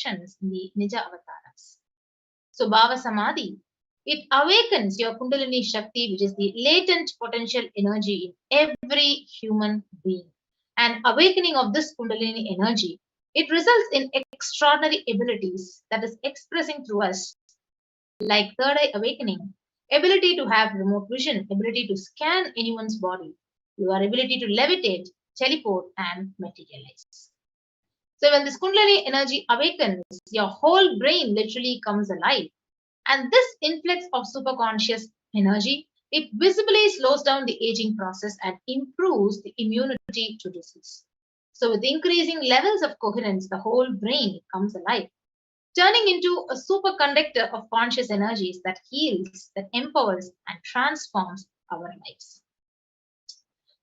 instructions in the Nija avatars. So Bhava Samadhi, it awakens your Kundalini Shakti, which is the latent potential energy in every human being. And awakening of this Kundalini energy, it results in extraordinary abilities that is expressing through us, like third eye awakening, ability to have remote vision, ability to scan anyone's body, your ability to levitate, teleport, and materialize. So when this Kundalini energy awakens, your whole brain literally comes alive. And this influx of superconscious energy, it visibly slows down the aging process and improves the immunity to disease. So with increasing levels of coherence, the whole brain comes alive, turning into a superconductor of conscious energies that heals, that empowers, and transforms our lives.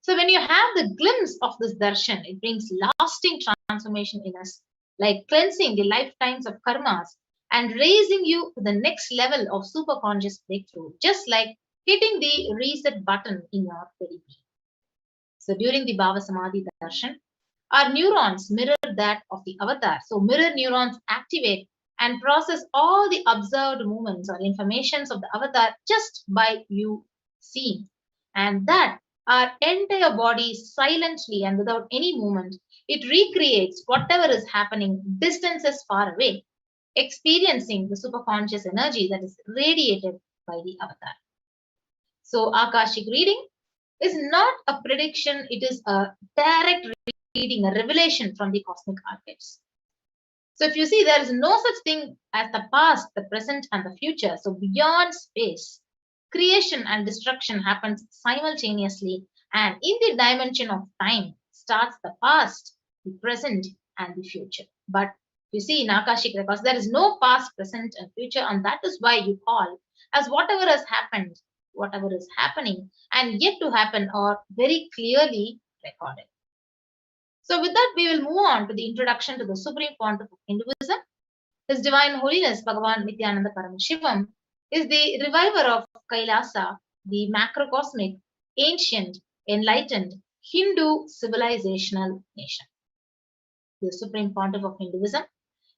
So when you have the glimpse of this darshan, it brings lasting transformation in us, like cleansing the lifetimes of karmas and raising you to the next level of superconscious breakthrough, just like hitting the reset button in your very being. So during the Bhava Samadhi darshan, our neurons mirror that of the avatar. So mirror neurons activate and process all the observed movements or informations of the avatar just by you seeing. And that our entire body silently and without any movement, it recreates whatever is happening distances far away, experiencing the superconscious energy that is radiated by the avatar. So Akashic reading is not a prediction, it is a direct reading, a revelation from the cosmic archives. So if you see, there is no such thing as the past, the present, and the future. So beyond space, creation and destruction happens simultaneously, and in the dimension of time starts the past, the present, and the future. But you see, in Akashic records, there is no past, present, and future, and that is why you call as whatever has happened, whatever is happening, and yet to happen are very clearly recorded. So with that, we will move on to the introduction to the Supreme Pontiff of Hinduism. His Divine Holiness Bhagavan Nithyananda Paramashivam is the reviver of Kailasa, the macrocosmic, ancient, enlightened Hindu civilizational nation. The Supreme Pontiff of Hinduism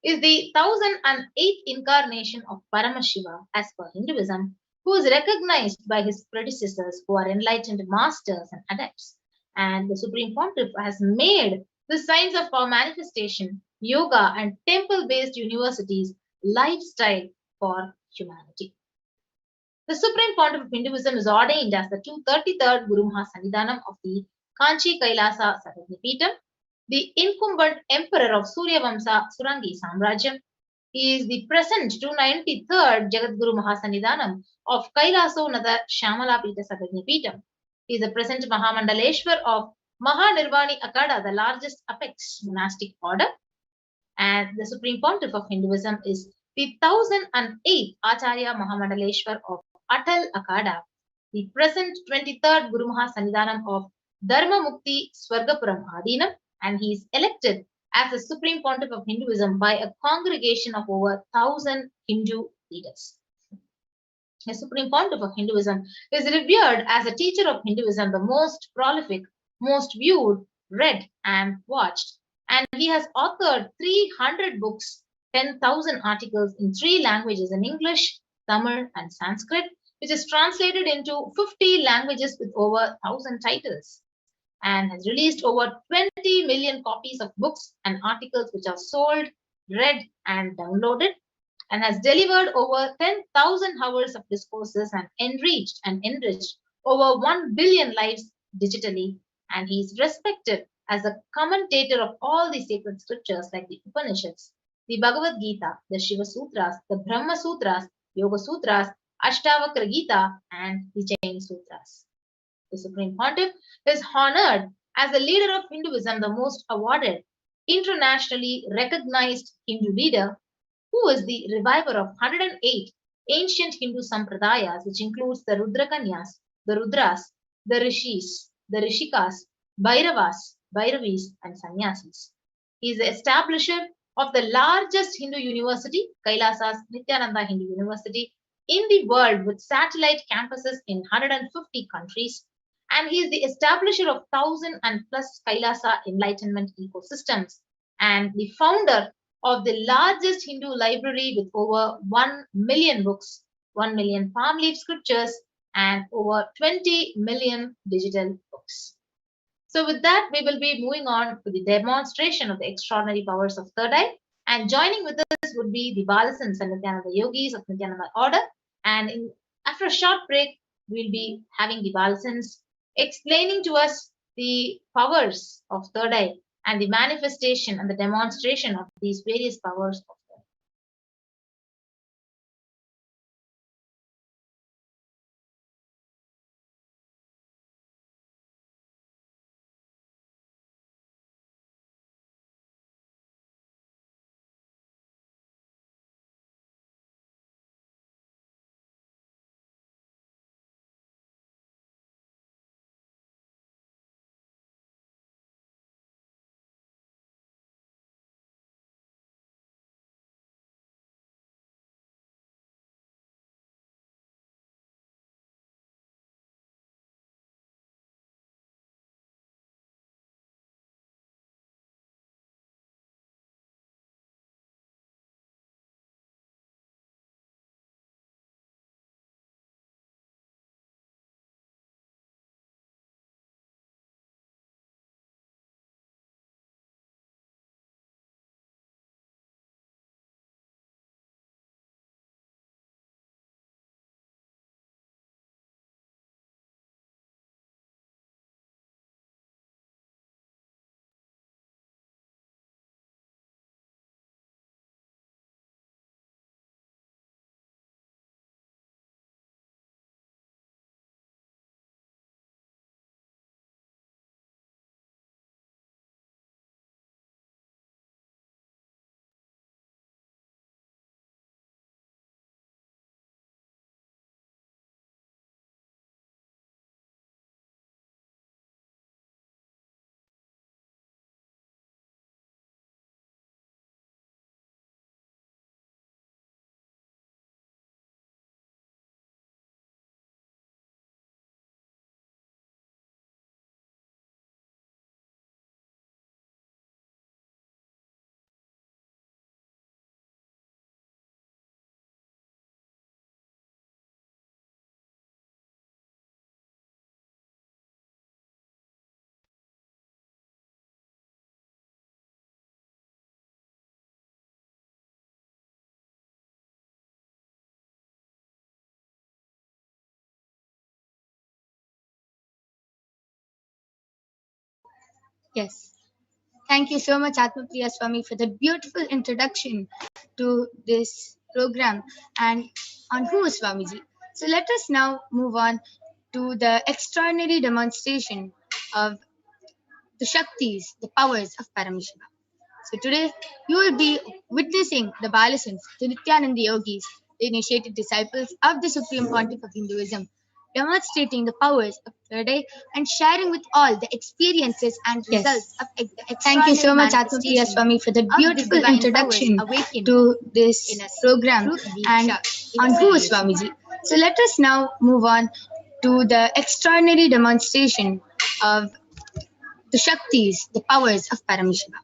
is the 1008th incarnation of Paramashiva as per Hinduism, who is recognized by his predecessors who are enlightened masters and adepts. And the Supreme Pontiff has made the science of power manifestation, yoga, and temple-based universities lifestyle for humanity. The Supreme Pontiff of Hinduism is ordained as the 233rd Guru Mahasannidhanam of the Kanchi Kailasa Sarajnipeetham, the incumbent emperor of Surya Vamsa Surangi Samrajyam. He is the present 293rd Jagadguru Mahasannidhanam of Kailasonada Shamalapita Sarajnipeetham. He is the present Mahamandaleshwar of Mahanirvani Akada, the largest apex monastic order. And the Supreme Pontiff of Hinduism is the 1008th Acharya Mahamandaleshwar of Atal Akada, the present 23rd Guru Mahasannidhanam of Dharma Mukti Swargapuram Adinam, and he is elected as the Supreme Pontiff of Hinduism by a congregation of over 1,000 Hindu leaders. The Supreme Pontiff of Hinduism is revered as a teacher of Hinduism, the most prolific, most viewed, read, and watched. And he has authored 300 books, 10,000 articles in 3 languages in English, Tamil, and Sanskrit, which is translated into 50 languages with over 1,000 titles, and has released over 20 million copies of books and articles which are sold, read, and downloaded, and has delivered over 10,000 hours of discourses and enriched over 1 billion lives digitally. And he is respected as a commentator of all the sacred scriptures like the Upanishads, the Bhagavad Gita, the Shiva Sutras, the Brahma Sutras, Yoga Sutras, Ashtavakra Gita, and the Jain Sutras. The Supreme Pontiff is honored as the leader of Hinduism, the most awarded, internationally recognized Hindu leader, who is the reviver of 108 ancient Hindu sampradayas, which includes the Rudrakanyas, the Rudras, the Rishis, the Rishikas, Bhairavas, Bhairavis, and Sannyasis. He is the establisher of the largest Hindu university, Kailasa's Nithyananda Hindu University, in the world with satellite campuses in 150 countries. And he is the establisher of 1,000 and plus Kailasa enlightenment ecosystems and the founder of the largest Hindu library with over 1 million books, 1 million palm leaf scriptures, and over 20 million digital books. So with that, we will be moving on to the demonstration of the extraordinary powers of third eye. And joining with us would be the Balasans and Nithyananda Yogis of Nithyananda Order. And after a short break, we'll be having the Balasans explaining to us the powers of third eye and the manifestation and the demonstration of these various powers of third eye. Yes. Thank you so much, Atmapriya Swami, for the beautiful introduction to this program and on who is Swamiji. So let us now move on to the extraordinary demonstration of the Shaktis, the powers of Paramashivoham. So today you will be witnessing the Balasans, the Nithyananda Yogis, the initiated disciples of the Supreme Pontiff of Hinduism, demonstrating the powers of third eye and sharing with all the experiences and results of the Thank you so much, Atmapriya manifestation Swami, for the of the beautiful divine introduction powers awakened to this in us program through and Diksha on who is initiation. Swamiji. So let us now move on to the extraordinary demonstration of the Shaktis, the powers of Paramashivoham.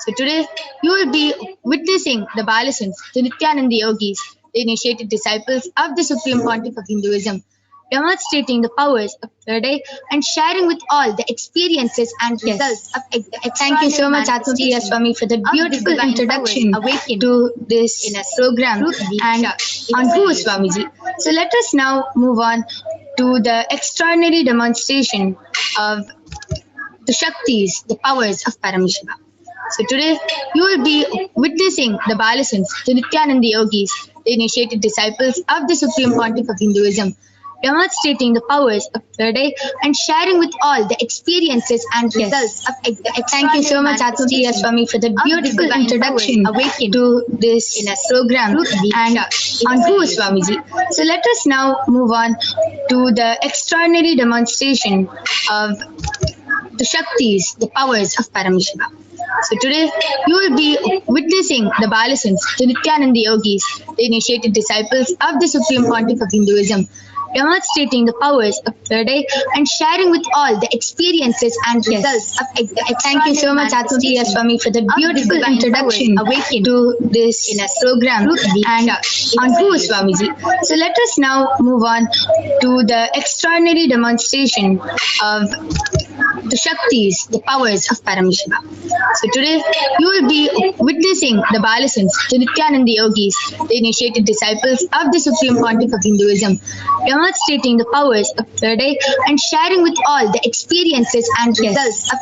So today you will be witnessing the Balasans, the Nithyananda Yogis, the initiated disciples of the Supreme Pontiff of Hinduism, demonstrating the powers of third eye and sharing with all the experiences and results of the Thank you so much, Atmapriya manifestation Swami, for the of the beautiful divine introduction powers awakened to this in us program through and Diksha on who is initiation. Swamiji. So let us now move on to the extraordinary demonstration of the Shaktis, the powers of Paramashivoham. So today you will be witnessing the Balasans, the Nithyananda Yogis, the initiated disciples of the Supreme Pontiff of Hinduism, demonstrating the powers of third eye and sharing with all the experiences and results of the Thank you so much, Atmapriya Swami, for the beautiful introduction awakened to this in us program through and Diksha on who is initiation. Swamiji. So let us now move on to the extraordinary demonstration of the Shaktis, the powers of Paramashivoham. So today you will be witnessing the Balasans, the Nithyananda Yogis, the initiated disciples of the Supreme Pontiff of Hinduism, demonstrating the powers of third eye and sharing with all the experiences and results of Thank you so much, Atmapriya Swami, for the beautiful introduction to this program and on who Swamiji. So let us now move on to the extraordinary demonstration of the Shaktis, the powers of Paramashiva. So today you will be witnessing the Balasans, the Nithyananda Yogis, the initiated disciples of the Supreme Pontiff of Hinduism, demonstrating the powers of third eye and sharing with all the experiences and results of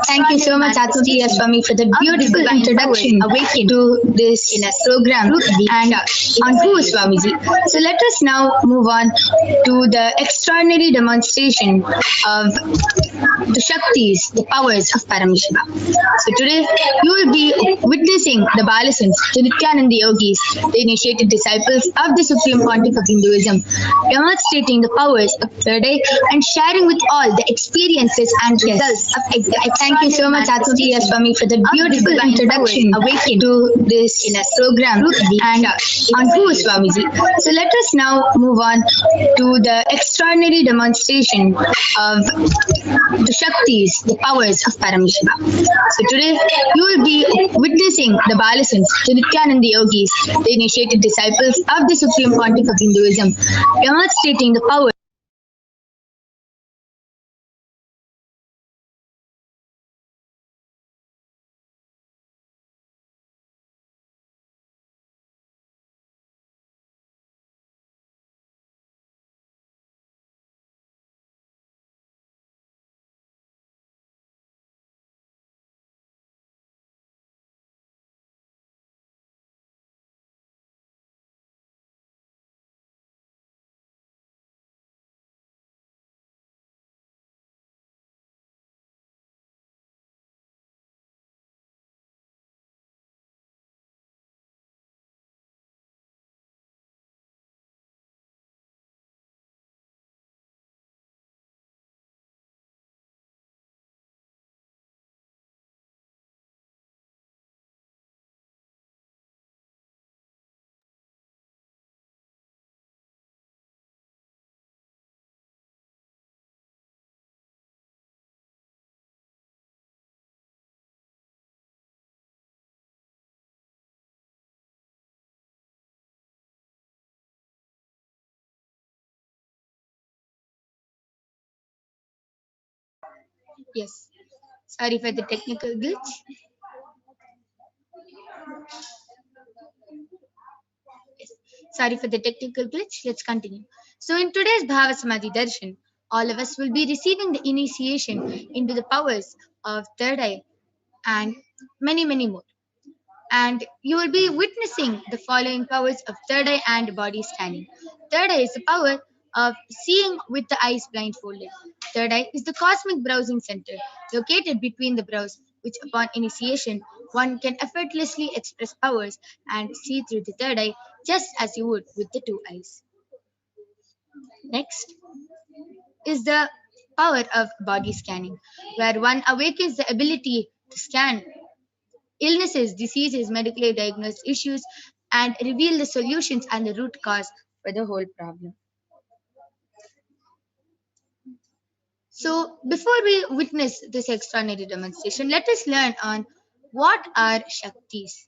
Thank you so much, Atmapriya Swami, for the beautiful introduction to this program and on who Swamiji. So let us now move on to the extraordinary demonstration of the Shaktis, the powers of Paramashiva. So today you will be witnessing the Balasans, the Nithyananda Yogis, the initiated disciples of the Supreme Pontiff of Hinduism, demonstrating the powers of third eye and sharing with all the experiences and results of Thank you so much, Atmapriya Swami, for the beautiful introduction to this program and on who Swamiji. So let us now move on to the extraordinary demonstration of the Shaktis, the powers of Paramashiva. So today you will be witnessing the Balasans, the Nithyananda Yogis, the initiated disciples of the Supreme Pontiff of Hinduism, demonstrating the powers. Yes, sorry for the technical glitch. Sorry for the technical glitch. Let's continue. So, in today's Bhava Samadhi Darshan, all of us will be receiving the initiation into the powers of third eye and many, many more. And you will be witnessing the following powers of third eye and body scanning. Third eye is the power of seeing with the eyes blindfolded. Third eye is the cosmic browsing center located between the brows, which upon initiation one can effortlessly express powers and see through the third eye just as you would with the two eyes. Next is the power of body scanning, where one awakens the ability to scan illnesses, diseases, medically diagnosed issues, and reveal the solutions and the root cause for the whole problem. So, before we witness this extraordinary demonstration, let us learn on what are Shaktis.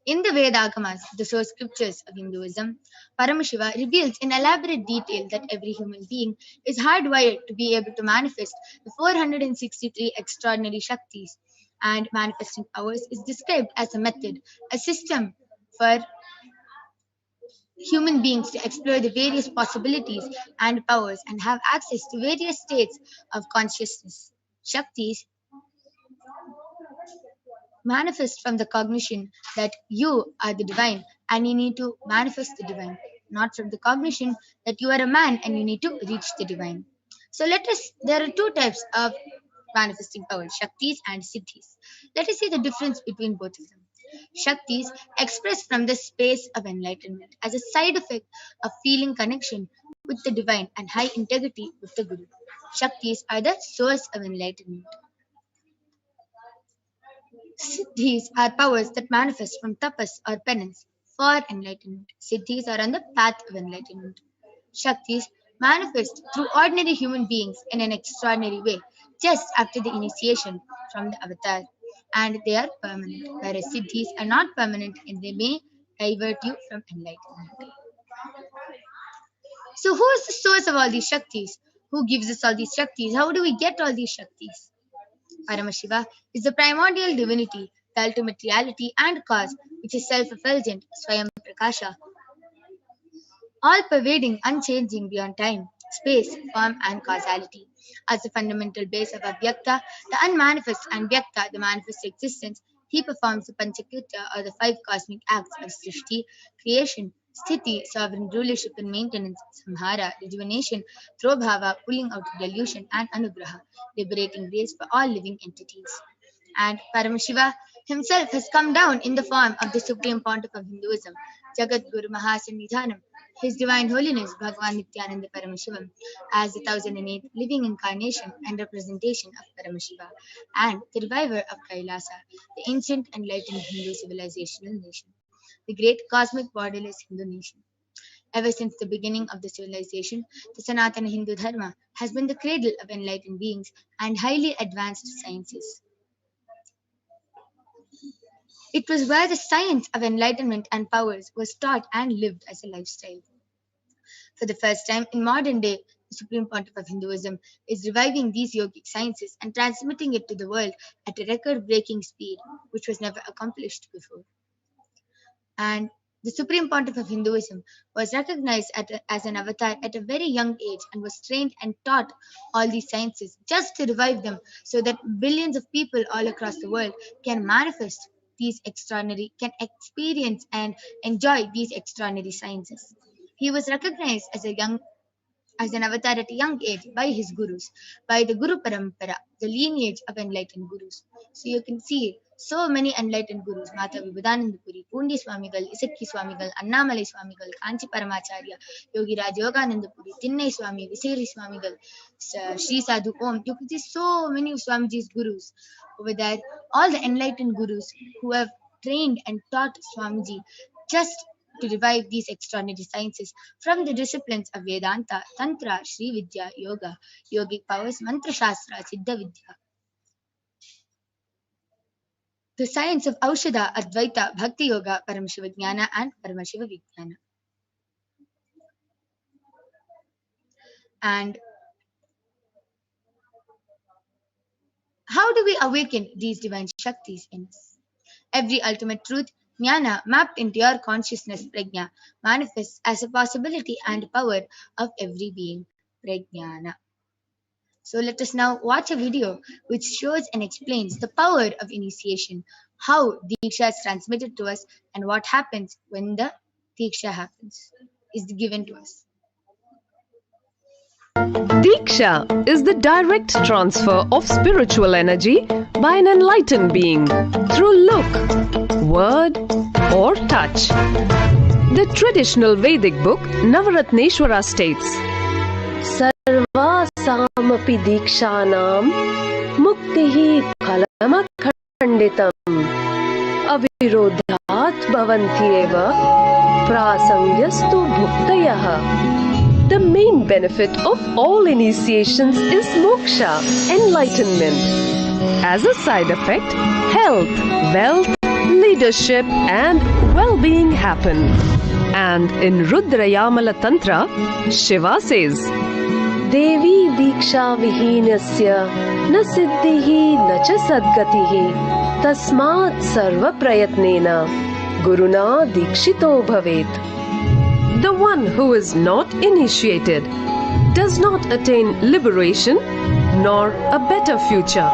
In the Vedagamas, the source scriptures of Hinduism, Paramashiva reveals in elaborate detail that every human being is hardwired to be able to manifest the 463 extraordinary Shaktis, and manifesting powers is described as a method, a system for human beings to explore the various possibilities and powers and have access to various states of consciousness. Shaktis manifest from the cognition that you are the divine and you need to manifest the divine, not from the cognition that you are a man and you need to reach the divine. So there are two types of manifesting powers, Shaktis and Siddhis. Let us see the difference between both of them. Shaktis express from the space of enlightenment as a side effect of feeling connection with the divine and high integrity with the Guru. Shaktis are the source of enlightenment. Siddhis are powers that manifest from tapas or penance for enlightenment. Siddhis are on the path of enlightenment. Shaktis manifest through ordinary human beings in an extraordinary way just after the initiation from the avatar, and they are permanent, whereas siddhis are not permanent and they may divert you from enlightenment. So, who is the source of all these Shaktis? Who gives us all these Shaktis? How do we get all these Shaktis? Paramashiva is the primordial divinity, the ultimate reality and cause, which is self effulgent, Swayam Prakasha, all pervading, unchanging beyond time, space, form, and causality. As the fundamental base of Avyakta, the unmanifest, and Vyakta, the manifest existence, he performs the Panchakritya or the five cosmic acts of Srishti, creation, Sthiti, sovereign rulership and maintenance, Samhara, rejuvenation, Throbhava, pulling out of delusion, and Anugraha, liberating grace for all living entities. And Paramashiva himself has come down in the form of the Supreme Pontiff of Hinduism, Jagat Guru Mahasannidhanam, His Divine Holiness Bhagavan Nithyananda Paramashivam, as the 1008th living incarnation and representation of Paramashiva, and the reviver of Kailasa, the ancient enlightened Hindu civilizational nation, the great cosmic borderless Hindu nation. Ever since the beginning of the civilization, the Sanatana Hindu Dharma has been the cradle of enlightened beings and highly advanced sciences. It was where the science of enlightenment and powers was taught and lived as a lifestyle. For the first time in modern day, the Supreme Pontiff of Hinduism is reviving these yogic sciences and transmitting it to the world at a record breaking speed, which was never accomplished before. And the Supreme Pontiff of Hinduism was recognized as an avatar at a very young age and was trained and taught all these sciences just to revive them so that billions of people all across the world can manifest these extraordinary, can experience and enjoy these extraordinary sciences. He was recognized as an avatar at a young age by his gurus, by the Guru Parampara, the lineage of enlightened gurus. So you can see so many enlightened gurus, Mata Vibhudanandapuri, Pundi Swamigal, Isakki Swamigal, Annamalai Swamigal, Kanchi Paramacharya, Yogi Raj Yoganandapuri, Tinnai Swami, Viseri Swamigal, Sri Sadhu Om. You can see so many of Swamiji's gurus over there, all the enlightened gurus who have trained and taught Swamiji just to revive these extraordinary sciences from the disciplines of Vedanta, Tantra, Sri Vidya, Yoga, Yogic powers, Mantra Shastra, Siddha Vidya, the science of Aushadha, Advaita, Bhakti Yoga, Paramashiva Jnana, and Paramashiva Vijnana. And how do we awaken these divine Shaktis in us? Every ultimate truth, jnana, mapped into your consciousness, prajna, manifests as a possibility and power of every being, prajnana. So let us now watch a video which shows and explains the power of initiation, how Diksha is transmitted to us, and what happens when the Diksha is given to us. Diksha is the direct transfer of spiritual energy by an enlightened being through look, word, or touch. The traditional Vedic book Navaratneshwara states, Sarvasamapi Dikshanam Muktihi Phalamakhanditam Avirodhat Bhavantyeva Prasangyastu Bhuktayaha. The main benefit of all initiations is moksha, enlightenment. As a side effect, health, wealth, leadership, and well-being happen. And in Rudrayamala Tantra, Shiva says, Devi Diksha Vihinasya na siddhihi na cha sadgatihi tasmat sarva prayatnena guruna dikshito bhavet. The one who is not initiated does not attain liberation nor a better future.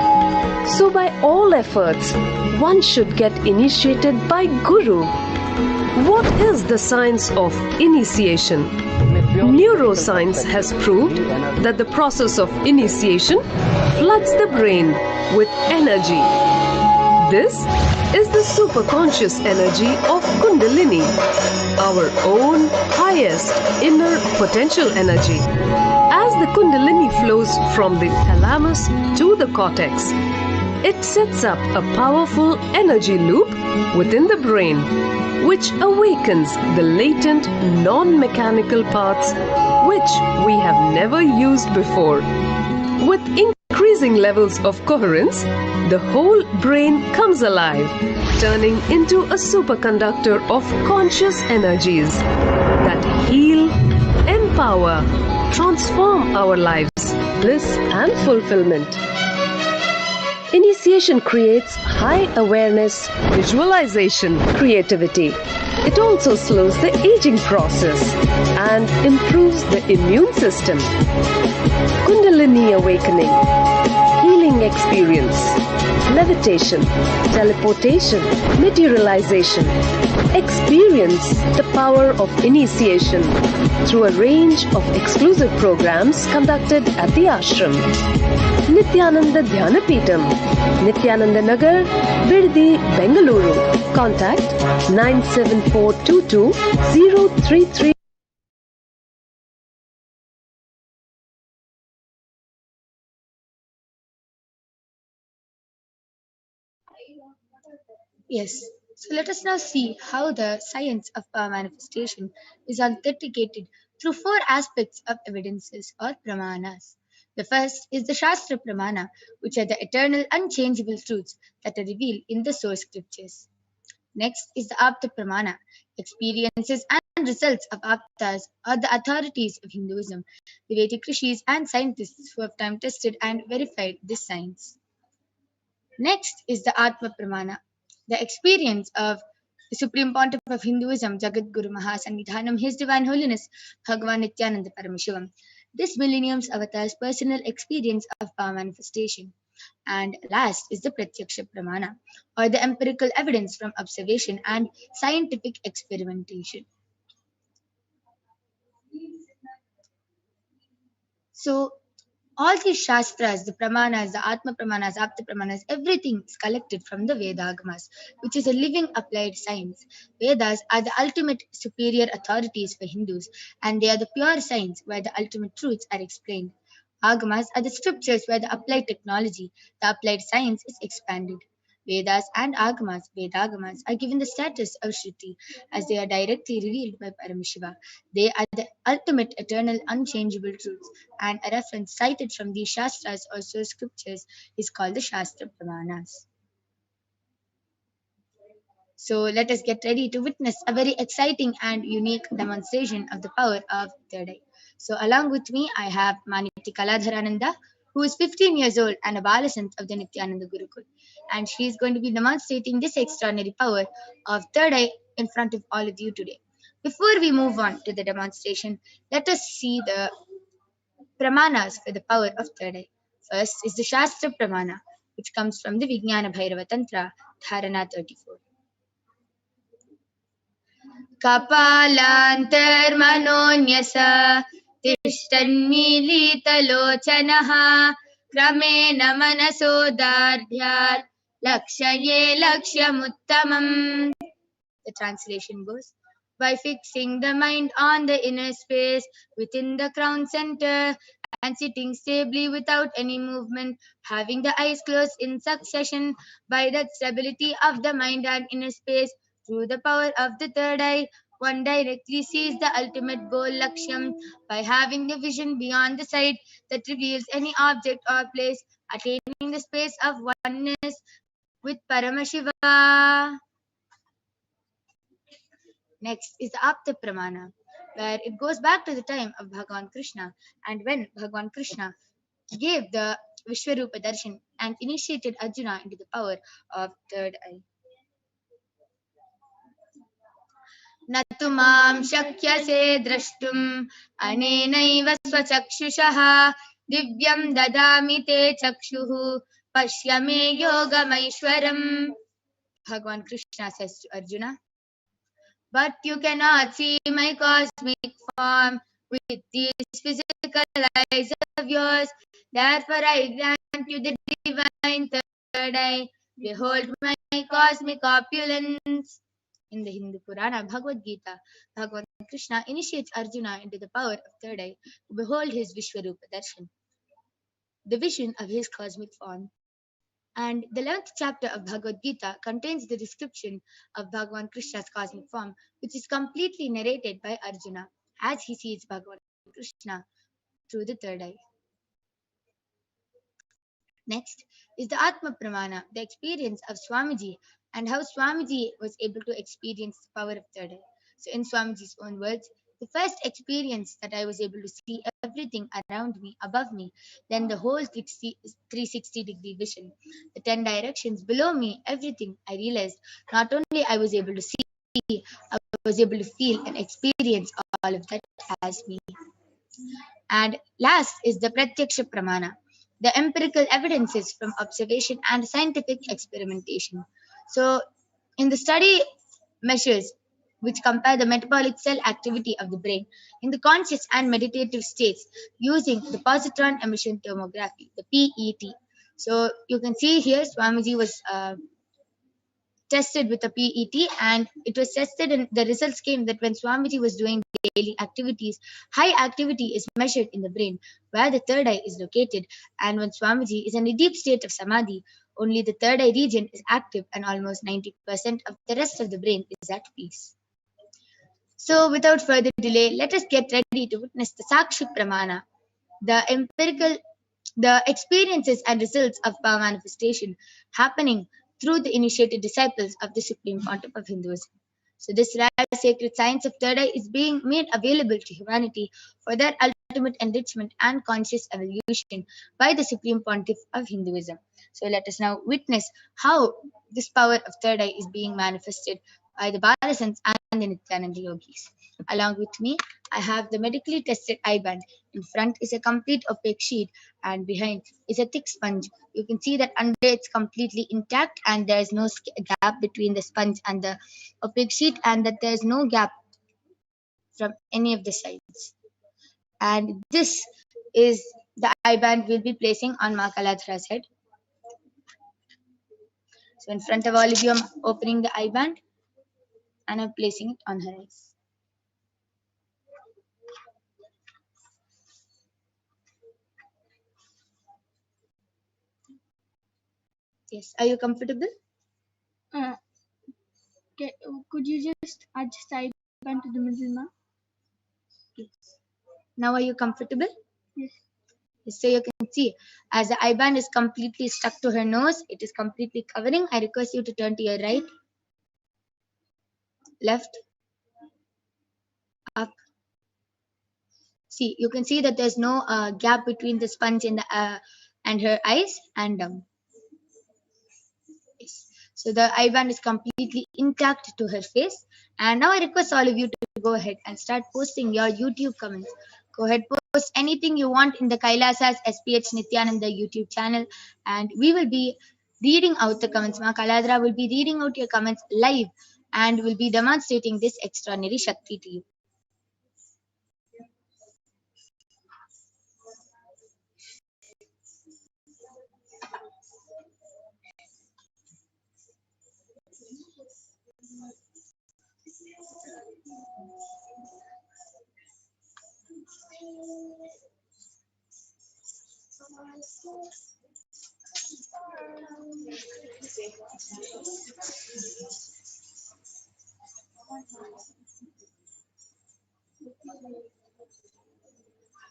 So by all efforts, one should get initiated by Guru. What is the science of initiation? Neuroscience has proved that the process of initiation floods the brain with energy. This is the superconscious energy of Kundalini, our own highest inner potential energy. As the Kundalini flows from the thalamus to the cortex, It sets up a powerful energy loop within the brain, which awakens the latent non-mechanical parts which we have never used before. With increasing levels of coherence, the whole brain comes alive, turning into a superconductor of conscious energies that heal, empower, transform our lives, bliss and fulfillment. Initiation creates high awareness, visualization, creativity. It also slows the aging process and improves the immune system. Kundalini awakening, healing experience, levitation, teleportation, materialization. Experience the power of initiation through a range of exclusive programs conducted at the ashram. Nithyananda Dhyanapitham, Nithyananda Nagar, Biddi, Bengaluru. Contact 97422 033. Yes. So let us now see how the science of power manifestation is authenticated through four aspects of evidences or pramanas. The first is the Shastra Pramana, which are the eternal, unchangeable truths that are revealed in the source scriptures. Next is the Apta Pramana, experiences and results of Aptas or the authorities of Hinduism, the Vedic rishis and scientists who have time tested and verified this science. Next is the Atma Pramana, the experience of the Supreme Pontiff of Hinduism, Jagat Guru Mahasannidhanam, His Divine Holiness, Bhagavan Nithyananda Paramashivam. This millennium's avatar's personal experience of power manifestation. And last is the Pratyaksha Pramana, or the empirical evidence from observation and scientific experimentation. So, all these Shastras, the Pramanas, the Atma Pramanas, Apta Pramanas, everything is collected from the Vedagamas, which is a living applied science. Vedas are the ultimate superior authorities for Hindus, and they are the pure science where the ultimate truths are explained. Agamas are the scriptures where the applied technology, the applied science is expanded. Vedas and Agamas, Vedagamas, are given the status of Shruti as they are directly revealed by Paramashiva. They are the ultimate, eternal, unchangeable truths, and a reference cited from these Shastras or source scriptures is called the Shastra Pramanas. So let us get ready to witness a very exciting and unique demonstration of the power of third eye. So along with me, I have Maniti Kaladharananda, who is 15 years old and a Balasant of the Nithyananda Gurukul. And she is going to be demonstrating this extraordinary power of third eye in front of all of you today. Before we move on to the demonstration, let us see the Pramanas for the power of third eye. First is the Shastra Pramana, which comes from the Vijnana Bhairava Tantra, Dharana 34. कपालान्तर्मनोऽन्यस तिष्ठन्मीलितलोचनः क्रमेण मनसोदार्ढ्यात् लक्ष्ये लक्ष्यमुत्तमम्. The translation goes, by fixing the mind on the inner space within the crown center and sitting stably without any movement, having the eyes closed in succession, by that stability of the mind and inner space, through the power of the third eye, one directly sees the ultimate goal, Lakshyam, by having the vision beyond the sight that reveals any object or place, attaining the space of oneness with Paramashiva. Next is the Apta Pramana, where it goes back to the time of Bhagavan Krishna, and when Bhagavan Krishna gave the Vishwarupa Darshan and initiated Arjuna into the power of third eye. नतु मां शक्यसे द्रष्टुम् अनेनैव स्वचक्षुषः दिव्यं ददामि ते चक्षुः पश्य मे योगमैश्वरम्. Bhagavan Krishna says to Arjuna, but you cannot see my cosmic form with these physical eyes of yours. Therefore I grant you the divine third eye. Behold my cosmic opulence. In the Hindu Purana Bhagavad Gita, Bhagavan Krishna initiates Arjuna into the power of third eye to behold his Vishwarupa Darshan, the vision of his cosmic form. And the 11th chapter of Bhagavad Gita contains the description of Bhagavan Krishna's cosmic form, which is completely narrated by Arjuna as he sees Bhagavan Krishna through the third eye. Next is the Atma Pramana, the experience of Swamiji, and how Swamiji was able to experience the power of third eye. So, in Swamiji's own words, the first experience that I was able to see everything around me, above me, then the whole 360-degree vision, the 10 directions below me, everything I realized. Not only I was able to see, I was able to feel and experience all of that as me. And last is the Pratyaksha Pramana, the empirical evidences from observation and scientific experimentation. So, in the study measures which compare the metabolic cell activity of the brain in the conscious and meditative states using the positron emission tomography, the PET. So, you can see here Swamiji was tested with a PET, and it was tested and the results came that when Swamiji was doing daily activities, high activity is measured in the brain where the third eye is located, and when Swamiji is in a deep state of samadhi, only the third eye region is active and almost 90% of the rest of the brain is at peace. So without further delay, let us get ready to witness the Sakshi Pramana, the empirical, the experiences and results of power manifestation happening through the initiated disciples of the Supreme Pontiff of Hinduism. So this rare sacred science of third eye is being made available to humanity for their ultimate enrichment and conscious evolution by the Supreme Pontiff of Hinduism. So let us now witness how this power of third eye is being manifested by the Bharasans and the Nithyananda yogis. Along with me, I have the medically tested eye band. In front is a complete opaque sheet, and behind is a thick sponge. You can see that under it's completely intact, and there is no gap between the sponge and the opaque sheet, and that there is no gap from any of the sides. And this is the eye band we'll be placing on Ma Kaladra's head. So in front of all of you, I'm opening the eye band and I'm placing it on her eyes. Yes, are you comfortable? Okay, could you just adjust the eye band to the middle now? Yes. Now are you comfortable? Yes. So you can see as the eye band is completely stuck to her nose, it is completely covering. I request you to turn to your right, left, up. See, you can see that there's no gap between the sponge and her eyes and down. Yes. So the eye band is completely intact to her face. And now I request all of you to go ahead and start posting your YouTube comments. Go ahead, post anything you want in the Kailasa's SPH Nithyananda YouTube channel, and we will be reading out the comments. Ma Kaladra will be reading out your comments live and will be demonstrating this extraordinary Shakti to you.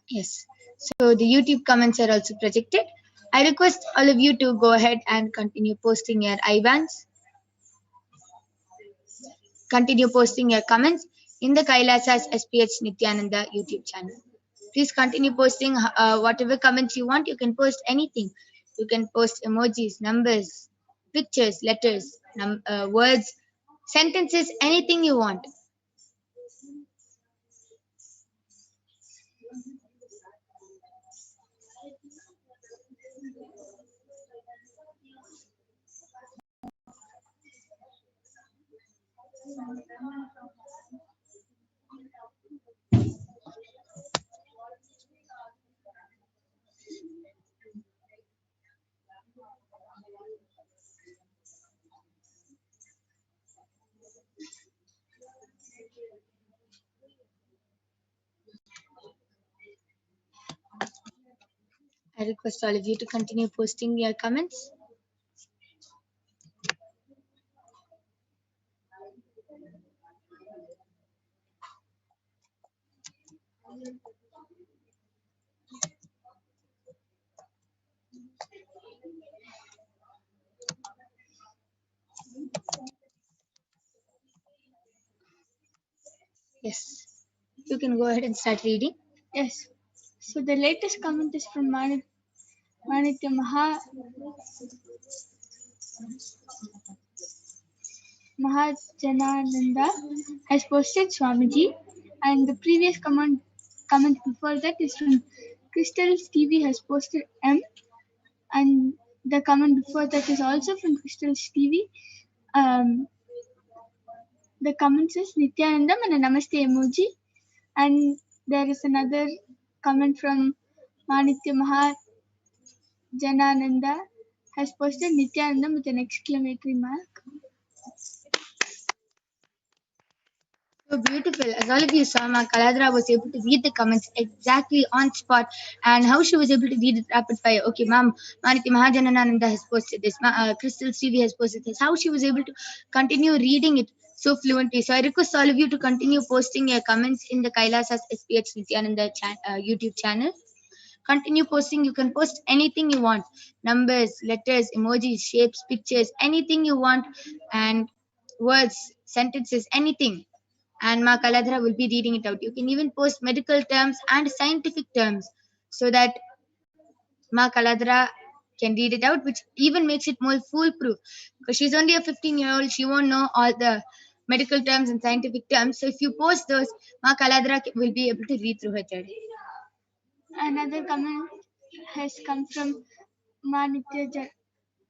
Yes. So the YouTube comments are also projected. I request all of you to go ahead and continue posting your IBANs. Continue posting your comments in the Kailasa's SPH Nithyananda YouTube channel. Please continue posting whatever comments you want. You can post anything. You can post emojis, numbers, pictures, letters, words, sentences, anything you want. I request all of you to continue posting your comments. Yes. You can go ahead and start reading. Yes. So the latest comment is from Manitya Mahajanananda has posted Swamiji, and the previous comment before that is from Crystal's TV has posted M, and the comment before that is also from Crystal's TV. The comment says Nithyanandam and a Namaste emoji, and there is another comment from Manitya Mahajanananda has posted Nithyanandam with an exclamatory mark. So beautiful. As all of you saw, Ma Kaladra was able to read the comments exactly on spot, and how she was able to read it rapid fire. Okay, ma'am, Maniti Mahajanananda has posted this. Crystal CV has posted this. How she was able to continue reading it so fluently. So I request all of you to continue posting your comments in the Kailasa's HDH Nithyananda YouTube channel. Continue posting. You can post anything you want: numbers, letters, emojis, shapes, pictures, anything you want, and words, sentences, anything. And Ma Kaladhara will be reading it out. You can even post medical terms and scientific terms so that Ma Kaladhara can read it out, which even makes it more foolproof. Because she's only a 15-year-old, she won't know all the medical terms and scientific terms. So if you post those, Ma Kaladhara will be able to read through her third. Another comment has come from Manitya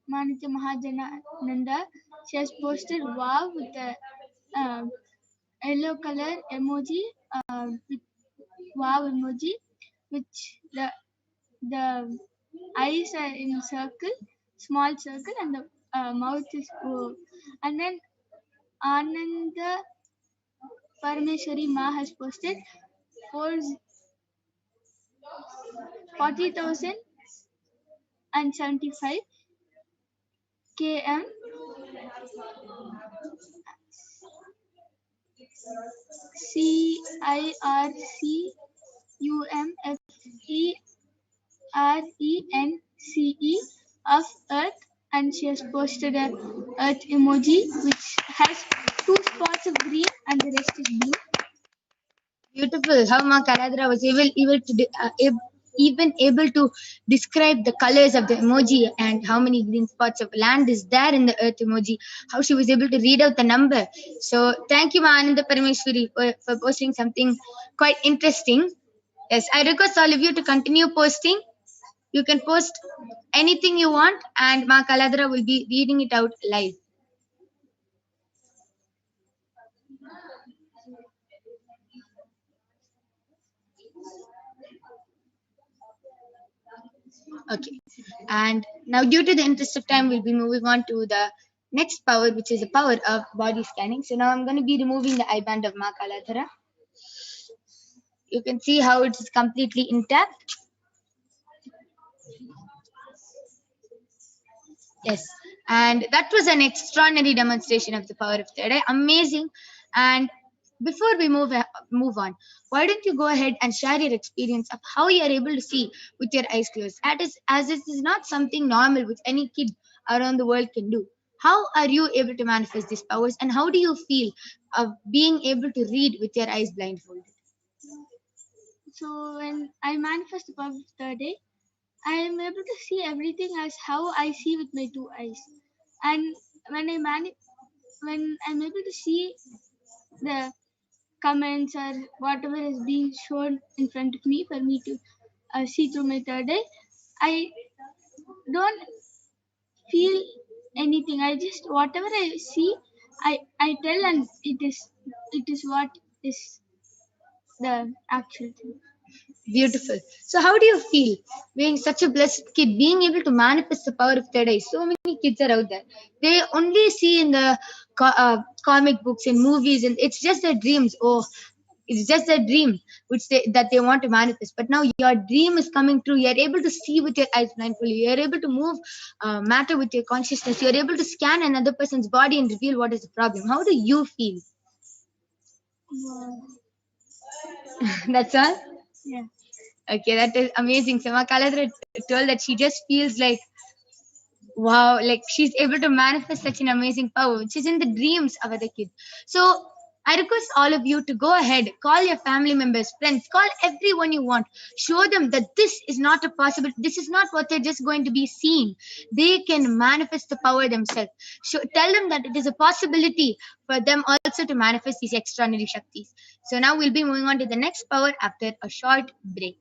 Mahajanananda. She has posted wow with a yellow color emoji, with wow emoji, which the eyes are in circle, small circle, and the mouth is O. And then Ananda Parameshwari Ma has posted 40,075 km CIRCUMFERENCE of Earth, and she has posted a Earth emoji which has 2 spots of green and the rest is blue. Beautiful. How Ma Kaladhara was even able to describe the colors of the emoji and how many green spots of land is there in the earth emoji. How she was able to read out the number. So thank you, Ma Ananda Parameshwari, for posting something quite interesting. Yes, I request all of you to continue posting. You can post anything you want, and Ma Kaladhara will be reading it out live. Okay, and now due to the interest of time, we'll be moving on to the next power, which is the power of body scanning. So now I'm going to be removing the eye band of Ma Kaladhara. You can see how it is completely intact. Yes, and that was an extraordinary demonstration of the power of third eye. Amazing. And before we move on, why don't you go ahead and share your experience of how you are able to see with your eyes closed? As this is not something normal which any kid around the world can do. How are you able to manifest these powers, and how do you feel of being able to read with your eyes blindfolded? So when I manifest the power of third eye, I am able to see everything as how I see with my 2 eyes. And when when I'm able to see the comments or whatever is being shown in front of me for me to see through my third eye, I don't feel anything. I just whatever I see, I tell, and it is what is the actual thing. Beautiful. So, how do you feel being such a blessed kid, being able to manifest the power of third eye? So many kids are out there. They only see in the comic books and movies, and it's just their dreams. Oh, it's just a dream that they want to manifest. But now your dream is coming true. You're able to see with your eyes blindfolded. You're able to move matter with your consciousness. You're able to scan another person's body and reveal what is the problem. How do you feel? Wow. That's all. Yeah. Okay, that is amazing. Sima Kaladra told that she just feels like, wow, like she's able to manifest such an amazing power, which is in the dreams of other kids. So I request all of you to go ahead, call your family members, friends, call everyone you want. Show them that this is not a possible, this is not what they're just going to be seeing. They can manifest the power themselves. Tell them that it is a possibility for them also to manifest these extraordinary Shaktis. So now we'll be moving on to the next power after a short break.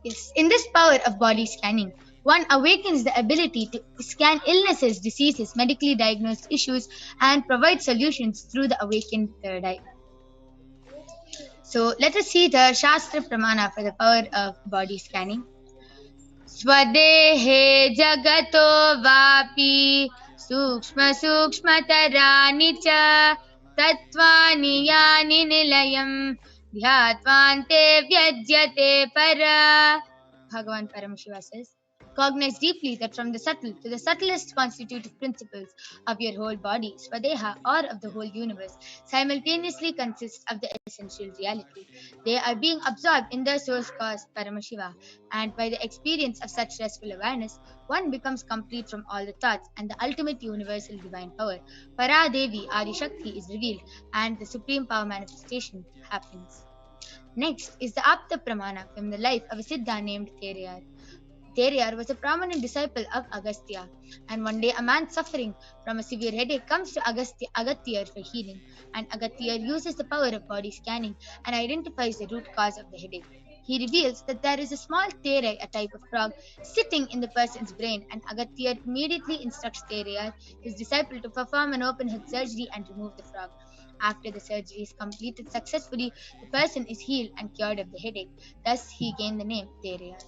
Yes, in this power of body scanning, one awakens the ability to scan illnesses, diseases, medically diagnosed issues, and provide solutions through the awakened third eye. So let us see the Shastra Pramana for the power of body scanning. Swadehe jagato vapi sukshma sukshmataraani cha tattvani yani nilayam dhyatvante vyajyate para. Bhagavan Paramashiva says, cognize deeply that from the subtle to the subtlest constitutive principles of your whole body, Swadeha, or of the whole universe, simultaneously consist of the essential reality. They are being absorbed in the source cause Paramashiva, and by the experience of such restful awareness, one becomes complete from all the thoughts, and the ultimate universal divine power, Paradevi Adi Shakti, is revealed, and the supreme power manifestation happens. Next is the Apta Pramana from the life of a Siddha named Teriyar. Teriyar was a prominent disciple of Agastya, and one day a man suffering from a severe headache comes to Agatyar for healing, and Agatyar uses the power of body scanning and identifies the root cause of the headache. He reveals that there is a small Terai, a type of frog, sitting in the person's brain, and Agatyar immediately instructs Teriyar, his disciple, to perform an open head surgery and remove the frog. After the surgery is completed successfully, the person is healed and cured of the headache. Thus, he gained the name Teriyar.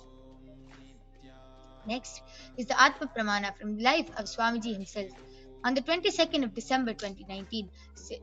Next is the Atma Pramana from the life of Swamiji himself. On the 22nd of December 2019,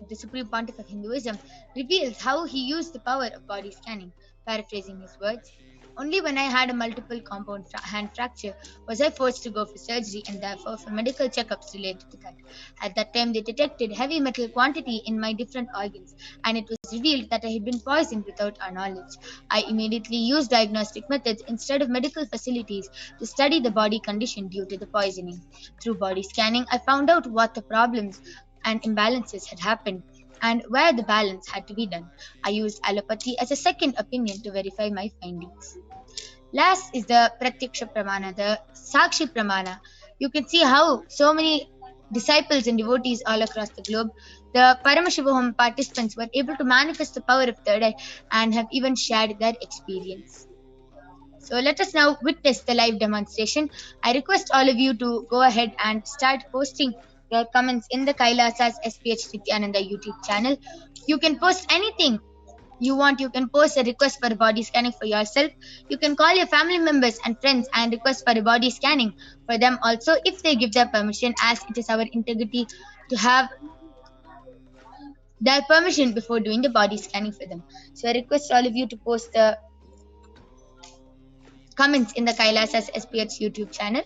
the Supreme Pontiff of Hinduism reveals how he used the power of body scanning. Paraphrasing his words, only when I had a multiple compound hand fracture was I forced to go for surgery and therefore for medical checkups related to that. At that time, they detected heavy metal quantity in my different organs, and it was revealed that I had been poisoned without our knowledge. I immediately used diagnostic methods instead of medical facilities to study the body condition due to the poisoning. Through body scanning, I found out what the problems and imbalances had happened and where the balance had to be done. I used allopathy as a second opinion to verify my findings. Last is the Pratyaksha Pramana, the Sakshi Pramana. You can see how so many disciples and devotees all across the globe, the Paramashivoham participants, were able to manifest the power of third eye and have even shared their experience. So let us now witness the live demonstration. I request all of you to go ahead and start posting your comments in the Kailasa's SPH Nithyananda YouTube channel. You can post anything you want. You can post a request for a body scanning for yourself. You can call your family members and friends and request for a body scanning for them also if they give their permission, as it is our integrity to have their permission before doing the body scanning for them. So I request all of you to post the comments in the Kailasa's SPH YouTube channel.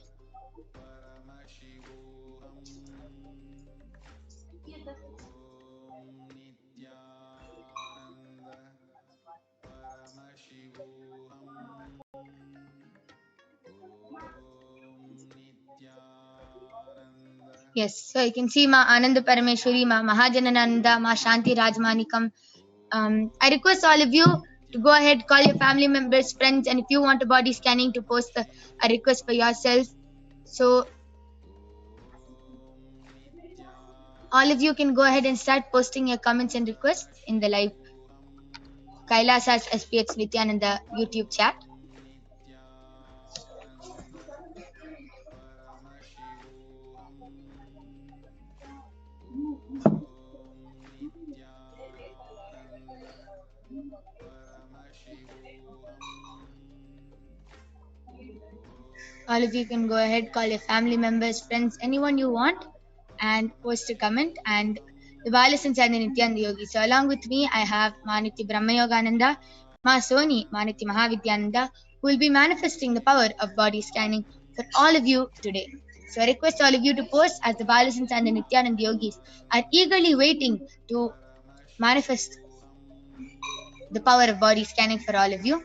Yes, so you can see Ma Ananda Parameshwari, Ma Mahajanananda, Ma Shanti Rajmanikam. I request all of you to go ahead, call your family members, friends, and if you want a body scanning, to post a request for yourself. So all of you can go ahead and start posting your comments and requests in the live Kailasa's SPH Nithyananda YouTube chat. All of you can go ahead, call your family members, friends, anyone you want, and post a comment. And the Balasans and the Nityananda Yogi. So along with me, I have Maniti Brahma Yogananda, Ma Soni, Maniti Mahavidyananda, who will be manifesting the power of body scanning for all of you today. So I request all of you to post, as the Balasans and the Nityananda Yogis are eagerly waiting to manifest the power of body scanning for all of you.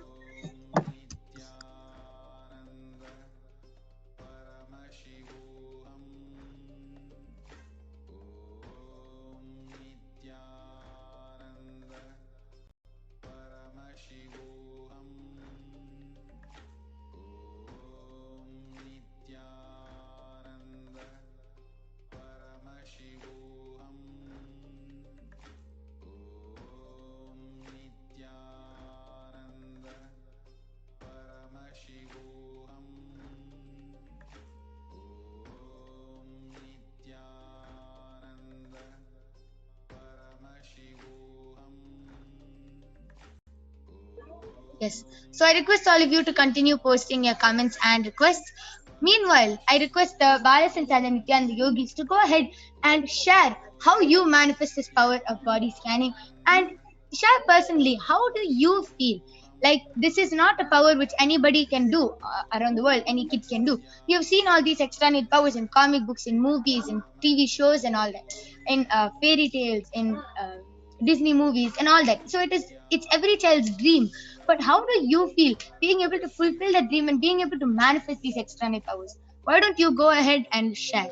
Yes. So I request all of you to continue posting your comments and requests. Meanwhile, I request the Balasans and the Nithyananda Yogis to go ahead and share how you manifest this power of body scanning, and share personally how do you feel. Like, this is not a power which anybody can do around the world, any kid can do. You have seen all these external powers in comic books, in movies, in TV shows, and all that, in fairy tales, in Disney movies, and all that. So it's every child's dream. But how do you feel being able to fulfill that dream and being able to manifest these external powers? Why don't you go ahead and share?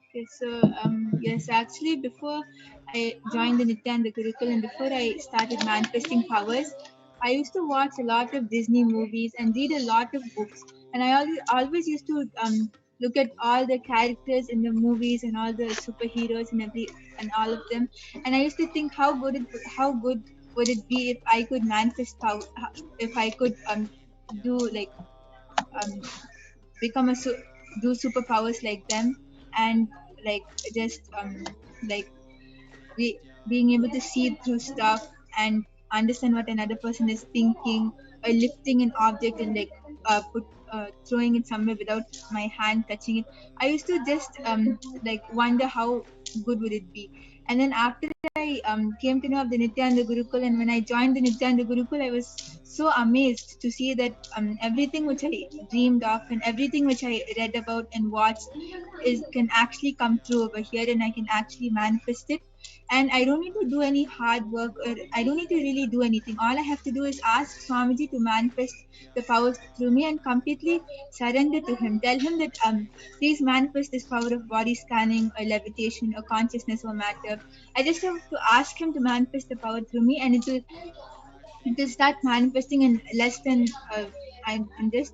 Okay, so yes, actually, before I joined the Nithyananda Gurukul and before I started manifesting powers, I used to watch a lot of Disney movies and read a lot of books. And I always used to look at all the characters in the movies and all the superheroes and all of them. And I used to think how good would it be if I could manifest power, if I could do like um, become do superpowers like them, and like just like being able to see through stuff and understand what another person is thinking, or lifting an object and like throwing it somewhere without my hand touching it. I used to just like wonder how good would it be. And then after I came to know of the Nithyananda Gurukul, and when I joined the Nithyananda Gurukul, I was so amazed to see that everything which I dreamed of and everything which I read about and watched is can actually come true over here, and I can actually manifest it. And I don't need to do any hard work, or I don't need to really do anything. All I have to do is ask Swamiji to manifest the powers through me and completely surrender to him. Tell him that please manifest this power of body scanning or levitation or consciousness or matter. I just have to ask him to manifest the power through me, and it will start manifesting in less than I'm just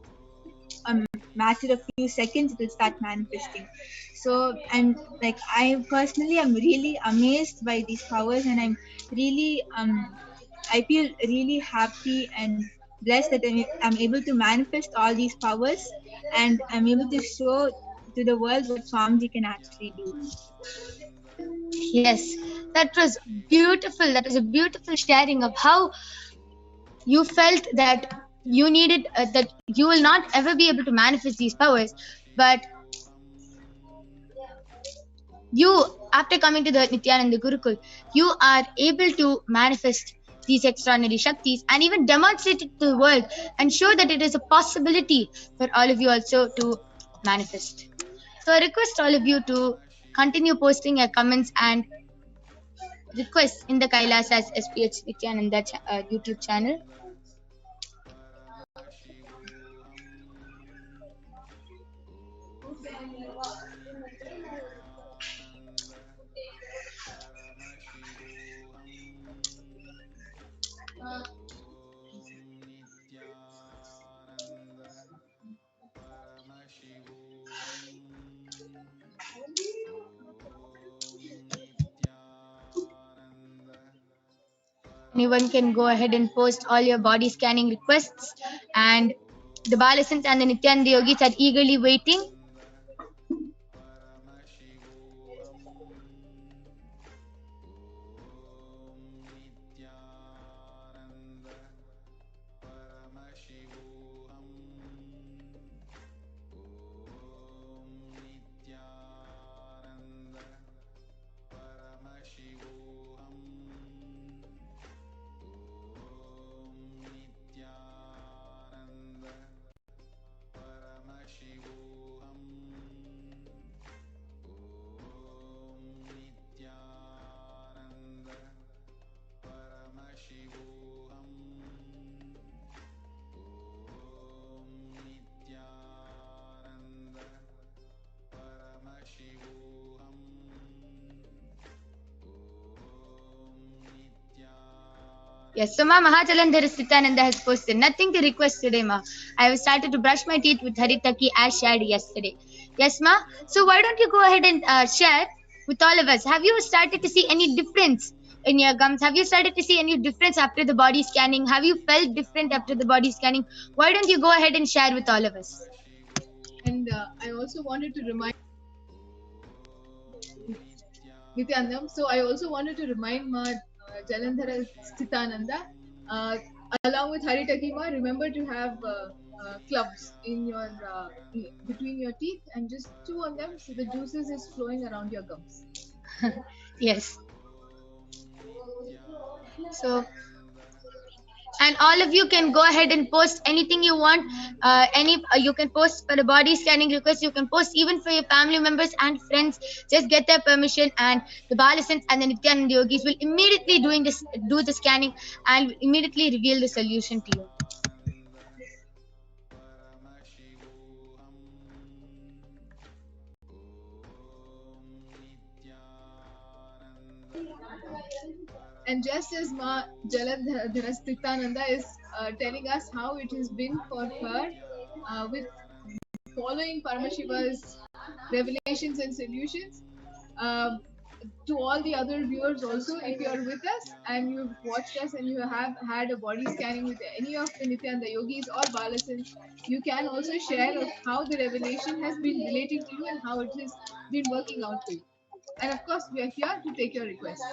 a matter of few seconds. It will start manifesting. So I personally am really amazed by these powers, and really I feel really happy and blessed that I'm able to manifest all these powers, and I'm able to show to the world what Swamiji can actually do. Yes, that was beautiful. That was a beautiful sharing of how you felt that you needed, that you will not ever be able to manifest these powers, but you, after coming to the Nithyananda Gurukul, you are able to manifest these extraordinary Shaktis and even demonstrate it to the world and show that it is a possibility for all of you also to manifest. So I request all of you to continue posting your comments and requests in the Kailasa's SPH Nithyananda YouTube channel. Anyone can go ahead and post all your body scanning requests, and the Balasants and the Nithyananda Yogis are eagerly waiting. Yes, so Ma Mahajalandhara Sitananda has posted nothing to request today, Ma. I have started to brush my teeth with Haritaki as shared yesterday. Yes, Ma. So why don't you go ahead and share with all of us? Have you started to see any difference in your gums? Have you started to see any difference after the body scanning? Have you felt different after the body scanning? Why don't you go ahead and share with all of us? And I also wanted to remind Nithyanandam. So I also wanted to remind Ma Jalandhara Sthitananda. Along with Haritakima, remember to have clubs in your between your teeth and just chew on them so the juices is flowing around your gums. Yes. So, and all of you can go ahead and post anything you want. You can post for the body scanning request. You can post even for your family members and friends. Just get their permission, and the Balasants and the Nithyananda Yogis will immediately do the scanning and will immediately reveal the solution to you. And just as Ma Jalandhara Sthitananda is telling us how it has been for her with following Paramashiva's revelations and solutions, to all the other viewers also, if you are with us and you've watched us and you have had a body scanning with any of the Nithyananda Yogis or Balasants, you can also share of how the revelation has been relating to you and how it has been working out for you. And of course, we are here to take your requests.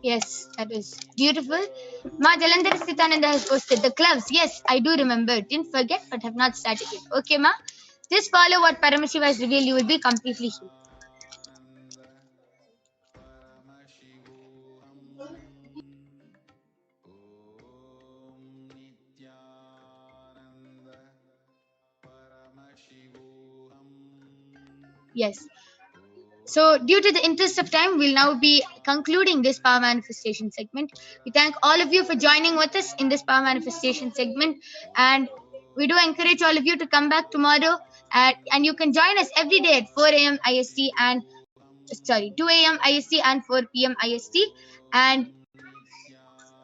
Yes, that is beautiful. Ma Jalandhar Sthitananda has posted the gloves. Yes, I do remember. Didn't forget, but have not started it. Okay, Ma. Just follow what Paramashiva has revealed. You will be completely healed. Yes. So, due to the interest of time, we'll now be concluding this power manifestation segment. We thank all of you for joining with us in this power manifestation segment, and we do encourage all of you to come back tomorrow. And you can join us every day at 4 a.m. IST and 2 a.m. IST and 4 p.m. IST. And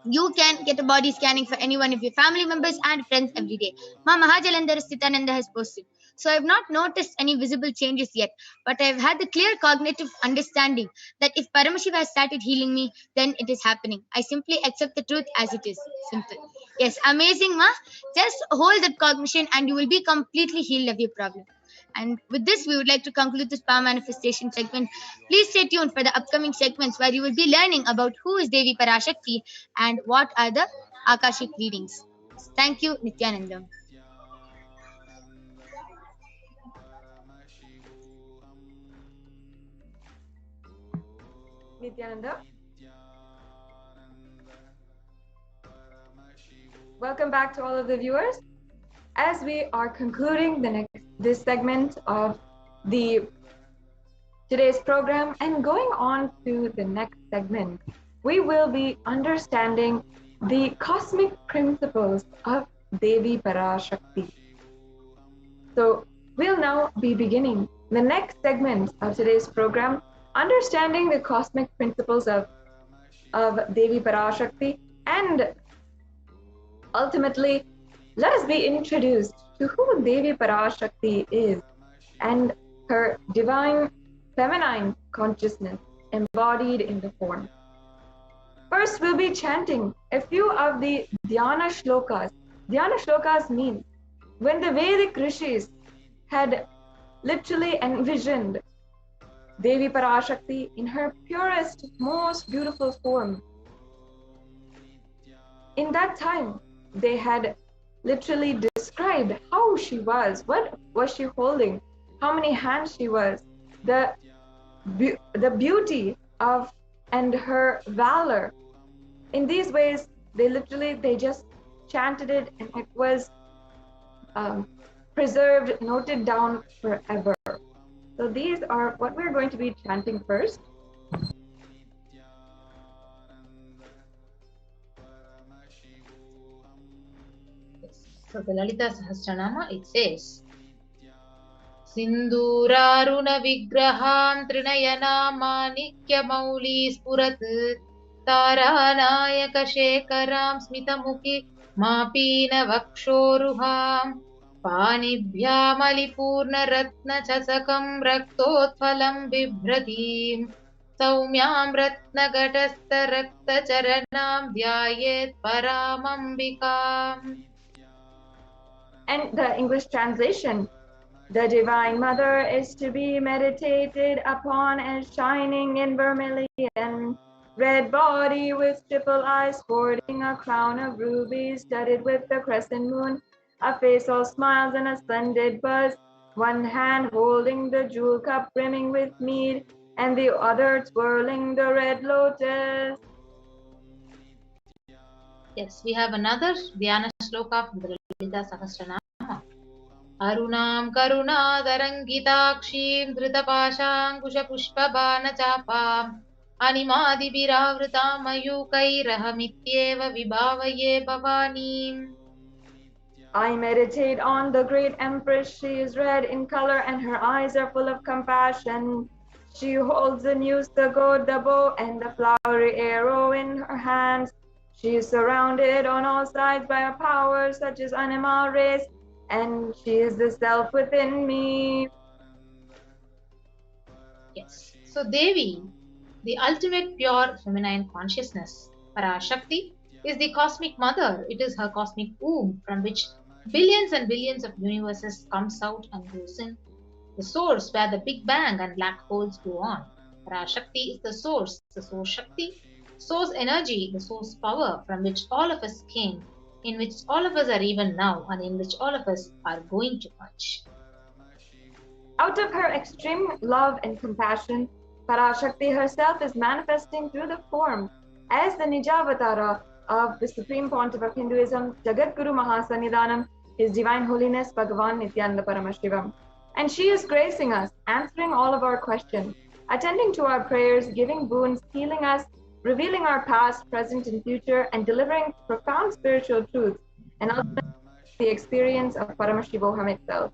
you can get a body scanning for any one of your family members and friends every day. Ma Mahajalandhara Sthitananda has posted. So I have not noticed any visible changes yet, but I have had the clear cognitive understanding that if Paramashiva has started healing me, then it is happening. I simply accept the truth as it is. Simple. Yes, amazing, Ma. Just hold that cognition and you will be completely healed of your problem. And with this, we would like to conclude this power manifestation segment. Please stay tuned for the upcoming segments where you will be learning about who is Devi Parashakti and what are the Akashic readings. Thank you, Nithyananda. Nithyananda. Welcome back to all of the viewers. As we are concluding this segment of today's program and going on to the next segment, we will be understanding the cosmic principles of Devi Parashakti. So we'll now be beginning the next segment of today's program, understanding the cosmic principles of Devi Parashakti, and ultimately, let us be introduced to who Devi Parashakti is and her divine feminine consciousness embodied in the form. First, we'll be chanting a few of the Dhyana Shlokas. Dhyana Shlokas means when the Vedic rishis had literally envisioned Devi Parashakti in her purest, most beautiful form. In that time, they had literally described how she was, what was she holding, how many hands she was, the beauty of and her valor. In these ways, they just chanted it, and it was preserved, noted down forever. So these are what we're going to be chanting first. So the Lalita Sahasranama, it says, Sinduraruna Vigraham Trinayana Manikya Mauli Spurat Taranayaka Shekaram Smitamuki Mapina Vakshoruham Panibhyamalipurna Ratna Chasakam Raktotphalam Bibhratim Saumyam Ratna Gatastha Rakta Charanam Dhyayet Paramambikam. And the English translation The Divine Mother is to be meditated upon as shining in vermilion, red body with triple eyes, sporting a crown of rubies studded with the crescent moon, a face all smiles and a splendid buzz, one hand holding the jewel cup brimming with mead, and the other twirling the red lotus. Yes, we have another Dhyana Shloka from the Lalita Sahasranama. Arunam Karunadarangitaakshim Dhritapaşankuşapuşpabānachāpām Animādibhiravritām Mayūkairahamityeva vibhavaye bhavānīm. I meditate on the great Empress. She is red in color and her eyes are full of compassion. She holds the noose, the goad, the bow, and the flowery arrow in her hands. She is surrounded on all sides by a power such as animal race, and she is the self within me. Yes. So Devi, the ultimate pure feminine consciousness, Parashakti, is the cosmic mother. It is her cosmic womb from which billions and billions of universes comes out and goes in. The source where the Big Bang and black holes go on. Parashakti is the source Shakti, source energy, the source power from which all of us came, in which all of us are even now, and in which all of us are going to merge. Out of her extreme love and compassion, Parashakti herself is manifesting through the form as the Nijavatara of the Supreme Pontiff of Hinduism, Jagadguru Mahasannidhanam, His Divine Holiness Bhagavan Nithyananda Paramashivam. And she is gracing us, answering all of our questions, attending to our prayers, giving boons, healing us, revealing our past, present, and future, and delivering profound spiritual truths, and ultimately the experience of Paramashivoham itself.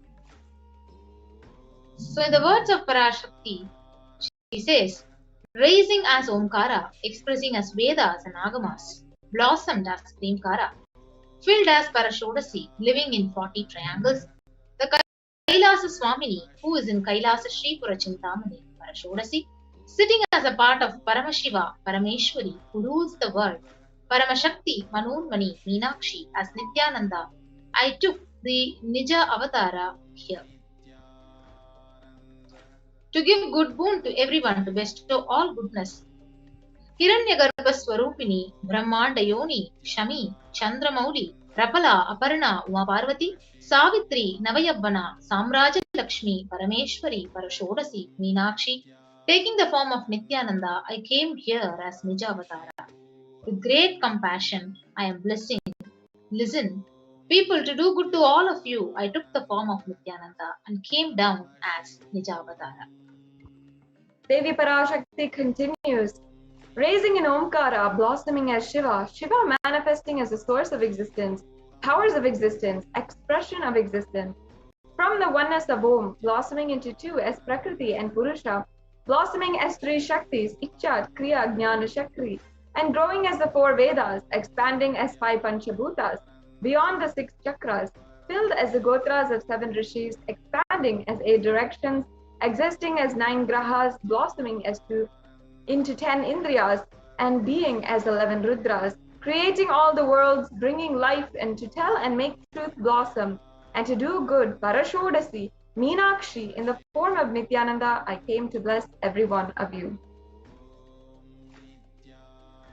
So in the words of Parashakti, she says, raising as Omkara, expressing as Vedas and Agamas, blossomed as Premkara, filled as Parashodasi, living in 40 triangles, the Kailasa Swamini, who is in Kailasa Shripura Chintamani, Parashodasi, sitting as a part of Paramashiva, Parameshwari, who rules the world, Paramashakti, Manurmani, Meenakshi, as Nithyananda, I took the Nija Avatara here. To give good boon to everyone, to bestow all goodness. Hiranyagarbha Swarupini, Brahmanda Yoni, Shami, Chandramauli, Rapala, Aparna, Uma Parvati, Savitri, Navayavana, Samraja Lakshmi, Parameshwari, Parashodasi, Meenakshi. Taking the form of Nithyananda, I came here as Nijavatara. With great compassion, I am blessing. Listen, people, to do good to all of you, I took the form of Nithyananda and came down as Nijavatara. Devi Parashakti continues, raising in Omkara, blossoming as Shiva, Shiva manifesting as the source of existence, powers of existence, expression of existence. From the oneness of Om, blossoming into two as Prakriti and Purusha, blossoming as three Shaktis, Icha, Kriya, Jnana, Shakti, and growing as the four Vedas, expanding as 5 Panchabhutas, beyond the 6 chakras, filled as the Gotras of 7 Rishis, expanding as 8 directions, existing as 9 grahas, blossoming as 2 into 10 indriyas, and being as 11 rudras, creating all the worlds, bringing life, and to tell and make truth blossom, and to do good, Parashodasi, Meenakshi, in the form of Nithyananda, I came to bless every one of you.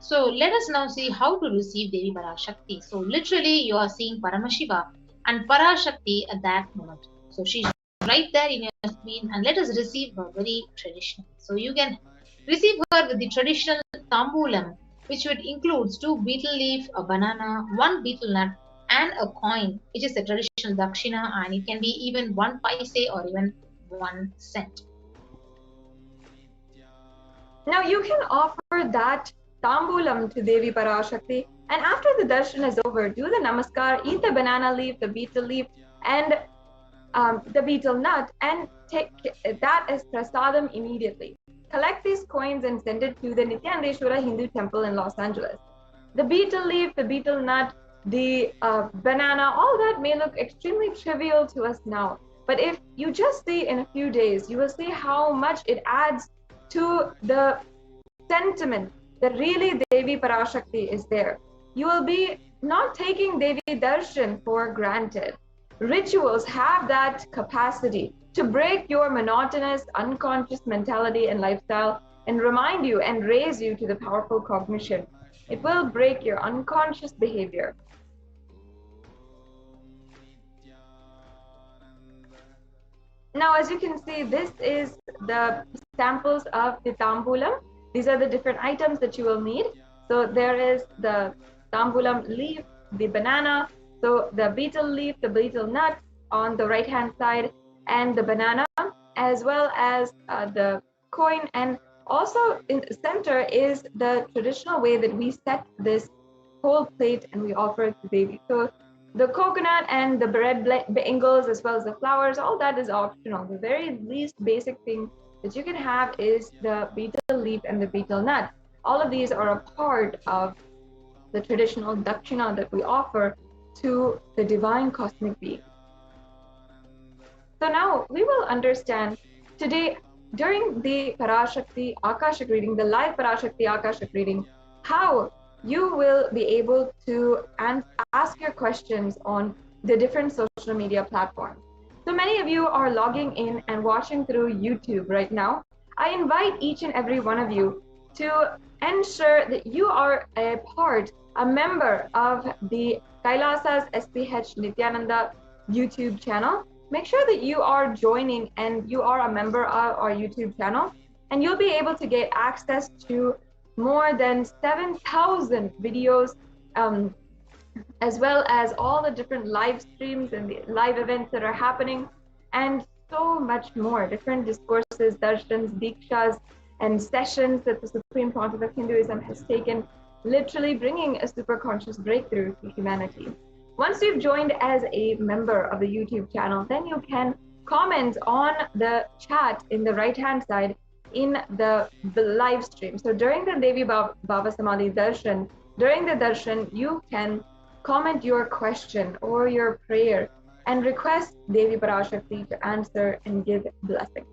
So let us now see how to receive Devi Parashakti. So literally you are seeing Paramashiva and Parashakti at that moment. So she's right there in your screen, and let us receive her very traditional. So you can receive her with the traditional tambulam, which would include 2 betel leaf, a banana, 1 betel nut, and a coin, which is the traditional dakshina, and it can be even 1 paise or even 1 cent. Now you can offer that tambulam to Devi Parashakti, and after the darshan is over, do the namaskar, eat the banana leaf, the betel leaf, and the betel nut, and take that as prasadam immediately. Collect these coins and send it to the Nityanandeshwara Hindu temple in Los Angeles. The betel leaf, the betel nut, the banana, all that may look extremely trivial to us now. But if you just see in a few days, you will see how much it adds to the sentiment that really Devi Parashakti is there. You will be not taking Devi Darshan for granted. rituals have that capacity to break your monotonous, unconscious mentality and lifestyle and remind you and raise you to the powerful cognition. It will break your unconscious behavior. Now, as you can see, this is the samples of the tambulam. These are the different items that you will need. So there is the tambulam leaf, the banana, so the betel leaf, the betel nut on the right hand side, and the banana, as well as the coin. And also in the center is the traditional way that we set this whole plate and we offer it to Devi. So the coconut and the bread bangles, as well as the flowers, all that is optional. The very least basic thing that you can have is the betel leaf and the betel nut. All of these are a part of the traditional dakshina that we offer to the divine cosmic being. So now we will understand today during the Parashakti Akashic reading, the live Parashakti Akashic reading, how you will be able to ask your questions on the different social media platforms. So many of you are logging in and watching through YouTube right now. I invite each and every one of you to ensure that you are a member of the Kailasa's HDH Nithyananda YouTube channel. Make sure that you are joining and you are a member of our YouTube channel, and you'll be able to get access to more than 7,000 videos, as well as all the different live streams and the live events that are happening, and so much more, different discourses, darshans, dikshas, and sessions that the Supreme Pontiff of Hinduism has taken, literally bringing a superconscious breakthrough to humanity. Once you've joined as a member of the YouTube channel, then you can comment on the chat in the right-hand side in the live stream. So during the Devi Baba Samadhi Darshan, during the Darshan, you can comment your question or your prayer and request Devi Parashakti to answer and give blessing.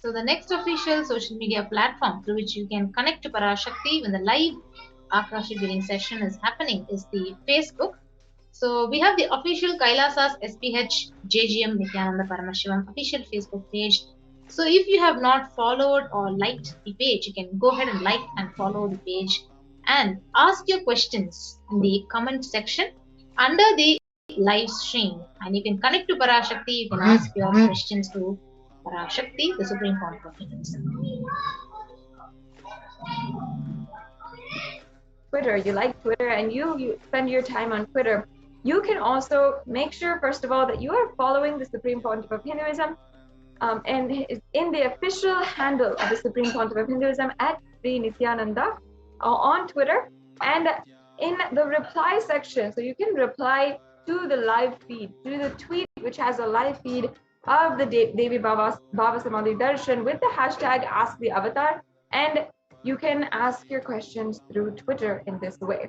So the next official social media platform through which you can connect to Parashakti when the live Akashic reading session is happening is the Facebook. So we have the official Kailasa's SPH JGM Nithyananda Paramashivam official Facebook page. So if you have not followed or liked the page, you can go ahead and like and follow the page and ask your questions in the comment section under the live stream. And you can connect to Parashakti, you can ask your questions to Parashakti, the Supreme Pontiff of Hinduism. Twitter, you like Twitter and you spend your time on Twitter, you can also make sure, first of all, that you are following the Supreme Pontiff of Hinduism and in the official handle of the Supreme Pontiff of Hinduism at Sri Nithyananda on Twitter, and in the reply section, so you can reply to the live feed, to the tweet which has a live feed of the Devi Baba Samadhi Darshan with the hashtag Ask the Avatar, and you can ask your questions through Twitter in this way.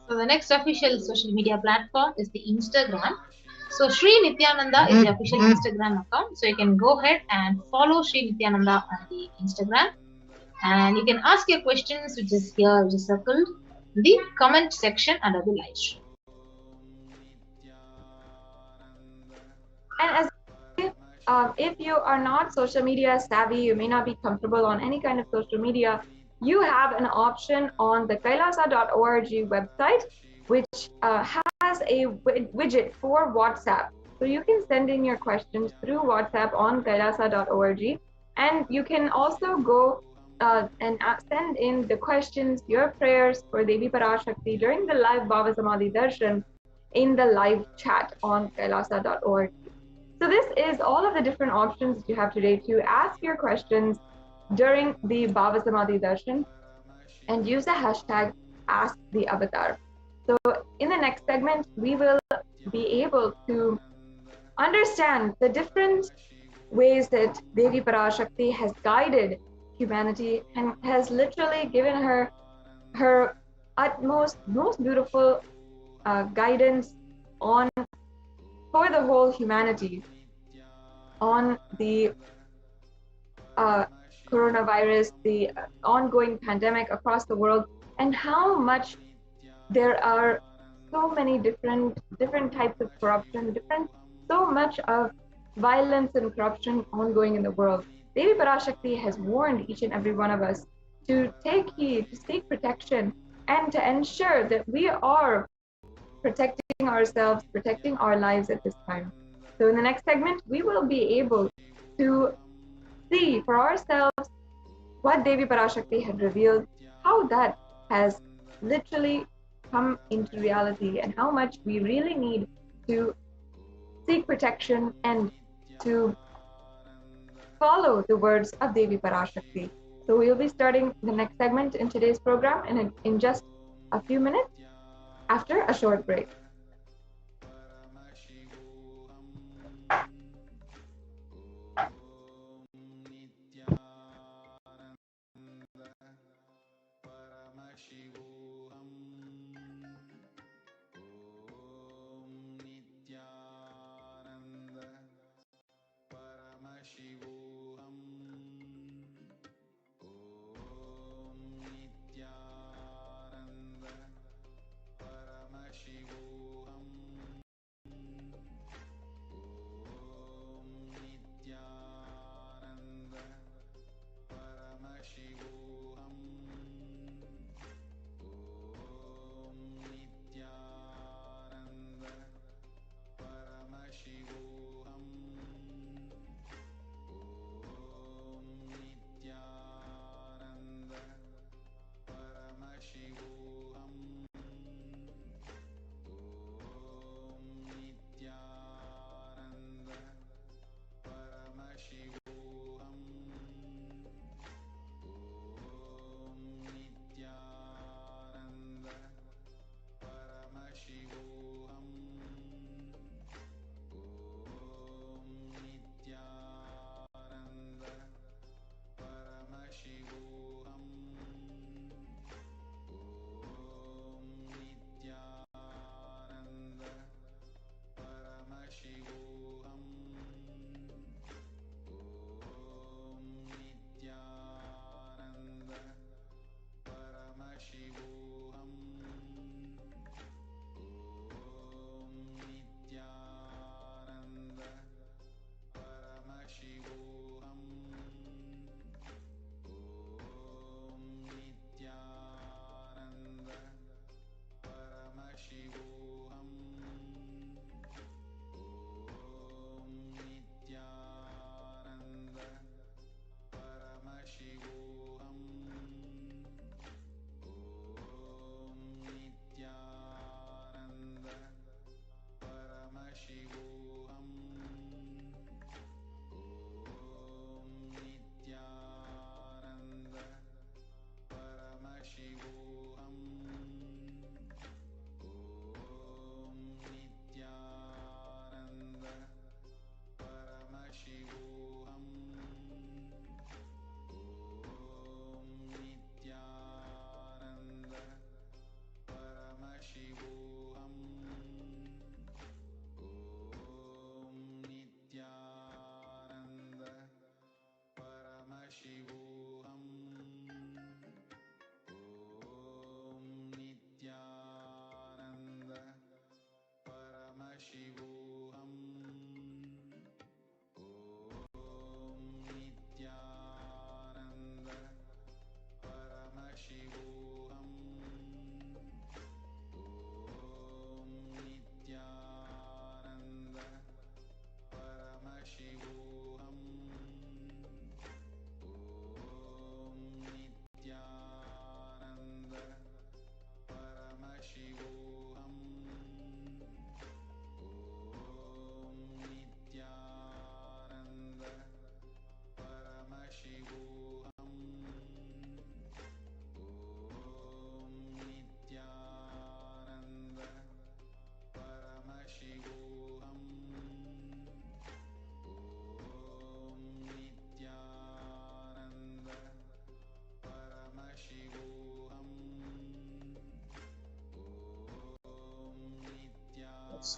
So the next official social media platform is the Instagram. So Sri Nithyananda is the official Instagram account. So you can go ahead and follow Sri Nithyananda on the Instagram. And you can ask your questions, which is here, which is circled, in the comment section under the live stream. And as if you are not social media savvy, you may not be comfortable on any kind of social media, you have an option on the kailasa.org website, which has a widget for WhatsApp. So you can send in your questions through WhatsApp on kailasa.org, and you can also go and send in the questions, your prayers for Devi Parashakti during the live Baba Samadhi Darshan in the live chat on kailasa.org. So this is all of the different options that you have today to ask your questions during the Baba Samadhi Darshan, and use the hashtag Ask the Avatar. So in the next segment, we will be able to understand the different ways that Devi Parashakti has guided humanity and has literally given her utmost, most beautiful guidance for the whole humanity on the coronavirus, the ongoing pandemic across the world, and how much there are so many different types of corruption, so much of violence and corruption ongoing in the world. Devi Parashakti has warned each and every one of us to take heed, to seek protection, and to ensure that we are protecting ourselves, protecting our lives at this time. So in the next segment, we will be able to see for ourselves what Devi Parashakti had revealed, how that has literally come into reality, and how much we really need to seek protection and to follow the words of Devi Parashakti. So we'll be starting the next segment in today's program in just a few minutes after a short break.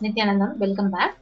Nithyananda, welcome back.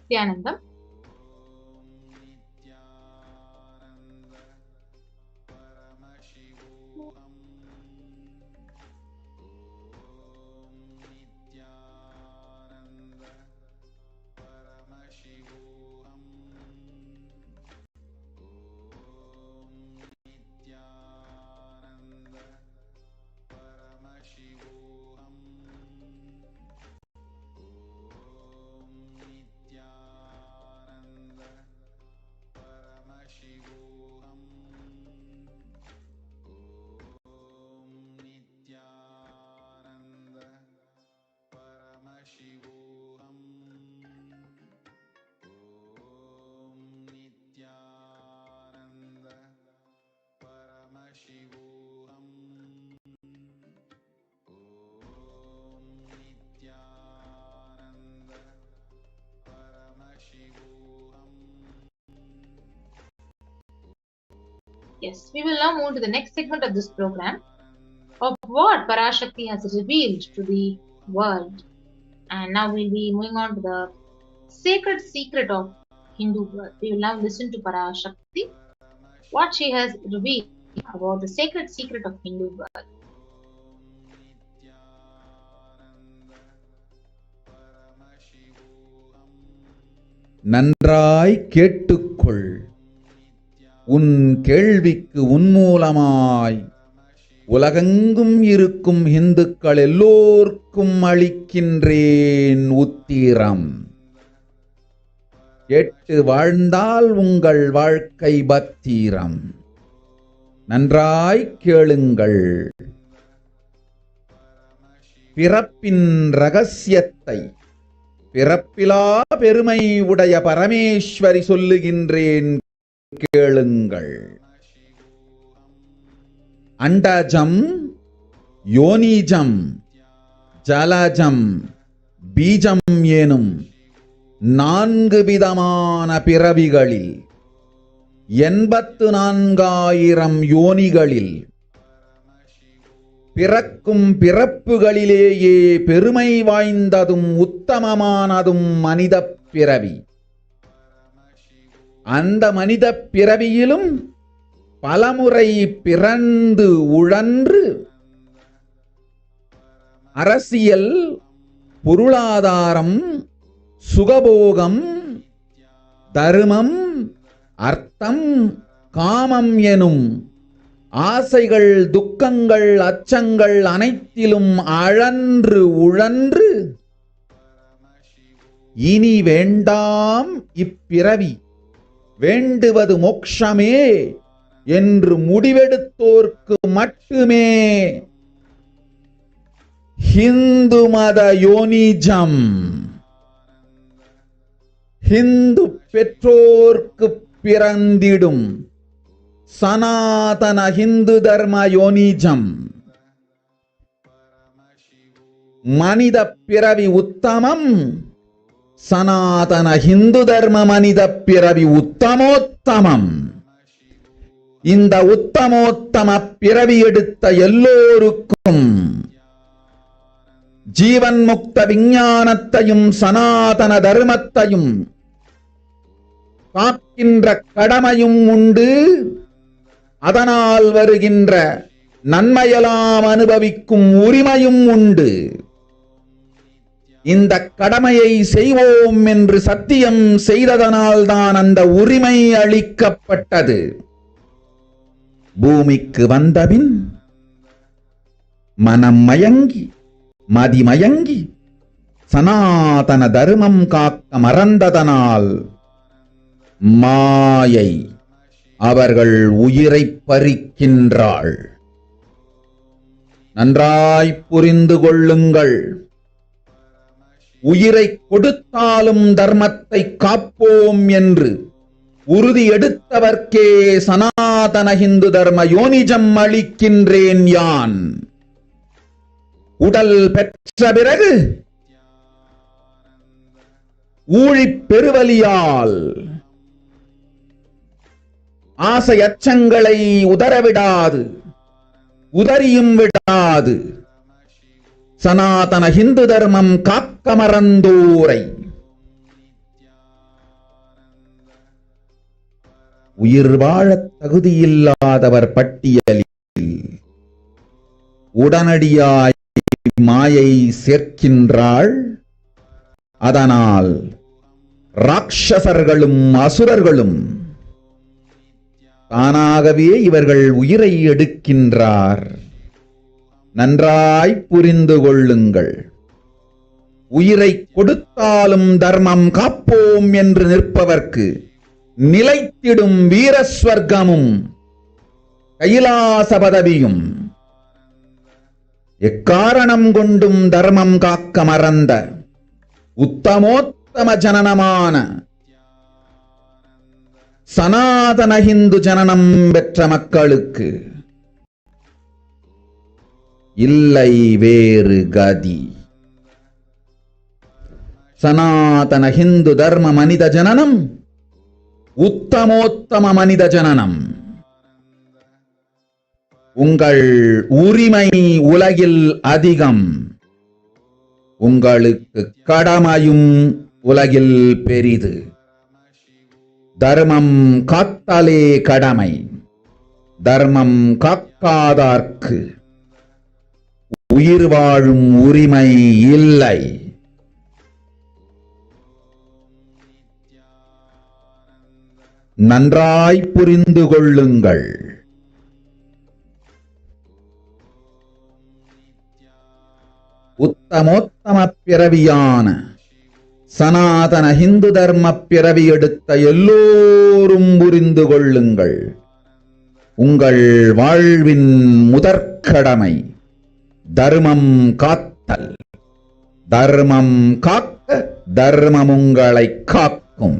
Nithyanandam. Yes, we will now move to the next segment of this program of what Parashakti has revealed to the world. And now we'll be moving on to the sacred secret of Hindu birth. We will now listen to Parashakti, what she has revealed about the sacred secret of Hindu birth. நன்றாய் கேட்டுக்கொள். உன் கேள்விக்கு உன்மூலமாய் உலகெங்கும் இருக்கும் இந்துக்கள் எல்லோர்க்கும் அளிக்கின்றேன் உத்திரம். கேட்டு வாழ்ந்தால் உங்கள் வாழ்க்கை பத்திரம். நன்றாய் கேளுங்கள். பிறப்பின் ரகசியத்தை பிறப்பிலா பெருமை உடைய பரமேஸ்வரி சொல்லுகின்றேன், கேளுங்கள். அண்டஜம், யோனிஜம், ஜலஜம், பீஜம் எனும் 4 விதமான பிறவிகளில் 84,000 யோனிகளில் பிறக்கும் பிறப்புகளிலேயே பெருமை வாய்ந்ததும் உத்தமமானதும் மனித பிறவி. அந்த மனித பிறவியிலும் பலமுறை பிறந்து உழன்று அரசியல், பொருளாதாரம், சுகபோகம், தர்மம், அர்த்தம், காமம் எனும் ஆசைகள், துக்கங்கள், அச்சங்கள் அனைத்திலும் அழன்று உழன்று இனி வேண்டாம் இப்பிறவி, வேண்டுவது மோட்சமே என்று முடிவெடுத்தோர்க்கு மட்டுமே ஹிந்து மத யோனிஜம், ஹிந்து பெற்றோர்க்கு பிறந்திடும் சனாதன ஹிந்து தர்ம யோனிஜம். மனித பிறவி உத்தமம், சனாதன ஹிந்து தர்ம மனித பிறவி உத்தமோத்தமம். இந்த உத்தமோத்தம பிறவி எடுத்த எல்லோருக்கும் ஜீவன் முக்த விஞ்ஞானத்தையும் சனாதன தர்மத்தையும் காக்கின்ற கடமையும் உண்டு. அதனால் வருகின்ற நன்மையெல்லாம் அனுபவிக்கும் உரிமையும் உண்டு. இந்த கடமையை செய்வோம் என்று சத்தியம் செய்ததனால்தான் அந்த உரிமை அளிக்கப்பட்டது. பூமிக்கு வந்தபின் மனம் மயங்கி மதிமயங்கி சனாதன தர்மம் காக்க மறந்ததனால் மாயை அவர்கள் உயிரை பறிக்கின்றாள். நன்றாய் புரிந்து கொள்ளுங்கள். உயிரை கொடுத்தாலும் தர்மத்தை காப்போம் என்று உறுதி எடுத்தவர்க்கே சனாதன ஹிந்து தர்ம யோனிஜம் அளிக்கின்றேன் யான். உடல் பெற்ற பிறகு ஊழிப் பெருவலியால் ஆசை அச்சங்களை உதறவிடாது, உதறியும் விடாது சனாதன ஹிந்து தர்மம் காக்க மறந்தோரை உயிர் வாழத் தகுதியில்லாதவர் பட்டியலில் உடனடியாய் மாயை சேர்க்கின்றாள். அதனால் ராட்சசர்களும் அசுரர்களும் தானாகவே இவர்கள் உயிரை எடுக்கின்றார். நன்றாய் புரிந்து கொள்ளுங்கள். உயிரை கொடுத்தாலும் தர்மம் காப்போம் என்று நிற்பவர்க்கு நிலைத்திடும் வீரஸ்வர்க்கமும் கைலாச பதவியும் எக்காரணம் கொண்டும் தர்மம் காக்க மறந்த உத்தமோத்தம ஜனனமான சனாதன ஹிந்து ஜனனம் பெற்ற மக்களுக்கு இல்லை வேறு கதி. சனாதன ஹிந்து தர்ம மனித ஜனனம் உத்தமோத்தம மனித ஜனனம். உங்கள் உரிமை உலகில் அதிகம், உங்களுக்கு கடமையும் உலகில் பெரிது. தர்மம் காத்தலே கடமை, தர்மம் காக்காதார்க்கு உயிர் வாழும் உரிமை இல்லை. நன்றாய் புரிந்து கொள்ளுங்கள். உத்தமோத்தம பிறவியான சனாதன ஹிந்து தர்ம பிறவி எடுத்த எல்லோரும் புரிந்து கொள்ளுங்கள். உங்கள் வாழ்வின் முதற்கடமை தர்மம் காத்தல். தர்மம் காக்க தர்மம் உங்களை காக்கும்.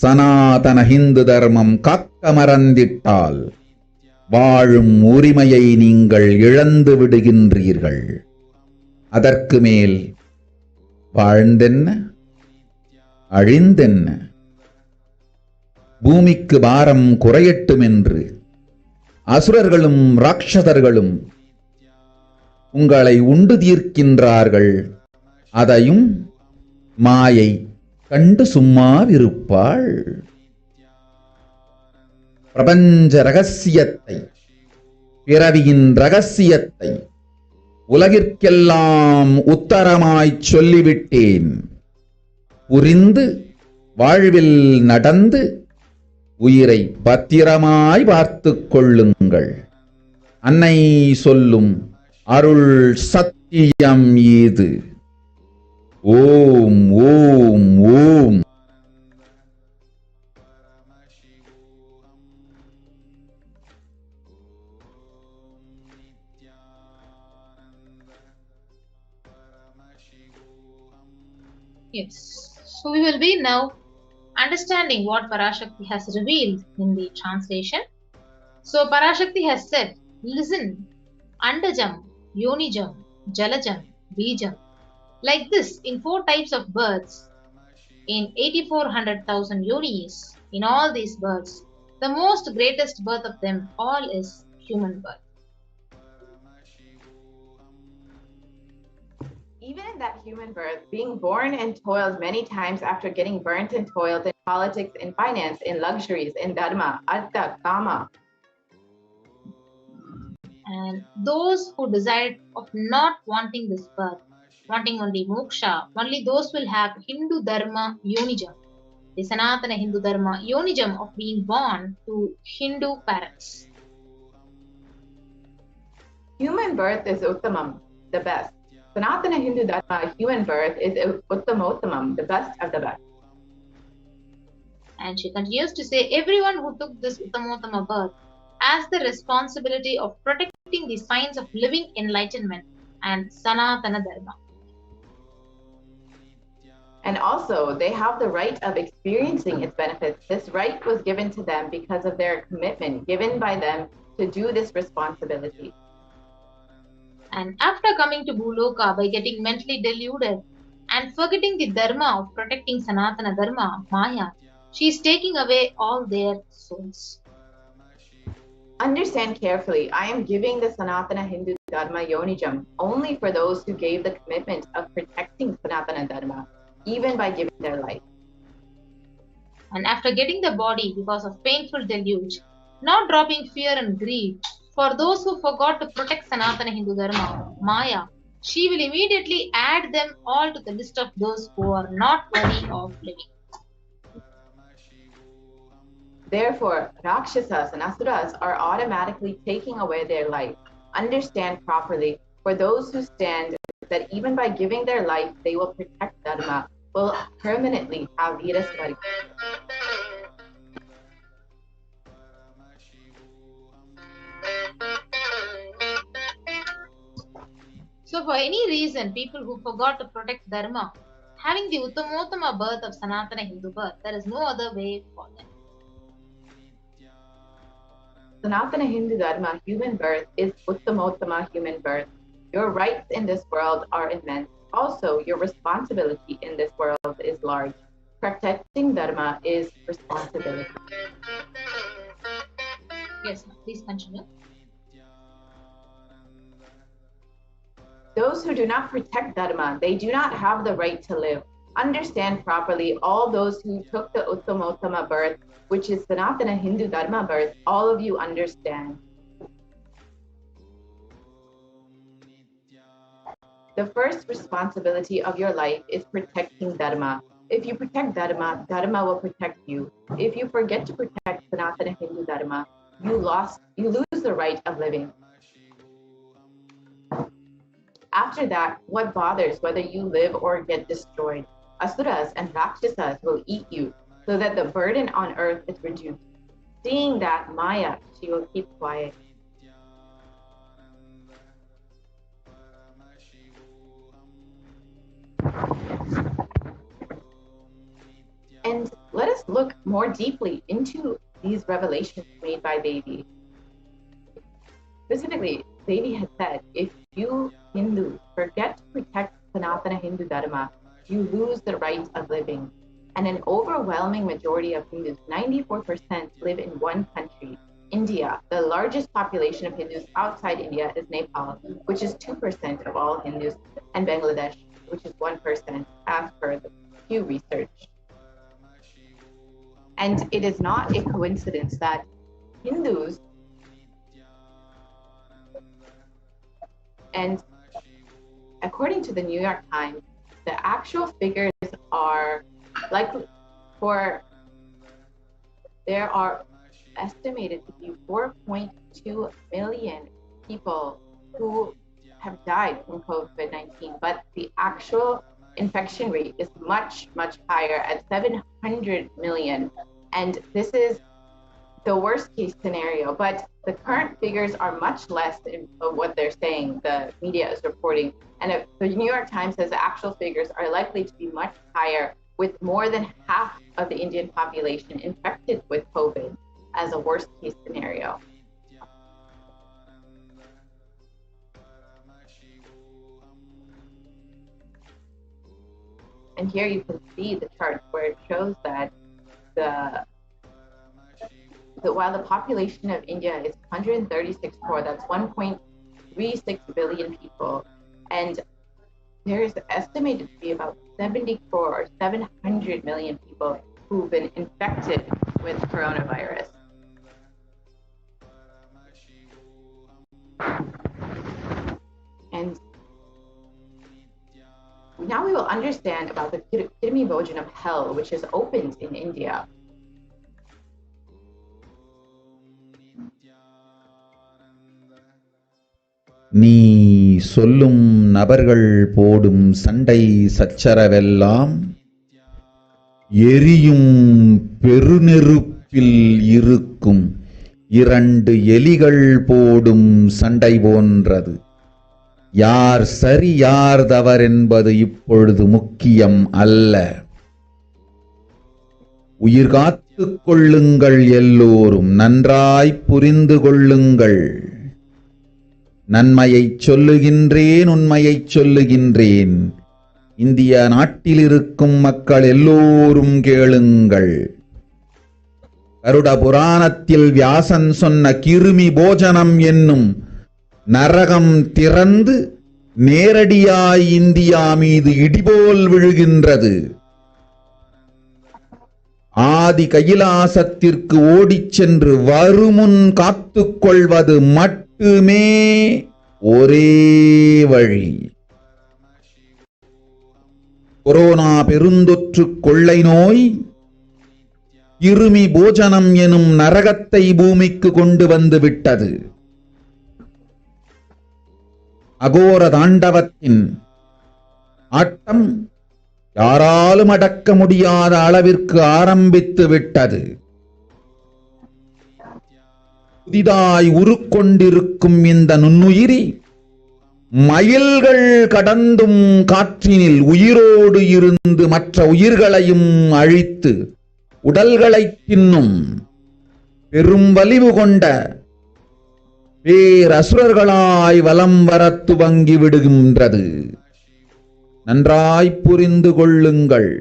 சனாதன ஹிந்து தர்மம் காக்க மறந்திட்டால் வாழும் உரிமையை நீங்கள் இழந்து விடுகின்றீர்கள். அதற்கு மேல் வாழ்ந்தென்ன அழிந்தென்ன? பூமிக்கு பாரம் குறையட்டும் என்று அசுரர்களும் ராட்சதர்களும் உங்களை உண்டு தீர்க்கின்றார்கள். அதையும் மாயை கண்டு சும்மாவிருப்பாள். பிரபஞ்ச ரகசியத்தை, பிறவியின் ரகசியத்தை உலகிற்கெல்லாம் உத்தரமாய்ச் சொல்லிவிட்டேன். புரிந்து வாழ்வில் நடந்து உயிரை பத்திரமாய் பார்த்துக் கொள்ளுங்கள். அன்னை சொல்லும் அருள் சத்தியம் இது. ஓம் ஓம் ஓம். Yes. So we will be now understanding what Parashakti has revealed in the translation. So Parashakti has said, listen, Andajam, Yonijam, Jalajam, Bijam. Like this, in 4 types of birds, in 8400,000 yonis, in all these birds, the most greatest birth of them all is human birth. Even in that human birth, being born and toiled many times after getting burnt and toiled in politics, in finance, in luxuries, in dharma, artha, kama. And those who decide of not wanting this birth, wanting only moksha, only those will have Hindu dharma yonijam, the Sanatana Hindu dharma yonijam of being born to Hindu parents. Human birth is uttamam, the best. Sanatana Hindu dharma human birth is uttamottamam, the best of the best. And she continues to say, everyone who took this uttamottama birth has the responsibility of protecting the signs of living enlightenment and Sanatana dharma. And also, they have the right of experiencing its benefits. This right was given to them because of their commitment given by them to do this responsibility. And after coming to Bhuloka by getting mentally deluded and forgetting the dharma of protecting Sanatana dharma, Maya, she is taking away all their souls. Understand carefully, I am giving the Sanatana Hindu dharma yonijam only for those who gave the commitment of protecting Sanatana dharma, even by giving their life. And after getting the body because of painful deluge, not dropping fear and greed, for those who forgot to protect Sanatana Hindu Dharma, Maya, she will immediately add them all to the list of those who are not worthy of living. Therefore, Rakshasas and Asuras are automatically taking away their life. Understand properly, for those who stand that even by giving their life, they will protect Dharma, will permanently have Viraswari. So, for any reason, people who forgot to protect Dharma, having the Uttamottama birth of Sanatana Hindu birth, there is no other way for them. Sanatana Hindu Dharma human birth is Uttamottama human birth. Your rights in this world are immense. Also, your responsibility in this world is large. Protecting Dharma is responsibility. Yes, ma'am. Please continue. Those who do not protect Dharma, they do not have the right to live. Understand properly, all those who took the Uttamottama birth, which is Sanatana Hindu Dharma birth, all of you understand. The first responsibility of your life is protecting Dharma. If you protect Dharma, Dharma will protect you. If you forget to protect Sanatana Hindu Dharma, you lose the right of living. After that, what bothers whether you live or get destroyed? Asuras and Rakshasas will eat you, so that the burden on earth is reduced. Seeing that, Maya, she will keep quiet. And let us look more deeply into these revelations made by Devi. Specifically, Devi had said, if you Hindus forget to protect Sanatana Hindu Dharma, you lose the right of living. And an overwhelming majority of Hindus, 94%, live in one country, India. The largest population of Hindus outside India is Nepal, which is 2% of all Hindus, and Bangladesh, which is 1%, as per the Pew Research. And it is not a coincidence that Hindus and according to the New York Times, the actual figures are likely there are estimated to be 4.2 million people who have died from COVID-19, but the actual infection rate is much, much higher at 700 million. And this is the worst case scenario, but the current figures are much less of what they're saying, the media is reporting. And the New York Times says the actual figures are likely to be much higher, with more than half of the Indian population infected with COVID as a worst case scenario. And here you can see the chart where it shows that while the population of India is 136 crore, that's 1.36 billion people, and there is estimated to be about 70 crore or 700 million people who've been infected with coronavirus. And now we will understand about the Kirmi Bhojan of hell, which is opened in India. நீ சொல்லும் நபர்கள் போடும் சண்டை சச்சரவெல்லாம் எரியும் பெருநெருப்பில் இருக்கும் இரண்டு எலிகள் போடும் சண்டை போன்றது. யார் சரி யார் தவறென்பது இப்பொழுது முக்கியம் அல்ல. உயிர் காத்துக் கொள்ளுங்கள், எல்லோரும் நன்றாய் புரிந்து கொள்ளுங்கள். நன்மையைச் சொல்லுகின்றேன், உண்மையைச் சொல்லுகின்றேன். இந்திய நாட்டில் இருக்கும் மக்கள் எல்லோரும் கேளுங்கள். கருட புராணத்தில் வியாசன் சொன்ன கிருமி போஜனம் என்னும் நரகம் திறந்து நேரடியாய் இந்தியா மீது இடிபோல் விழுகின்றது. ஆதி கைலாசத்திற்கு ஓடிச் சென்று வருமுன் காத்துக் கொள்வது மட்டுமே ஒரே வழி. கொரோனா பெருந்தொற்று கொள்ளை நோய் இருமி போஜனம் எனும் நரகத்தை பூமிக்கு கொண்டு வந்து விட்டது. அகோர தாண்டவத்தின் ஆட்டம் யாராலும் அடக்க முடியாத அளவிற்கு ஆரம்பித்து விட்டது. புதிதாய் உருக்கொண்டிருக்கும் இந்த நுண்ணுயிரி மைல்கள் கடந்தும் காற்றினில் உயிரோடு இருந்து மற்ற உயிர்களையும் அழித்து உடல்களை தின்னும் பெரும் வலிவு கொண்ட பேரசுரர்களாய் வலம் வர துவங்கி விடுகின்றது. நன்றாய் புரிந்து கொள்ளுங்கள்.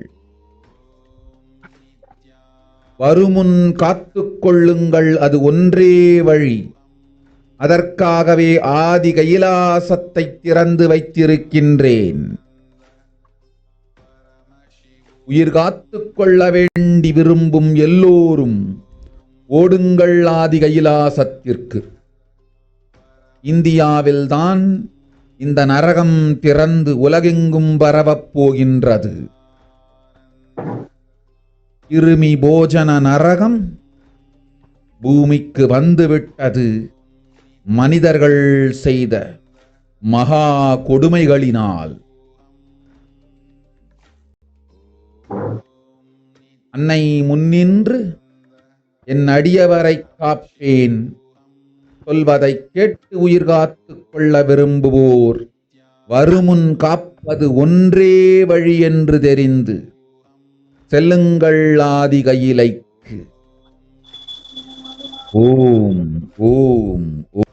வருமுன் காத்துக் கொள்ளுங்கள், அது ஒன்றே வழி. அதற்காகவே ஆதி கைலாசத்தை திறந்து வைத்திருக்கின்றேன். உயிர் காத்துக் கொள்ள வேண்டி விரும்பும் எல்லோரும் ஓடுங்கள் ஆதி கைலாசத்திற்கு. இந்தியாவில்தான் இந்த நரகம் திறந்து உலகெங்கும் பரவப் போகின்றது. இருமி போஜன நரகம் பூமிக்கு வந்துவிட்டது. மனிதர்கள் செய்த மகா கொடுமைகளினால். அன்னை முன்னின்று என் அடியவரை காப்பேன் சொல்வதை கேட்டு உயிர் காத்துக் கொள்ள விரும்புவோர் வருமுன் காப்பது ஒன்றே வழி என்று தெரிந்து செல்லுங்கள் ஆதி கையிலைக்கு. ஓம் ஓம் ஓம்.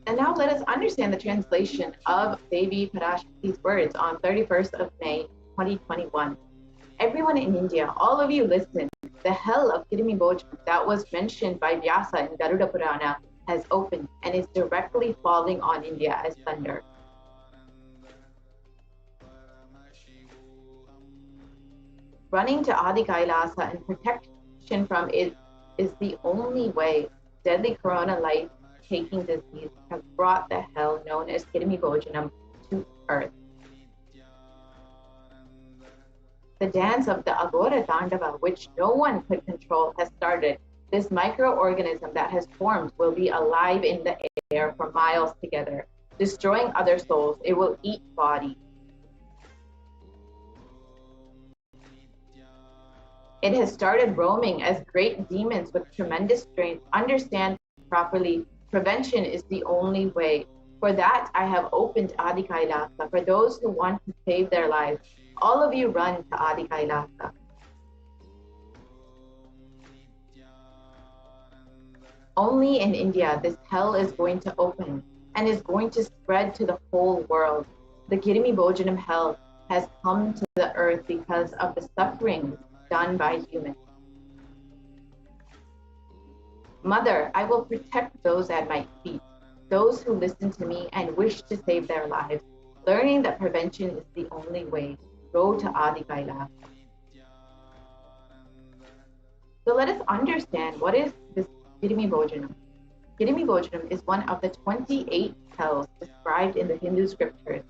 And now let us understand the translation of Devi Parashakti's words on 31st of May 2021. Everyone in India, all of you listen. The hell of Kirimi Bhojan that was mentioned by Vyasa in Garuda Purana has opened and is directly falling on India as thunder. Running to Adi Kailasa and protection from it is the only way. Deadly corona life-taking disease has brought the hell known as Kirimi Bhojanam to earth. The dance of the Agora Tandava, which no one could control, has started. This microorganism that has formed will be alive in the air for miles together, destroying other souls. It will eat bodies. It has started roaming as great demons with tremendous strength. Understand properly, prevention is the only way. For that, I have opened Adi Kailasa for those who want to save their lives. All of you run to Adi Kailasa. Only in India this hell is going to open and is going to spread to the whole world. The Kirimi Bhojanam hell has come to the earth because of the suffering done by humans. Mother, I will protect those at my feet, those who listen to me and wish to save their lives, learning that prevention is the only way. Go to Adi Kailasa. So let us understand what is this Kirimi Bhojanam. Kirimi Bhojanam is one of the 28 hells described in the Hindu scriptures,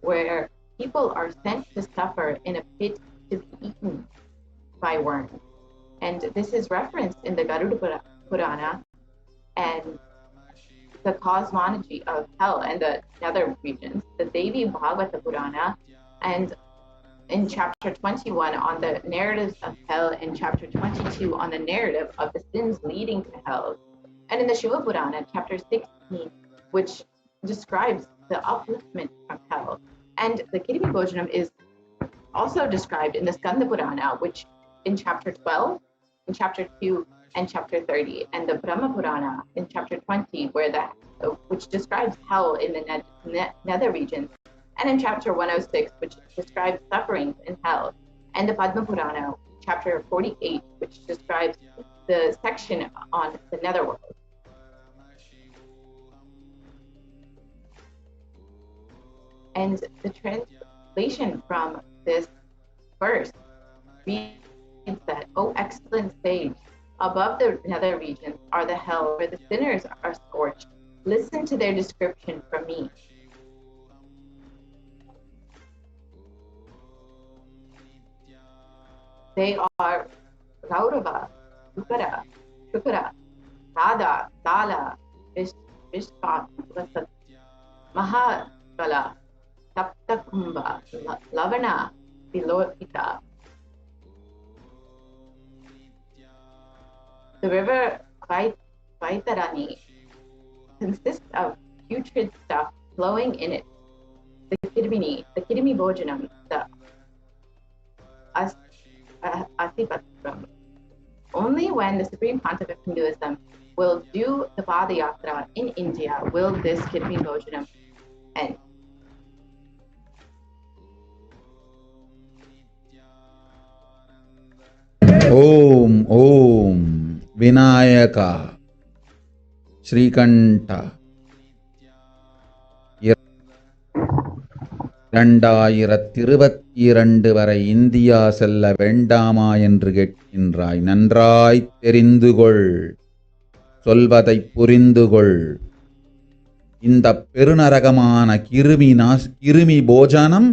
where people are sent to suffer in a pit to be eaten by worms. And this is referenced in the Garuda Purana and the cosmology of hell and the nether regions, the Devi Bhagavata Purana, and in chapter 21 on the narratives of hell, and chapter 22 on the narrative of the sins leading to hell, and in the Shiva Purana, chapter 16, which describes the upliftment from hell. And the Kirimi Bhojanam is also described in the Skanda Purana, which in chapter 12, in chapter 2, and chapter 30, and the Brahma Purana in chapter 20, which describes hell in the nether regions, and in chapter 106, which describes sufferings in hell, and the Padma Purana, chapter 48, which describes the section on the netherworld. And the translation from this verse reads that, "O excellent sage, above the nether regions are the hell where the sinners are scorched. Listen to their description from me. They are Gaurava, Shukara, Radha, Dala, Vishpa, Mahakala, Taptakumbha, Lavana, Vilokita." The river Vaitarani consists of putrid stuff flowing in it. The Kidimi Bojanam, the Asipatram. Only when the Supreme Pontiff of Hinduism will do the Padayatra in India will this Kidimi Bojanam end. Om Om Vinayaka Shrikanta 2022 வரை India செல்ல வேண்டாமா என்று கேட்கின்றாய். நன்றாய் தெரிந்து கொள், சொல்வதை புரிந்து கொள். இந்த பெருநரகமான கிருமி போஜனம்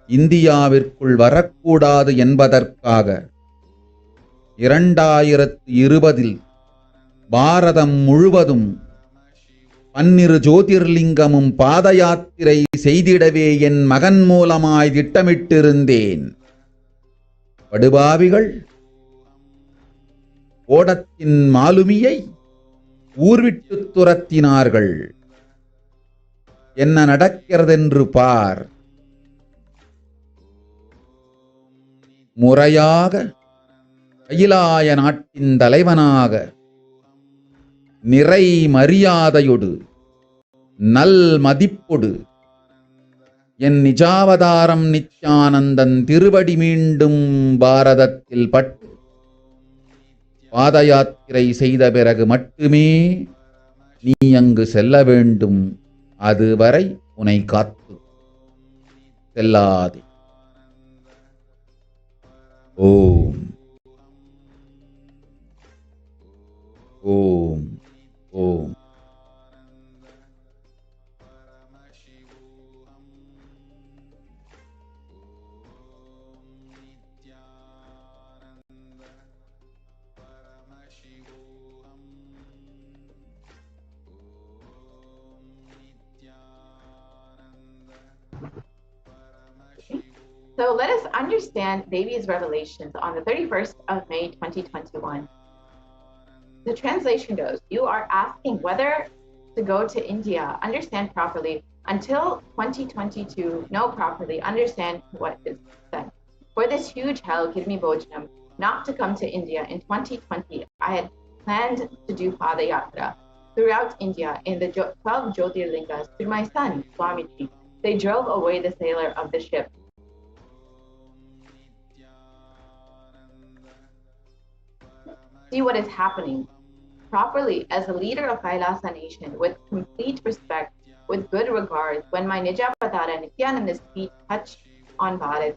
இந்தியாவிற்குள் வரக்கூடாது என்பதற்காக 2020 பாரதம் முழுவதும் 12 ஜோதிர்லிங்கமும் பாத யாத்திரை செய்திடவே என் மகன் மூலமாய் திட்டமிட்டிருந்தேன். படுபாவிகள் ஓடத்தின் மாலுமியை ஊர்விட்டு துரத்தினார்கள். என்ன நடக்கிறதென்று பார். முறையாக கைலாய நாட்டின் தலைவனாக நிறை மரியாதையொடு நல் மதிப்பொடு என் நிஜாவதாரம் நித்யானந்தன் திருவடி மீண்டும் பாரதத்தில் பட்டு பாத யாத்திரை செய்த பிறகு மட்டுமே நீ அங்கு செல்ல வேண்டும். அதுவரை உன்னை காத்து செல்லாதே. ஓம் ஓம் ஓம். So let us understand Devi's revelations on the 31st of May 2021. The translation goes, you are asking whether to go to India, understand properly. Until 2022, know properly, understand what is said. For this huge hell, Kidmi Bojanam, not to come to India in 2020, I had planned to do Padayatra throughout India in the 12 Jyotirlingas through my son, Swamiji. They drove away the sailor of the ship. See what is happening. Properly, as a leader of Kailasa nation, with complete respect, with good regards, when my Nijavatara Nithyananda's feet touch on Bharat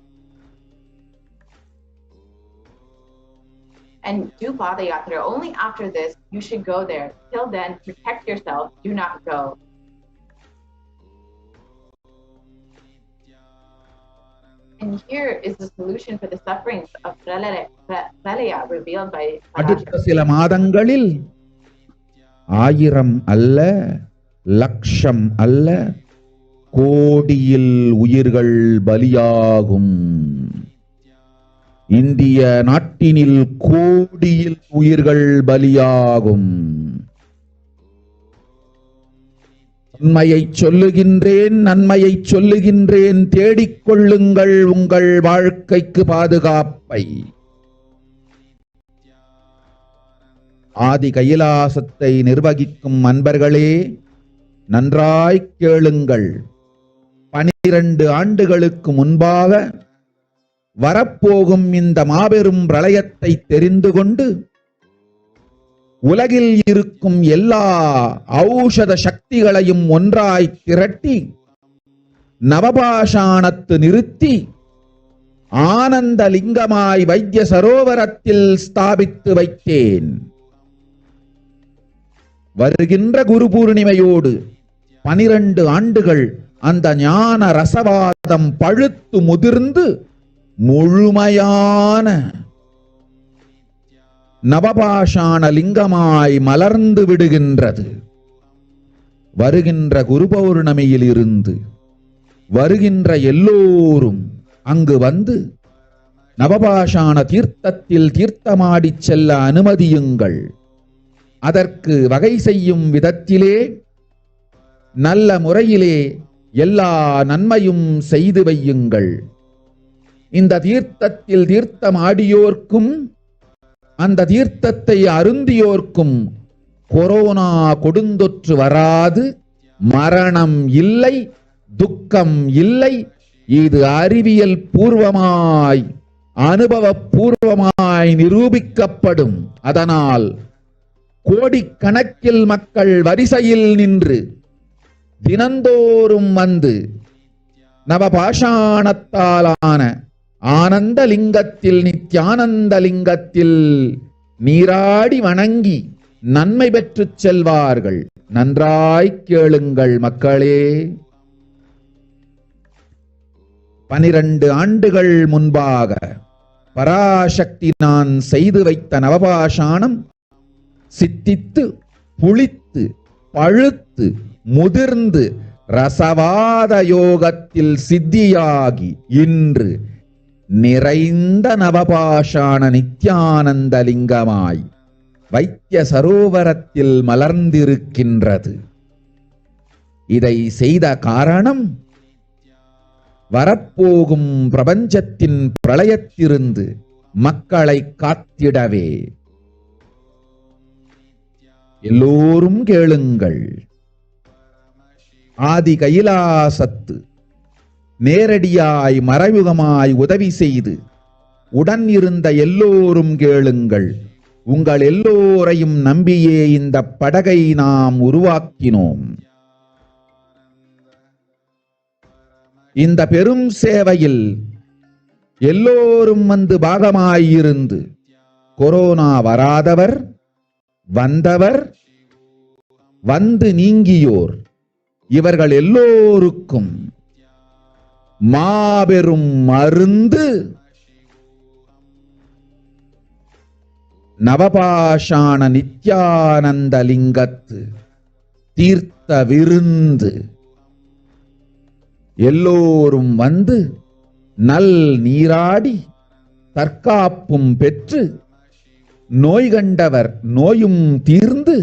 and do Padayatra, only after this, you should go there. Till then, protect yourself, do not go. And here is the solution for the sufferings of Pralaya revealed by அடுத்த சில மாதங்களில் 1000 அல்ல, லட்சம் அல்ல, கோடியில் உயிர்கள் பலியாகும். இந்திய நாட்டினில் கோடியில் உயிர்கள் பலியாகும். உண்மையை சொல்லுகின்றேன், நன்மையை சொல்லுகின்றேன். தேடிக்கொள்ளுங்கள் உங்கள் வாழ்க்கைக்கு பாதுகாப்பை. ஆதி கைலாசத்தை நிர்வகிக்கும் அன்பர்களே, நன்றாய் கேளுங்கள். 12 ஆண்டுகளுக்கு முன்பாக வரப்போகும் இந்த மாபெரும் பிரளயத்தை தெரிந்து கொண்டு உலகில் இருக்கும் எல்லா ஔஷத சக்திகளையும் ஒன்றாய் திரட்டி நவபாஷாணத்து நிறுத்தி ஆனந்த லிங்கமாய் வைத்திய சரோவரத்தில் ஸ்தாபித்து வைத்தேன். வருகின்ற குரு பூர்ணிமையோடு 12 ஆண்டுகள் அந்த ஞான ரசவாதம் பழுத்து முதிர்ந்து முழுமையான நவபாஷாண லிங்கமாய் மலர்ந்து விடுகின்றது. வருகின்ற குரு பௌர்ணமியில் இருந்து வருகின்ற எல்லோரும் அங்கு வந்து நவபாஷாண தீர்த்தத்தில் தீர்த்தமாடிச் செல்ல அனுமதியுங்கள். அதற்கு வகை செய்யும் விதத்திலே நல்ல முறையிலே எல்லா நன்மையும் செய்து வையுங்கள். இந்த தீர்த்தத்தில் தீர்த்தமாடியோர்க்கும் அந்த தீர்த்தத்தை அருந்தியோர்க்கும் கொரோனா கொடுந்தொற்று வராது, மரணம் இல்லை, துக்கம் இல்லை. இது அறிவியல் பூர்வமாய் அனுபவ பூர்வமாய் நிரூபிக்கப்படும். அதனால் கோடிக்கணக்கில் மக்கள் வரிசையில் நின்று தினந்தோறும் வந்து நவபாஷாணத்தாலான ஆனந்த லிங்கத்தில் நித்யானந்த லிங்கத்தில் நீராடி வணங்கி நன்மை பெற்றுச் செல்வார்கள். நன்றாய் கேளுங்கள் மக்களே. 12 ஆண்டுகள் முன்பாக பராசக்தி நான் செய்து வைத்த நவபாஷாணம் சித்தித்து புளித்து பழுத்து முதிர்ந்து ரசவாத யோகத்தில் சித்தியாகி இன்று நிறைந்த நவபாஷாண நித்யானந்த லிங்கமாய் வைத்திய சரோவரத்தில் மலர்ந்திருக்கின்றது. இதை செய்த காரணம் வரப்போகும் பிரபஞ்சத்தின் பிரளயத்திலிருந்து மக்களை காத்திடவே. எல்லோரும் கேளுங்கள். ஆதி கைலாசத்து நேரடியாய் மறைமுகமாய் உதவி செய்து உடன் இருந்த எல்லோரும் கேளுங்கள். உங்கள் எல்லோரையும் நம்பியே இந்த படகை நாம் உருவாக்கினோம். இந்த பெரும் சேவையில் எல்லோரும் வந்து பாகமாயிருந்து கொரோனா வராதவர், வந்தவர், வந்து நீங்கியோர் இவர்கள் எல்லோருக்கும் மாபெரும் மருந்து நவபாஷாண நித்யானந்த லிங்கத்து தீர்த்த விருந்து. எல்லோரும் வந்து நல் நீராடி தற்காப்பும் பெற்று நோய் கண்டவர் நோயும் தீர்ந்து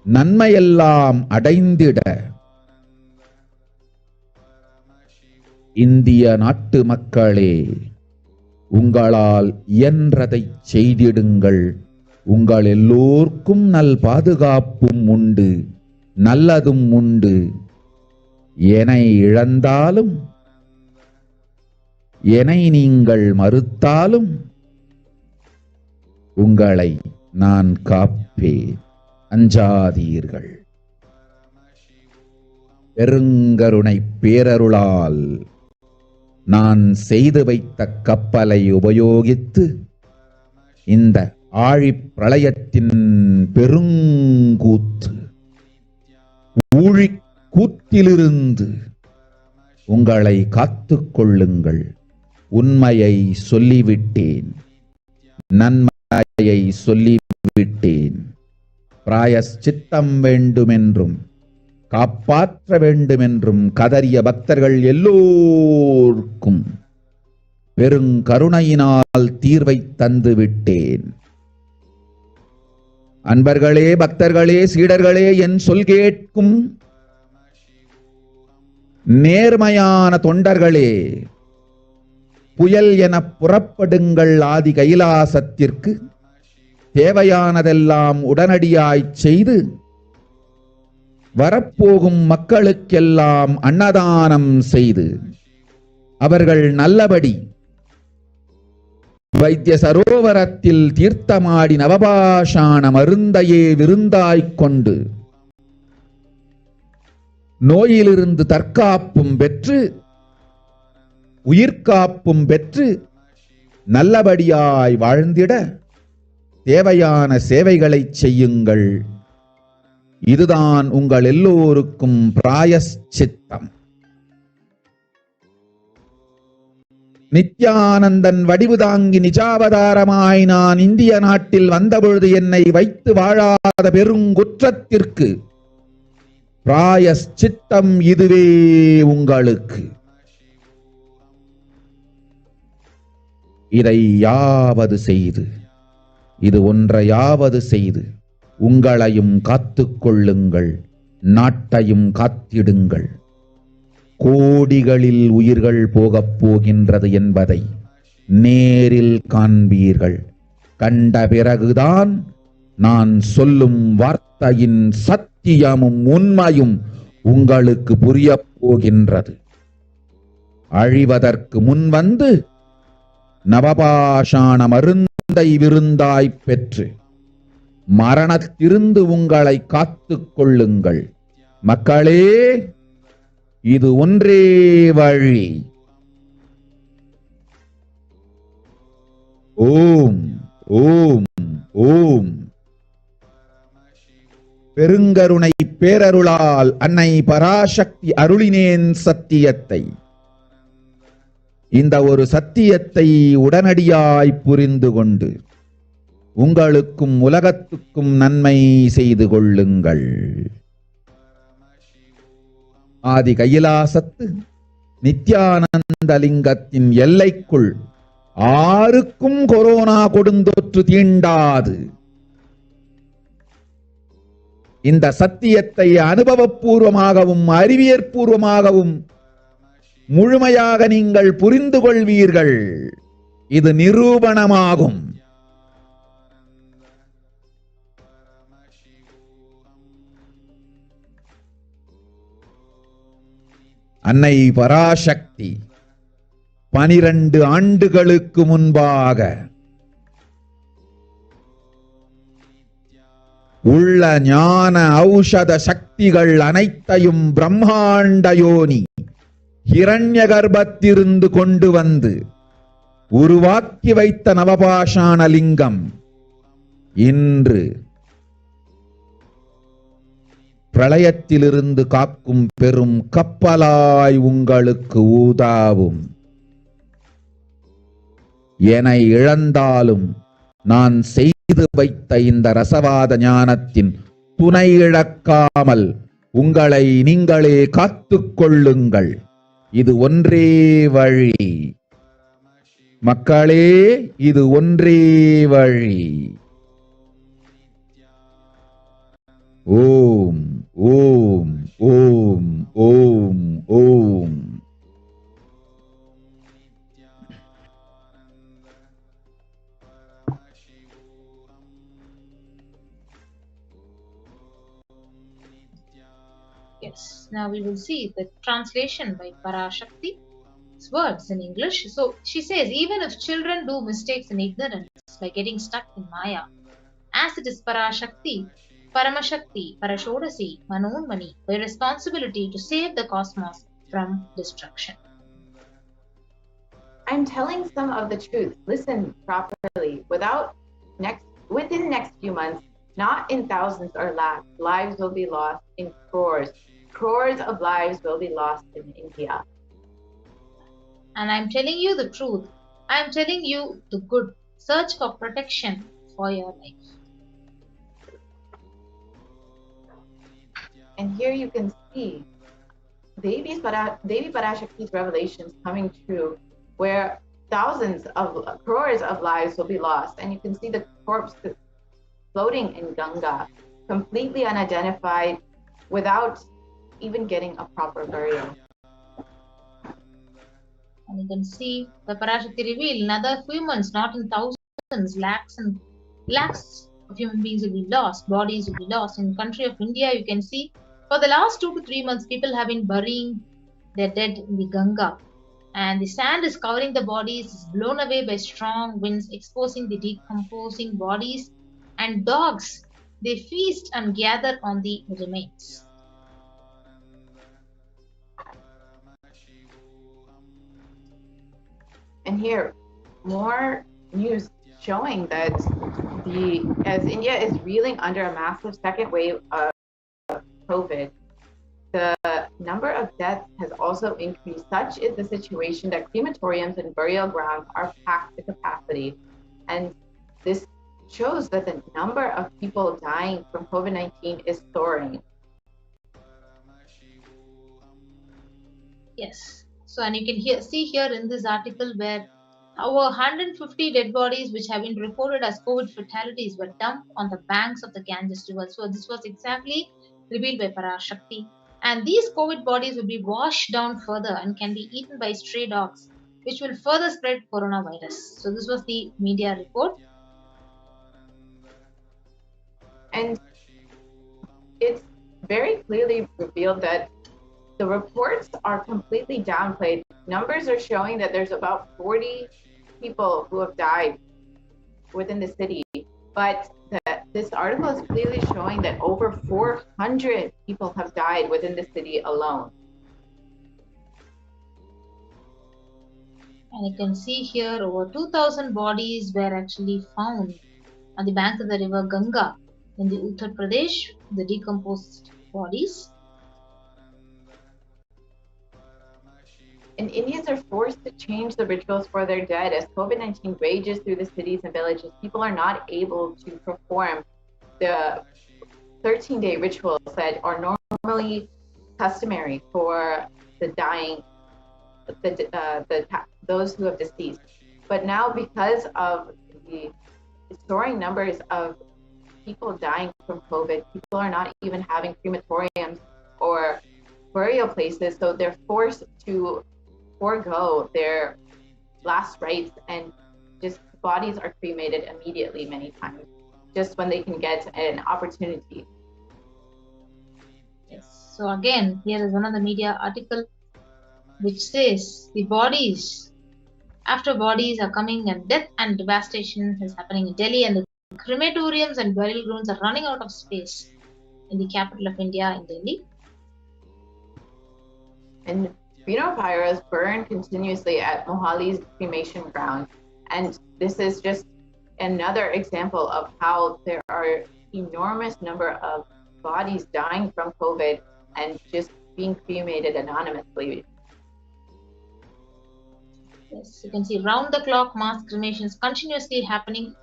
நன்மையெல்லாம் அடைந்திட இந்திய நாட்டு மக்களே, உங்களால் இயன்றதை செய்திடுங்கள். உங்கள் எல்லோர்க்கும் நல் பாதுகாப்பும் உண்டு, நல்லதும் உண்டு. என்னை இழந்தாலும் என்னை நீங்கள் மறுத்தாலும் உங்களை நான் காப்பேன். அஞ்சாதீர்கள். பெருங்கருணை பேரருளால் நான் செய்து வைத்த கப்பலை உபயோகித்து இந்த ஆழிப் பிரளயத்தின் பெருங்கூத்து ஊழிக் கூத்திலிருந்து உங்களை காத்துக் கொள்ளுங்கள். உண்மையை சொல்லிவிட்டேன், நன்மையை சொல்லிவிட்டேன். பிராயச்சித்தம் வேண்டுமென்றும் காப்பாற்ற வேண்டுமென்றும் கதறிய பக்தர்கள் எல்லோருக்கும் பெருங்கருணையினால் தீர்வை தந்து விட்டேன். அன்பர்களே, பக்தர்களே, சீடர்களே, என் சொல் கேட்கும் நேர்மையான தொண்டர்களே, புயல் என புறப்படுங்கள். ஆதி கைலாசத்திற்கு தேவையானதெல்லாம் உடனடியாய் செய்து வரப்போகும் மக்களுக்கெல்லாம் அன்னதானம் செய்து அவர்கள் நல்லபடி வைத்திய சரோவரத்தில் தீர்த்தமாடி நவபாஷாண மருந்தையே விருந்தாய்க் கொண்டு நோயிலிருந்து தற்காப்பும் பெற்று உயிர்காப்பும் பெற்று நல்லபடியாய் வாழ்ந்திட தேவையான சேவைகளை செய்யுங்கள். இதுதான் உங்கள் எல்லோருக்கும் பிராயஷ்சித்தம். நித்யானந்தன் வடிவு தாங்கி நிஜாவதாரமாய் நான் இந்திய நாட்டில் வந்தபொழுது என்னை வைத்து வாழாத பெருங்குற்றத்திற்கு பிராயஷ்சித்தம் இதுவே உங்களுக்கு. இதை யாவது செய்து, இது ஒன்றையாவது செய்து உங்களையும் காத்துக் கொள்ளுங்கள், நாட்டையும் காத்திடுங்கள். கோடிகளில் உயிர்கள் போகப் போகின்றது என்பதை நேரில் காண்பீர்கள். கண்ட பிறகுதான் நான் சொல்லும் வார்த்தையின் சத்தியமும் உண்மையும் உங்களுக்கு புரியப் போகின்றது. அழிவதற்கு முன் வந்து நவபாஷாண மருந்தை விருந்தாய்ப் பெற்று மரணத்திலிருந்து உங்களை காத்துக் கொள்ளுங்கள். மக்களே, இது ஒன்றே வழி. ஓம் ஓம் ஓம். பெருங்கருணை பேரருளால் அன்னை பராசக்தி அருளினேன் சத்தியத்தை. இந்த ஒரு சத்தியத்தை உடனடியாய் புரிந்து கொண்டு உங்களுக்கும் உலகத்துக்கும் நன்மை செய்து கொள்ளுங்கள். ஆதி கைலாசத்து நித்யானந்த லிங்கத்தின் எல்லைக்குள் ஆருக்கும் கொரோனா கொடுந்தொற்று தீண்டாது. இந்த சத்தியத்தை அனுபவபூர்வமாகவும் அறிவியற்பூர்வமாகவும் முழுமையாக நீங்கள் புரிந்து கொள்வீர்கள். இது நிரூபணமாகும். அன்னை பராசக்தி 12 ஆண்டுகளுக்கு முன்பாக உள்ள ஞான ஔஷத சக்திகள் அனைத்தையும் பிரம்மாண்ட யோனி ஹிரண்ய கர்ப்பத்திலிருந்து கொண்டு வந்து உருவாக்கி வைத்த நவபாஷாண லிங்கம் இன்று பிரளயத்திலிருந்து காக்கும் பெரும் கப்பலாய் உங்களுக்கு ஊதாவும். என இழந்தாலும் நான் செய்து வைத்த இந்த ரசவாத ஞானத்தின் துணை இழக்காமல் உங்களை நீங்களே காத்துக் கொள்ளுங்கள். இது ஒன்றே வழி. மக்களே, இது ஒன்றே வழி. ஓம் ஓம் ஓம் ஓம் ஓம். Yes, now we will see the translation by Parashakti's words in English. So she says, even if children do mistakes in ignorance, like getting stuck in Maya, as it is Parashakti, Paramashakti, Parashodasi, Manonmani, their responsibility to save the cosmos from destruction. I'm telling some of the truth. Listen properly. Within next few months, not in thousands or lakhs, lives will be lost in crores. Crores of lives will be lost in India. And I'm telling you the truth. I'm telling you the good. Search for protection for your life. And here you can see Devi Parashakti's revelations coming true, where crores of lives will be lost. And you can see the corpse floating in Ganga, completely unidentified, without even getting a proper burial. And you can see the Parashakti reveal in another few months, not in thousands, lakhs and lakhs of human beings will be lost, bodies will be lost. In the country of India, you can see for the last 2 to 3 months, people have been burying their dead in the Ganga. and the sand is covering the bodies, is blown away by strong winds, exposing the decomposing bodies, and dogs, they feast and gather on the remains. And here, more news showing that as India is reeling under a massive second wave of COVID, the number of deaths has also increased. Such is the situation that crematoriums and burial grounds are packed to capacity. And this shows that the number of people dying from COVID-19 is soaring. Yes. So, and you can see here in this article where over 150 dead bodies which have been reported as COVID fatalities were dumped on the banks of the Ganges River. So, this was exactly revealed by Parashakti. And these COVID bodies will be washed down further and can be eaten by stray dogs, which will further spread coronavirus. So, this was the media report. And it's very clearly revealed that the reports are completely downplayed. Numbers are showing that there's about 40 people who have died within the city, but this article is clearly showing that over 400 people have died within the city alone. And you can see here over 2,000 bodies were actually found on the banks of the river Ganga in the Uttar Pradesh, the decomposed bodies. And Indians are forced to change the rituals for their dead as COVID-19 rages through the cities and villages. People are not able to perform the 13-day rituals that are normally customary for the dying, those who have deceased. But now, because of the soaring numbers of people dying from COVID, people are not even having crematoriums or burial places, so they're forced to forego their last rites, and just bodies are cremated immediately many times, just when they can get an opportunity. Yes. So again, here is another media article which says the bodies, after bodies are coming and death and devastation is happening in Delhi, and the crematoriums and burial grounds are running out of space in the capital of India, in Delhi. And funeral pyres burn continuously at Mohali's cremation ground. And this is just another example of how there are enormous number of bodies dying from COVID and just being cremated anonymously. Yes, you can see round-the-clock mass cremations continuously happening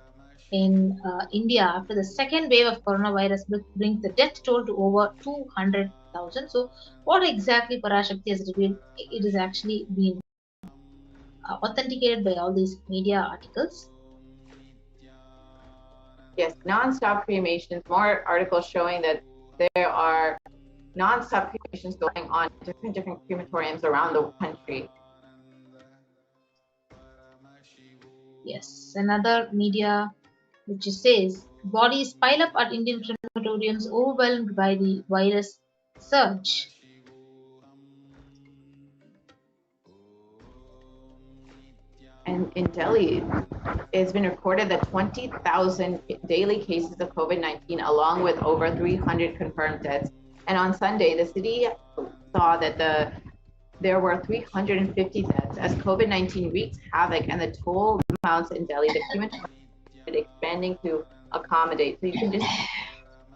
in India after the second wave of coronavirus brings the death toll to over 200,000. So, what exactly Parashakti has revealed? It is actually been authenticated by all these media articles. Yes, non-stop cremations. More articles showing that there are non-stop cremations going on in different crematoriums around the country. Yes, another media which says bodies pile up at Indian crematoriums overwhelmed by the virus surge. And in Delhi, it's been reported that 20,000 daily cases of COVID-19, along with over 300 confirmed deaths. And on Sunday, the city saw that there were 350 deaths as COVID-19 wreaks havoc, and the toll amounts in Delhi, the crematorium started expanding to accommodate. So you can just,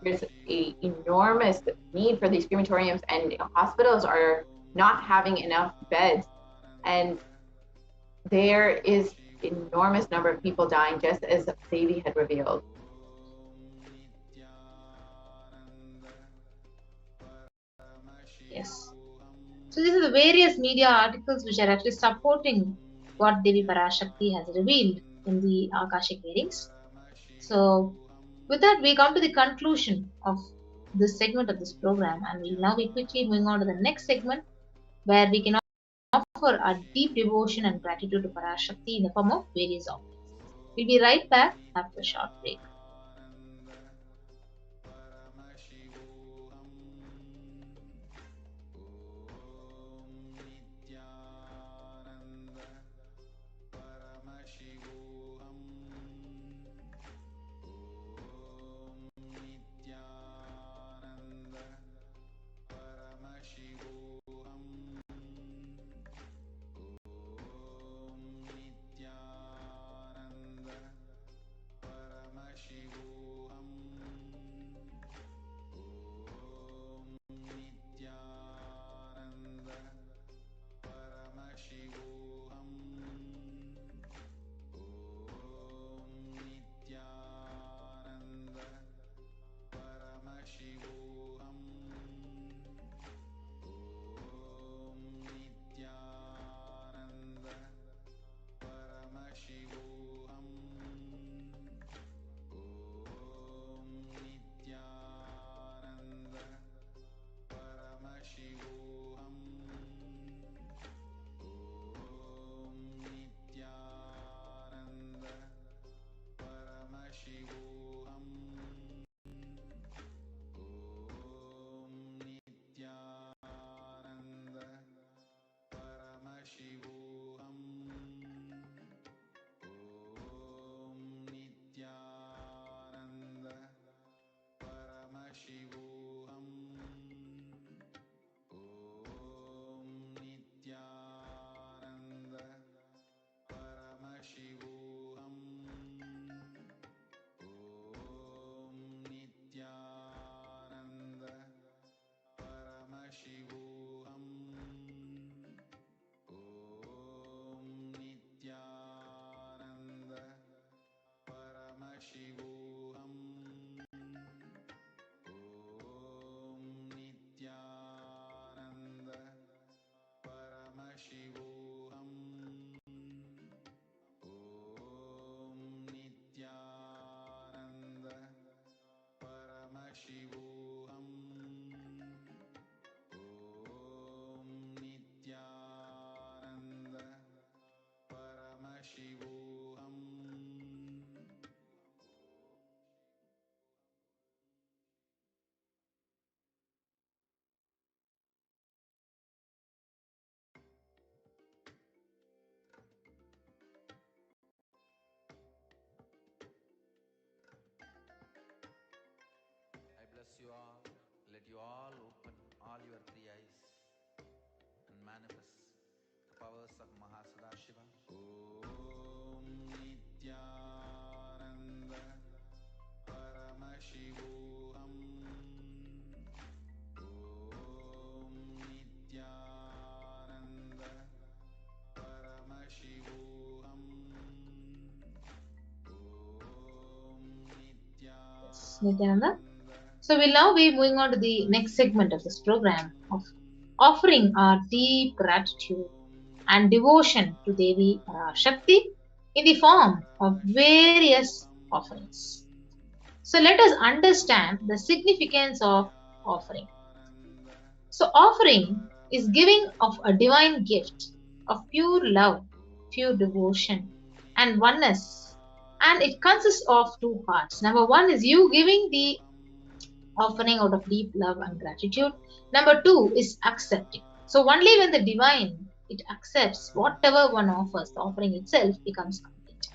there's an enormous need for these crematoriums, and hospitals are not having enough beds. And there is enormous number of people dying, just as Devi had revealed. Yes. So these are the various media articles which are actually supporting what Devi Parashakti has revealed in the Akashic readings. So with that, we come to the conclusion of this segment of this program, and we'll now be quickly moving on to the next segment, where we can offer our deep devotion and gratitude to Parashakti in the form of various offerings. We'll be right back after a short break. you all. Let you all open all your three eyes and manifest the powers of Mahasadashiva. Om Nithyananda Paramashivoham. Om Nithyananda Paramashivoham. Om Nithyananda. So we'll now be moving on to the next segment of this program of offering our deep gratitude and devotion to Devi Parashakti in the form of various offerings. So let us understand the significance of offering. So offering is giving of a divine gift of pure love, pure devotion, and oneness. And it consists of two parts. Number one is you giving the offering out of deep love and gratitude. Number two is accepting. So only when the divine it accepts whatever one offers, the offering itself becomes complete.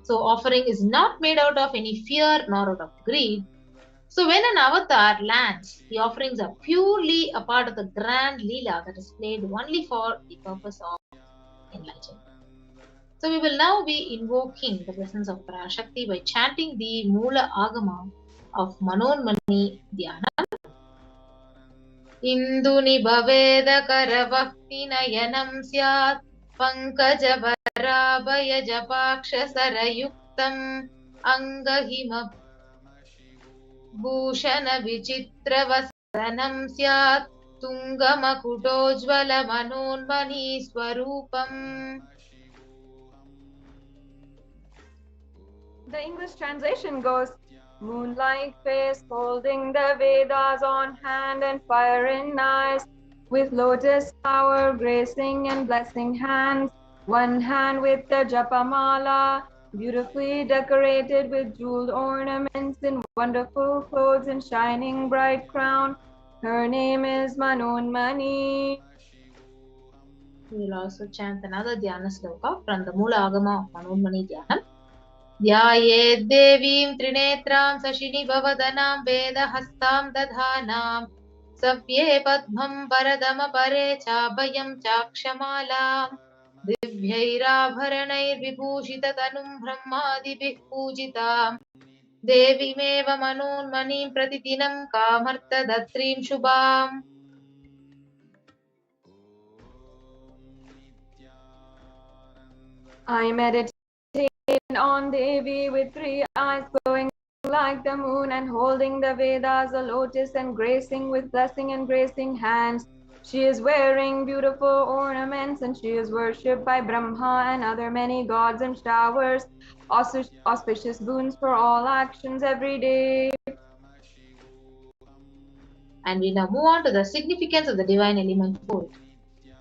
So offering is not made out of any fear nor out of greed. So when an avatar lands, the offerings are purely a part of the grand Leela that is played only for the purpose of enlightenment. So we will now be invoking the presence of Parashakti by chanting the Mula Agama of Manonmani Dhyana. Induni Bhaveda Karavakti Nayanam Syat Pankaja Varabhaya Japaksha Sarayuktam Angahima Bhushana Vichitra Vasanam Syat Tungamakutojvala Manonmani Swarupam. The English translation goes, moonlight face holding the Vedas on hand and fire in eyes, with lotus flower gracing and blessing hands, one hand with the Japamala, beautifully decorated with jeweled ornaments in wonderful clothes and shining bright crown. Her name is Manonmani. We will also chant another Dhyana sloka from the Mula Agama of Manonmani Dhyanam. ध्यायेद् देवीं त्रिनेत्रां शशिनिभवदनां वेदहस्तां दधानां सव्ये पद्मं परदमपरे चाभयं चाक्षमालां दिव्यैराभरणैर्विभूषिततनुं ब्रह्मादिभिः पूजितां देवीमेव मनोन्मणिं प्रतिदिनं कामर्थदत्रीं शुभाम्. I meditate on Devi with three eyes glowing like the moon and holding the Vedas, a lotus and gracing with blessing and gracing hands. She is wearing beautiful ornaments and she is worshipped by Brahma and other many gods and showers auspicious boons for all actions every day. And we now move on to the significance of the divine element fold.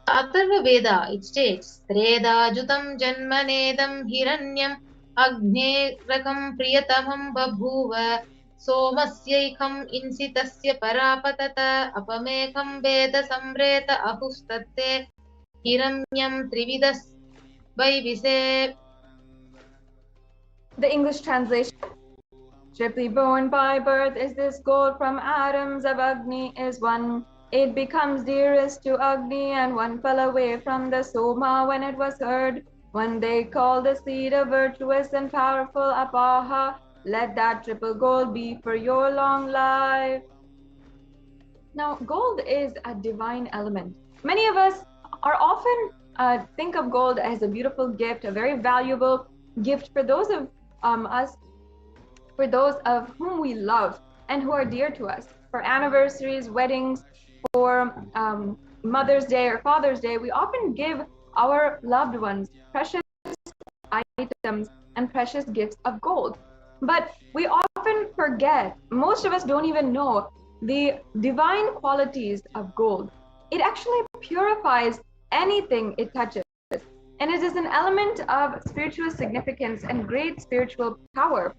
Atharva Veda, it states, Treda Jutam Janmanedam Hiranyam Agne Rakam Priyatamam Babhuva Somasyaikham Insitasya Parapatata Apamekam Veda Samreta Ahustatte Hiranyam Trividas Vaivise. The English translation. Triply born by birth is this gold from atoms of Agni is one. It becomes dearest to Agni, and one fell away from the Soma when it was heard. One they called the seed of virtuous and powerful Apaha. Let that triple gold be for your long life. Now, gold is a divine element. Many of us are often think of gold as a beautiful gift, a very valuable gift for those of us, for those of whom we love and who are dear to us. For anniversaries, weddings, for Mother's Day or Father's Day, we often give our loved ones precious items and precious gifts of gold. But we often forget, most of us don't even know the divine qualities of gold. It actually purifies anything it touches, and it is an element of spiritual significance and great spiritual power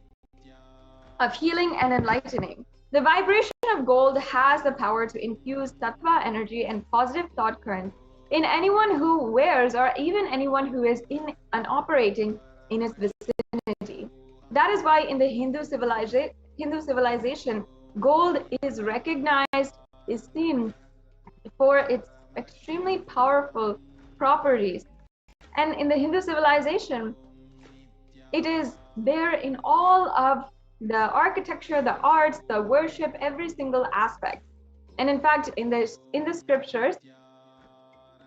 of healing and enlightening. The vibration of gold has the power to infuse tattva energy and positive thought currents in anyone who wears or even anyone who is in and operating in its vicinity. That is why in the Hindu civilization, gold is recognized, is seen for its extremely powerful properties. And in the Hindu civilization, it is there in all of the architecture, the arts, the worship, every single aspect. And in fact, in the scriptures,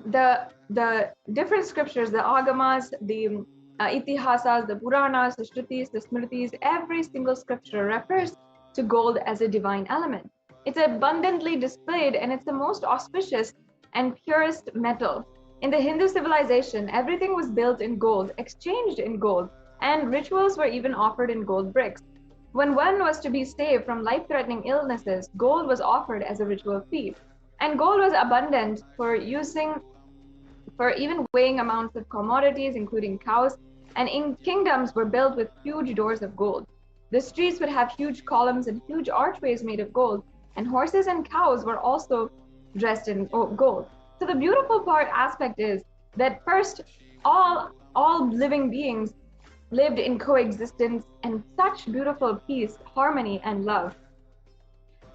the different scriptures, the agamas, the itihasas, the puranas, the shrutis, the smritis, every single scripture refers to gold as a divine element. It's abundantly displayed, and it's the most auspicious and purest metal. In the Hindu civilization, everything was built in gold, exchanged in gold, and rituals were even offered in gold bricks. When one was to be saved from life-threatening illnesses, gold was offered as a ritual fee. And gold was abundant for even weighing amounts of commodities, including cows, and in kingdoms were built with huge doors of gold. The streets would have huge columns and huge archways made of gold, and horses and cows were also dressed in gold. So the beautiful aspect is that first, all living beings lived in coexistence and such beautiful peace, harmony, and love.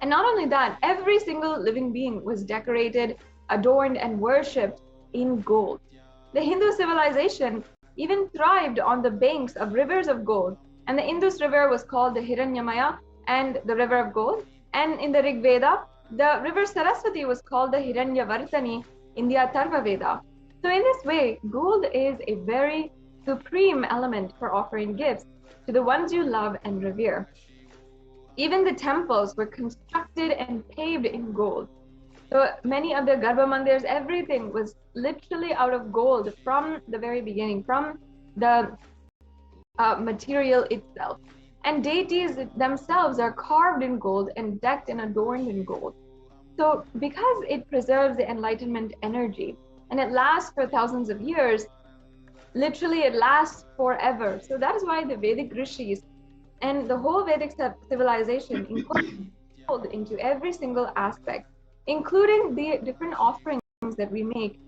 And not only that, every single living being was decorated, adorned, and worshipped in gold. The Hindu civilization even thrived on the banks of rivers of gold, and the Indus River was called the Hiranyamaya and the river of gold. And in the Rig Veda, the river Saraswati was called the Hiranyavartani in the Atharva Veda. So in this way, gold is a very supreme element for offering gifts to the ones you love and revere. Even the temples were constructed and paved in gold. So many of the Garbha mandirs, everything was literally out of gold from the very beginning, from the material itself. And deities themselves are carved in gold and decked and adorned in gold. So because it preserves the enlightenment energy and it lasts for thousands of years, literally it lasts forever. So that is why the Vedic rishis and the whole Vedic civilization incorporated gold into every single aspect, including the different offerings that we make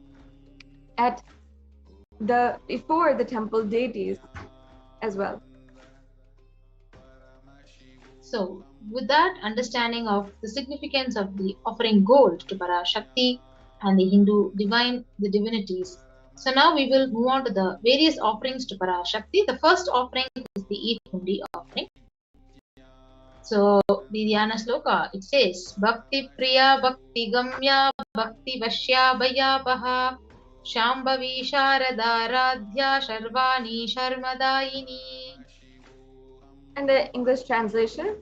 before the temple deities as well. So, with that understanding of the significance of the offering gold to Parashakti and the Hindu divinities, so now we will move on to the various offerings to Parashakti. The first offering is the Eat Hundi offering. So, the Dhyana Sloka, it says, Bhakti Priya Bhakti Gamya Bhakti Vashya Bhayapaha Shambhavi Sharada Radhya Sharvani Sharmadayini. And the English translation,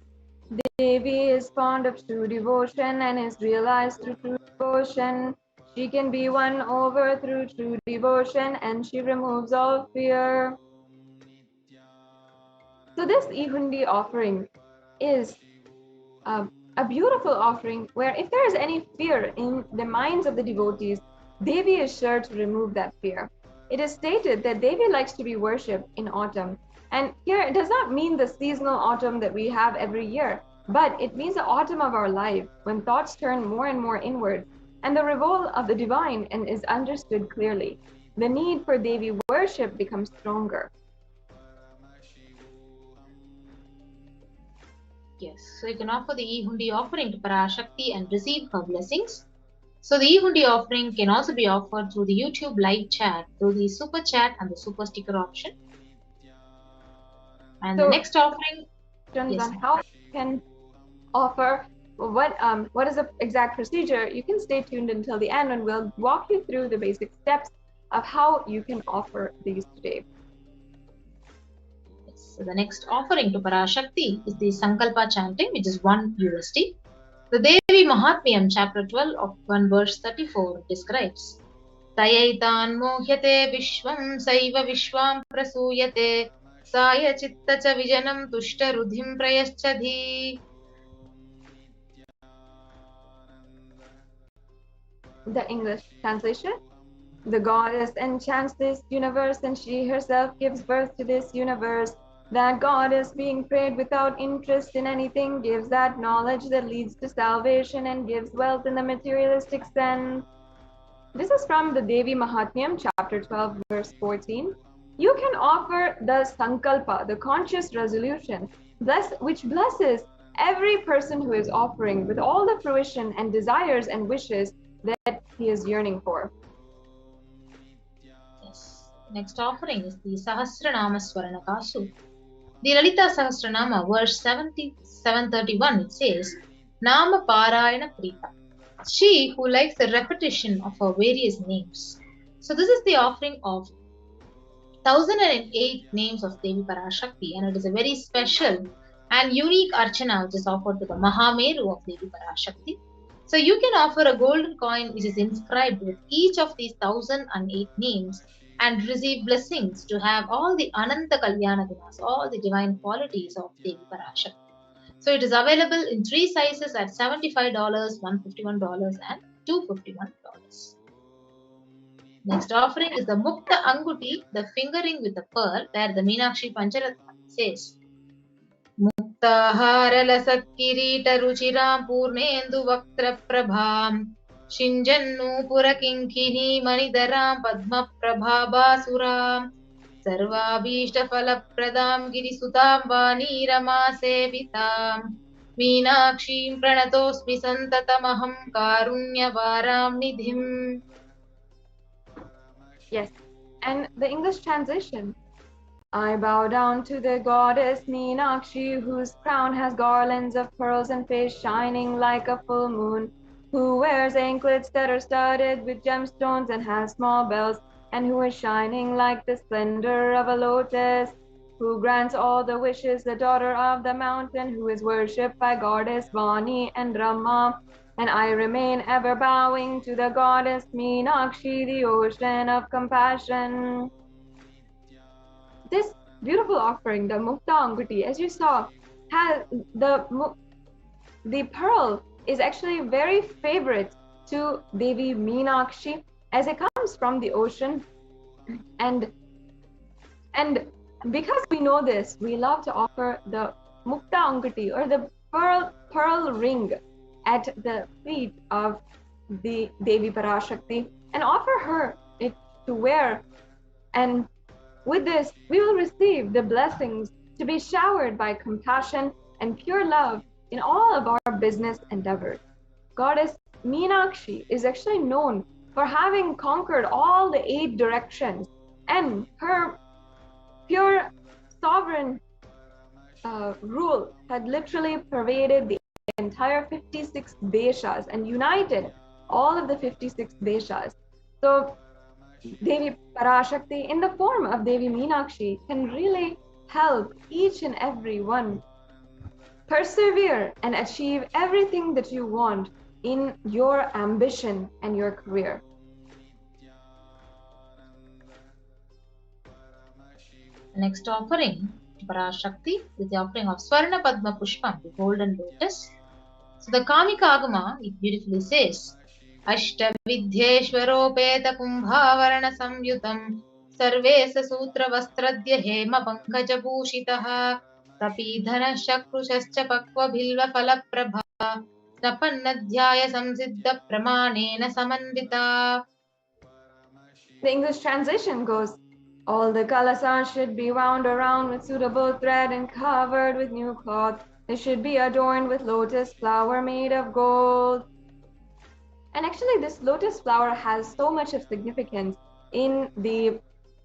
Devi is fond of true devotion and is realized through true devotion. She can be won over through true devotion and she removes all fear. So this Ihundi offering is a beautiful offering where if there is any fear in the minds of the devotees, Devi is sure to remove that fear. It is stated that Devi likes to be worshipped in autumn. And here it does not mean the seasonal autumn that we have every year, but it means the autumn of our life when thoughts turn more and more inward and the revolt of the divine and is understood clearly. The need for Devi worship becomes stronger. Yes, so you can offer the Ihundi offering to Parashakti and receive her blessings. So the Ihundi offering can also be offered through the YouTube live chat, through the super chat and the super sticker option. And so the next offering, yes, on how you can offer what is the exact procedure, you can stay tuned until the end and we'll walk you through the basic steps of how you can offer these today. So the next offering to Parashakti is the Sankalpa chanting, which is 1 USD. The Devi Mahatmyam, chapter 12 of 1 verse 34 describes Tayaitan mohyate vishvam saiva vishvam prasuyate saya chitta cha vijanam tushta rudhim prayaschadhi. The English translation, the goddess enchants this universe and she herself gives birth to this universe. That goddess, being prayed without interest in anything, gives that knowledge that leads to salvation and gives wealth in the materialistic sense. This is from the Devi Mahatmyam, chapter 12, verse 14. You can offer the Sankalpa, the conscious resolution, which blesses every person who is offering with all the fruition and desires and wishes that he is yearning for. Yes. Next offering is the Sahasranama Swaranakasu. The Lalita Sahasranama, verse 731, it says, Nama Parayana Prita. She who likes the repetition of her various names. So this is the offering of 1008 names of Devi Parashakti, and it is a very special and unique archana which is offered to the Mahameru of Devi Parashakti. So you can offer a golden coin which is inscribed with each of these 1008 names and receive blessings to have all the Ananta Kalyana Gunas, all the divine qualities of Devi Parashakti. So it is available in three sizes at $75, $151, and $251. Next offering is the Mukta Anguti, the fingering with a pearl, where the Meenakshi Pancharatna says, Muktaharalasakkirita ruchiram purnendu vaktra prabham Shinjannu purakinkini manidaram padma prabhabasuram Sarvabhishta falapradam girisutam vanirama sevitam Meenakshim pranatosmi santatamaham karunyavaram nidhim. Yes, and the English translation. I bow down to the goddess Meenakshi, whose crown has garlands of pearls and face shining like a full moon, who wears anklets that are studded with gemstones and has small bells, and who is shining like the splendor of a lotus, who grants all the wishes, the daughter of the mountain, who is worshipped by goddess Vani and Rama. And I remain ever bowing to the goddess Meenakshi, the ocean of compassion. This beautiful offering, the Mukta Anguti, as you saw, has the pearl is actually very favorite to Devi Meenakshi, as it comes from the ocean. And because we know this, we love to offer the Mukta Anguti, or the pearl ring, at the feet of the Devi Parashakti, and offer her it to wear. And with this, we will receive the blessings to be showered by compassion and pure love in all of our business endeavors. Goddess Meenakshi is actually known for having conquered all the 8 directions, and her pure sovereign rule had literally pervaded the entire 56 deshas and united all of the 56 deshas. So Devi Parashakti, in the form of Devi Meenakshi, can really help each and every one persevere and achieve everything that you want in your ambition and your career. The next offering to Parashakti is the offering of Swarna Padma Pushpam, the golden lotus. So the Kamika Agama, it beautifully says, Ashtavidhyeshwaropeta kumbhavarana samyutam sarvesa sutra vastradya hema pankaja bhushitaha tapidhana shakrushascha pakva bhilva phala prabha napannadhyaya samsiddha pramanena samanvita. The English translation goes, all the kalasas should be wound around with suitable thread and covered with new cloth. They should be adorned with lotus flower made of gold. And actually, this lotus flower has so much of significance in the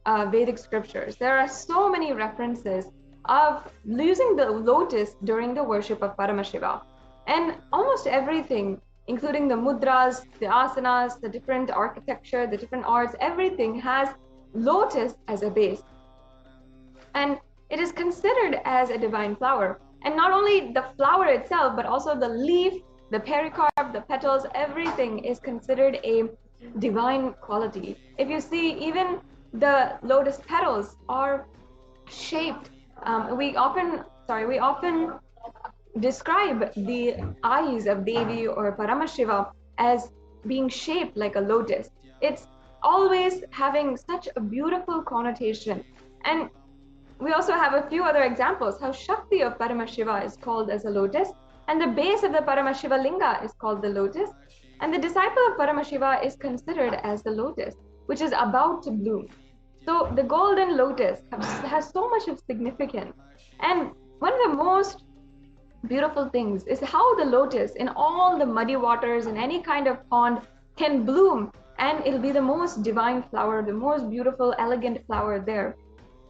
Vedic scriptures. There are so many references of using the lotus during the worship of Paramashiva. And almost everything, including the mudras, the asanas, the different architecture, the different arts, everything has lotus as a base. And it is considered as a divine flower. And not only the flower itself, but also the leaf, the pericarp, the petals, everything is considered a divine quality. If you see, even the lotus petals are shaped. We often describe the eyes of Devi or Paramashiva as being shaped like a lotus. It's always having such a beautiful connotation. And we also have a few other examples how Shakti of Paramashiva is called as a lotus, and the base of the Paramashiva linga is called the lotus, and the disciple of Paramashiva is considered as the lotus, which is about to bloom. So the golden lotus has so much of significance. And one of the most beautiful things is how the lotus in all the muddy waters in any kind of pond can bloom, and it'll be the most divine flower, the most beautiful, elegant flower there.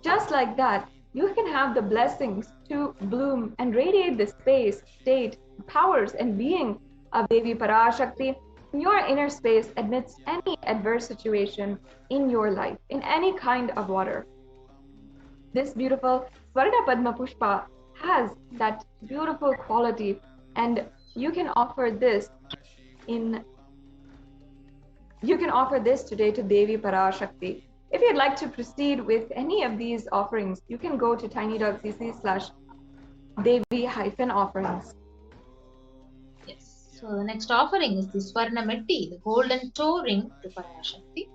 Just like that, you can have the blessings to bloom and radiate the space, state, powers, and being of Devi Parashakti in your inner space amidst any adverse situation in your life, in any kind of water. This beautiful Swarna Padma Pushpa has that beautiful quality, and you can offer this today to Devi Parashakti. If you'd like to proceed with any of these offerings, you can go to tiny.cc/Devi-offerings. Yes. So the next offering is the Swarna Metti, the golden toe ring to Parashakti.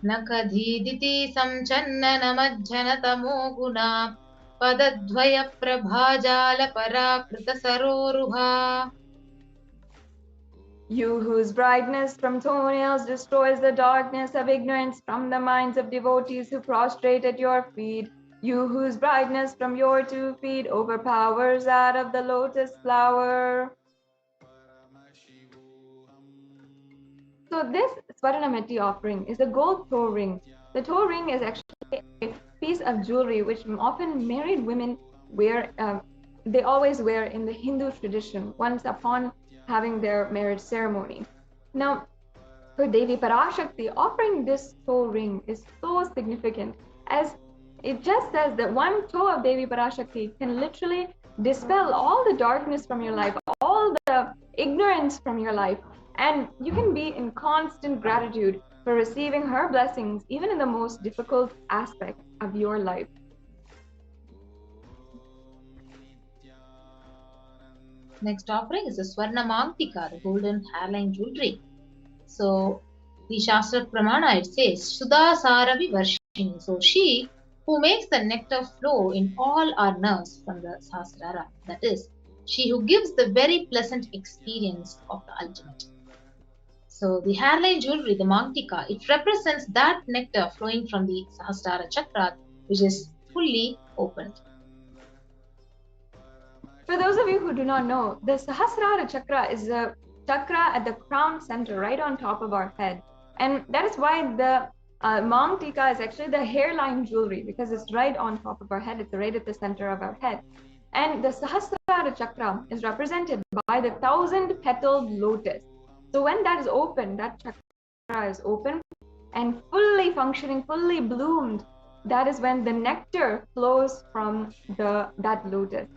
Nakadhiditi samchannana majjanatamo guna padadvaya prabhajala parakrita saroruha. You whose brightness from toenails destroys the darkness of ignorance from the minds of devotees who prostrate at your feet. You whose brightness from your 2 feet overpowers that of the lotus flower. So this Swaranamati offering is a gold toe ring. The toe ring is actually a piece of jewelry which often married women wear. They always wear in the Hindu tradition once upon having their marriage ceremony. Now, for Devi Parashakti, offering this toe ring is so significant, as it just says that one toe of Devi Parashakti can literally dispel all the darkness from your life, all the ignorance from your life, and you can be in constant gratitude for receiving her blessings even in the most difficult aspects of your life. Next offering is the Swarna Mangtika, the golden hairline jewelry. So the Shastra Pramana, it says Sudha Saravi Varshini. So she who makes the nectar flow in all our nerves from the Sahasrara, that is, she who gives the very pleasant experience of the ultimate. So the hairline jewelry, the Mangtika, it represents that nectar flowing from the Sahasrara Chakra, which is fully opened. For those of you who do not know, the Sahasrara Chakra is a chakra at the crown center, right on top of our head. And that is why the Mangtika is actually the hairline jewelry, because it's right on top of our head. It's right at the center of our head. And the Sahasrara Chakra is represented by the 1,000-petaled lotus. So when that is open, that chakra is open and fully functioning, fully bloomed, that is when the nectar flows from that lotus.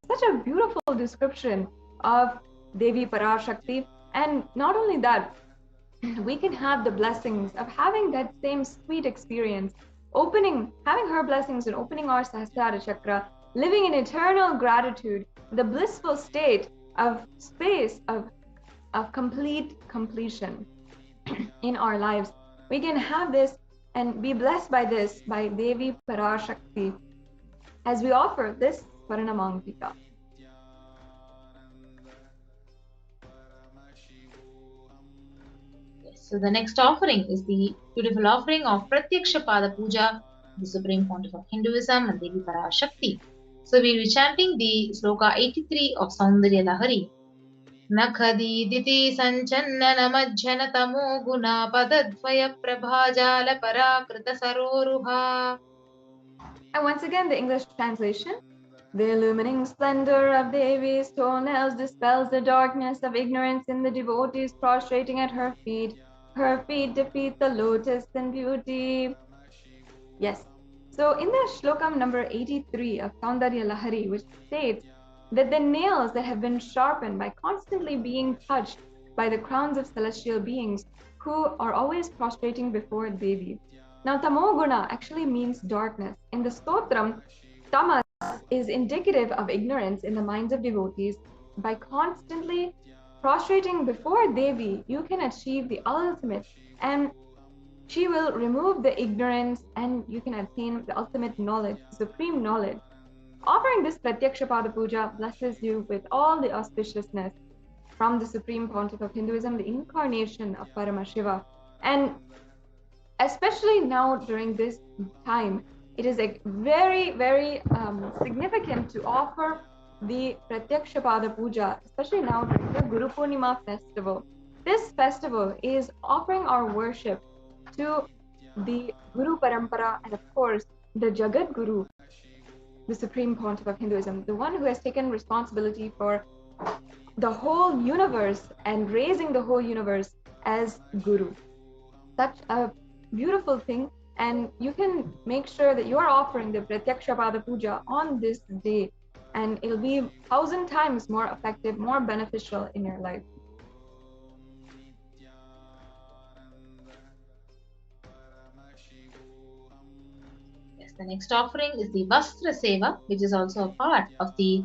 Such a beautiful description of Devi Parashakti. And not only that, we can have the blessings of having that same sweet experience, having her blessings and opening our Sahasrara Chakra, living in eternal gratitude, the blissful state of space of complete completion in our lives. We can have this and be blessed by this, by Devi Parashakti, as we offer this Swarna Mangtika. So the next offering is the beautiful offering of Pratyaksha Pada Puja, the Supreme Pontiff of Hinduism and Devi Parashakti. So we'll be chanting the sloka 83 of Saundarya Lahari. Nakhadi diti sanchannana majjana tamo guna padadvaya prabhajala parakrita saroruha. And once again, the English translation. The illumining splendor of Devi's toenails dispels the darkness of ignorance in the devotees prostrating at her feet. Her feet defeat the lotus in beauty. Yes. So in the shlokam number 83 of Saundarya Lahari, which states that the nails that have been sharpened by constantly being touched by the crowns of celestial beings who are always prostrating before Devi. Now, tamoguna actually means darkness. In the stotram, tamas is indicative of ignorance in the minds of devotees. By constantly prostrating before Devi, you can achieve the ultimate, and she will remove the ignorance and you can attain the ultimate knowledge, supreme knowledge. Offering this Pratyaksha Pada Puja blesses you with all the auspiciousness from the Supreme Pontiff of Hinduism, the incarnation of Paramashiva. And especially now during this time, it is very, very significant to offer the Pratyakshapada Puja, especially now during the Guru Purnima festival. This festival is offering our worship to the Guru Parampara and, of course, the Jagat Guru, the Supreme Pontiff of Hinduism, the one who has taken responsibility for the whole universe and raising the whole universe as Guru. Such a beautiful thing, and you can make sure that you are offering the Pratyakshapada Puja on this day, and it'll be 1,000 times more effective, more beneficial in your life. Yes, the next offering is the Vastra Seva, which is also a part of the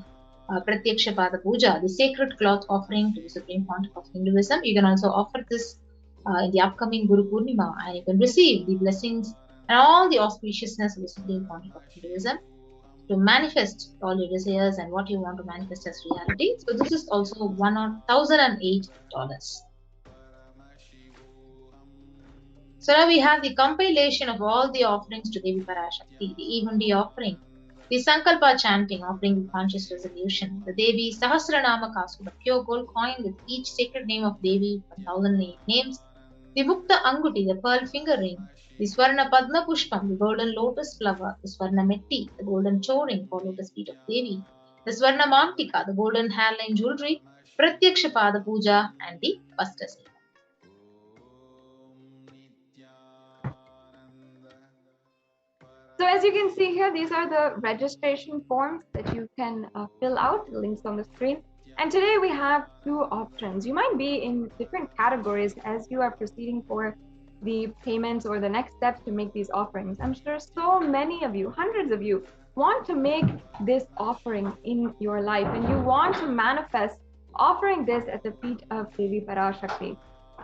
Pratyakshapada Puja, the sacred cloth offering to the Supreme Pontiff of Hinduism. You can also offer this in the upcoming Guru Purnima, and you can receive the blessings and all the auspiciousness of the Supreme Pontiff of Hinduism to manifest all your desires and what you want to manifest as reality. So this is also $1,008. So now we have the compilation of all the offerings to Devi Parashakti, the Evendi offering, the Sankalpa chanting offering with conscious resolution, the Devi Sahasranama Kasu, the pure gold coin with each sacred name of Devi, 1,008 names, the Mukta Anguti, the pearl finger ring, the Swarna Padma Pushpam, the golden lotus flower, the Swarna Metti, the golden choring for lotus feet of Devi, the Swarna Mantika, the golden hairline jewelry, Pratyakshapada Puja, and the Vastra Seva. So as you can see here, these are the registration forms that you can fill out, links on the screen. And today we have two options. You might be in different categories as you are proceeding for the payments or the next steps to make these offerings. I'm sure so many of you, hundreds of you, want to make this offering in your life, and you want to manifest offering this at the feet of Devi Parashakti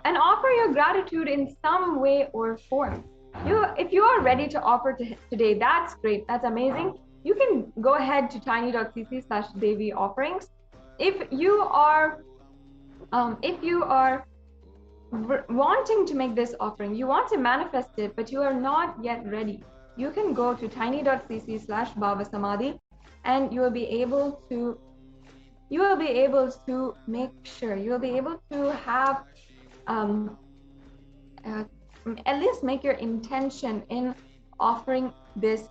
and offer your gratitude in some way or form. If you are ready to offer today, that's great, that's amazing. You can go ahead to tiny.cc/Devi offerings. If you are wanting to make this offering, you want to manifest it, but you are not yet ready, you can go to tiny.cc/Bhavasamadhi, and you will be able to make sure, you will be able to have at least make your intention in offering this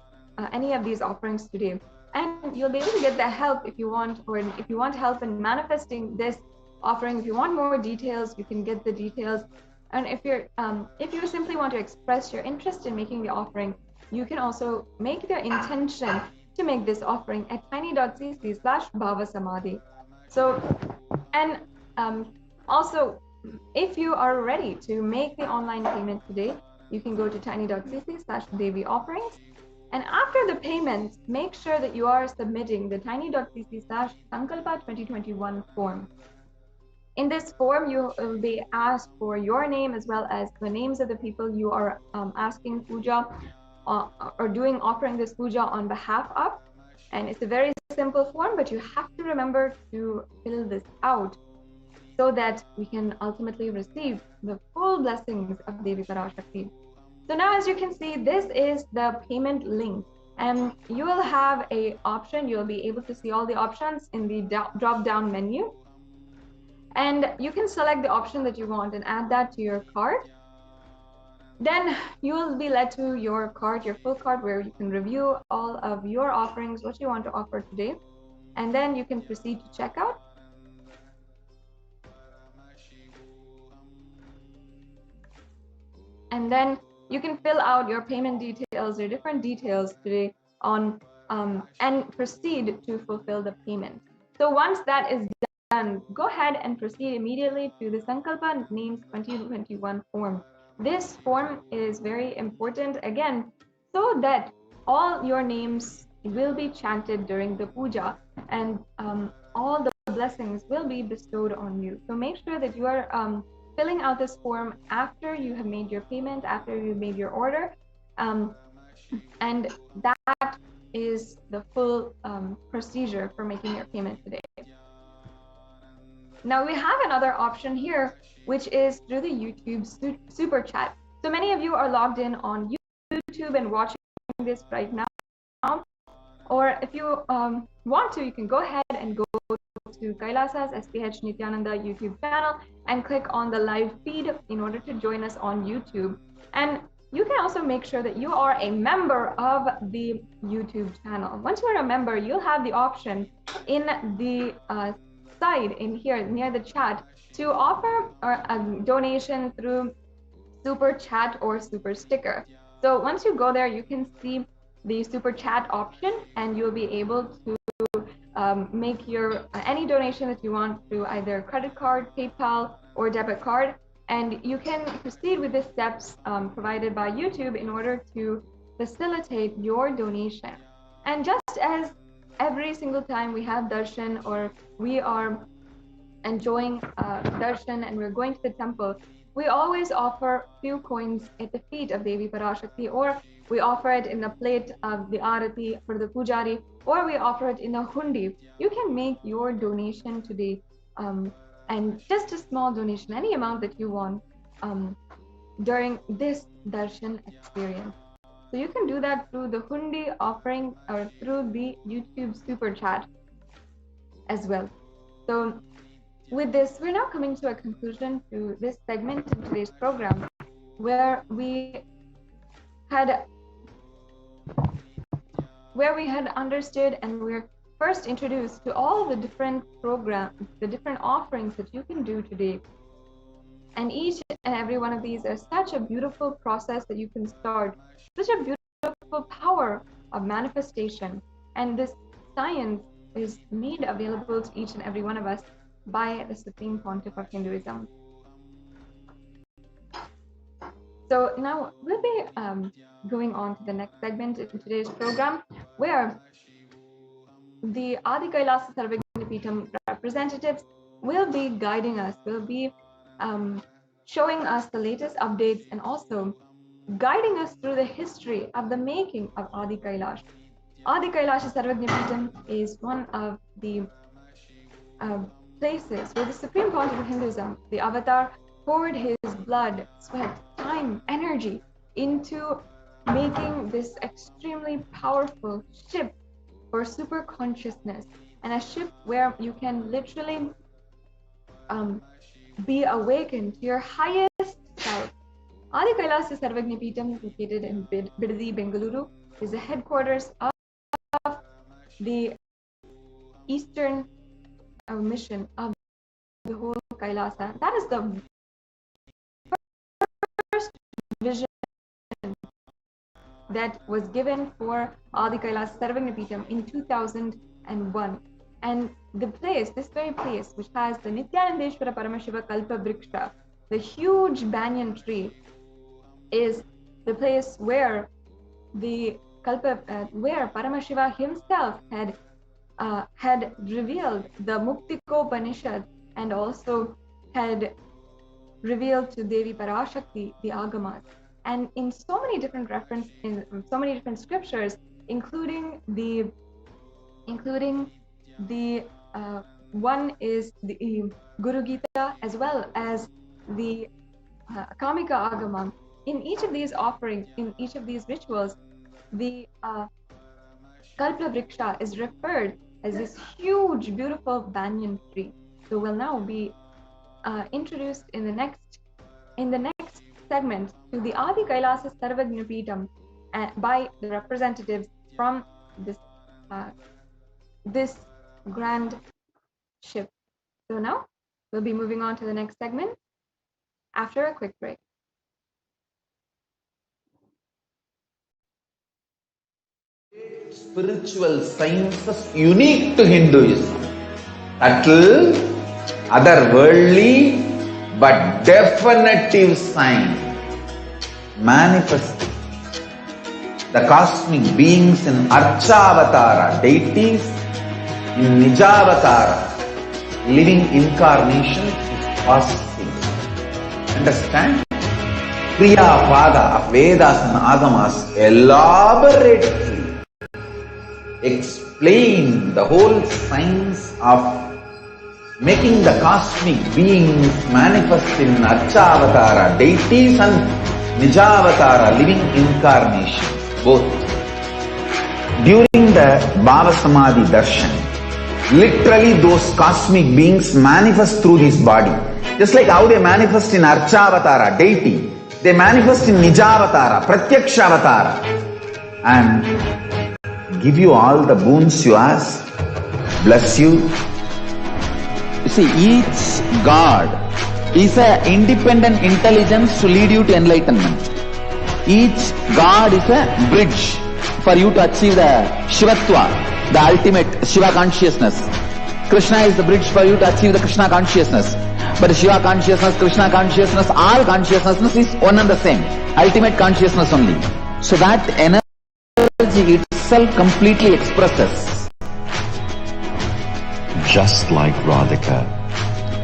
any of these offerings today, and you'll be able to get the help if you want, or if you want help in manifesting this offering. If you want more details, you can get the details. And if you simply want to express your interest in making the offering, you can also make the intention to make this offering at tiny.cc/Bhavasamadhi. So, and also, if you are ready to make the online payment today, you can go to tiny.cc/Devi offerings. And after the payment, make sure that you are submitting the tiny.cc/Sankalpa 2021 form. In this form, you will be asked for your name as well as the names of the people you are asking puja or offering this puja on behalf of. And it's a very simple form, but you have to remember to fill this out so that we can ultimately receive the full blessings of Devi Parashakti. So now, as you can see, this is the payment link, and you will have an option. You'll be able to see all the options in the drop-down menu, and you can select the option that you want and add that to your cart. Then you will be led to your cart, your full cart, where you can review all of your offerings, what you want to offer today, and then you can proceed to checkout. And then you can fill out your payment details, your different details today on and proceed to fulfill the payment. So once that is done, go ahead and proceed immediately to the Sankalpa Names 2021 form. This form is very important, again, so that all your names will be chanted during the puja, and all the blessings will be bestowed on you. So make sure that you are filling out this form after you have made your payment, after you made your order, and that is the full procedure for making your payment today. Now we have another option here, which is through the YouTube super chat. So many of you are logged in on YouTube and watching this right now, or if you want to, you can go ahead and go to Kailasa's HDH Nithyananda YouTube channel and click on the live feed in order to join us on YouTube. And you can also make sure that you are a member of the YouTube channel. Once you're a member, you'll have the option in the side in here near the chat to offer a donation through super chat or super sticker. So once you go there, you can see the super chat option and you'll be able to make your any donation that you want through either credit card, PayPal, or debit card. And you can proceed with the steps provided by YouTube in order to facilitate your donation. And just as every single time we have darshan or we are enjoying darshan and we're going to the temple, we always offer few coins at the feet of Devi Parashakti, or we offer it in a plate of the arati for the pujari, or we offer it in a hundi. You can make your donation today, and just a small donation, any amount that you want during this darshan experience. So you can do that through the hundi offering or through the YouTube super chat as well. So with this, we're now coming to a conclusion to this segment in today's program, where we had understood and we're first introduced to all the different programs, the different offerings that you can do today. And each and every one of these are such a beautiful process that you can start, such a beautiful power of manifestation. And this science is made available to each and every one of us by the Supreme Pontiff of Hinduism. So now we'll be going on to the next segment in today's program, where the Adi Kailasa Sarvagyapatham representatives will be guiding us, will be showing us the latest updates and also guiding us through the history of the making of Adi Kailash. Adi Kailasa Sarvagyapatham is one of the places where the Supreme Pontiff of Hinduism, the Avatar, poured his blood, sweat, time, energy into making this extremely powerful ship for super consciousness, and a ship where you can literally be awakened to your highest self. Adi Kailasa Sarvagyapatham, located in Bidadi, Bengaluru, is the headquarters of the Eastern mission of the whole Kailasa. That is the first vision that was given for Adi Kailasa Sarvagyapatham in 2001. And the place, this very place, which has the Nithyanandeshwara Paramashiva Kalpa Vriksha, the huge banyan tree, is the place where the where Paramashiva himself had revealed the Muktikopanishad and also had revealed to Devi Parashakti the Agamas. And in so many different references, in so many different scriptures, including the one is the Guru Gita as well as the Kamika Agama. In each of these offerings, in each of these rituals, the Kalpa Vriksha is referred as this huge, beautiful banyan tree. So we'll now be introduced in the next segment to the Adi Kailasa Sarvagyapatham by the representatives from this grand ship. So now we'll be moving on to the next segment after a quick break. Spiritual sciences unique to Hinduism, subtle, otherworldly, but definitive sign, manifesting the cosmic beings in Archavatara, deities in Nijavatara, living incarnation is possible. Understand? Kriya Pada of Vedas and Agamas elaborately explain the whole science of making the cosmic beings manifest in Archavatara, deities and Nijavatara, living incarnations, both. During the Bhava Samadhi Darshan. Literally, those cosmic beings manifest through this body. Just like how they manifest in Archavatara, deity, they manifest in Nijavatara, Pratyakshavatara, and give you all the boons you ask, bless you. You see, each God is an independent intelligence to lead you to enlightenment. Each God is a bridge for you to achieve the Shivatva, the ultimate Shiva consciousness. Krishna is the bridge for you to achieve the Krishna consciousness. But Shiva consciousness, Krishna consciousness, all consciousness is one and the same. Ultimate consciousness only. So that energy itself completely expresses. Just like Radhika,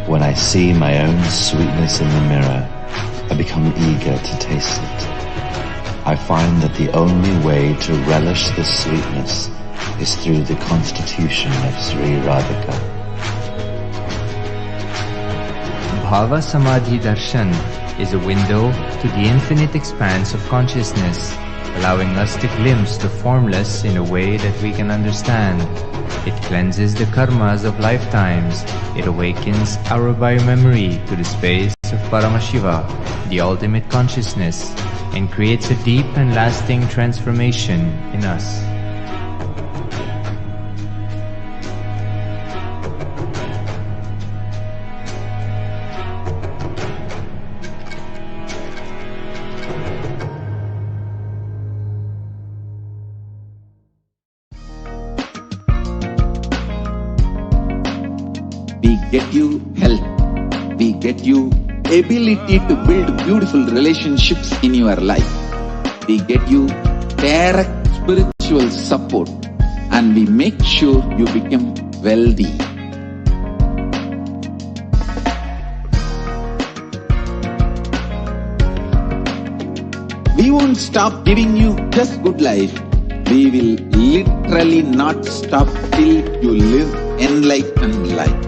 when I see my own sweetness in the mirror, I become eager to taste it. I find that the only way to relish the sweetness is through the constitution of Sri Radhika. Bhava Samadhi Darshan is a window to the infinite expanse of consciousness, allowing us to glimpse the formless in a way that we can understand. It cleanses the karmas of lifetimes. It awakens our biomemory to the space of Paramashiva, the ultimate consciousness, and creates a deep and lasting transformation in us. We get you health. We get you ability to build beautiful relationships in your life. We get you direct spiritual support, and we make sure you become wealthy. We won't stop giving you just good life. We will literally not stop till you live enlightened life.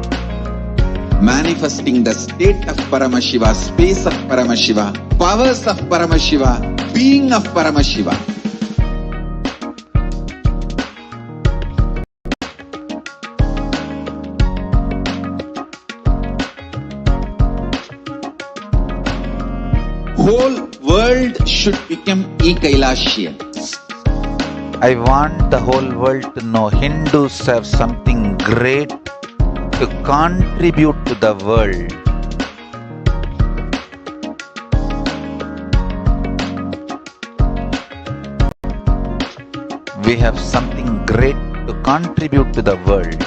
Manifesting the state of Paramashiva, space of Paramashiva, powers of Paramashiva, being of Paramashiva. Whole world should become Kailasian. I want the whole world to know Hindus have something great to contribute to the world. We have something great to contribute to the world.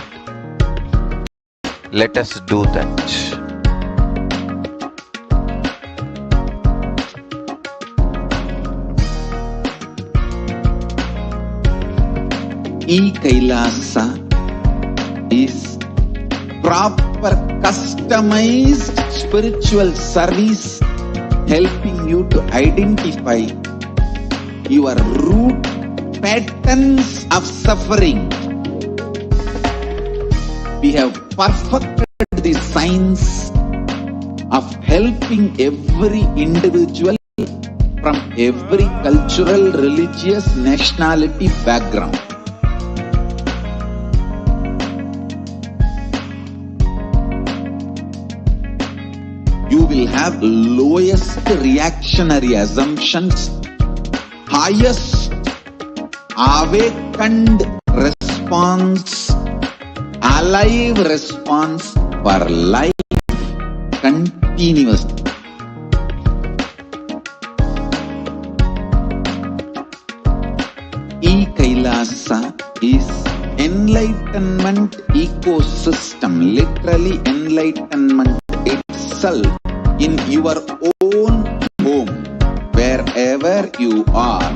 Let us do that. Kailasa is proper customized spiritual service helping you to identify your root patterns of suffering. We have perfected the science of helping every individual from every cultural, religious, nationality background. You will have lowest reactionary assumptions, highest awakened response, alive response for life continuously. Kailasa is enlightenment ecosystem, literally enlightenment itself in your own home, wherever you are.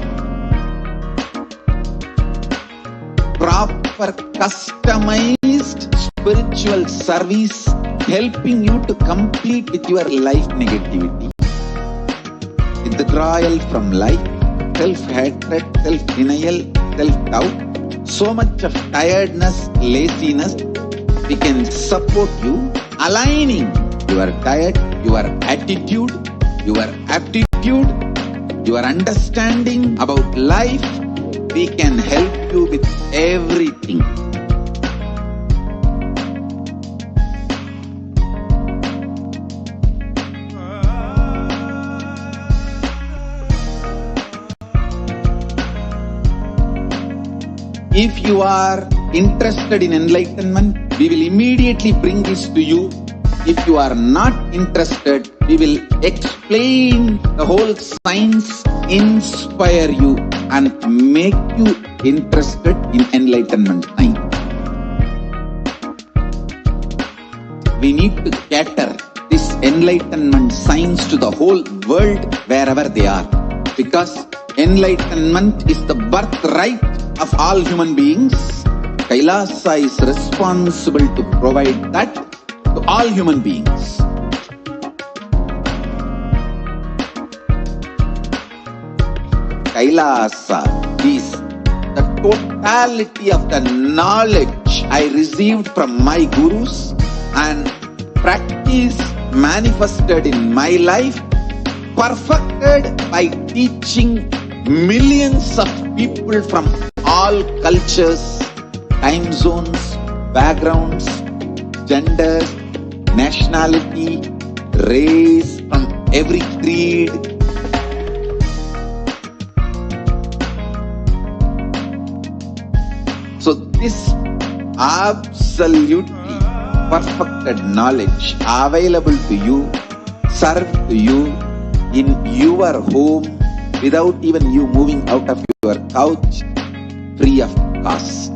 Proper customized spiritual service helping you to complete with your life negativity. Withdrawal from life, self-hatred, self-denial, self-doubt, so much of tiredness, laziness. We can support you aligning your diet, your attitude, your aptitude, your understanding about life we can help you with everything. If you are interested in enlightenment, we will immediately bring this to you. If you are not interested, we will explain the whole science, inspire you and make you interested in enlightenment science. We need to cater this enlightenment science to the whole world wherever they are, because enlightenment is the birthright of all human beings. Kailasa is responsible to provide that to all human beings. Kailasa is the totality of the knowledge I received from my gurus and practice manifested in my life, perfected by teaching millions of people from all cultures, time zones, backgrounds, genders, nationality, race, from every creed. So this absolutely perfected knowledge available to you, served to you in your home without even you moving out of your couch, free of cost.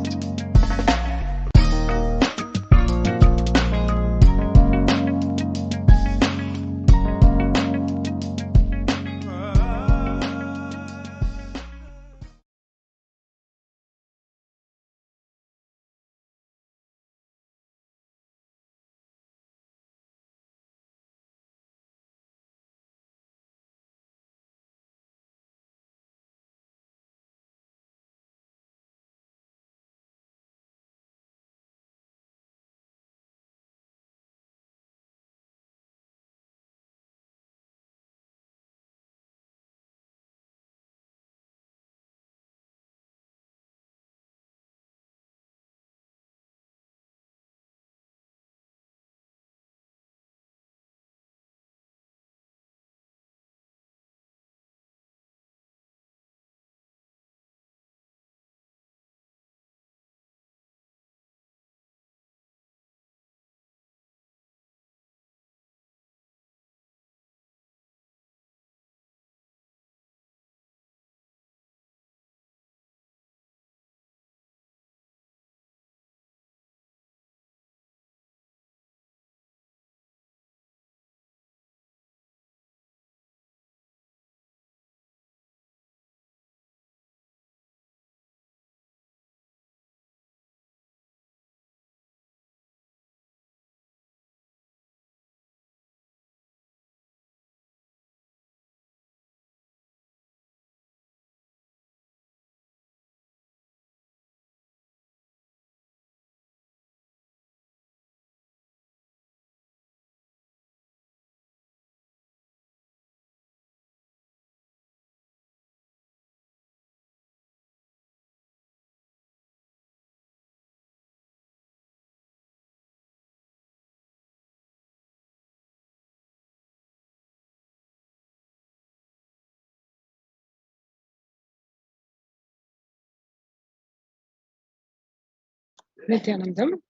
Nithyanandam,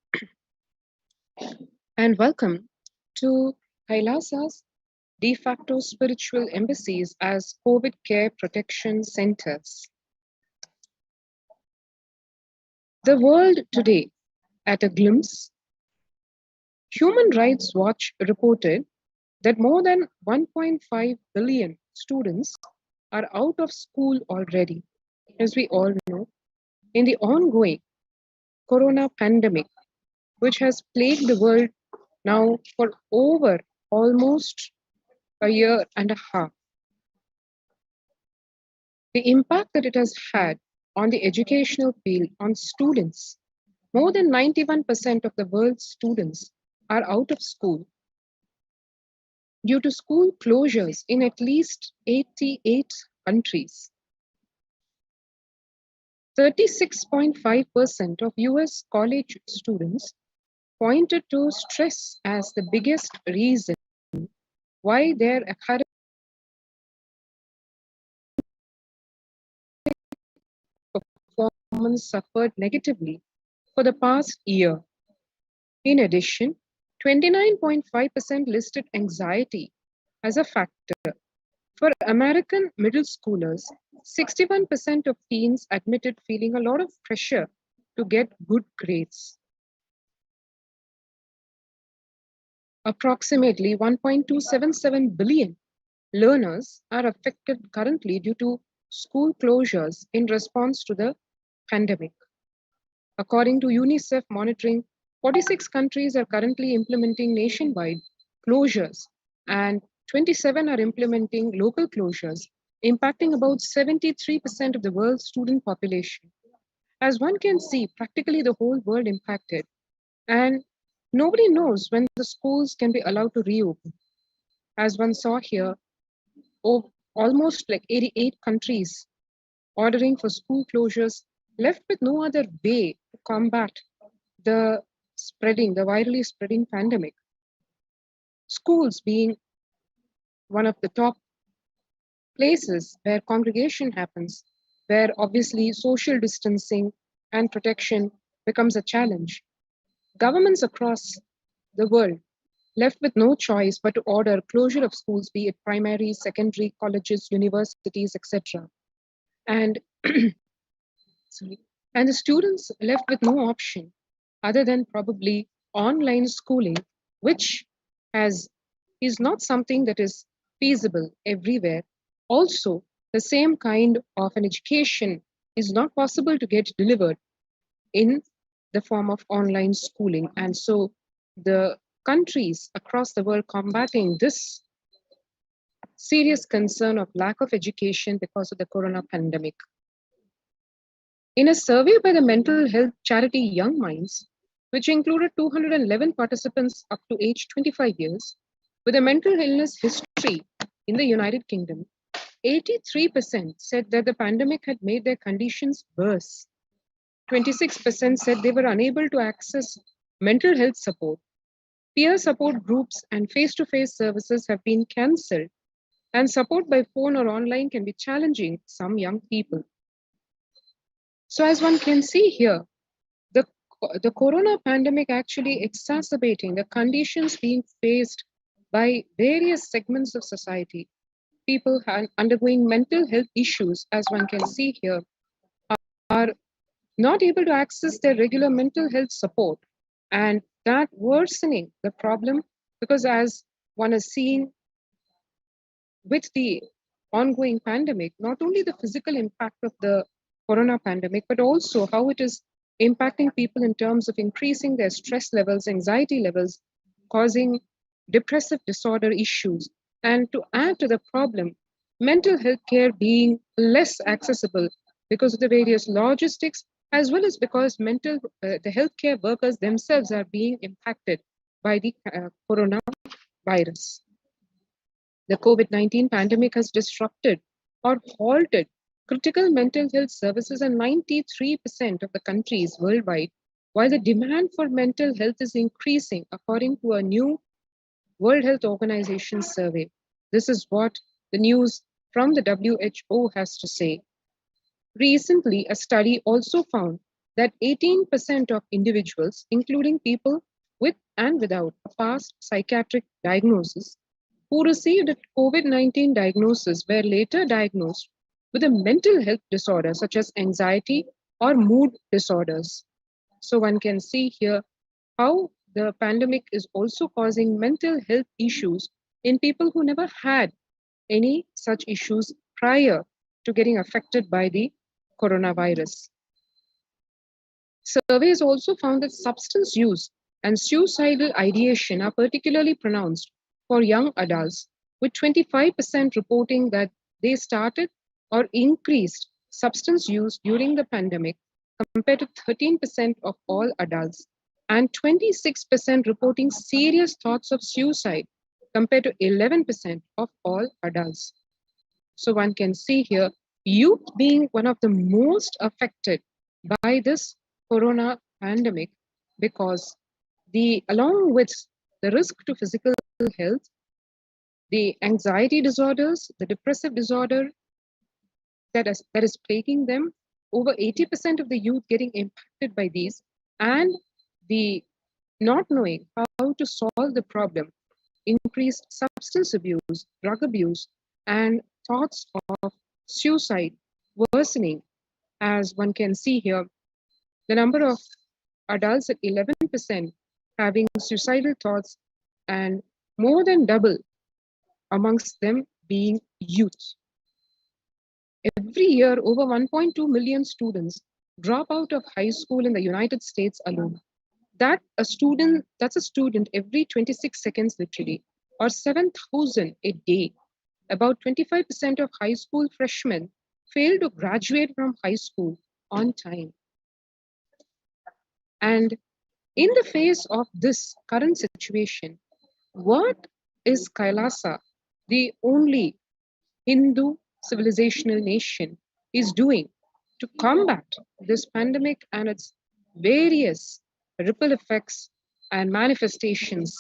and welcome to Kailasa's de facto spiritual embassies as COVID care protection centers. The world today at a glimpse. Human Rights Watch reported that more than 1.5 billion students are out of school already, as we all know, in the ongoing corona pandemic, which has plagued the world now for over almost a year and a half. The impact that it has had on the educational field, on students, more than 91% of the world's students are out of school due to school closures in at least 88 countries. 36.5% of US college students pointed to stress as the biggest reason why their academic performance suffered negatively for the past year. In addition, 29.5% listed anxiety as a factor. For American middle schoolers, 61% of teens admitted feeling a lot of pressure to get good grades. Approximately 1.277 billion learners are affected currently due to school closures in response to the pandemic. According to UNICEF monitoring, 46 countries are currently implementing nationwide closures and 27 are implementing local closures, impacting about 73% of the world's student population. As one can see, practically the whole world impacted. And nobody knows when the schools can be allowed to reopen. As one saw here, almost like 88 countries ordering for school closures, left with no other way to combat the virally spreading pandemic. Schools being one of the top places where congregation happens, where obviously social distancing and protection becomes a challenge. Governments across the world left with no choice but to order closure of schools, be it primary, secondary, colleges, universities, etc. And and the students left with no option other than probably online schooling, which is not something that is feasible everywhere. Also, the same kind of an education is not possible to get delivered in the form of online schooling. And so the countries across the world combating this serious concern of lack of education because of the corona pandemic. In a survey by the mental health charity Young Minds, which included 211 participants up to age 25 years, with a mental illness history in the United Kingdom, 83% said that the pandemic had made their conditions worse. 26% said they were unable to access mental health support. Peer support groups and face-to-face services have been cancelled, and support by phone or online can be challenging for some young people. So as one can see here, the corona pandemic actually exacerbating the conditions being faced by various segments of society. People undergoing mental health issues, as one can see here, are not able to access their regular mental health support, and that worsening the problem, because as one is seeing with the ongoing pandemic, not only the physical impact of the corona pandemic, but also how it is impacting people in terms of increasing their stress levels, anxiety levels, causing depressive disorder issues. And to add to the problem, mental health care being less accessible because of the various logistics, as well as because the healthcare workers themselves are being impacted by the coronavirus. The COVID-19 pandemic has disrupted or halted critical mental health services in 93% of the countries worldwide, while the demand for mental health is increasing according to a new World Health Organization survey. This is what the news from the WHO has to say. Recently, a study also found that 18% of individuals, including people with and without a past psychiatric diagnosis, who received a COVID-19 diagnosis were later diagnosed with a mental health disorder such as anxiety or mood disorders. So one can see here how the pandemic is also causing mental health issues in people who never had any such issues prior to getting affected by the coronavirus. Surveys also found that substance use and suicidal ideation are particularly pronounced for young adults, with 25% reporting that they started or increased substance use during the pandemic compared to 13% of all adults, and 26% reporting serious thoughts of suicide compared to 11% of all adults. So one can see here, youth being one of the most affected by this corona pandemic, because along with the risk to physical health, the anxiety disorders, the depressive disorder that is plaguing them, over 80% of the youth getting impacted by these, and the not knowing how to solve the problem, increased substance abuse, drug abuse, and thoughts of suicide worsening. As one can see here, the number of adults at 11% having suicidal thoughts, and more than double amongst them being youth. Every year, over 1.2 million students drop out of high school in the United States alone. That's a student every 26 seconds, literally, or 7,000 a day. About 25% of high school freshmen fail to graduate from high school on time. And in the face of this current situation, what is Kailasa, the only Hindu civilizational nation, is doing to combat this pandemic and its various ripple effects and manifestations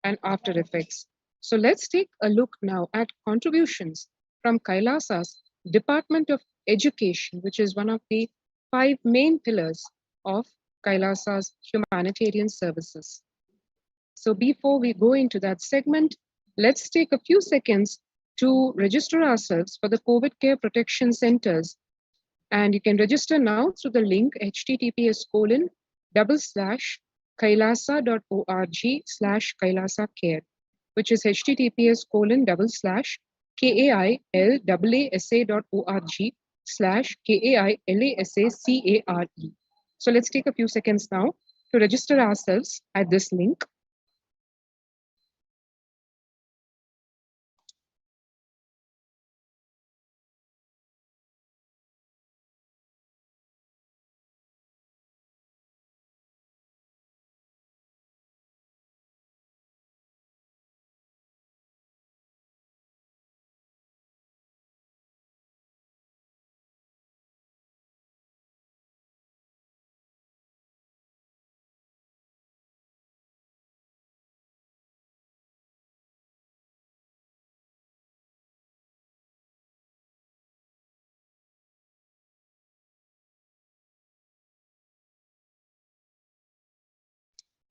and after effects? So let's take a look now at contributions from Kailasa's Department of Education, which is one of the 5 main pillars of Kailasa's humanitarian services. So before we go into that segment, let's take a few seconds to register ourselves for the COVID Care Protection Centers. And you can register now through the link https://kailasa.org/kailasacare, which is https://kailasa.org/kailasa-care. So let's take a few seconds now to register ourselves at this link.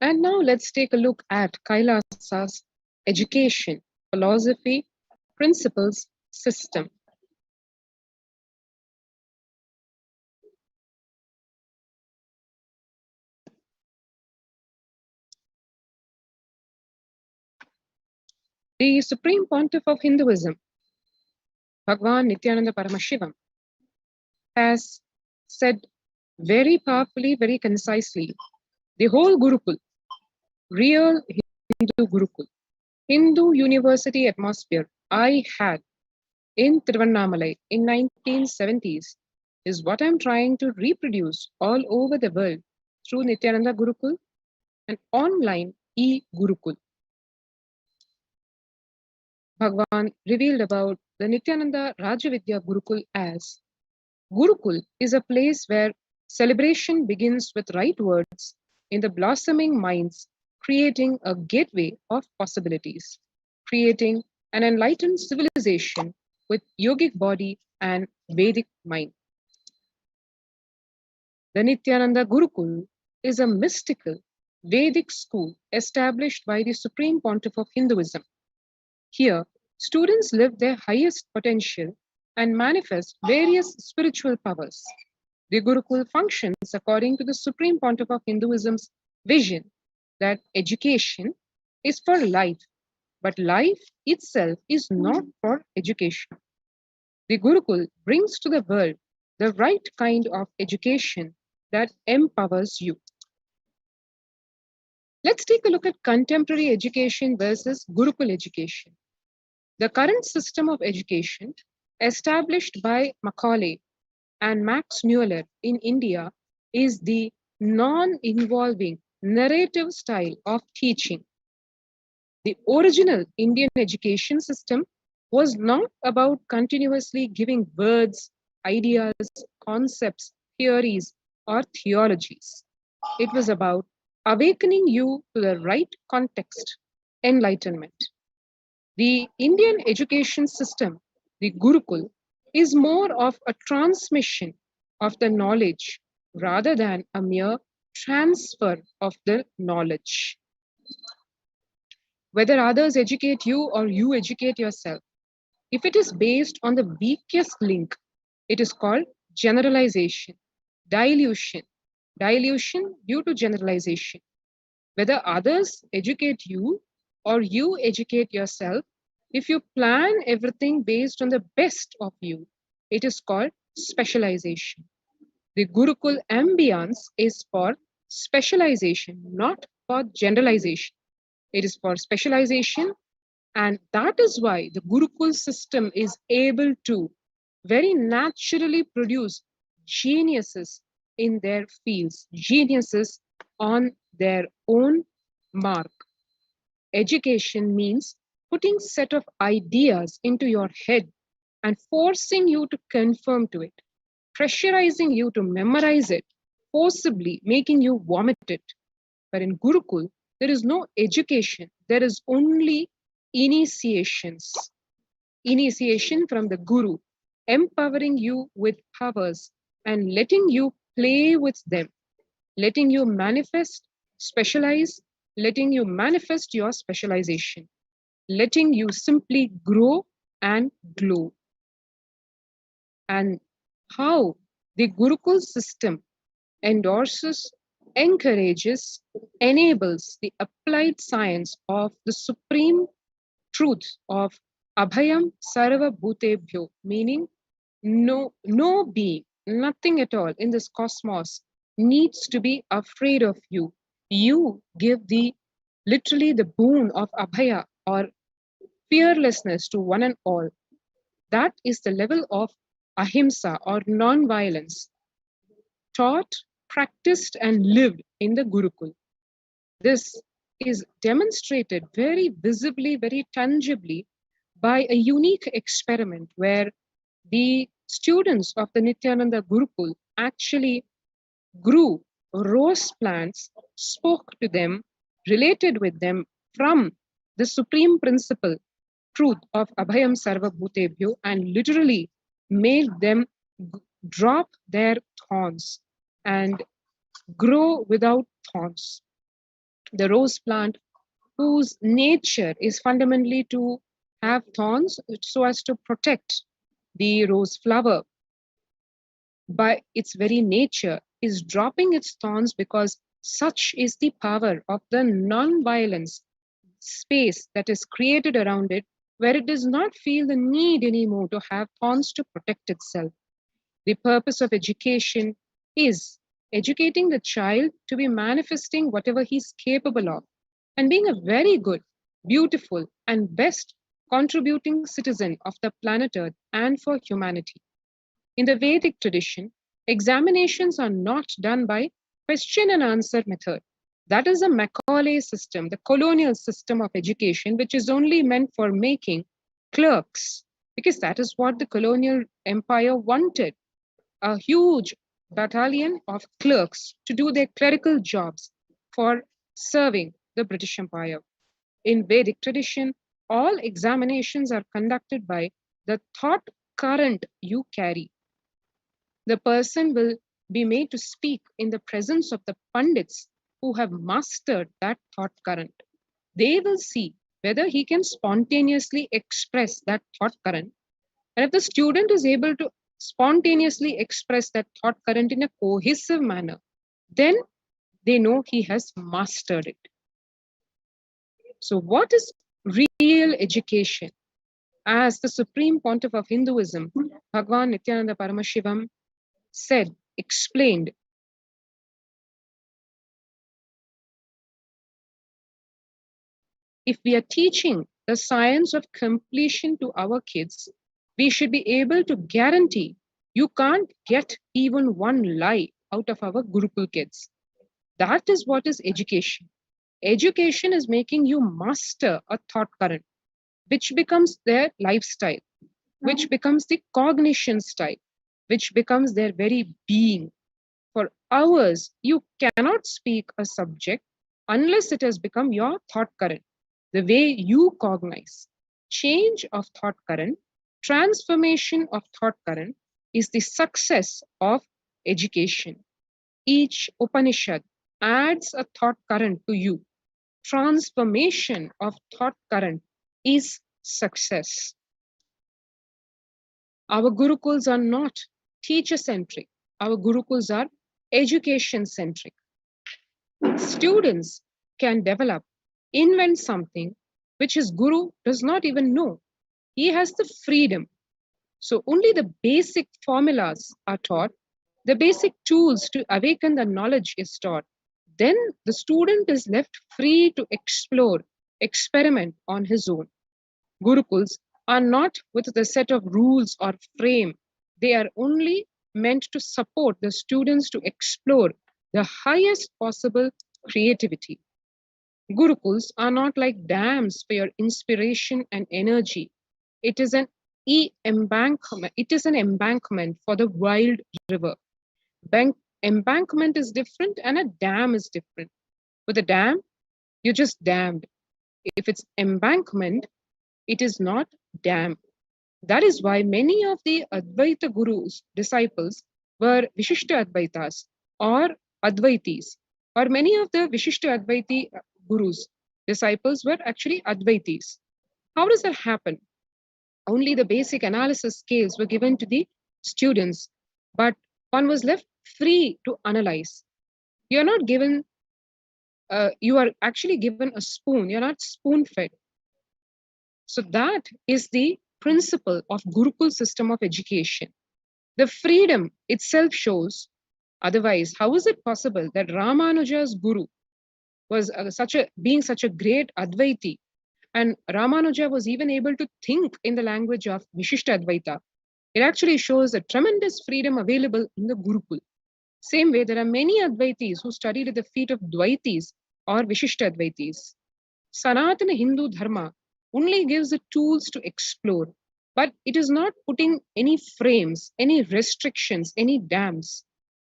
And now let's take a look at Kailasa's education, philosophy, principles, system. The Supreme Pontiff of Hinduism, Bhagwan Nithyananda Paramashivam, has said very powerfully, very concisely, the whole Gurukul, real Hindu Gurukul, Hindu university atmosphere I had in Tiruvannamalai in 1970s is what I'm trying to reproduce all over the world through Nithyananda Gurukul and online e-Gurukul. Bhagwan revealed about the Nithyananda Rajavidya Gurukul as Gurukul is a place where celebration begins with right words in the blossoming minds, creating a gateway of possibilities, creating an enlightened civilization with yogic body and Vedic mind. The Nithyananda Gurukul is a mystical Vedic school established by the Supreme Pontiff of Hinduism. Here, students live their highest potential and manifest various spiritual powers. The Gurukul functions according to the Supreme Pontiff of Hinduism's vision that education is for life, but life itself is not for education. The Gurukul brings to the world the right kind of education that empowers you. Let's take a look at contemporary education versus Gurukul education. The current system of education, established by Macaulay and Max Mueller in India, is the non-involving narrative style of teaching. The original Indian education system was not about continuously giving words ideas, concepts, theories, or theologies. It was about awakening you to the right context, enlightenment. The Indian education system, the Gurukul, is more of a transmission of the knowledge rather than a mere transfer of the knowledge. Whether others educate you or you educate yourself, if it is based on the weakest link, it is called generalization, dilution, dilution due to generalization. Whether others educate you or you educate yourself, if you plan everything based on the best of you, it is called specialization. The Gurukul ambience is for specialization, not for generalization. It is for specialization, and that is why the Gurukul system is able to very naturally produce geniuses in their fields, geniuses on their own mark. Education means putting set of ideas into your head and forcing you to conform to it, pressurizing you to memorize it, forcibly making you vomit it. But in Gurukul, there is no education, there is only initiations. Initiation from the Guru, empowering you with powers and letting you play with them, letting you manifest, specialize, letting you manifest your specialization, letting you simply grow and glow. And how the Gurukul system endorses, encourages, enables the applied science of the supreme truth of Abhayam Sarva Bhutebhyo, meaning no being, nothing at all in this cosmos needs to be afraid of you. You give literally the boon of Abhaya or fearlessness to one and all. That is the level of ahimsa or non-violence taught, practiced, and lived in the Gurukul. This is demonstrated very visibly, very tangibly by a unique experiment where the students of the Nithyananda Gurukul actually grew rose plants, spoke to them, related with them from the supreme principle, truth of Abhayam Sarva Bhutebhyo, and literally made them drop their thorns and grow without thorns. The rose plant, whose nature is fundamentally to have thorns so as to protect the rose flower, by its very nature is dropping its thorns because such is the power of the non-violence space that is created around it, where it does not feel the need anymore to have thorns to protect itself. The purpose of education is educating the child to be manifesting whatever he's capable of and being a very good, beautiful, and best contributing citizen of the planet Earth and for humanity. In the Vedic tradition, examinations are not done by question and answer method. That is a Macaulay system, the colonial system of education, which is only meant for making clerks, because that is what the colonial empire wanted. A huge battalion of clerks to do their clerical jobs for serving the British Empire. In Vedic tradition, all examinations are conducted by the thought current you carry. The person will be made to speak in the presence of the Pandits who have mastered that thought current. They will see whether he can spontaneously express that thought current. And if the student is able to spontaneously express that thought current in a cohesive manner, then they know he has mastered it. So what is real education? As the Supreme Pontiff of Hinduism, Bhagwan Nithyananda Paramashivam, said, explained, if we are teaching the science of completion to our kids, we should be able to guarantee you can't get even one lie out of our Gurukul kids. That is what is education. Education is making you master a thought current, which becomes their lifestyle, which becomes the cognition style, which becomes their very being. For hours, you cannot speak a subject unless it has become your thought current, the way you cognize. Change of thought current, transformation of thought current is the success of education. Each Upanishad adds a thought current to you. Transformation of thought current is success. Our Gurukuls are not teacher centric. Our Gurukuls are education centric. Students can develop, invent something which his Guru does not even know. He has the freedom. So only the basic formulas are taught, the basic tools to awaken the knowledge is taught. Then the student is left free to explore, experiment on his own. Gurukuls are not with the set of rules or frame. They are only meant to support the students to explore the highest possible creativity. Gurukuls are not like dams for your inspiration and energy. It is an embankment. It is an embankment for the wild river. Embankment is different and a dam is different. With a dam, you're just dammed. If it's embankment, it is not dam. That is why many of the Advaita Gurus' disciples were Vishishta Advaitas or Advaitis, or many of the Vishishta Advaiti Gurus' disciples were actually Advaitis. How does that happen? Only the basic analysis scales were given to the students, but one was left free to analyze. You're not given, you are actually given a spoon, you're not spoon fed. So that is the principle of Gurukul system of education. The freedom itself shows, otherwise, how is it possible that Ramanuja's Guru was being such a great Advaiti, and Ramanuja was even able to think in the language of Vishishta Advaita? It actually shows a tremendous freedom available in the Gurukul. Same way, there are many Advaitis who studied at the feet of Dvaitis or Vishishta Advaitis. Sanatana Hindu Dharma only gives the tools to explore, but it is not putting any frames, any restrictions, any dams.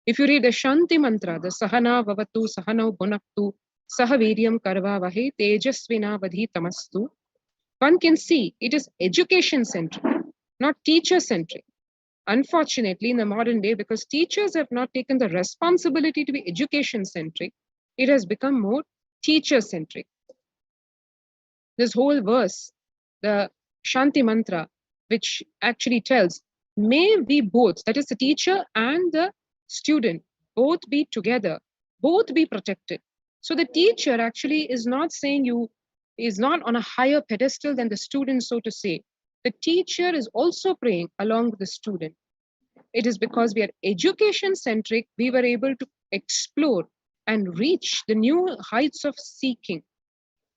If you read the Shanti mantra, the Sahana Vavatu Sahano Bhunaktu Sahaviryam Karva Vahe Tejasvina Vadhi Tamastu, one can see it is education centric, not teacher centric. Unfortunately, in the modern day, because teachers have not taken the responsibility to be education centric, it has become more teacher centric. This whole verse, the Shanti mantra, which actually tells, may we both, that is the teacher and the student, both be together, both be protected. So the teacher actually is not saying you is not on a higher pedestal than the student, so to say. The teacher is also praying along with the student. It is because we are education centric, we were able to explore and reach the new heights of seeking.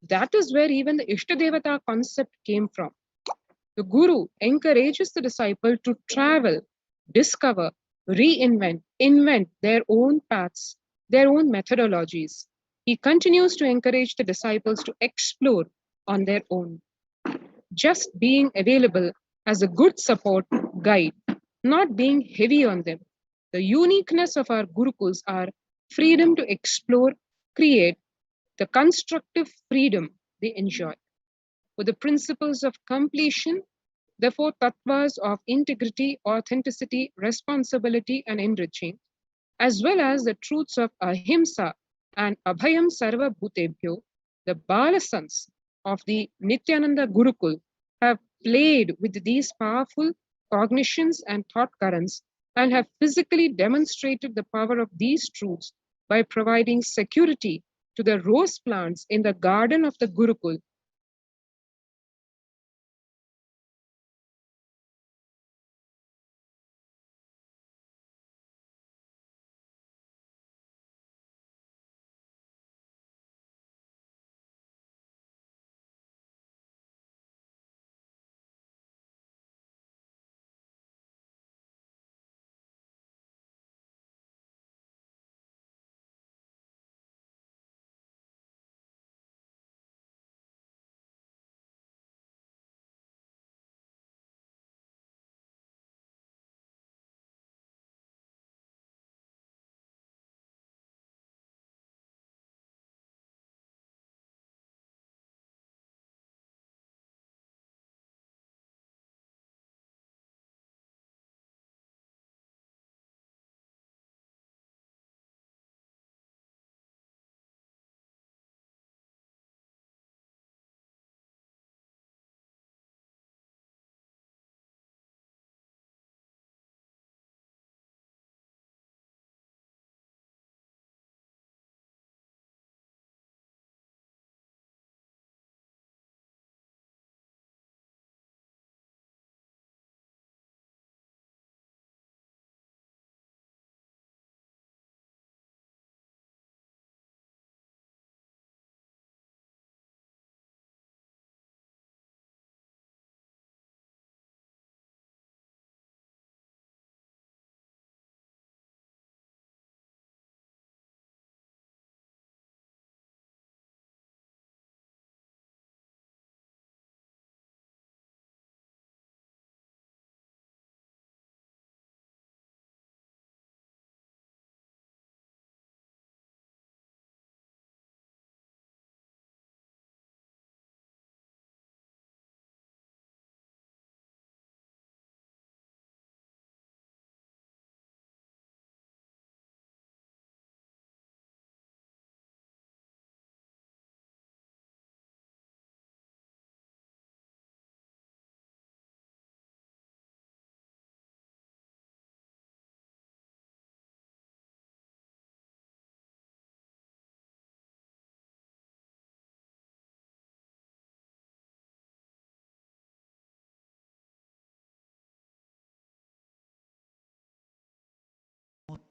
That is where even the Ishtadevata concept came from. The Guru encourages the disciple to travel, discover, reinvent, invent their own paths, their own methodologies. He continues to encourage the disciples to explore on their own. Just being available as a good support guide, not being heavy on them. The uniqueness of our Gurukuls are freedom to explore, create, the constructive freedom they enjoy. With the principles of completion, the four tattvas of integrity, authenticity, responsibility, and enriching, as well as the truths of ahimsa and abhayam sarva bhutebhyo, the balasans of the Nithyananda Gurukul have played with these powerful cognitions and thought currents and have physically demonstrated the power of these truths by providing security to the rose plants in the garden of the Gurukul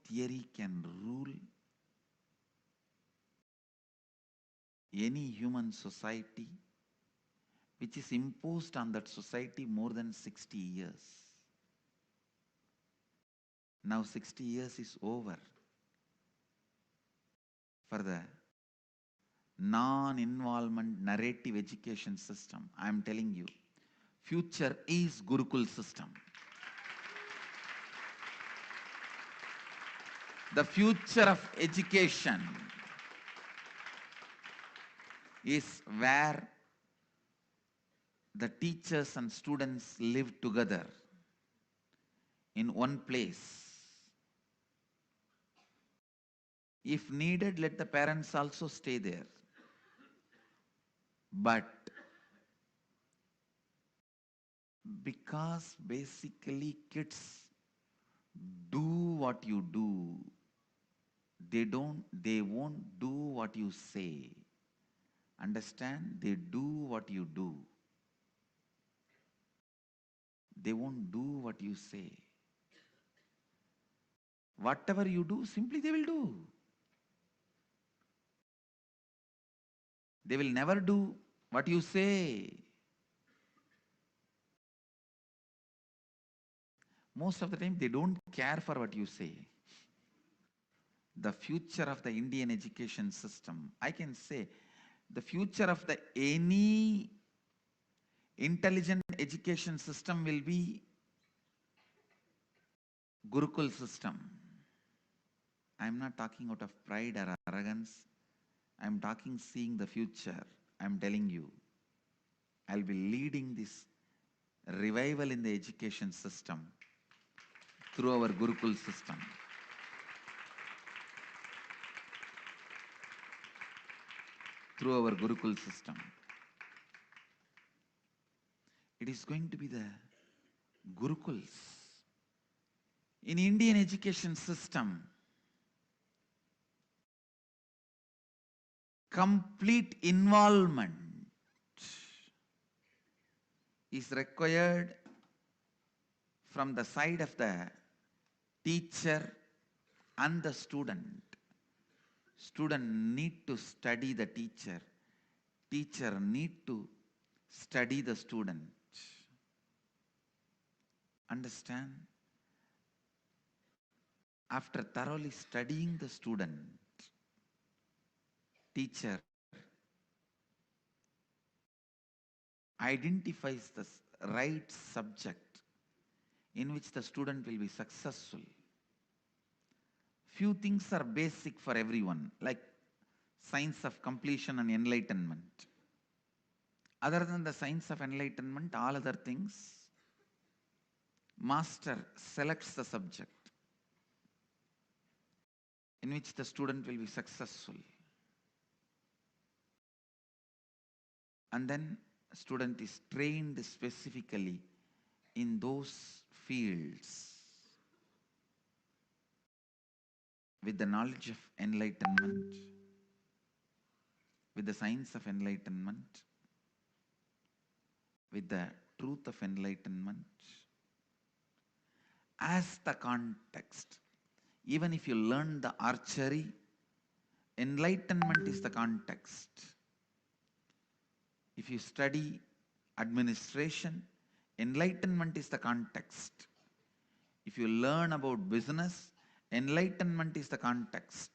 theory can rule any human society which is imposed on that society more than 60 years. Now 60 years is over for the non-involvement narrative education system. I am telling you, future is Gurukul system. The future of education is where the teachers and students live together in one place. If needed, let the parents also stay there. But because basically kids do what you do, they won't do what you say. Understand? They do what you do. They won't do what you say. Whatever you do, simply they will do. They will never do what you say. Most of the time, they don't care for what you say. The future of the Indian education system, I can say, the future of the any intelligent education system will be Gurukul system. I am not talking out of pride or arrogance. I am talking seeing the future. I am telling you, I will be leading this revival in the education system through our Gurukul system. Through our Gurukul system. It is going to be the Gurukuls. In Indian education system, complete involvement is required from the side of the teacher and the student. Student need to study the teacher. Teacher need to study the student. Understand? After thoroughly studying the student, teacher identifies the right subject in which the student will be successful. Few things are basic for everyone, like science of completion and enlightenment. Other than the science of enlightenment, all other things, master selects the subject in which the student will be successful. And then student is trained specifically in those fields with the knowledge of enlightenment, with the science of enlightenment, with the truth of enlightenment as the context. Even if you learn the archery, enlightenment is the context. If you study administration, enlightenment is the context. If you learn about business, enlightenment is the context.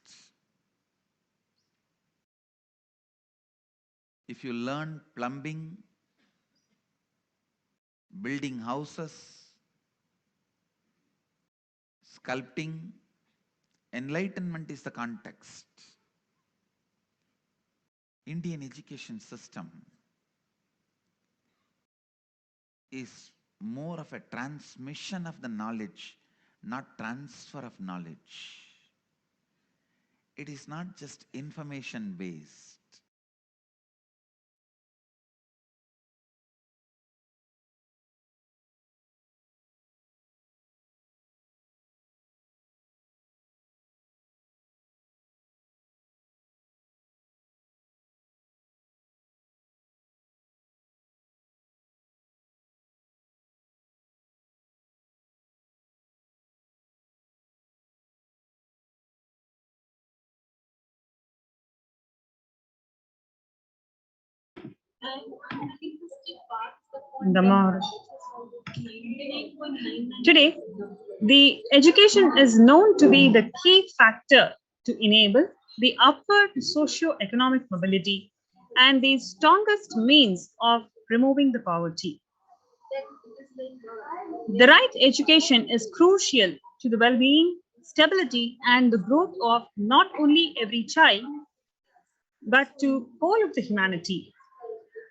If you learn plumbing, building houses, sculpting, enlightenment is the context. Indian education system is more of a transmission of the knowledge, not transfer of knowledge. It is not just information based. the moral. Today, the education is known to be the key factor to enable the upward socio-economic mobility and the strongest means of removing the poverty. The right education is crucial to the well-being, stability, and the growth of not only every child, but to whole of the humanity.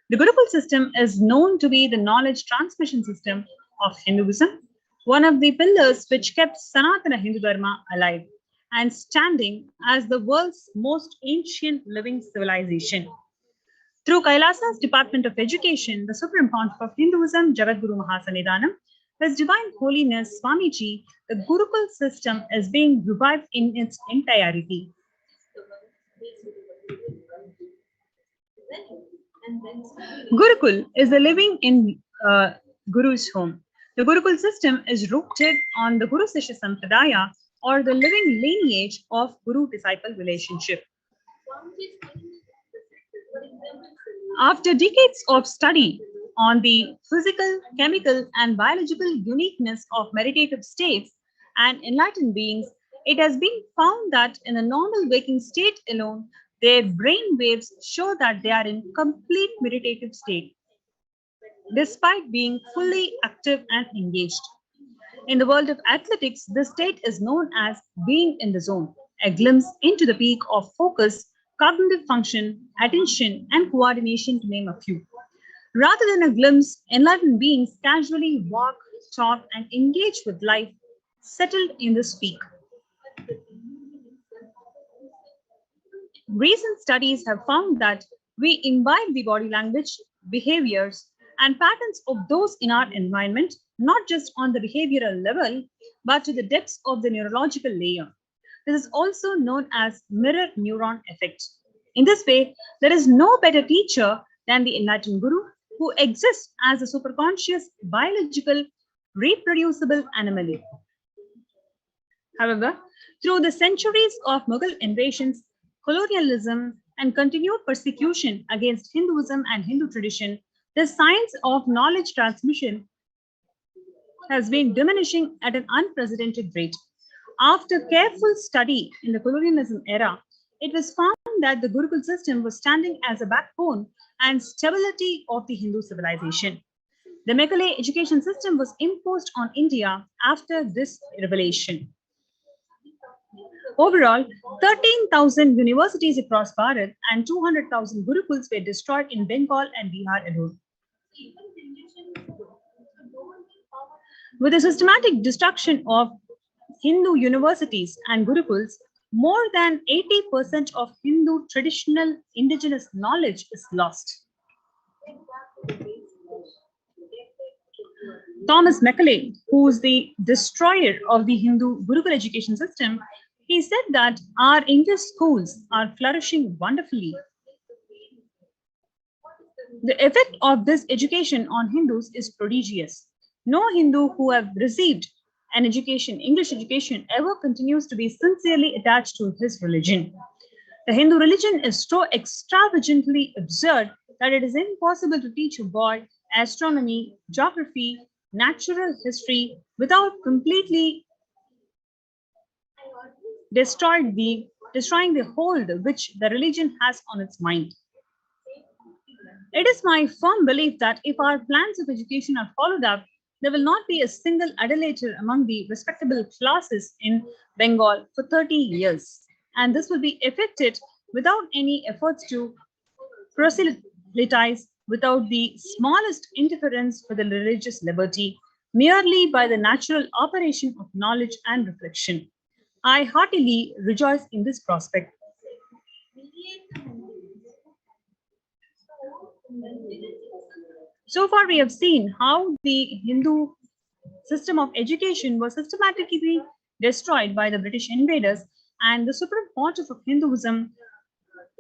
The Gurukul system is known to be the knowledge transmission system of Hinduism, one of the pillars which kept Sanatana Hindu Dharma alive and standing as the world's most ancient living civilization. Through Kailasa's Department of Education, the Supreme Pontiff of Hinduism, Jagadguru Mahasannidhanam, His Divine Holiness Swamiji, the Gurukul system is being revived in its entirety. Gurukul is the living in Guru's home. The Gurukul system is rooted on the Guru Sishya Sampradaya, or the living lineage of Guru-disciple relationship. After decades of study on the physical, chemical, and biological uniqueness of meditative states and enlightened beings, it has been found that in a normal waking state alone, their brain waves show that they are in complete meditative state, despite being fully active and engaged. In the world of athletics, this state is known as being in the zone, a glimpse into the peak of focus, cognitive function, attention, and coordination, to name a few. Rather than a glimpse, enlightened beings casually walk, talk, and engage with life, settled in this peak. Recent studies have found that we imbibe the body language, behaviors, and patterns of those in our environment, not just on the behavioral level, but to the depths of the neurological layer. This is also known as mirror neuron effect. In this way, there is no better teacher than the enlightened Guru, who exists as a superconscious, biological, reproducible anomaly. However, through the centuries of Mughal invasions, colonialism, and continued persecution against Hinduism and Hindu tradition, the science of knowledge transmission has been diminishing at an unprecedented rate. After careful study in the colonialism era, it was found that the Gurukul system was standing as a backbone and stability of the Hindu civilization. The Macaulay education system was imposed on India after this revelation. Overall, 13,000 universities across Bharat and 200,000 Gurukuls were destroyed in Bengal and Bihar alone. With the systematic destruction of Hindu universities and Gurukuls, more than 80% of Hindu traditional indigenous knowledge is lost. Thomas Macaulay, who is the destroyer of the Hindu Gurukul education system, he said that our English schools are flourishing wonderfully. The effect of this education on Hindus is prodigious. No Hindu who have received an education, English education, ever continues to be sincerely attached to his religion. The Hindu religion is so extravagantly absurd that it is impossible to teach a boy astronomy, geography, natural history without completely destroying the hold which the religion has on its mind. It is my firm belief that if our plans of education are followed up, there will not be a single idolater among the respectable classes in Bengal for 30 years. And this will be effected without any efforts to proselytize, without the smallest interference with the religious liberty, merely by the natural operation of knowledge and reflection. I heartily rejoice in this prospect. So far, we have seen how the Hindu system of education was systematically destroyed by the British invaders, and the Supreme Pontiff of Hinduism,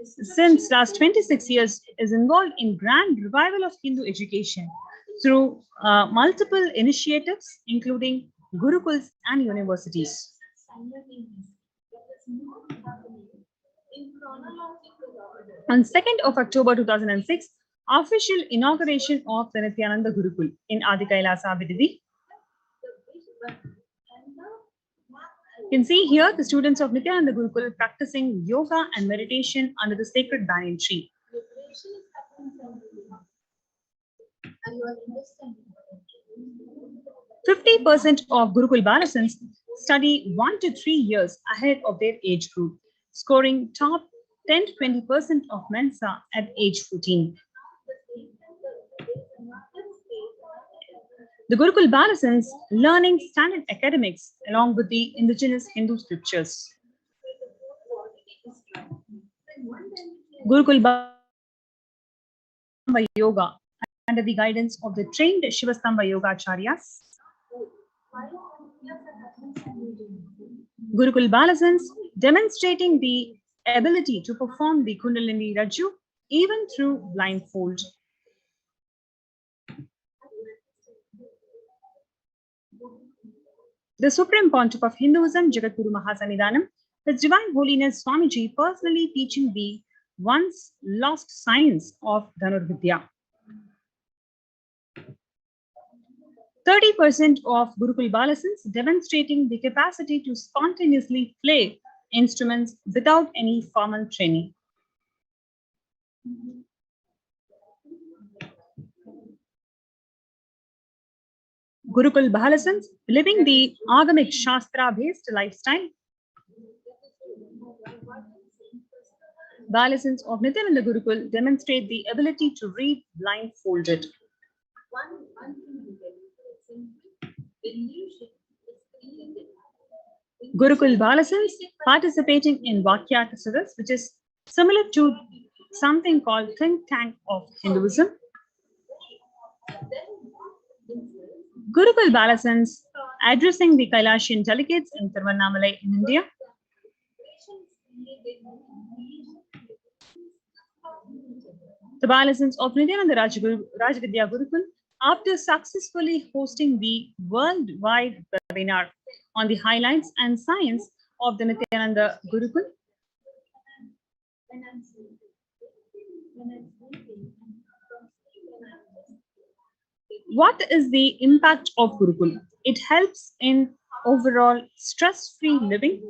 since last 26 years, is involved in grand revival of Hindu education through multiple initiatives, including Gurukuls and universities. On 2nd of October 2006, official inauguration of the Nithyananda Gurukul in Adi Kailasa Vididi. You can see here the students of Nithyananda Gurukul practicing yoga and meditation under the sacred banyan tree. 50% of Gurukul Balasans study 1 to 3 years ahead of their age group, scoring top 10 to 20% of Mensa at age 14. The Gurukul Balasans learning standard academics along with the indigenous Hindu scriptures. Gurukul Bamba Yoga under the guidance of the trained Shivastamba Yoga Acharyas. Gurukul Balasans demonstrating the ability to perform the Kundalini Raju even through blindfold. The Supreme Pontiff of Hinduism, Jagadguru Mahasannidhanam, His Divine Holiness Swamiji personally teaching the once lost science of Dhanurvidya. 30% of Gurukul Balasans demonstrating the capacity to spontaneously play instruments without any formal training. Gurukul Balasans living the Agamic Shastra-based lifestyle. Balasans of Nithyananda Gurukul demonstrate the ability to read blindfolded. Gurukul Balasans participating in Vakyatasaras, which is similar to something called think tank of Hinduism. Gurukul Balasans addressing the Kailasian delegates in Tiruvannamalai in India. The Balasans of Nithyananda Rajavidya Gurukul, after successfully hosting the worldwide webinar on the highlights and science of the Nithyananda Gurukul. What is the impact of Gurukul? It helps in overall stress-free living,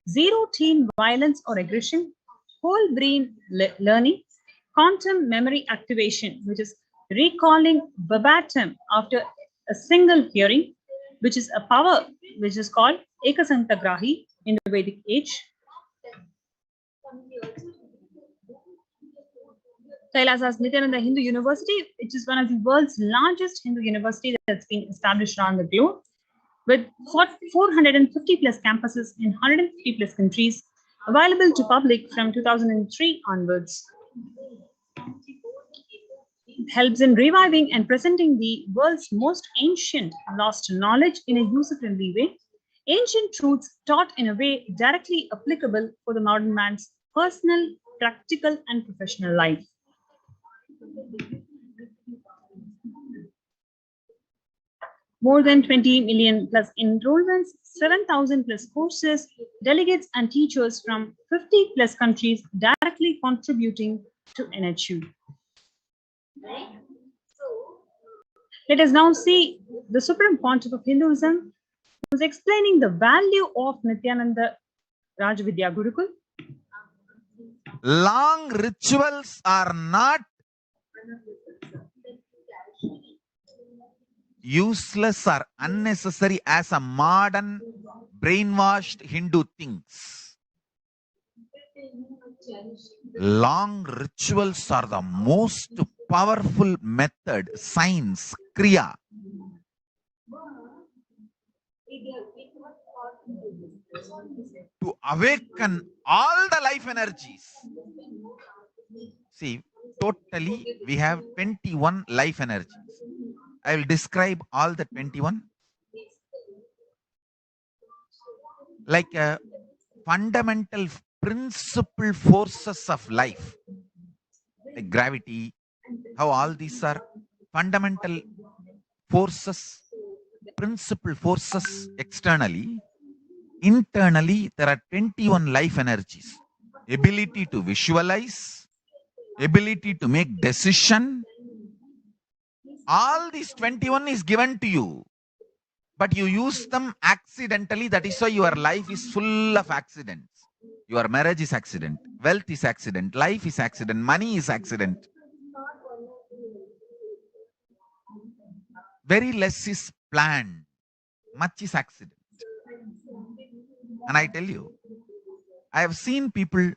zero teen violence or aggression, whole brain learning, quantum memory activation, which is recalling verbatim after a single hearing, which is a power which is called Ekasantagrahi in the Vedic age. Kailasa's Nithyananda Hindu University, which is one of the world's largest Hindu universities that's been established around the globe, with 450 plus campuses in 150 plus countries, available to public from 2003 onwards. It helps in reviving and presenting the world's most ancient lost knowledge in a user-friendly way, ancient truths taught in a way directly applicable for the modern man's personal, practical, and professional life. More than 20 million plus enrollments, 7,000 plus courses, delegates and teachers from 50 plus countries directly contributing to NHU. Let us now see the Supreme Pontiff of Hinduism, who is explaining the value of Nithyananda Rajavidya Gurukul. Long rituals are not useless or unnecessary as a modern brainwashed Hindu thinks. Long rituals are the most powerful method, science, kriya, to awaken all the life energies. See, totally we have 21 life energies. I will describe all the 21 like a fundamental principal forces of life, like gravity, how all these are fundamental forces, principal forces externally. Internally, there are 21 life energies. Ability to visualize, ability to make decision. All these 21 is given to you, but you use them accidentally. That is why your life is full of accidents. Your marriage is accident, wealth is accident, life is accident, money is accident. Very less is planned, much is accident. And I tell you, I have seen people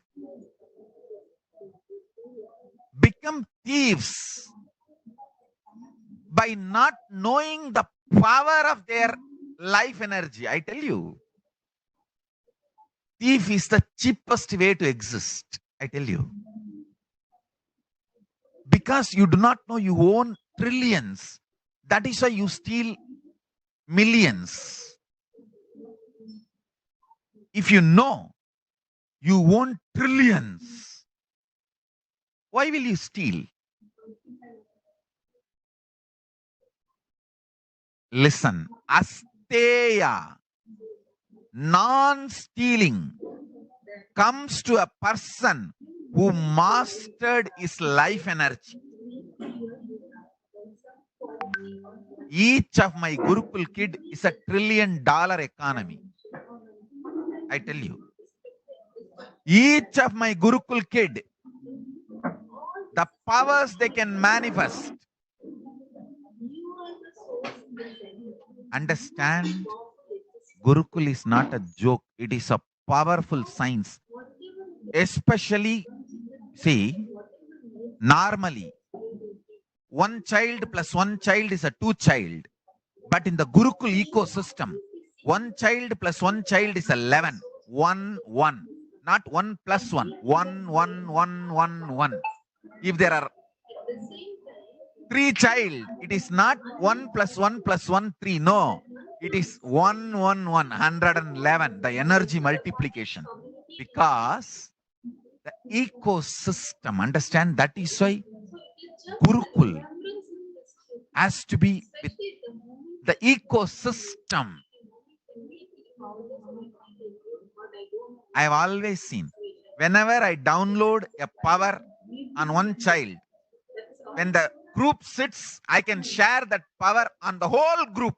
become thieves by not knowing the power of their life energy. I tell you, thief is the cheapest way to exist. I tell you. Because you do not know you own trillions. That is why you steal millions. If you know you own trillions, why will you steal? Listen, asteya, non-stealing, comes to a person who mastered his life energy. Each of my Gurukul kid is $1 trillion economy. I tell you. Each of my Gurukul kid, the powers they can manifest. Understand, Gurukul is not a joke. It is a powerful science. Especially, see, normally, one child plus one child is a two child. But in the Gurukul ecosystem, one child plus one child is 11. 1, 1. Not 1 plus 1. 1, 1, 1, 1, 1. If there are 3 child, it is not 1 plus 1 plus 1, 3. No. It is 1, 1, 1, 111. The energy multiplication. Because the ecosystem, understand, that is why Gurukul has to be with the ecosystem. I have always seen, whenever I download a power on one child, when the group sits, I can share that power on the whole group.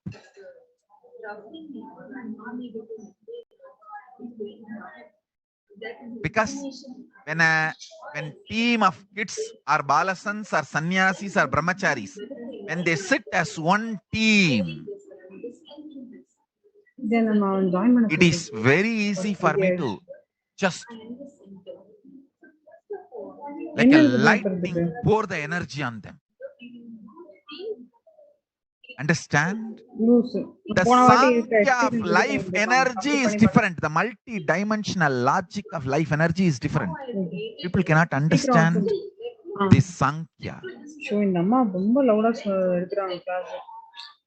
Because when team of kids or balasans or sannyasis or brahmacharis, when they sit as one team, it is very easy for me to just like a lightning pour the energy on them. Understand? The Sankhya of life energy is different. The multi-dimensional logic of life energy is different. People cannot understand this Sankhya.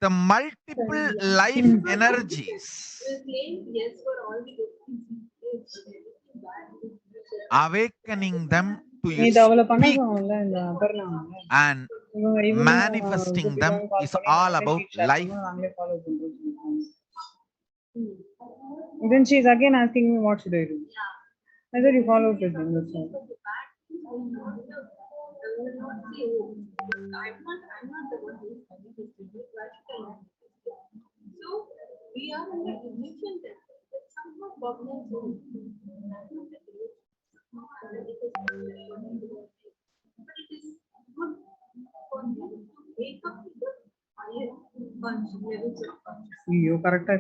The multiple life energies awakening them to its peak and manifesting them is all about life. Then she's again asking me what should I do. I said you follow it. That's all. So we are in the illusion that somehow governance but it is good for you to wake up to the higher levels of consciousness. You correct. Tell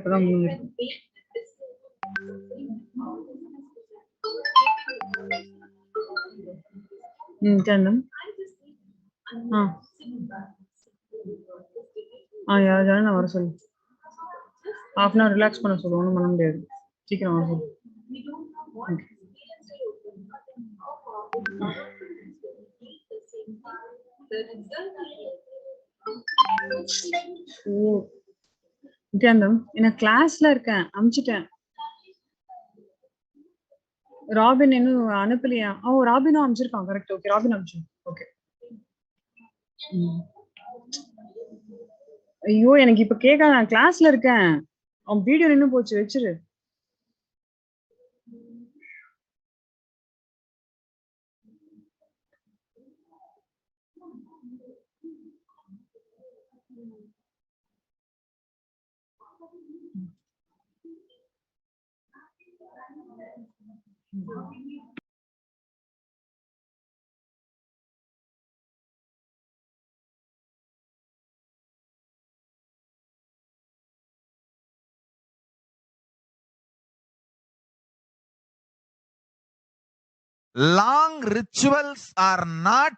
them. யாரும் நான் வர சொல்லு. Half an hour relax பண்ண சொல்லு. ஒன்றும் பண்ண முடியாது. சீக்கிரம் வர சொல்லு. நித்யானந்தம், என்ன கிளாஸ்ல இருக்கேன், அனுப்பிச்சிட்டேன். ராபின் இன்னும் அனுப்பலையா? ஓ, ராபினும் அனுப்பிச்சிருக்கான். கரெக்ட். ஓகே, ராபின் அனுப்பிச்சு. ஓகே. ஐயோ, எனக்கு இப்ப கேட்காத, நான் கிளாஸ்ல இருக்கேன். அவன் வீடியோ நின்னு போச்சு, வச்சிரு. Long rituals are not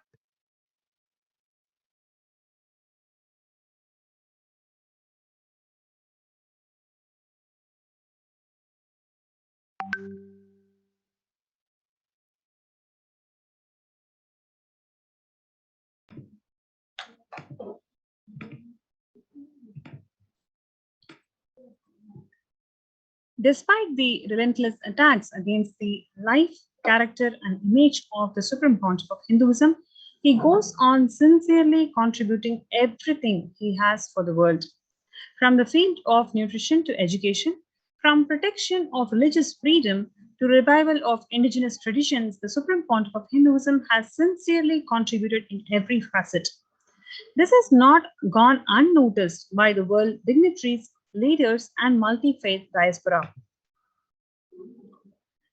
Despite the relentless attacks against the life, character, and image of the Supreme Pontiff of Hinduism, he goes on sincerely contributing everything he has for the world. From the field of nutrition to education, from protection of religious freedom to revival of indigenous traditions, the Supreme Pontiff of Hinduism has sincerely contributed in every facet. This has not gone unnoticed by the world dignitaries, leaders, and multi-faith diaspora.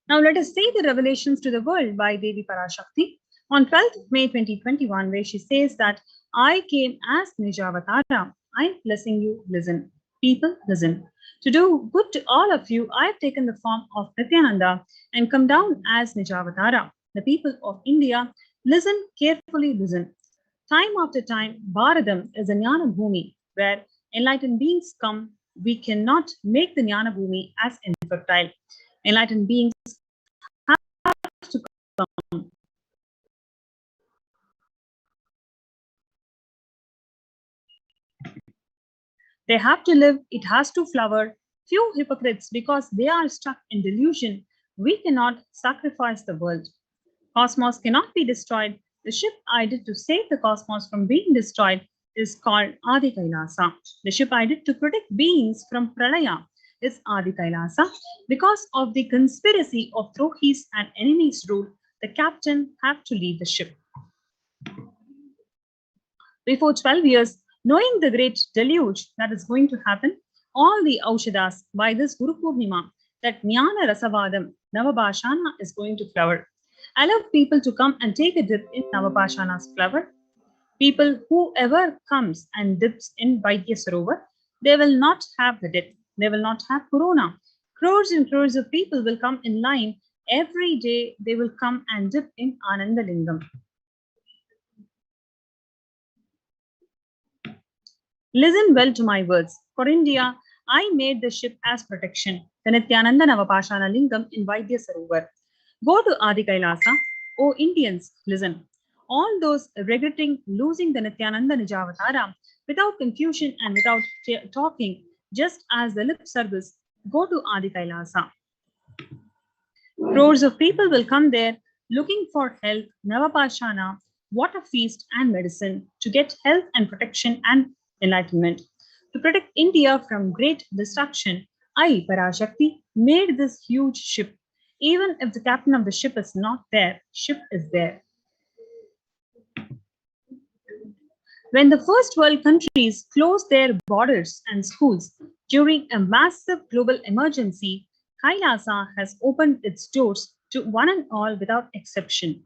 Now let us say the revelations to the world by Devi Parashakti on 12th May 2021, where she says that I came as Nijavatara. I am blessing you, listen. People, listen. To do good to all of you, I have taken the form of Nithyananda and come down as Nijavatara. The people of India, listen, carefully listen. Time after time, Bharadam is a Jnana Bhumi where enlightened beings come. We cannot make the Jnana Bhumi as infertile. Enlightened beings have to come. They have to live, it has to flower. Few hypocrites, because they are stuck in delusion, we cannot sacrifice the world. Cosmos cannot be destroyed. The ship I did to save the cosmos from being destroyed is called Adi Kailasa. The ship I did to protect beings from Pralaya is Adi Kailasa. Because of the conspiracy of Drohis and enemies' rule, the captain had to leave the ship. Before 12 years, knowing the great deluge that is going to happen, all the Aushadas by this Guru Purnima, that Jnana Rasavadam, Navabhashana is going to flower. Allow people to come and take a dip in Navabhashana's flower. People, whoever comes and dips in Vaidya Sarovar, they will not have the dip. They will not have corona. Crores and crores of people will come in line. Every day they will come and dip in Anandalingam. Listen well to my words. For India, I made the ship as protection. The Nithyananda Navapashana Lingam in Vaidya Sarovar. Go to Adi Kailasa. O Indians, listen. All those regretting losing the Nithyananda Nijavatara without confusion and without talking, just as the lip service, go to Adi Kailasa. Crores of people will come there looking for health, Navapashana, water feast, and medicine to get health and protection and enlightenment. To protect India from great destruction, I, Parashakti, made this huge ship. Even if the captain of the ship is not there, ship is there. When the first world countries closed their borders and schools during a massive global emergency, Kailasa has opened its doors to one and all without exception.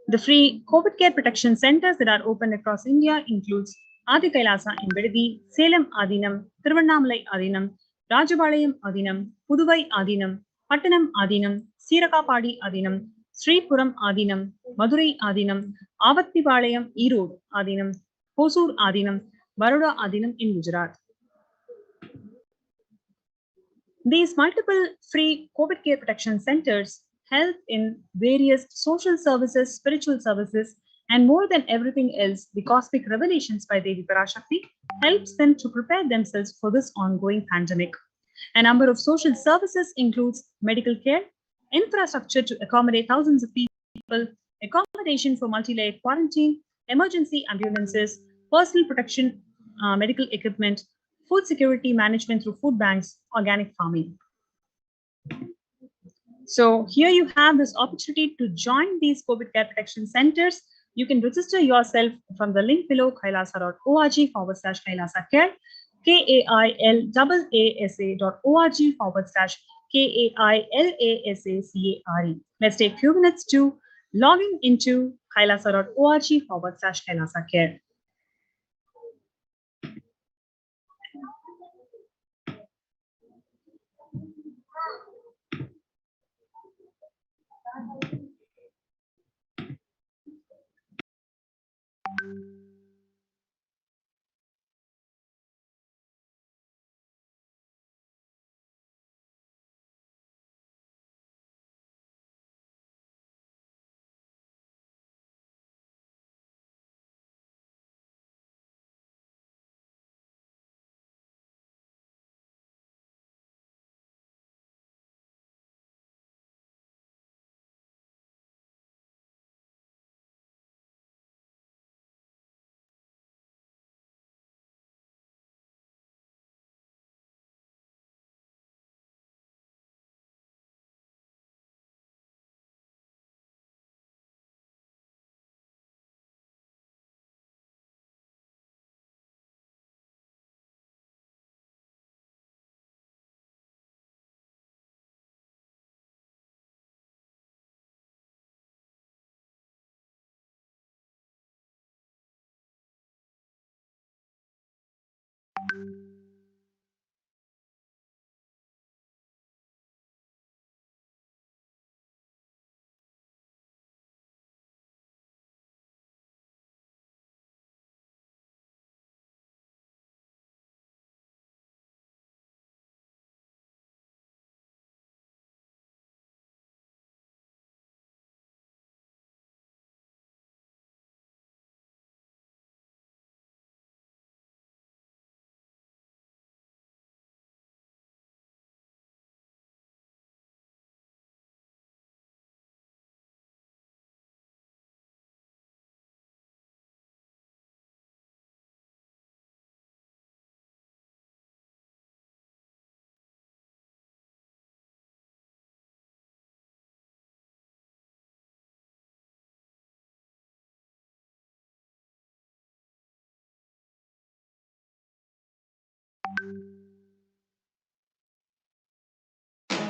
The free COVID care protection centers that are open across India includes Adi Kailasa in Vidadi, Salem Adinam, Tiruvannamalai Adinam, Rajabalayam Adinam, Puduvai Adinam, Pattanam Adinam, Sirakapadi Adinam, Sripuram Adinam, Madurai Adinam, Avattipalayam Erode Adinam, Hosur Adinam, Baroda Adinam in Gujarat. These multiple free COVID care protection centers help in various social services, spiritual services, and more than everything else, the cosmic revelations by Devi Parashakti helps them to prepare themselves for this ongoing pandemic. A number of social services includes medical care, infrastructure to accommodate thousands of people, accommodation for multi-layer quarantine, emergency ambulances, personal protection, medical equipment, food security management through food banks, organic farming. So here you have this opportunity to join these COVID care protection centers. You can register yourself from the link below, kailasa.org/Kailasa Care. KAILASA.org/KAILASACARE. Let's take a few minutes to log into kailasa.org/Kailasa Care.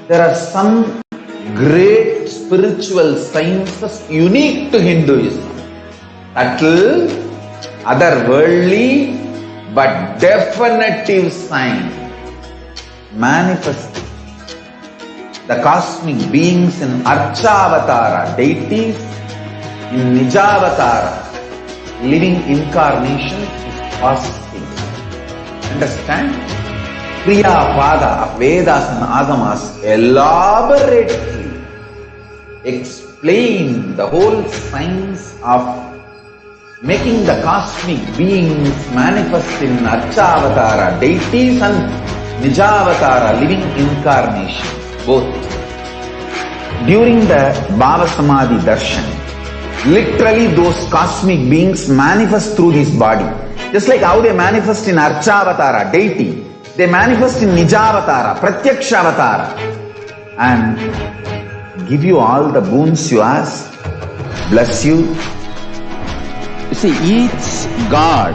There are some great spiritual sciences unique to Hinduism. Subtle, otherworldly, but definitive sign. Manifesting the cosmic beings in Archavatara, deities, in Nijavatara, living incarnation is possible. Understand? Kriya Pada of Vedas and Agamas elaborately explain the whole science of making the cosmic beings manifest in Archavatara, deities, and Nijavatara, living incarnation, both. During the Bhava Samadhi Darshan, literally those cosmic beings manifest through his body. Just like how they manifest in Archavatara, deity, they manifest in Nijavatara, Pratyakshavatara, and give you all the boons you ask, bless you. You see, each God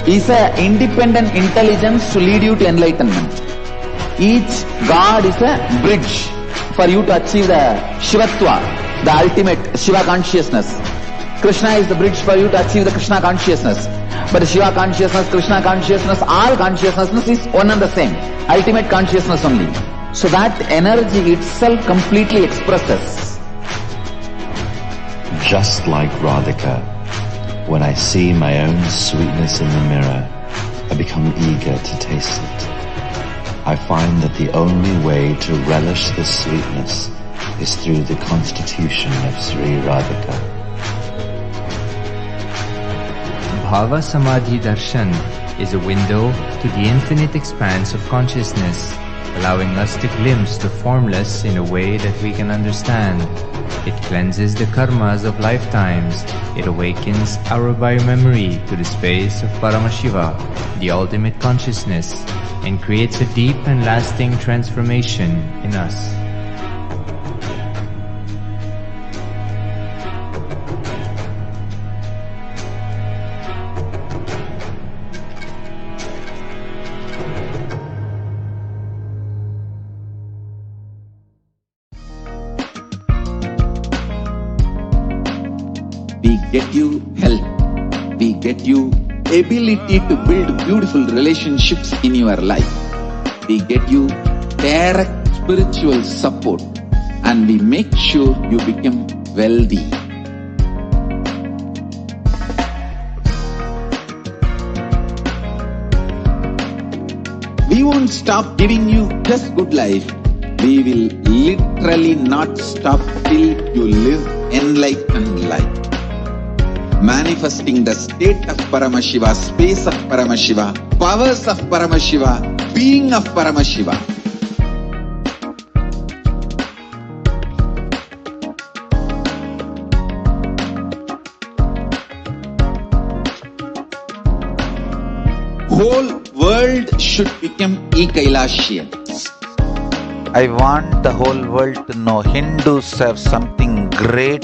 is an independent intelligence to lead you to enlightenment. Each God is a bridge for you to achieve the Shivatva, the ultimate Shiva consciousness. Krishna is the bridge for you to achieve the Krishna consciousness. But Shiva consciousness, Krishna consciousness, all consciousness is one and the same. Ultimate consciousness only. So that energy itself completely expresses. Just like Radhika, when I see my own sweetness in the mirror, I become eager to taste it. I find that the only way to relish the sweetness is through the constitution of Sri Radhika. Bhava Samadhi Darshan is a window to the infinite expanse of consciousness, allowing us to glimpse the formless in a way that we can understand. It cleanses the karmas of lifetimes. It awakens our biomemory to the space of Paramashiva, the ultimate consciousness, and creates a deep and lasting transformation in us. get you health. We get you ability to build beautiful relationships in your life. We get you direct spiritual support, and we make sure you become wealthy. We won't stop giving you just good life. We will literally not stop till you live enlightened life. Manifesting the state of Paramashiva, space of Paramashiva, powers of Paramashiva, being of Paramashiva. Whole world should become Kailasians. I want the whole world to know Hindus have something great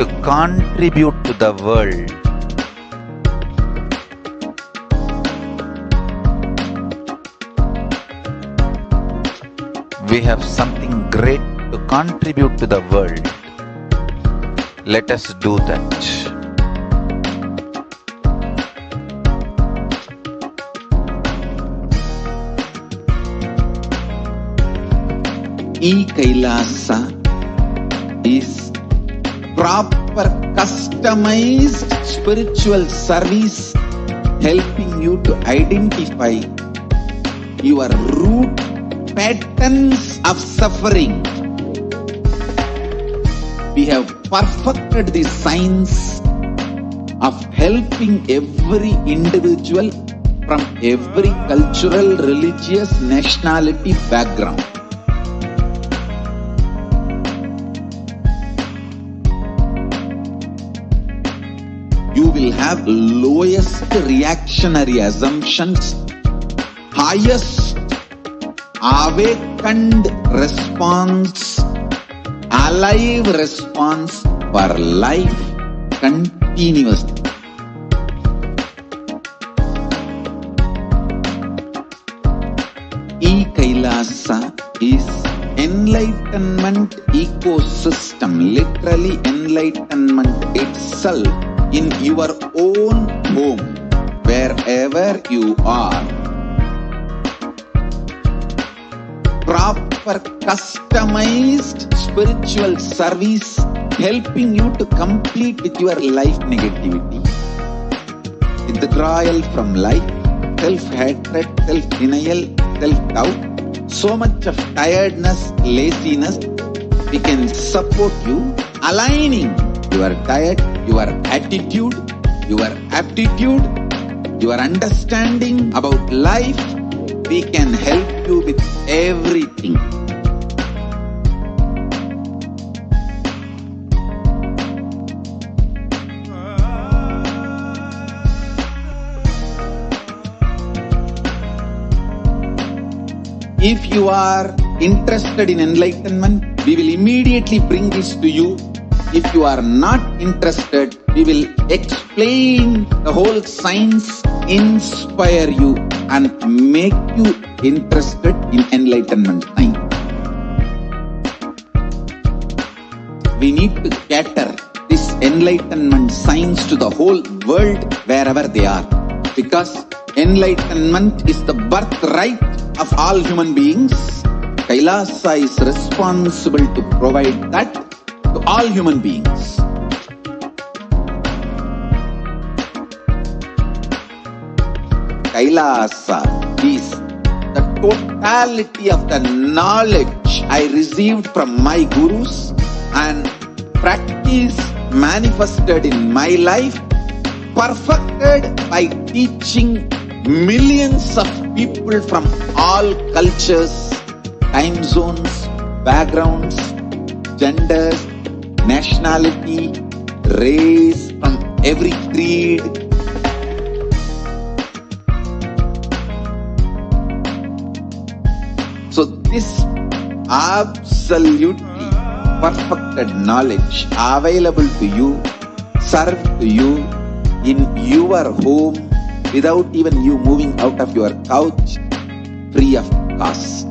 to contribute to the world. We have something great to contribute to the world. Let us do that. Kailasa is proper customized spiritual service helping you to identify your root patterns of suffering. We have perfected the science of helping every individual from every cultural, religious, nationality background. You will have lowest reactionary assumptions, highest awakened response, alive response for life continuously. Kailasa is enlightenment ecosystem, literally enlightenment itself in your own home, wherever you are. Proper customized spiritual service helping you to complete with your life negativity. Withdrawal from life, self-hatred, self-denial, self-doubt, so much of tiredness, laziness. We can support you aligning your diet, your attitude, your aptitude, your understanding about life. We can help you with everything. If you are interested in enlightenment, we will immediately bring this to you. If you are not interested, we will explain the whole science, inspire you and make you interested in enlightenment science. We need to cater this enlightenment science to the whole world wherever they are, because enlightenment is the birthright of all human beings. Kailasa is responsible to provide that to all human beings. Kailasa is the totality of the knowledge I received from my gurus and practice manifested in my life, perfected by teaching millions of people from all cultures, time zones, backgrounds, genders, nationality, race, from every creed. So this absolutely perfected knowledge available to you, served to you in your home without even you moving out of your couch, free of cost.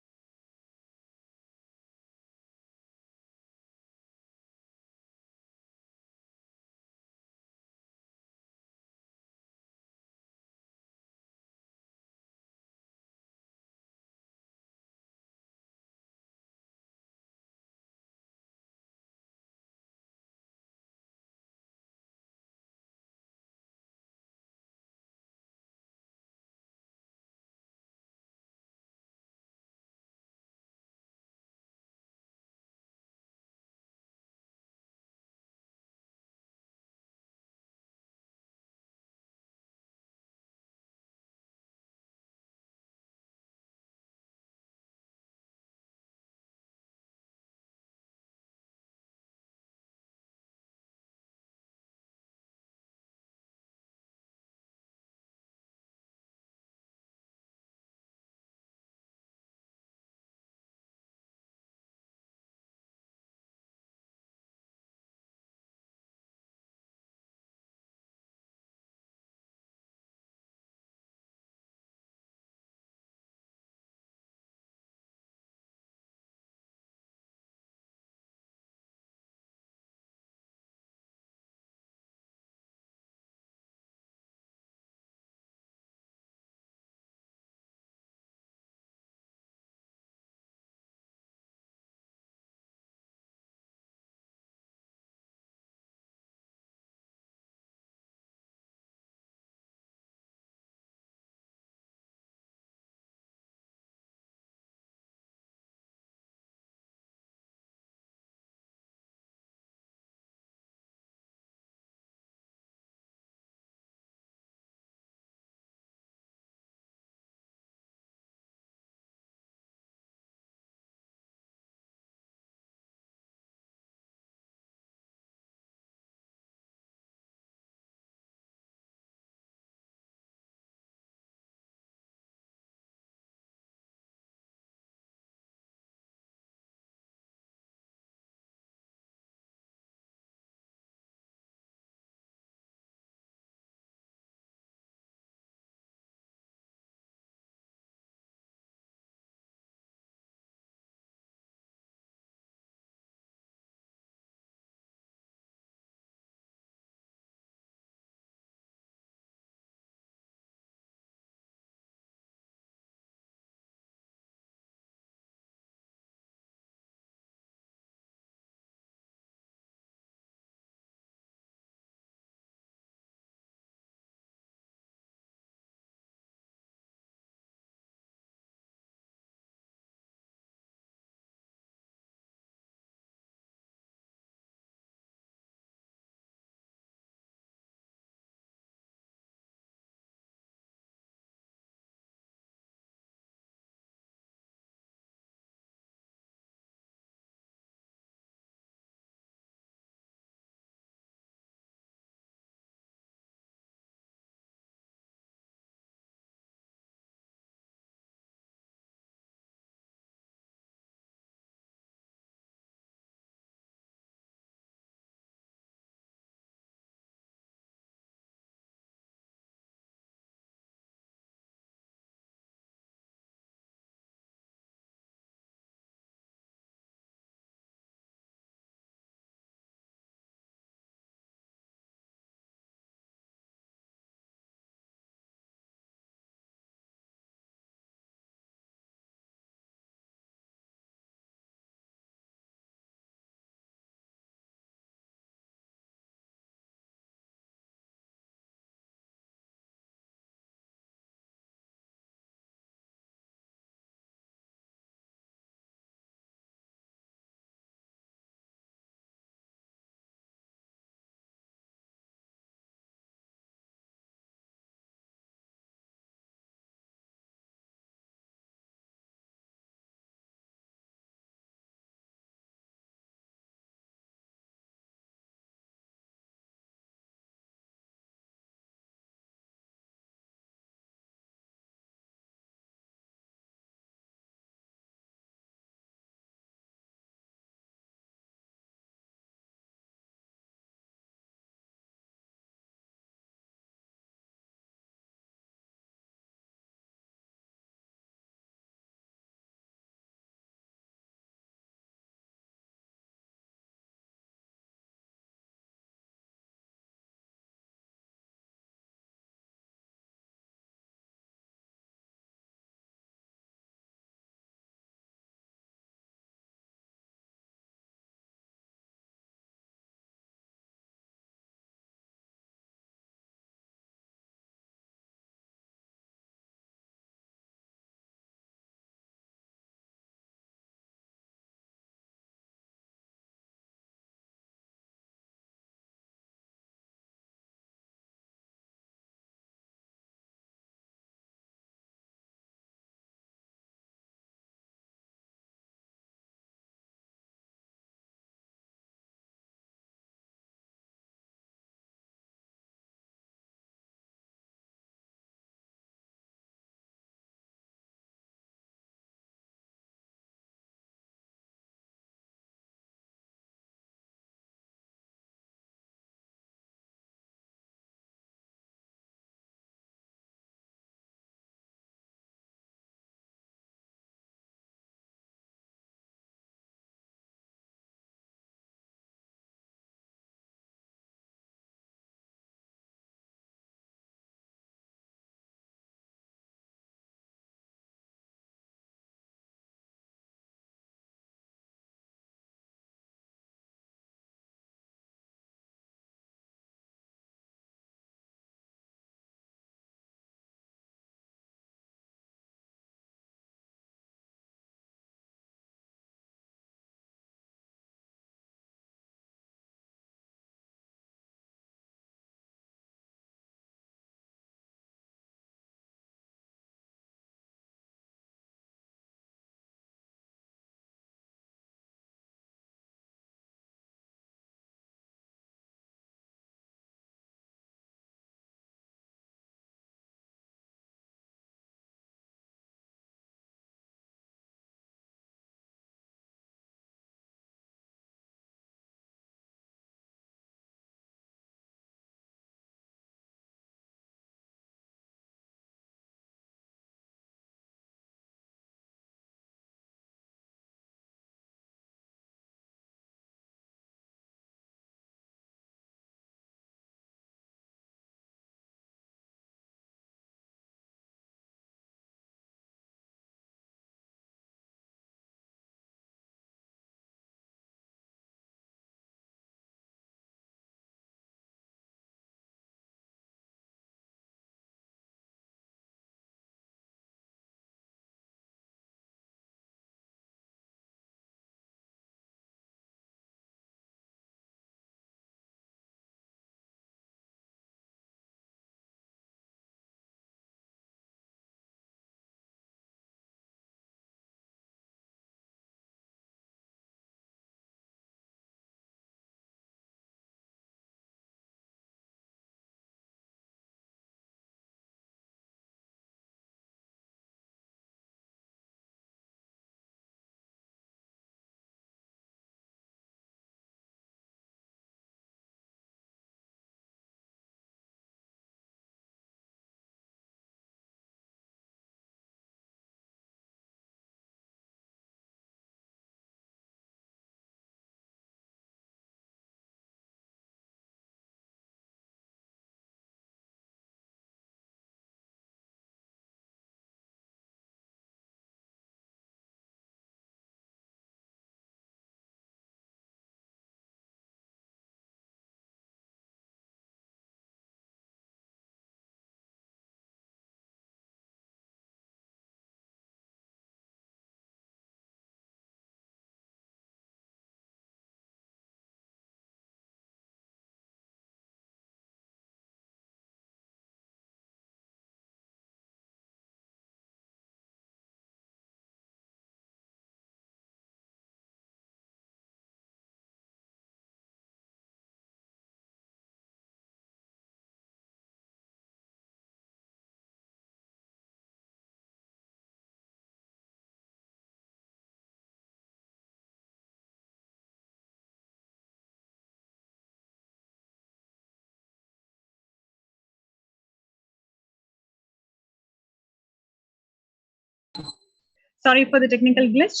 Sorry for the technical glitch.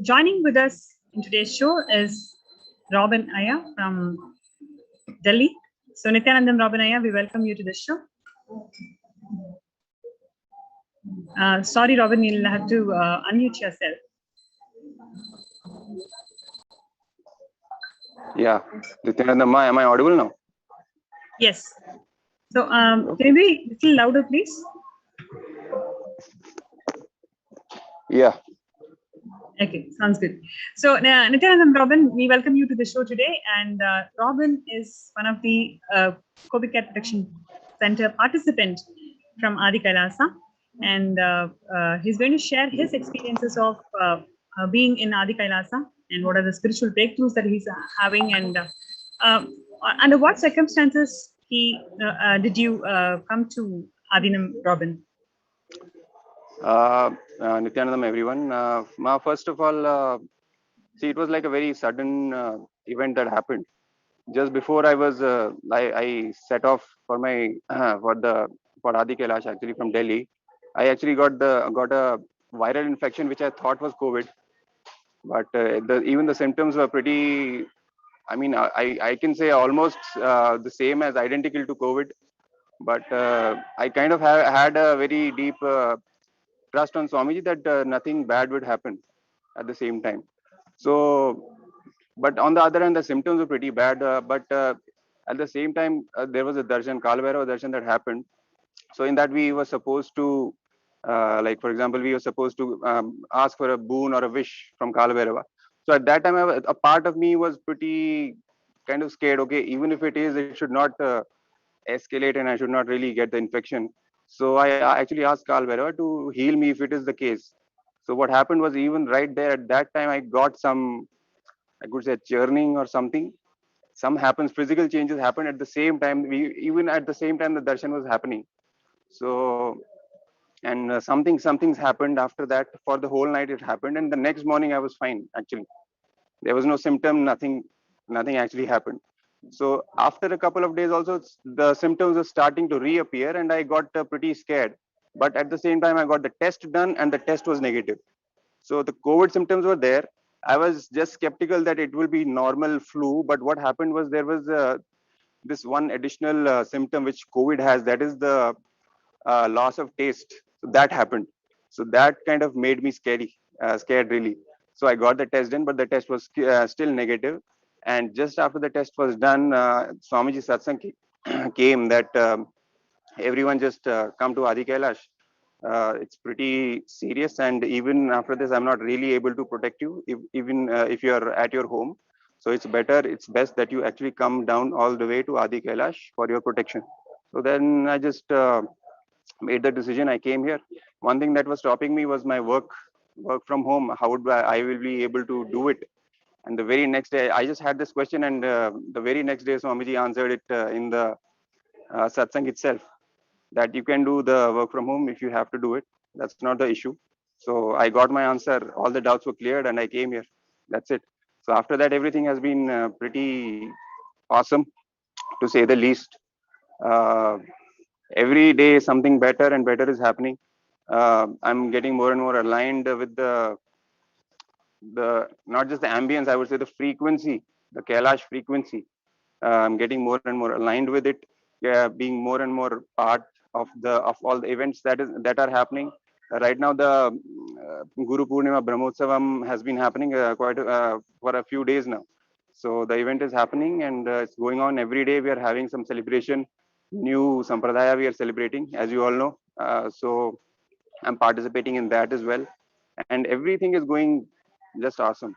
Joining with us in today's show is Robin Iyer from Delhi. So Nithyanandam Robin Iyer, we welcome you to the show. Sorry, Robin, you'll have to unmute yourself. Yeah, Nithyanandam, am I audible now? Yes. So can you be a little louder, please? Yeah. Okay, sounds good. So Nithyanandam Robin, we welcome you to the show today. And Robin is one of the COVID Care Protection Center participant from Adi Kailasa. And he's going to share his experiences of being in Adi Kailasa and what are the spiritual breakthroughs that he's having, and under what circumstances did you come to Adinam, Robin? Nithyanandam, everyone. First of all, see, it was like a very sudden event that happened. Just before I was, I set off for my for Adi Kailash actually from Delhi. I actually got a viral infection which I thought was COVID, but even the symptoms were pretty. I mean, I can say almost the same as identical to COVID, but I kind of had a very deep trust on Swamiji that nothing bad would happen at the same time. So, but on the other hand, the symptoms were pretty bad. But at the same time, there was a darshan, Kalbhairava darshan that happened. So in that we were supposed to, like for example, we were supposed to ask for a boon or a wish from Kalbhairava. So at that time, a part of me was pretty kind of scared. Okay, even if it is, it should not escalate and I should not really get the infection. So I actually asked Kalbhairava to heal me if it is the case. So what happened was, even right there at that time, I got some, I could say, churning or something. Some happens, physical changes happen at the same time. Even at the same time the darshan was happening. So, and something's happened after that. For the whole night it happened, and the next morning I was fine. Actually, there was no symptom, nothing actually happened. So after a couple of days also, the symptoms are starting to reappear, and I got pretty scared. But at the same time, I got the test done, and the test was negative. So the COVID symptoms were there. I was just skeptical that it will be normal flu, but what happened was there was this one additional symptom which COVID has, that is the loss of taste. So that happened. So that kind of made me scared really. So I got the test done, but the test was still negative. And just after the test was done, Swamiji Satsang came that everyone just come to Adi Kailash. It's pretty serious, and even after this, I'm not really able to protect you, even if you're at your home. So it's best that you actually come down all the way to Adi Kailash for your protection. So then I just made the decision. I came here. One thing that was stopping me was my work from home. How would I will be able to do it? And the very next day, I just had this question, and the very next day, Swamiji answered it in the satsang itself, that you can do the work from home if you have to do it. That's not the issue. So I got my answer. All the doubts were cleared, and I came here. That's it. So after that, everything has been pretty awesome, to say the least. Every day, something better and better is happening. I'm getting more and more aligned with the not just the ambience, I would say the frequency, the Kailash frequency. I'm getting more and more aligned with it, being more and more part of all the events that are happening. Right now, the Guru Purnima Brahmotsavam has been happening for a few days now. So the event is happening, and it's going on every day. We are having some celebration, new Sampradaya we are celebrating, as you all know. So I'm participating in that as well. And everything is going just awesome.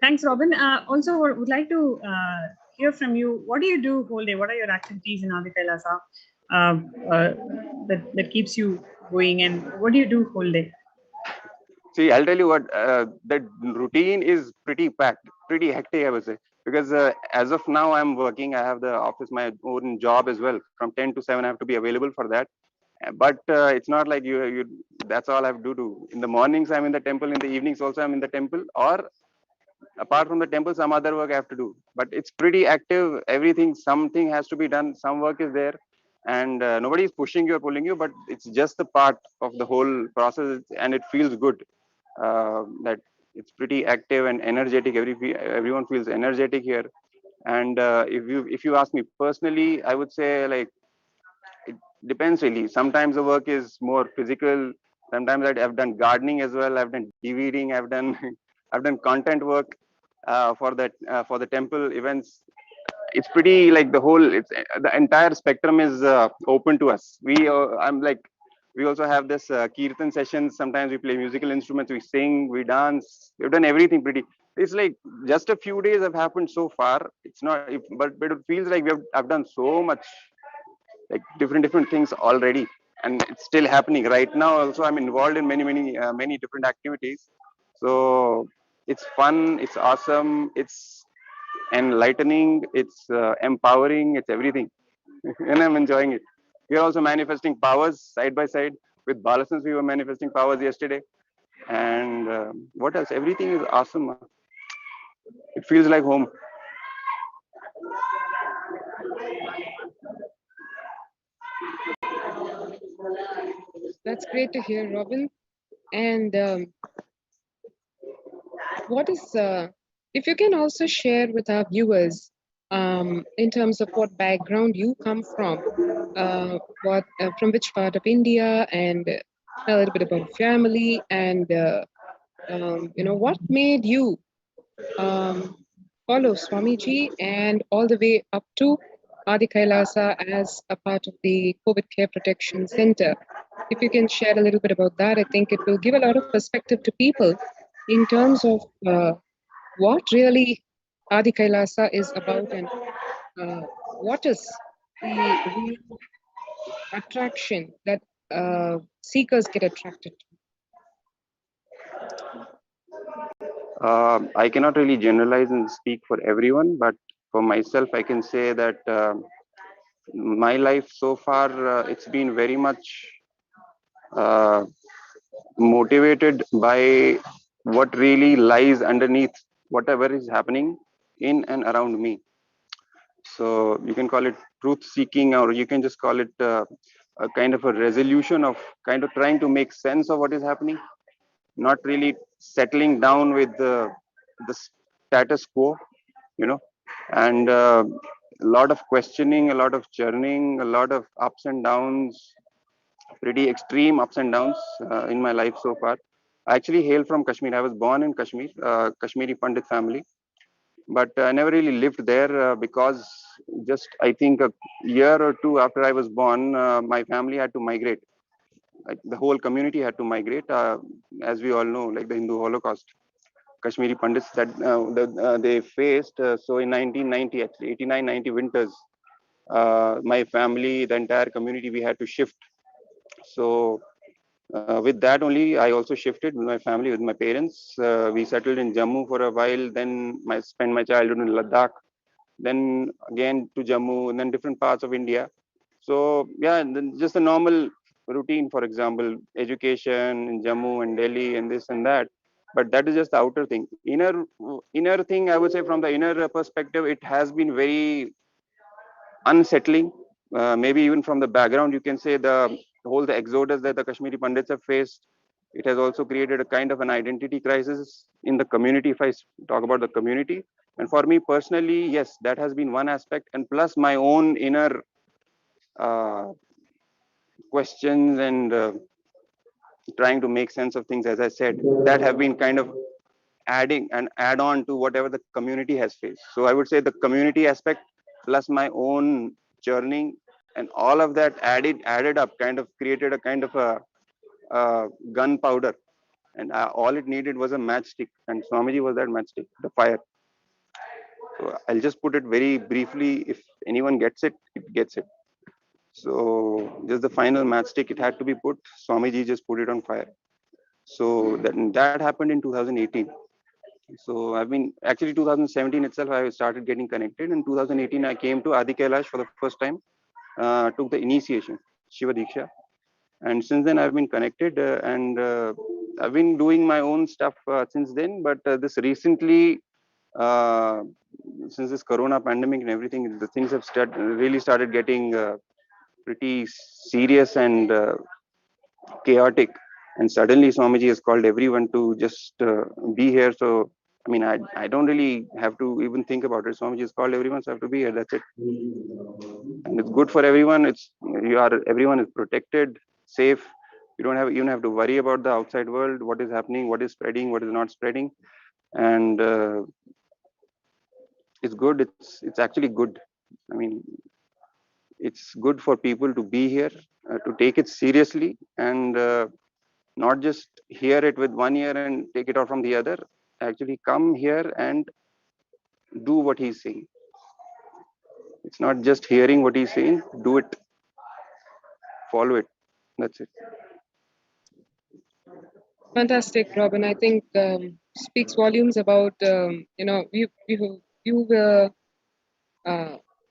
Thanks, Robin. Also, would like to hear from you. What do you do whole day? What are your activities in Adi Kailasa that keeps you going? And what do you do whole day? See, I'll tell you what, the routine is pretty packed, pretty hectic, I would say. Because as of now, I'm working. I have the office, my own job as well. From 10 to 7, I have to be available for that. But it's not like that's all I have to do. In the mornings, I'm in the temple. In the evenings, also, I'm in the temple. Or apart from the temple, some other work I have to do. But it's pretty active. Everything, something has to be done. Some work is there. and nobody is pushing you or pulling you, but it's just a part of the whole process, and it feels good that it's pretty active and energetic. Everyone feels energetic here. And if you ask me personally, I would say, like, it depends really. Sometimes the work is more physical. Sometimes I've done gardening as well. I've done DVDing. I've done I've done content work for the temple events. It's pretty, like, the whole, it's the entire spectrum is open to us. I'm like, we also have this kirtan sessions. Sometimes we play musical instruments, we sing, we dance. We've done everything pretty. It's like just a few days have happened so far. It's not, but it feels like I've done so much, like different things already, and it's still happening right now. Also, I'm involved in many different activities. So it's fun, it's awesome, it's enlightening, it's empowering, it's everything. And I'm enjoying it. We're also manifesting powers side by side with Balasans. We were manifesting powers yesterday. And what else? Everything is awesome. It feels like home. That's great to hear, Robin. And what is, if you can also share with our viewers, in terms of what background you come from, from which part of India, and a little bit about family, and what made you follow Swamiji and all the way up to Adi Kailasa as a part of the COVID Care Protection Center. If you can share a little bit about that, I think it will give a lot of perspective to people in terms of what really Adi Kailasa is about, and what is the real attraction that seekers get attracted to. I cannot really generalize and speak for everyone, but for myself, I can say that my life so far, it's been very much motivated by what really lies underneath whatever is happening in and around me. So you can call it truth seeking, or you can just call it a kind of a resolution of kind of trying to make sense of what is happening, not really settling down with the status quo, and a lot of questioning, a lot of churning, a lot of ups and downs, pretty extreme ups and downs in my life so far. I actually hail from Kashmir. I was born in Kashmir, Kashmiri Pandit family, but I never really lived there because just, I think, a year or two after I was born, my family had to migrate. Like, the whole community had to migrate, as we all know, like the Hindu Holocaust. Kashmiri Pandits that they faced. So in 1990, actually 89-90 winters, my family, the entire community, we had to shift. So with that only, I also shifted with my family, with my parents. We settled in Jammu for a while. Then spent my childhood in Ladakh. Then again to Jammu, and then different parts of India. So yeah, and then just a normal routine. For example, education in Jammu and Delhi and this and that. But that is just the outer thing. Inner thing, I would say, from the inner perspective, it has been very unsettling. Maybe even from the background, you can say the exodus that the Kashmiri Pandits have faced. It has also created a kind of an identity crisis in the community, if I talk about the community. And for me personally, yes, that has been one aspect. And plus my own inner questions and trying to make sense of things, as I said, that have been kind of adding and add on to whatever the community has faced. So I would say the community aspect plus my own churning and all of that added up kind of created a kind of a gunpowder, and all it needed was a matchstick, and Swamiji was that matchstick, the fire. So I'll just put it very briefly. If anyone gets it, it gets it. So just the final matchstick, it had to be put. Swamiji just put it on fire. So that happened in 2018. So I've been, actually 2017 itself, I started getting connected. In 2018, I came to Adi Kailash for the first time, took the initiation, Shiva Diksha. And since then I've been connected and I've been doing my own stuff since then. But this recently, since this Corona pandemic and everything, the things have really started getting pretty serious and chaotic. And suddenly Swamiji has called everyone to just be here. So, I mean, I don't really have to even think about it. Swamiji has called everyone, so I have to be here. That's it. And it's good for everyone. Everyone is protected, safe. You don't even have to worry about the outside world, what is happening, what is spreading, what is not spreading. And it's good. It's actually good. I mean, it's good for people to be here, to take it seriously, and not just hear it with one ear and take it out from the other. Actually come here and do what he's saying. It's not just hearing what he's saying, do it, follow it. That's it. Fantastic, Robin. I think speaks volumes about you've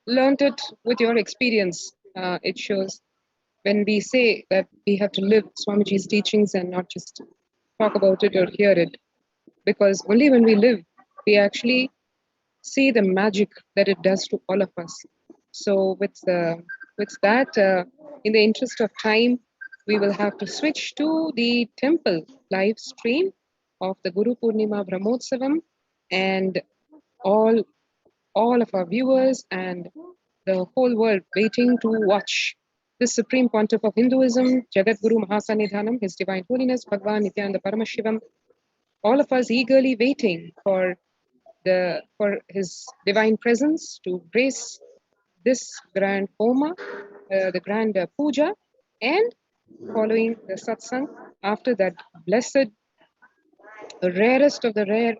learned it with your experience. It shows when we say that we have to live Swamiji's teachings and not just talk about it or hear it, because only when we live, we actually see the magic that it does to all of us. So with that, in the interest of time, we will have to switch to the temple live stream of the Guru Purnima Brahmotsavam, and all of our viewers and the whole world waiting to watch the Supreme Pontiff of Hinduism, Jagat Guru Mahasanidhanam, His Divine Holiness Bhagwan Nithyananda Paramashivam, all of us eagerly waiting for his divine presence to grace this grand homa, the grand puja, and following the satsang after that blessed, the rarest of the rare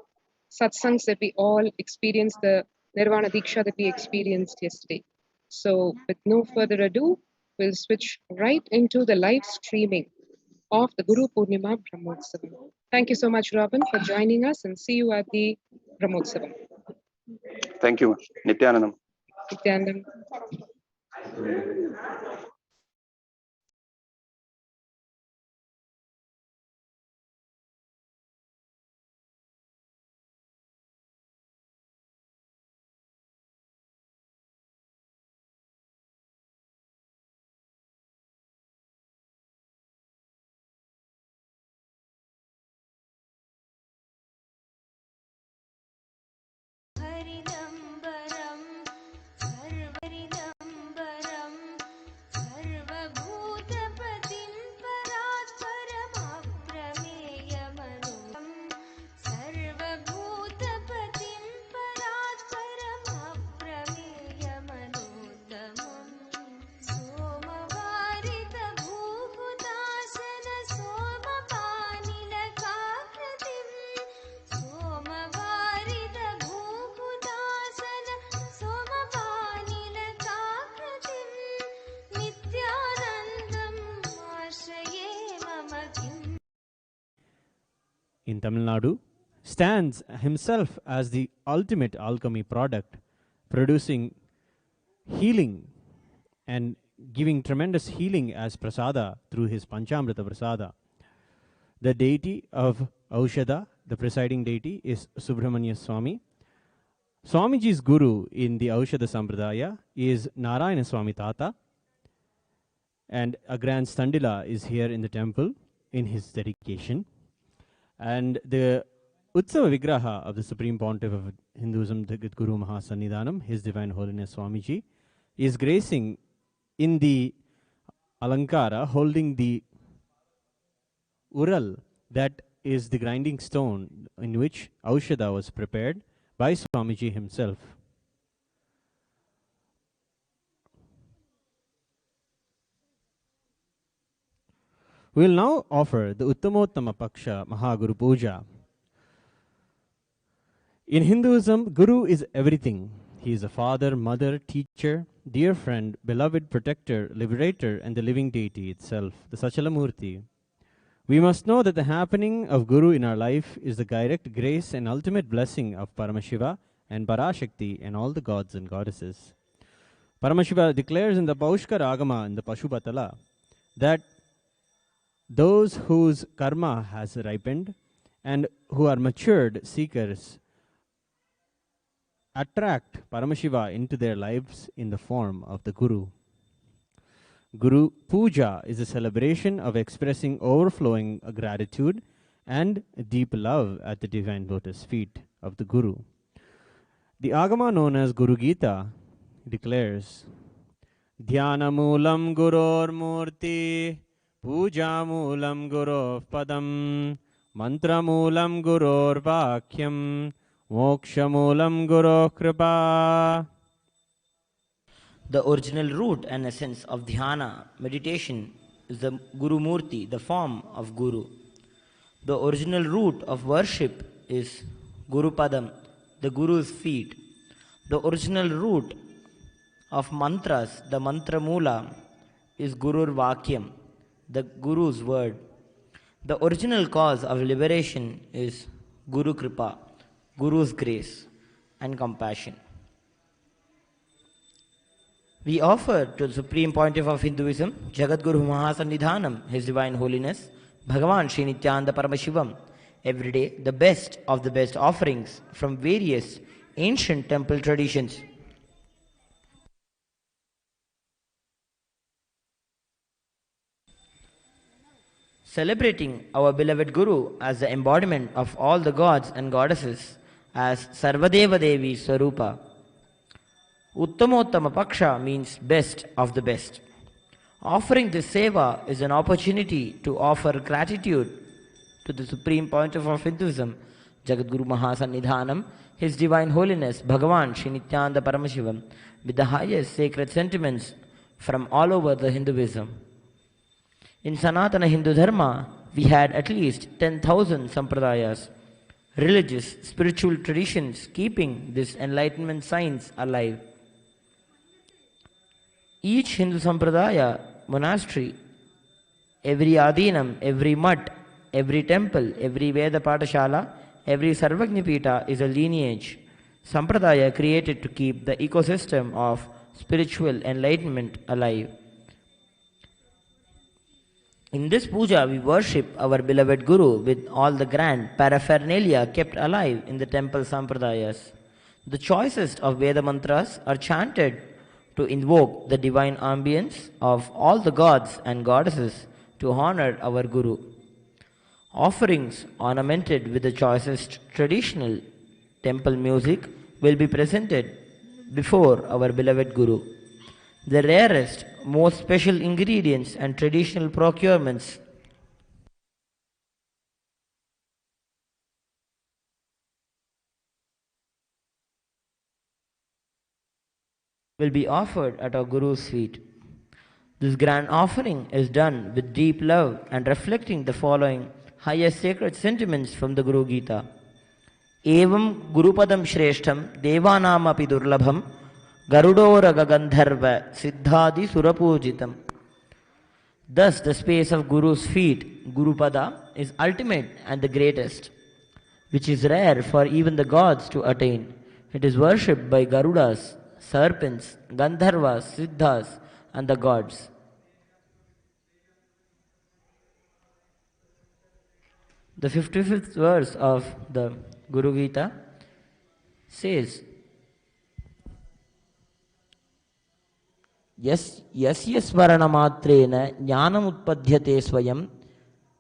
satsangs that we all experienced, the Nirvana Diksha that we experienced yesterday. So with no further ado, we'll switch right into the live streaming of the Guru Purnima Brahmotsavam. Thank you so much, Robin, for joining us, and see you at the Brahmotsavam. Thank you. Nithyanandam. Nithyanandam. In Tamil Nadu, stands himself as the ultimate alchemy product, producing healing and giving tremendous healing as prasada through his Panchamrita prasada. The deity of Aushadha, the presiding deity, is Subramanya Swami. Swamiji's guru in the Aushadha Sampradaya is Narayana Swami Tata, and a grand standila is here in the temple in his dedication. And the Utsava Vigraha of the Supreme Pontiff of Hinduism, the Guru Mahasannidhanam, His Divine Holiness Swamiji, is gracing in the Alankara, holding the Ural, that is the grinding stone in which Aushadha was prepared by Swamiji himself. We will now offer the Uttamottama Paksha Mahaguru Puja. In Hinduism, Guru is everything. He is a father, mother, teacher, dear friend, beloved protector, liberator, and the living deity itself, the Sachalamurti. We must know that the happening of Guru in our life is the direct grace and ultimate blessing of Paramashiva and Parashakti and all the gods and goddesses. Paramashiva declares in the Paushka Ragama in the Pashupatala that those whose karma has ripened and who are matured seekers attract Paramashiva into their lives in the form of the Guru. Guru Puja is a celebration of expressing overflowing gratitude and deep love at the divine lotus feet of the Guru. The Agama known as Guru Gita declares, Dhyana Moolam Guror Murti, Puja Moolam Guror Padam, Mantra Moolam Guror Vakyam, Moksha Moolam Guror Kripa. The original root and essence of dhyana, meditation, is the Guru Murti, the form of Guru. The original root of worship is Guru Padam, the Guru's feet. The original root of mantras, the mantra mula, is Gurur Vakyam, the Guru's word. The original cause of liberation is Guru Kripa, Guru's grace and compassion. We offer to the Supreme Pontiff of Hinduism, Jagadguru Mahasannidhanam, His Divine Holiness, Bhagavan Sri Nithyananda Paramashivam, every day the best of the best offerings from various ancient temple traditions. Celebrating our beloved Guru as the embodiment of all the gods and goddesses, as Sarvadeva Devi Swarupa. Uttamottama Paksha means best of the best. Offering this seva is an opportunity to offer gratitude to the Supreme Pontiff of Hinduism, Jagadguru Mahasannidhanam, His Divine Holiness, Bhagavan Sri Nithyananda Paramashivam, with the highest sacred sentiments from all over the Hinduism. In Sanatana Hindu Dharma, we had at least 10,000 sampradayas, religious, spiritual traditions keeping this enlightenment science alive. Each Hindu sampradaya, monastery, every adinam, every mutt, every temple, every Veda Patashala, every Sarvajñapita is a lineage, sampradaya created to keep the ecosystem of spiritual enlightenment alive. In this puja, we worship our beloved Guru with all the grand paraphernalia kept alive in the temple sampradayas. The choicest of Veda mantras are chanted to invoke the divine ambience of all the gods and goddesses to honor our Guru. Offerings ornamented with the choicest traditional temple music will be presented before our beloved Guru. The rarest, most special ingredients and traditional procurements will be offered at our Guru's feet. This grand offering is done with deep love and reflecting the following highest sacred sentiments from the Guru Gita. Evam Gurupadam Shreshtham Devanamapi Durlabham Garudoraga Gandharva Siddhadi Surapujitam. Thus, the space of Guru's feet, Gurupada, is ultimate and the greatest, which is rare for even the gods to attain. It is worshipped by Garudas, serpents, Gandharvas, Siddhas, and the gods. The 55th verse of the Guru Gita says, Yasya smaranamatrena jnanamutpadhyate swayam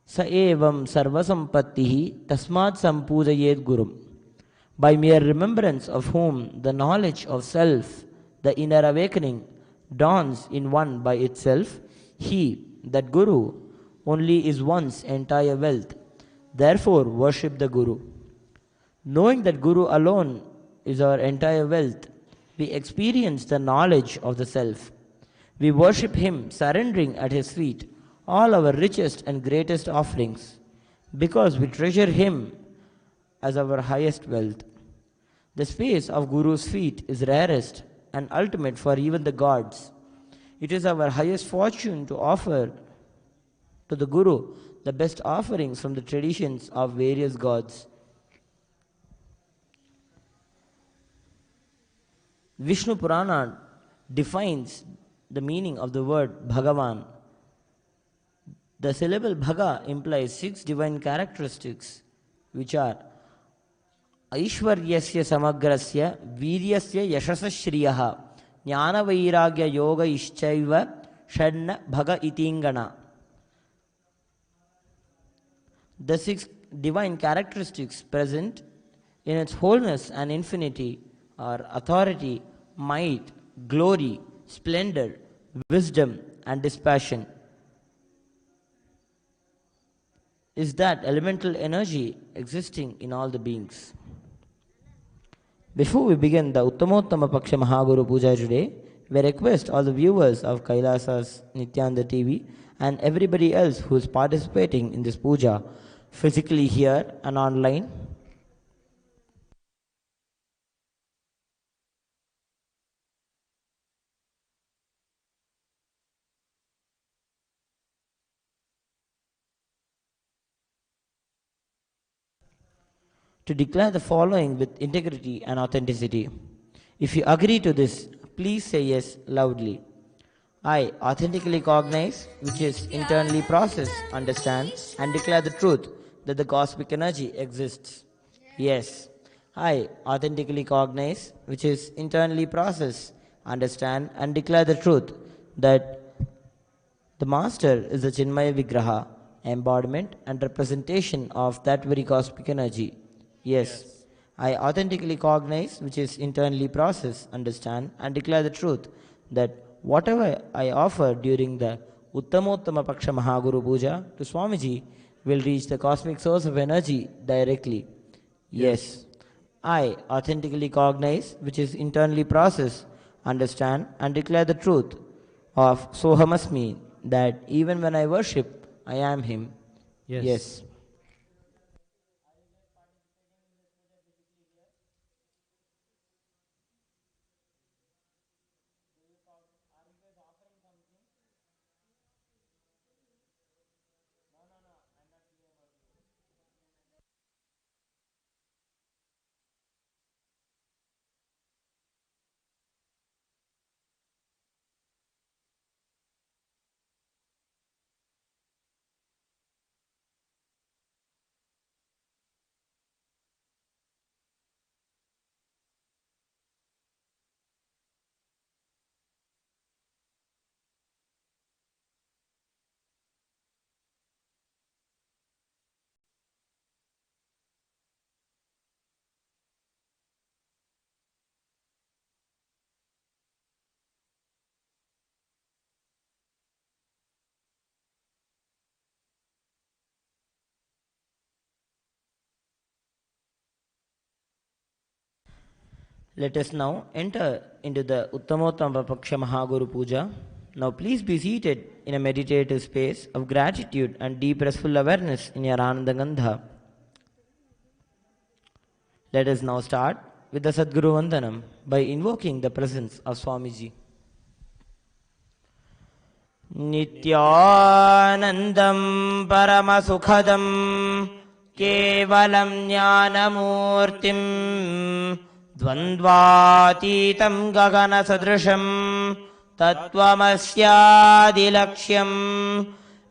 sa evam sarvasampattihi tasmat sampujayet gurum. By mere remembrance of whom the knowledge of self, the inner awakening, dawns in one by itself, he, that Guru, only is one's entire wealth. Therefore, worship the Guru. Knowing that Guru alone is our entire wealth, we experience the knowledge of the self. We worship him, surrendering at his feet all our richest and greatest offerings, because we treasure him as our highest wealth. The space of Guru's feet is rarest and ultimate for even the gods. It is our highest fortune to offer to the Guru the best offerings from the traditions of various gods. Vishnu Purana defines the meaning of the word Bhagavan. The syllable Bhaga implies 6 divine characteristics, which are Aishwaryasya Samagrasya Viryasya Yashasa Shriyaha Jnana Vairagya Yoga Ishchaiva Shadna Bhaga Itingana. The 6 divine characteristics present in its wholeness and infinity are authority, might, glory, splendor, wisdom, and dispassion. Is that elemental energy existing in all the beings. Before we begin the Uttamottama Paksha Mahaguru Puja today, we request all the viewers of Kailasa's Nithyananda TV and everybody else who is participating in this puja, physically here and online, to declare the following with integrity and authenticity. If you agree to this, please say yes loudly. I authentically cognize, which is internally process, understand, and declare the truth that the cosmic energy exists. Yes. I authentically cognize, which is internally process, understand, and declare the truth that the Master is the Chinmaya Vigraha, embodiment and representation of that very cosmic energy. Yes. I authentically cognize, which is internally process, understand, and declare the truth that whatever I offer during the Uttamottama Paksha Mahaguru Puja to Swamiji will reach the cosmic source of energy directly. Yes. I authentically cognize, which is internally process, understand, and declare the truth of Sohamasmi, that even when I worship, I am Him. Yes. Let us now enter into the Uttamottama Paksha Mahaguru Puja. Now please be seated in a meditative space of gratitude and deep restful awareness in your Ananda Gandha. Let us now start with the Sadguru Vandanam by invoking the presence of Swamiji. Nityanandam Paramasukhadam Kevalam Jnanamurtim Dvandvatitam Gagana Sadrisham Tattvamasyaadilaksham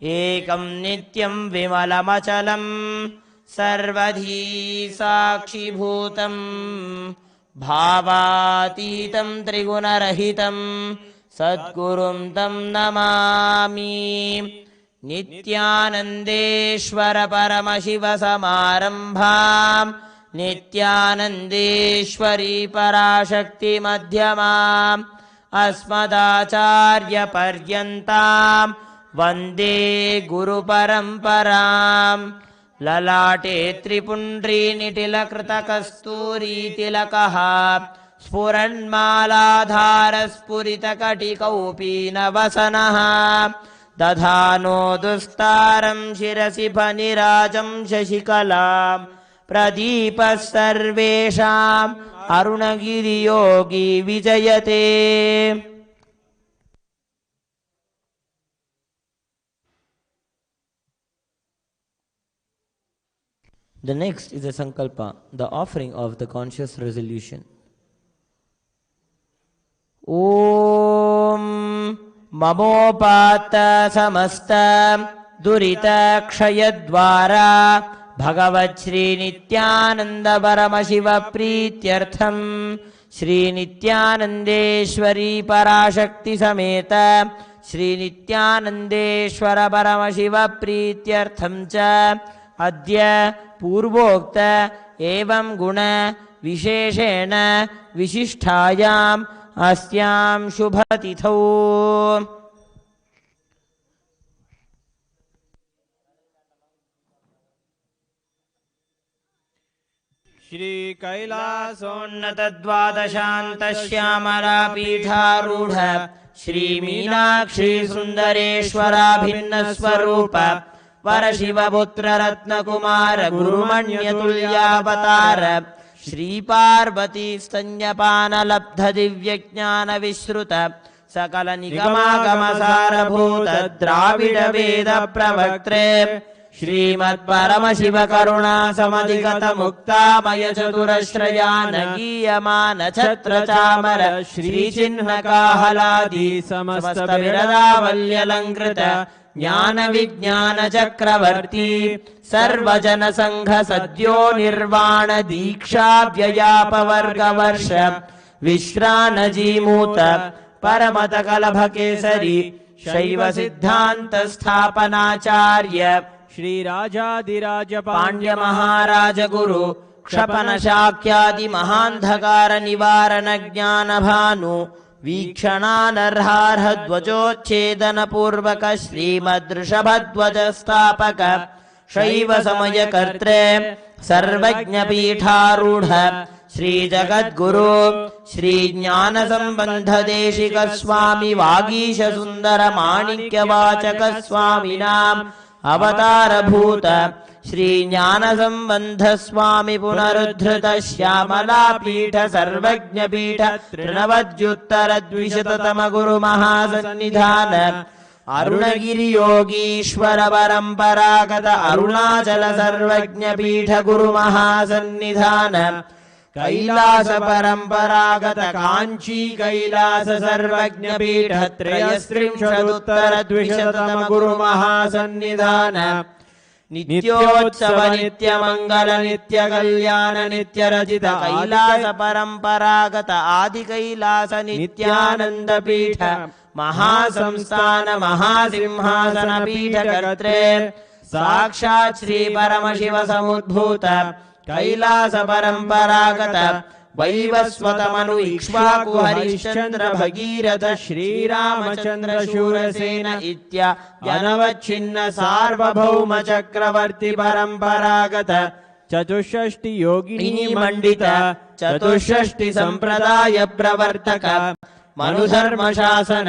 Ekam Nityam Vimalamachalam Sarvadhi Sakshi Bhutam Bhavatitam Trigunarahitam Sadgurum Tam Namami Nityanandeshwara Paramashiva Samarambham Nityanandeshwari Parashakti Madhyamam Asmadacharya Paryantam Vande Guru Paramparam Lalate Tripundri Nitilakrita Kasturi Tilakaha Spuranmaladhara Spurita Katikaupi Vasanaha Dadhano Dustaram Shirasi Panirajam Shashikalam Pradipa Sarvesham Arunagiri Yogi Vijayate. The next is a Sankalpa, the offering of the conscious resolution. Om Mamopata Samasta Durita Kshayadvara Bhagavat Shri Nithyananda Paramashiva Prityartham Shri नित्यानंदेश्वरी पराशक्ति समेत श्री नित्यानंदेश्वर परमशिव प्रीत्यर्थं च अद्य पूर्वोक्त एवं गुण विशेषेण विशिष्टायाम् अस्यां शुभतिथौ श्री कैलासोन्नत द्वादशान्तश्यामला पीठारूढ़ श्री मीनाक्षी सुंदरेश्वराभिन्न स्वरूप परशिवपुत्र रत्नकुमार गुरुमण्यतुल्यावतार श्री पार्वती स्तन्यपान लब्ध दिव्य ज्ञान विश्रुत सकल निगमागम सारभूत द्राविड वेद प्रवक्त्रे श्रीमत् परमशिव करुणा समधिगत मुक्तामय चतुरश्रयान गीयमान छत्र चामर श्री चिन्ह काहलादि समस्त विरदावल्यलंकृत ज्ञान विज्ञान चक्रवर्ती सर्वजन संघ सद्यो निर्वाण दीक्षा व्ययापवर्ग वर्ष विश्रान जीमूत परमत कलभ केसरी शैव सिद्धांत स्थापनाचार्य श्री राजाधिराज पांड्य महाराज गुरु क्षपन शाक्यादि महांधकार निवारण ज्ञान भानु वीक्षणानर्हार्ह ध्वजोच्छेदन पूर्वक श्रीमद्ऋषभध्वज स्थापक शैव समय कर्त्रे सर्वज्ञ पीठारूढ़ श्री जगद्गुरु श्री ज्ञान संबंध देशिक स्वामी वागीश सुंदर माणिक्य वाचक स्वामिनाम अवतार भूत श्री ज्ञान संबंध स्वामी पुनरुद्धृत श्यामला पीठ सर्वज्ञ पीठ तृणवद्युत्तर द्विशततम गुरु महासन्निधान अरुणगिरि योगीश्वर परंपरागत अरुणाचल सर्वज्ञ पीठ गुरु महासन्निधान कैलास परंपरागत कांची कैलास सर्वज्ञ पीठ त्रयस्त्रिंशदुत्तर द्विशततम गुरु महासन्निधान नित्योत्सव नित्य मंगल नित्य कल्याण नित्य रचित कैलास परंपरागत आदि कैलास नित्यानंद पीठ महासंस्थान महासिंहासन पीठ कर्त्रे साक्षात् श्री परमशिव समुद्भूत कैलास परंपरागत वैवस्वत मनु इक्ष्वाकु हरिश्चंद्र भगीरथ श्रीरामचंद्र शूरसेन इत्यादनवच्छिन्न सार्वभौम चक्रवर्ती परंपरागत चतुष्षष्टि योगिनी मंडित चतुष्षष्टि संप्रदाय प्रवर्तक मनुधर्म शासन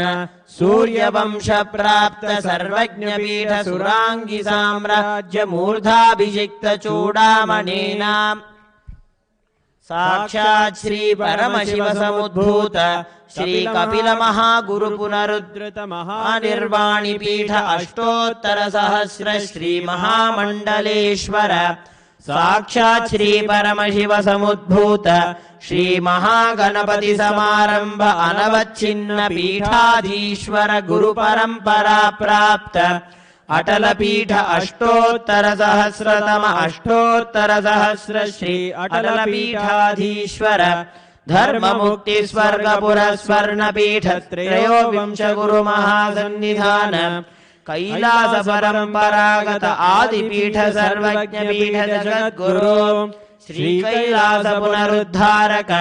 सूर्य वंश प्राप्त सर्वज्ञ पीठ सुरांगी साम्राज्य मूर्धाभिषिक्त चूड़ामणेना साक्षात् श्री परमशिव समुद्भूत श्री कपिल महागुरु पुनरुद्धृत महानिर्वाणी पीठ अष्टोत्तर सहस्र श्री महामंडलेश्वर साक्षात् श्री परमशिव समुद्भूत श्री महागणपति समारंभ अनवच्छिन्न पीठाधीश्वर गुरु परंपरा प्राप्त अटल पीठ अष्टोत्तर सहस्रतम अष्टोत्तर सहस्र श्री अटल पीठाधीश्वर धर्म मुक्ति स्वर्गपुर स्वर्ण पीठ त्रयोविंश गुरु महासन्निधान कैलास परंपरागत आदि पीठ सर्वज्ञ पीठ जगद्गुरु श्री कैलास पुनरुद्धारक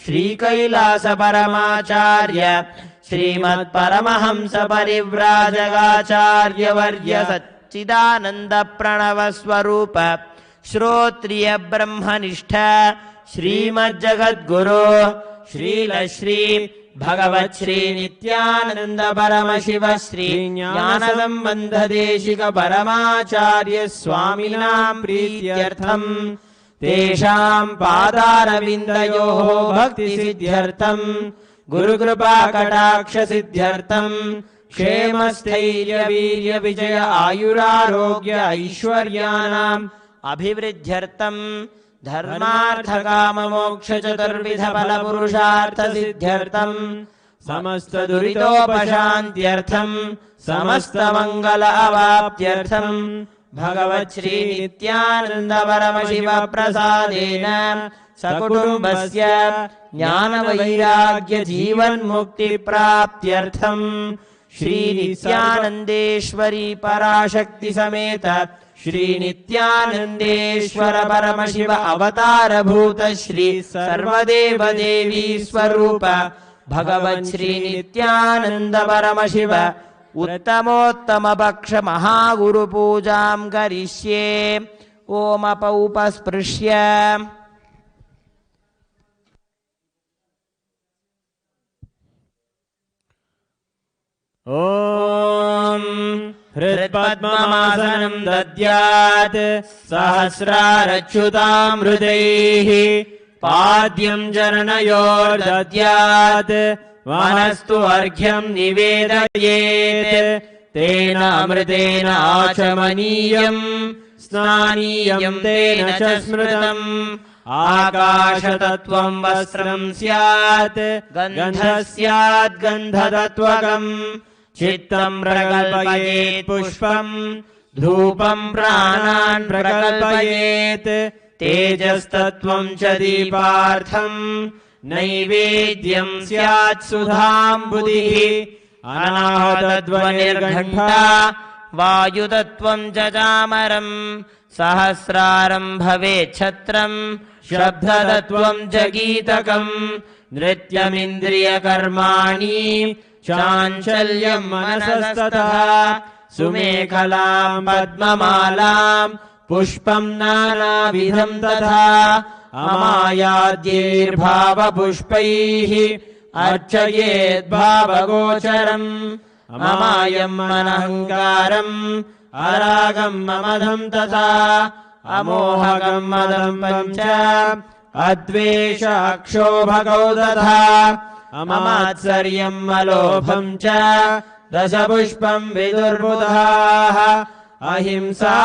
श्री कैलास परमाचार्य श्रीमत् परमहंस परिव्राजकाचार्य वर्य सच्चिदानंद प्रणव स्वरूप श्रोत्रिय ब्रह्मनिष्ठ श्रीमद् जगद्गुरु श्रील श्री भगवत् श्री नित्यानंद परमशिव श्री ज्ञान संबंध देशिक परमाचार्य स्वामिनां प्रीत्यर्थं तेषां पादारविन्दयोः भक्ति सिद्ध्यर्थं गुरुकृपा कटाक्ष सिद्ध्यर्थं क्षेम स्थैर्य वीर्य विजय आयुरारोग्य ऐश्वर्याणाम् अभिवृद्ध्यर्थं धर्मार्थ काम मोक्ष चतुर्विध फल पुरुषार्थ सिद्ध्यर्थं समस्त दुरितोपशान्त्यर्थं समस्त मंगल अवाप्त्यर्थं भगवत् श्री नित्यानंद परमशिव प्रसादेन सकुटुम्बस्य ज्ञानवैराग्यजीवन्मुक्तिप्राप्त्यर्थम् श्रीनित्यानन्देश्वरी पराशक्ति समेत श्रीनित्यानन्देश्वर परमशिव अवतारभूत श्री सर्वदेवदेवी स्वरूप भगवत् श्रीनित्यानन्द परमशिव उत्तमोत्तमपक्ष महागुरुपूजां करिष्ये। ओमपौपस्पृश्य ॐ हृत्पद्ममासनं दद्यात् सहस्रारच्युतामृतैः पाद्यं जननयोर्दद्यात् वनस्तु अर्घ्यं निवेदयेत् तेन अमृतेन आचमनीयं स्नानीयं तेन च स्मृतम् आकाशतत्त्वं वस्त्रं स्यात् गन्धः स्यात् गन्धतत्त्वकम् चित्तं प्रकल्पयेत् पुष्पं धूपं प्राणान् प्रकल्पयेत् तेजस्तत्त्वं च दीपार्थं नैवेद्यं स्यात् सुधाम्बुधिः अनाहतध्वनिर्घण्टा वायुतत्त्वं च चामरम् सहस्रारं भवेत् छत्रं शब्दतत्त्वं च गीतकम् नृत्यमिन्द्रियकर्माणि चाञ्चल्यं मनसस्तथा सुमेखलां पद्ममालां पुष्पं नानाविधं तथा अमायाद्यैर्भावपुष्पैः अर्चयेद्भावगोचरम् अमायं अनहङ्कारम् अरागं ममधं तथा अमोहगं मदं पञ्च अद्वेष अक्षोभगौ तथा अमात्सर्यं अलोभं च दशपुष्पं विदुर्बुधाः अहिंसा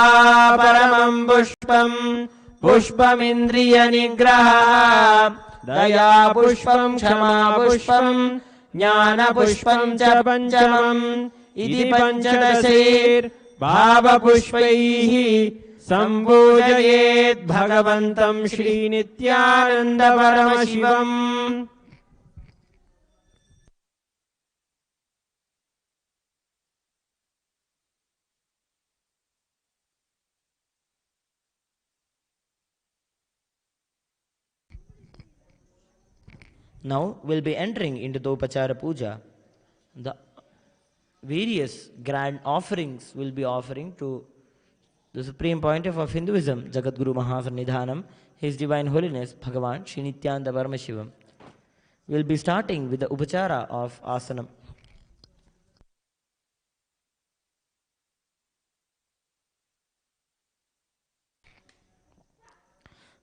परमं पुष्पं पुष्पमिन्द्रियनिग्रहः दया पुष्पं क्षमा पुष्पं ज्ञानपुष्पं च पञ्चमम् इति पञ्चदशैर्भावपुष्पैः सम्पूजयेत् भगवन्तं Shri Nityananda Paramashivam. Now we'll be entering into the Upachara Puja. The various grand offerings will be offering to the Supreme Pontiff of Hinduism, Jagadguru Mahasannidhanam, His Divine Holiness, Bhagavan Shri Nithyananda Paramashivam. We'll be starting with the Upachara of Asanam.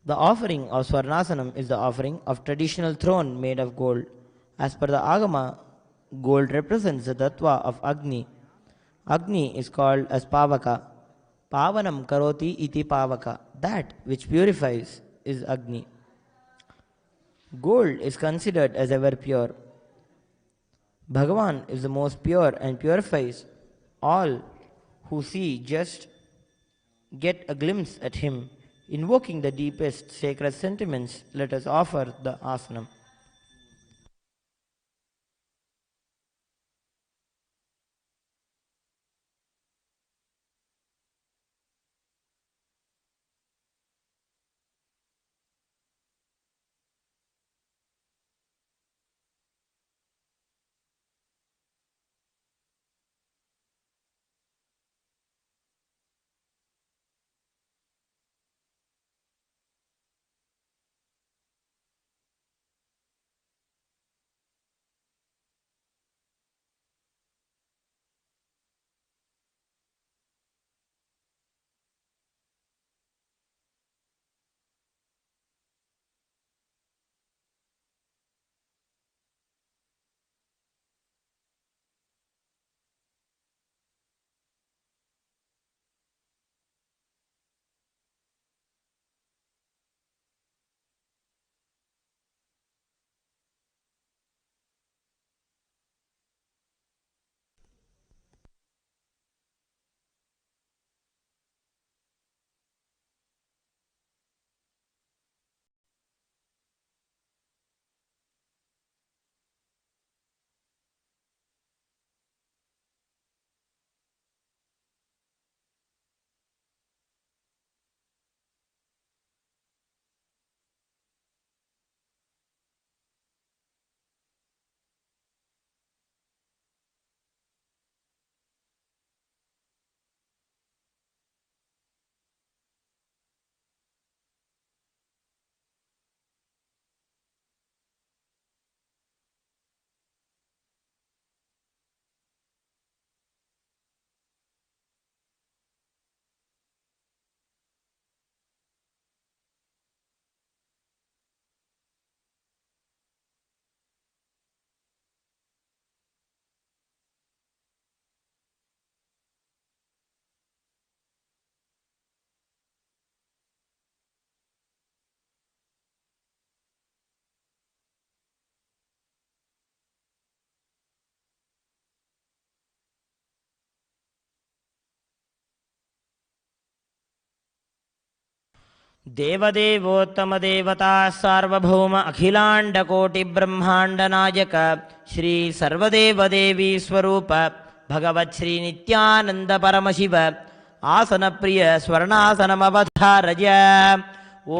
The offering of Swarnasanam is the offering of traditional throne made of gold. As per the Agama, gold represents the Tattva of Agni. Agni is called as Pavaka. Pavanam karoti iti Pavaka. That which purifies is Agni. Gold is considered as ever pure. Bhagavan is the most pure and purifies all who see just get a glimpse at him. Invoking the deepest sacred sentiments, let us offer the asanam. देवदेवोत्तमदेवता सार्वभौम अखिलाण्डकोटिब्रह्माण्डनायक श्री सर्वदेवदेवी स्वरूप भगवत् श्री नित्यानंद परमशिव आसनप्रिय स्वर्णासनमवधारय। ॐ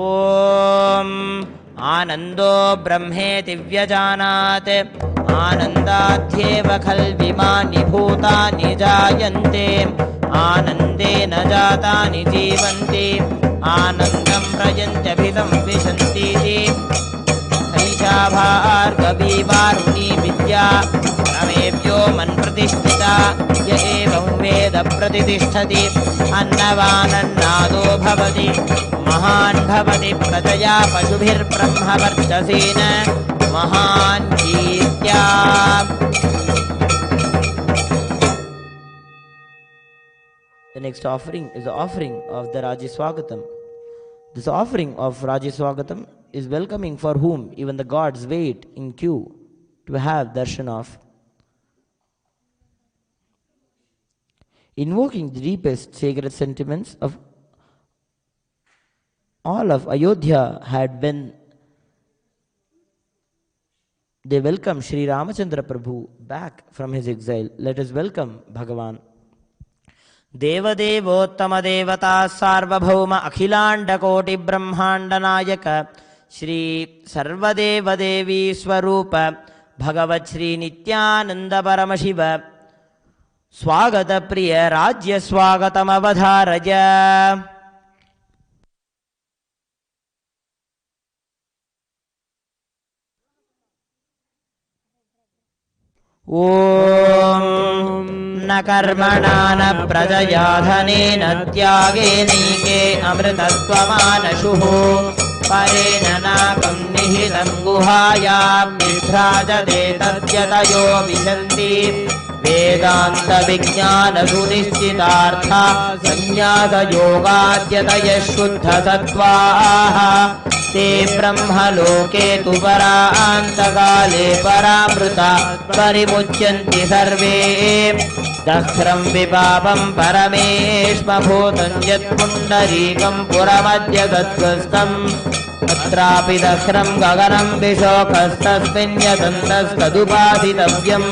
आनन्दो ब्रह्मेति व्यजानात् आनन्दाध्येव खल्विमानि भूतानि जायन्ते आनन्देन जातानि जीवन्ति आनन्दं प्रयन्त्यभितं विशन्तीति सैषा भार्गवी वारुणी विद्या रमेभ्यो मन्प्रतिष्ठिता य एवं वेद प्रतिष्ठति अन्नवानन्नादो भवति महान् भवति प्रजया पशुभिर्ब्रह्मवर्चसेन महान् कीर्त्या। The next offering is the offering of the Rajaswagatam. This offering of Rajaswagatam is welcoming for whom even the gods wait in queue to have darshan of. Invoking the deepest sacred sentiments of all of Ayodhya had when they welcome Sri Ramachandra Prabhu back from his exile. Let us welcome Bhagavan. देवदेवोत्तम देवता सार्वभौम अखिलांड कोटि ब्रह्मांड नायक श्री सर्वदेवदेवी स्वरूप भगवत् श्री नित्यानंद परमशिव स्वागत प्रिय राज्य स्वागतमवधारय। ॐ न कर्मणा न प्रजया धनेन त्यागेनैके अमृतत्वमानशुः परेण नाकं निहितं गुहायां निभ्राजते तद्यतयो विशन्ति वेदान्तविज्ञानसुनिश्चितार्था संन्यासयोगाद्यतयः शुद्धसत्त्वाः ते ब्रह्मलोके तु परान्तकाले परामृता परिमुच्यन्ति सर्वे दह्रं विपापं परमेष्मभूतं यत्पुण्डरीकं पुरमद्य तत्त्वस्तम् तत्रापि दह्रं गगनं विशोकस्तस्मिन् यतन्तस्तदुपासितव्यम्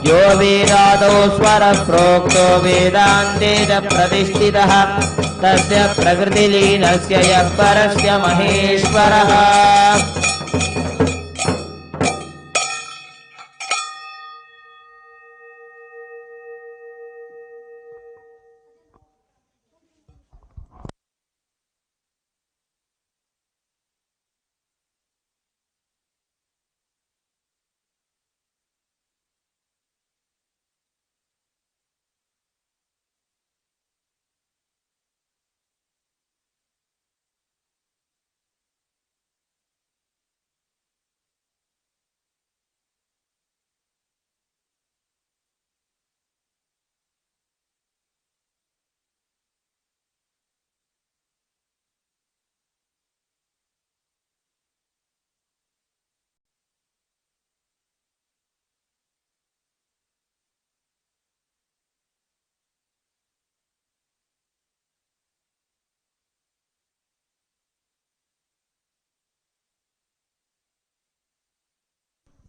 यो वेदादौ स्वरः प्रोक्तो वेदान्ते च प्रतिष्ठितः तस्य प्रकृतिलीनस्य यः परस्य महेश्वरः।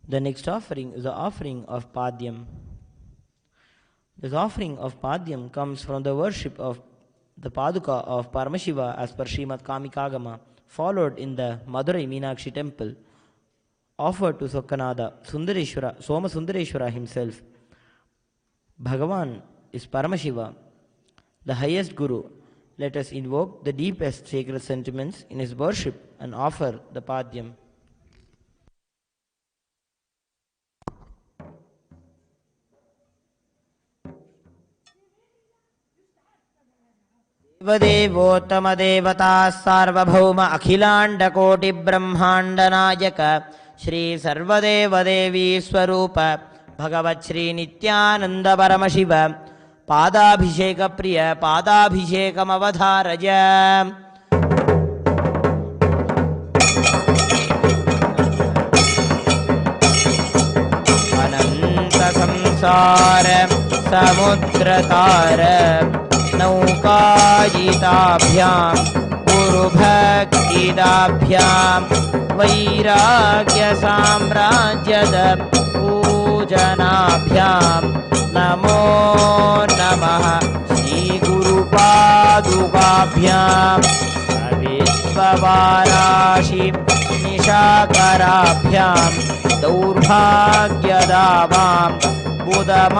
The next offering is the offering of Padyam. This offering of Padyam comes from the worship of the Paduka of Paramashiva as per Srimad Kamikagama, followed in the Madurai Meenakshi temple, offered to Sokkanada, Sundareshwara, Soma Sundareshwara himself. Bhagavan is Paramashiva, the highest Guru. Let us invoke the deepest sacred sentiments in his worship and offer the Padyam. देवदेवोत्तम देवता सार्वभौम अखिलांड कोटि ब्रह्मांड नायक श्री सर्वदेवदेवी स्वरूप भगवत् श्री नित्यानंद परमशिव पादाभिषेक प्रिय पादाभिषेकमवधारय। अनंत संसार समुद्रतार नौकायिताभ्यां गुरुभक्तिदाभ्यां वैराग्यसाम्राज्यद पूजनाभ्यां नमो नमः श्रीगुरुपादुकाभ्यां विश्ववाराशि निशाकराभ्यां दौर्भाग्यदावां बुधमालिकाभ्यां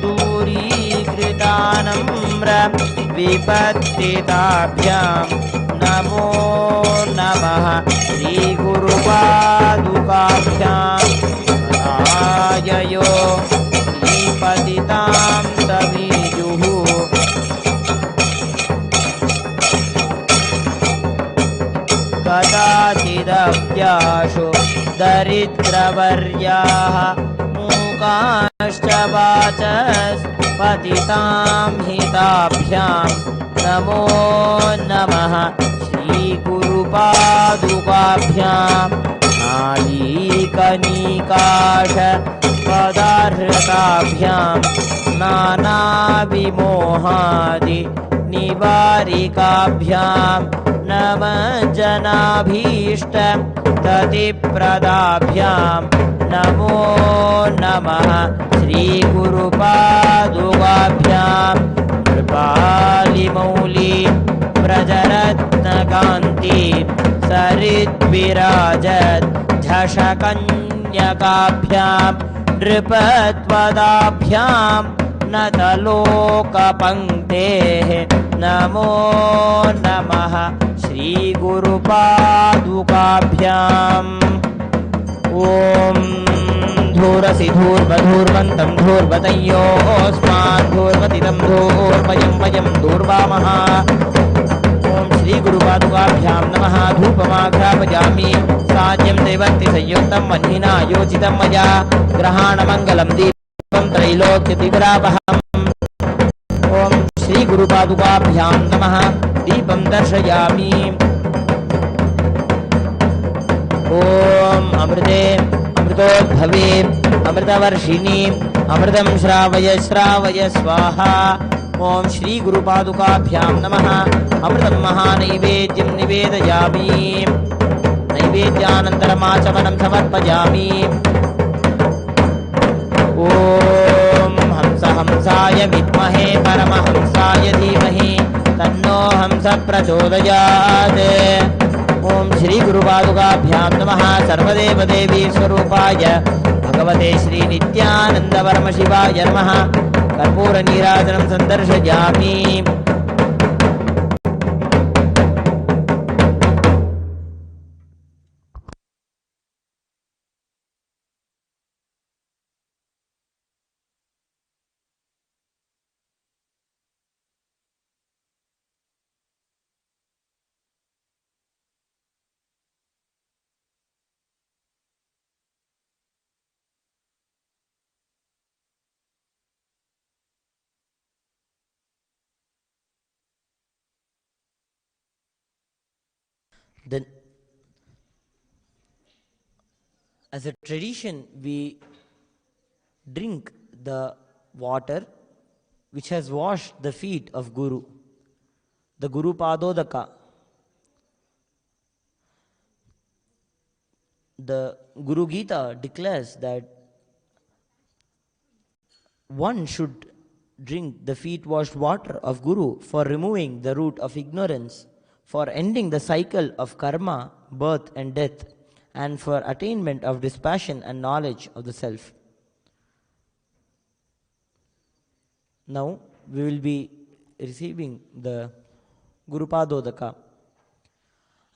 दूरीकृतानम्र विपत्तिताभ्यां नमो नमः श्रीगुरुपादुकाभ्यां आययो श्रीपतितां समीयुः कदाचिदव्याशु दरिद्रवर्याः मूकाश्च वाचस्पतितां हिताभ्यां नमो नमः श्रीगुरुपादुकाभ्यां नालीकनिकाश पदार्हताभ्यां नानाविमोहादि निवारिकाभ्यां नमजनाभीष्ट ततिप्रदाभ्यां नमो नमः श्रीगुरुपादुकाभ्यां कृपालिमौली व्रजरत्नकान्ति सरिद्विराजत् झषकन्यकाभ्यां नृपत्वदाभ्यां नतलोकपङ्क्तेः नमो नमः श्रीगुरुपादुकाभ्याम् ॐ धूरसि धूर्वधूर्वन्तं धूर्वतयोऽस्मान् धूर्वतितं धूर्वयं वयं धूर्वामः ॐ श्रीगुरुपादुकाभ्यां नमः धूपमाघ्रापयामि साज्यं देवन्ति संयुक्तं वह्निना योजितं मया ग्रहाणमङ्गलं दीपं त्रैलोक्यतिग्रावहम् ॐ श्रीगुरुपादुकाभ्यां नमः दीपं दर्शयामि ॐ अमृते अमृतोद्भवे अमृतवर्षिणी अमृतं श्रावय श्रावय स्वाहा ॐ श्रीगुरुपादुकाभ्यां नमः अमृतं महानैवेद्यं निवेदयामि नैवेद्यानन्तरमाचमनं समर्पयामि ॐ हंसाय विद्महे परमहंसाय धीमहि तन्नो हंस प्रचोदयात् ॐ श्रीगुरुपादुकाभ्यां नमः सर्वदेवदेवी स्वरूपाय भगवते श्रीनित्यानन्दपरमशिवाय नमः कर्पूरनीराजनं सन्दर्शयामि Then, as a tradition, we drink the water which has washed the feet of Guru, the Guru Padodaka. The Guru Gita declares that one should drink the feet washed water of Guru for removing the root of ignorance, for ending the cycle of karma, birth and death, and for attainment of dispassion and knowledge of the self. Now we will be receiving the Guru Padodaka.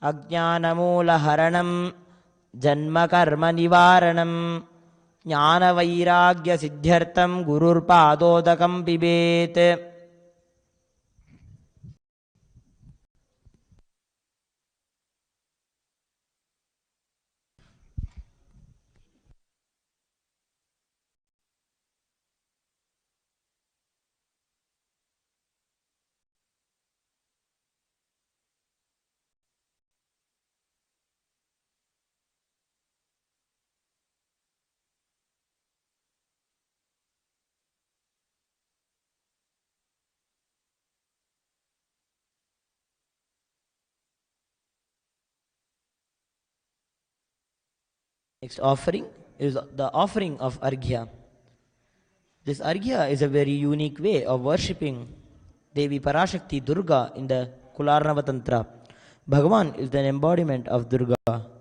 Ajnanamoolaharanam janma karma nivaranam jnana vairagya siddhyartam Gurur Padodakam pibet. Next offering is the offering of Arghya. This Arghya is a very unique way of worshipping Devi Parashakti Durga in the Kularnava Tantra. Bhagavan is the embodiment of Durga.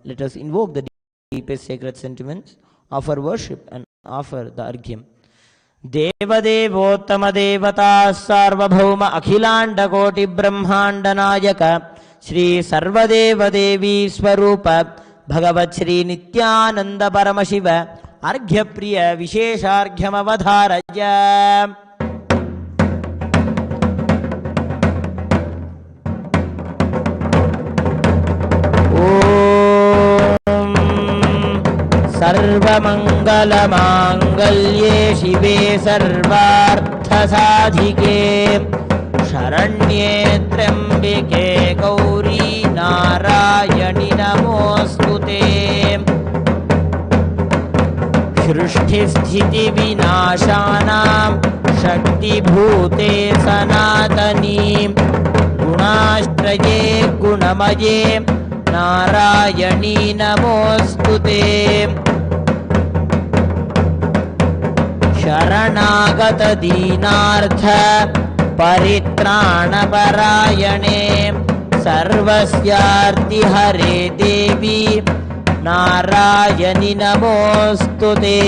Let us invoke the deepest sacred sentiments, offer worship and offer the Arghyam. देवदेवोत्तम देवता सार्वभौम अखिलांड कोटि ब्रह्मांड नायक श्री सर्वदेव देवी स्वरूप भगवत श्री नित्यानंद परमशिव अर्घ्य प्रिय विशेषार्घ्यमवधारय. सर्वमंगलमांगल्ये शिवे सर्वार्थसाधिके शरण्ये त्र्यंबिके गौरी नारायणि नमोस्तुते. सृष्टिस्थितिविनाशानां शक्तिभूते सनातनी गुणाश्रये गुणमये नारायणी नमोस्तुते. शरणागत दीनार्थ परित्राणपरायणे सर्वस्यार्ति हरे देवी नारायणि नमोस्तुते.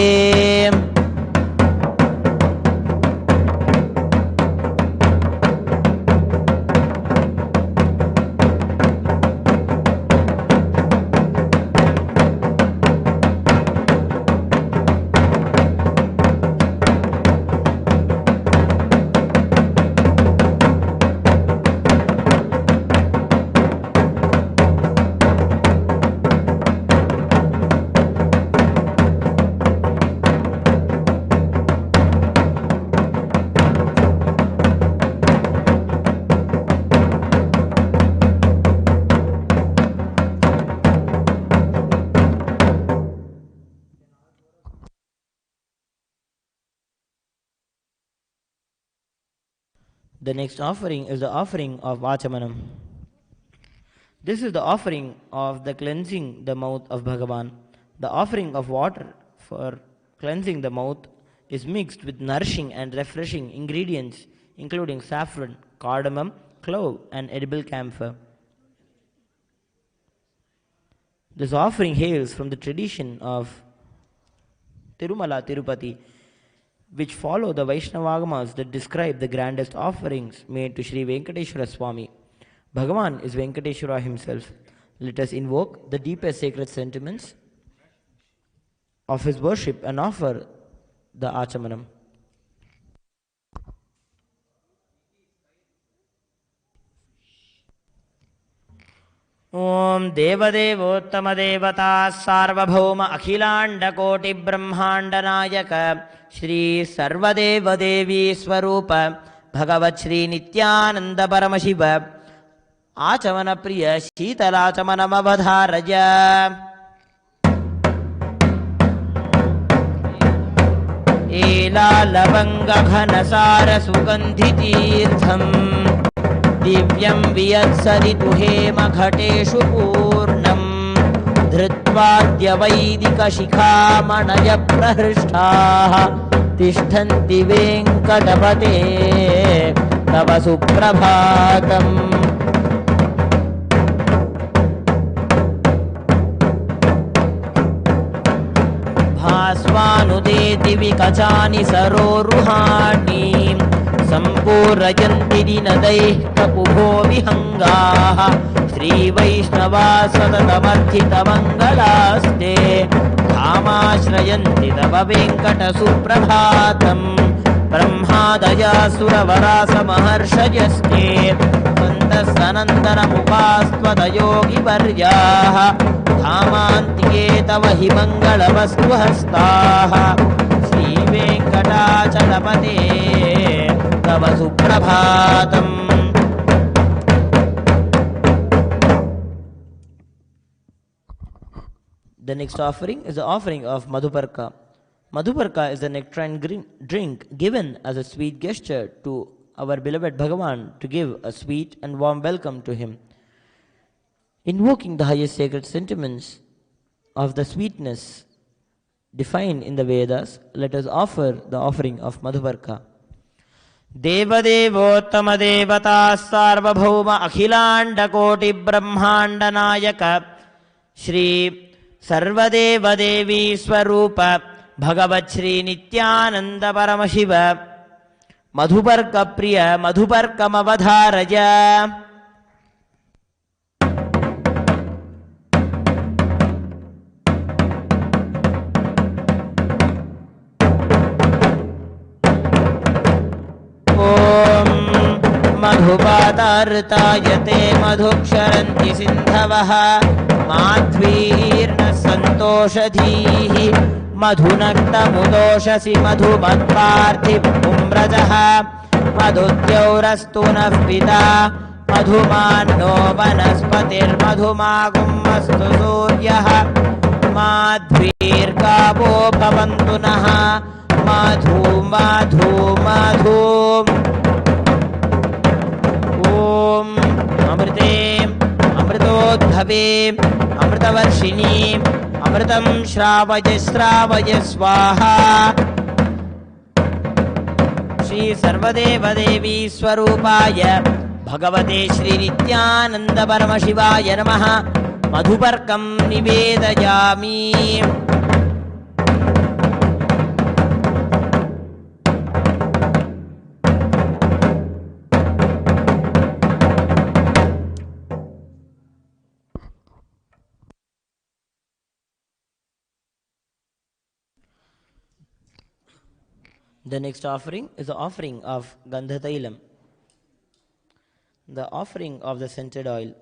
The next offering is the offering of Vachamanam. This is the offering of the cleansing the mouth of Bhagavan. The offering of water for cleansing the mouth is mixed with nourishing and refreshing ingredients including saffron, cardamom, clove and edible camphor. This offering hails from the tradition of Tirumala Tirupati, which follow the Vaishnavagamas that describe the grandest offerings made to Sri Venkateshwara Swami. Bhagavan is Venkateshwara himself. Let us invoke the deepest sacred sentiments of his worship and offer the Achamanam. Om Devadevottama Devata Sarvabhauma Akhilanda Koti Brahmanda Nayaka Shri Sarvadeva Devi Swarupa Bhagavat Shri Nithyananda Paramashivam Achamana Priya Shitalachamanam Avadharaya. Ela Lavanga Ghanasara Sugandhi Tirtham दिव्यं वियत्सरितु हेमघटेषु पूर्णं धृत्वाद्यवैदिकशिखामणयप्रहृष्टाः तिष्ठन्ति वेङ्कटपते तव सुप्रभातम्. भास्वानुदेति विकचानि सरोरुहाणि सम्पूरयन्ति दिनदैः कपुभो विहङ्गाः श्रीवैष्णवा सततमर्थितमङ्गलास्ते धामाश्रयन्ति तव वेङ्कटसुप्रभातम्. ब्रह्मादयासुरवरासमहर्षयस्ते सन्तः सनन्दनमुपास्त्वदयोगिवर्याः धामान्तिके तव हि मङ्गलमस्तु हस्ताः श्रीवेङ्कटाचलपते तव सुप्रभातम्. The next offering is the offering of Madhuparka. Madhuparka is a nectarine drink given as a sweet gesture to our beloved Bhagavan to give a sweet and warm welcome to him. Invoking the highest sacred sentiments of the sweetness defined in the Vedas, let us offer the offering of Madhuparka. देवदेवोत्तम देवता सार्वभौम अखिलांड कोटि ब्रह्मांड नायक श्री सर्वदेव देवी स्वरूप भगवत् श्री नित्यानंद परमशिव मधुपर्क प्रिय मधुपर्कमवधारय. मधुपातार्तायते मधुक्षरन्ति सिन्धवः माध्वीर्न सन्तोषधीः मधुनक्तमुदोषसि मधुमत्पार्थिपुम्रजः मधुद्यौरस्तु नः पिता मधुमान्नो वनस्पतिर्मधुमागुमस्तु सूर्यः माध्वीर्गावो भवन्तु नः मधु मधु मधु. ओम अमृते अमृतोद्भवे अमृतवर्षिणी अमृतं श्रावय श्रावय स्वाहा. श्री सर्वदेव देवी स्वरूपाय भगवते श्री नित्यानंद परमशिवाय नमः. मधुपर्कं निवेदयामि. The next offering is the offering of Gandhatailam, the offering of the scented oil.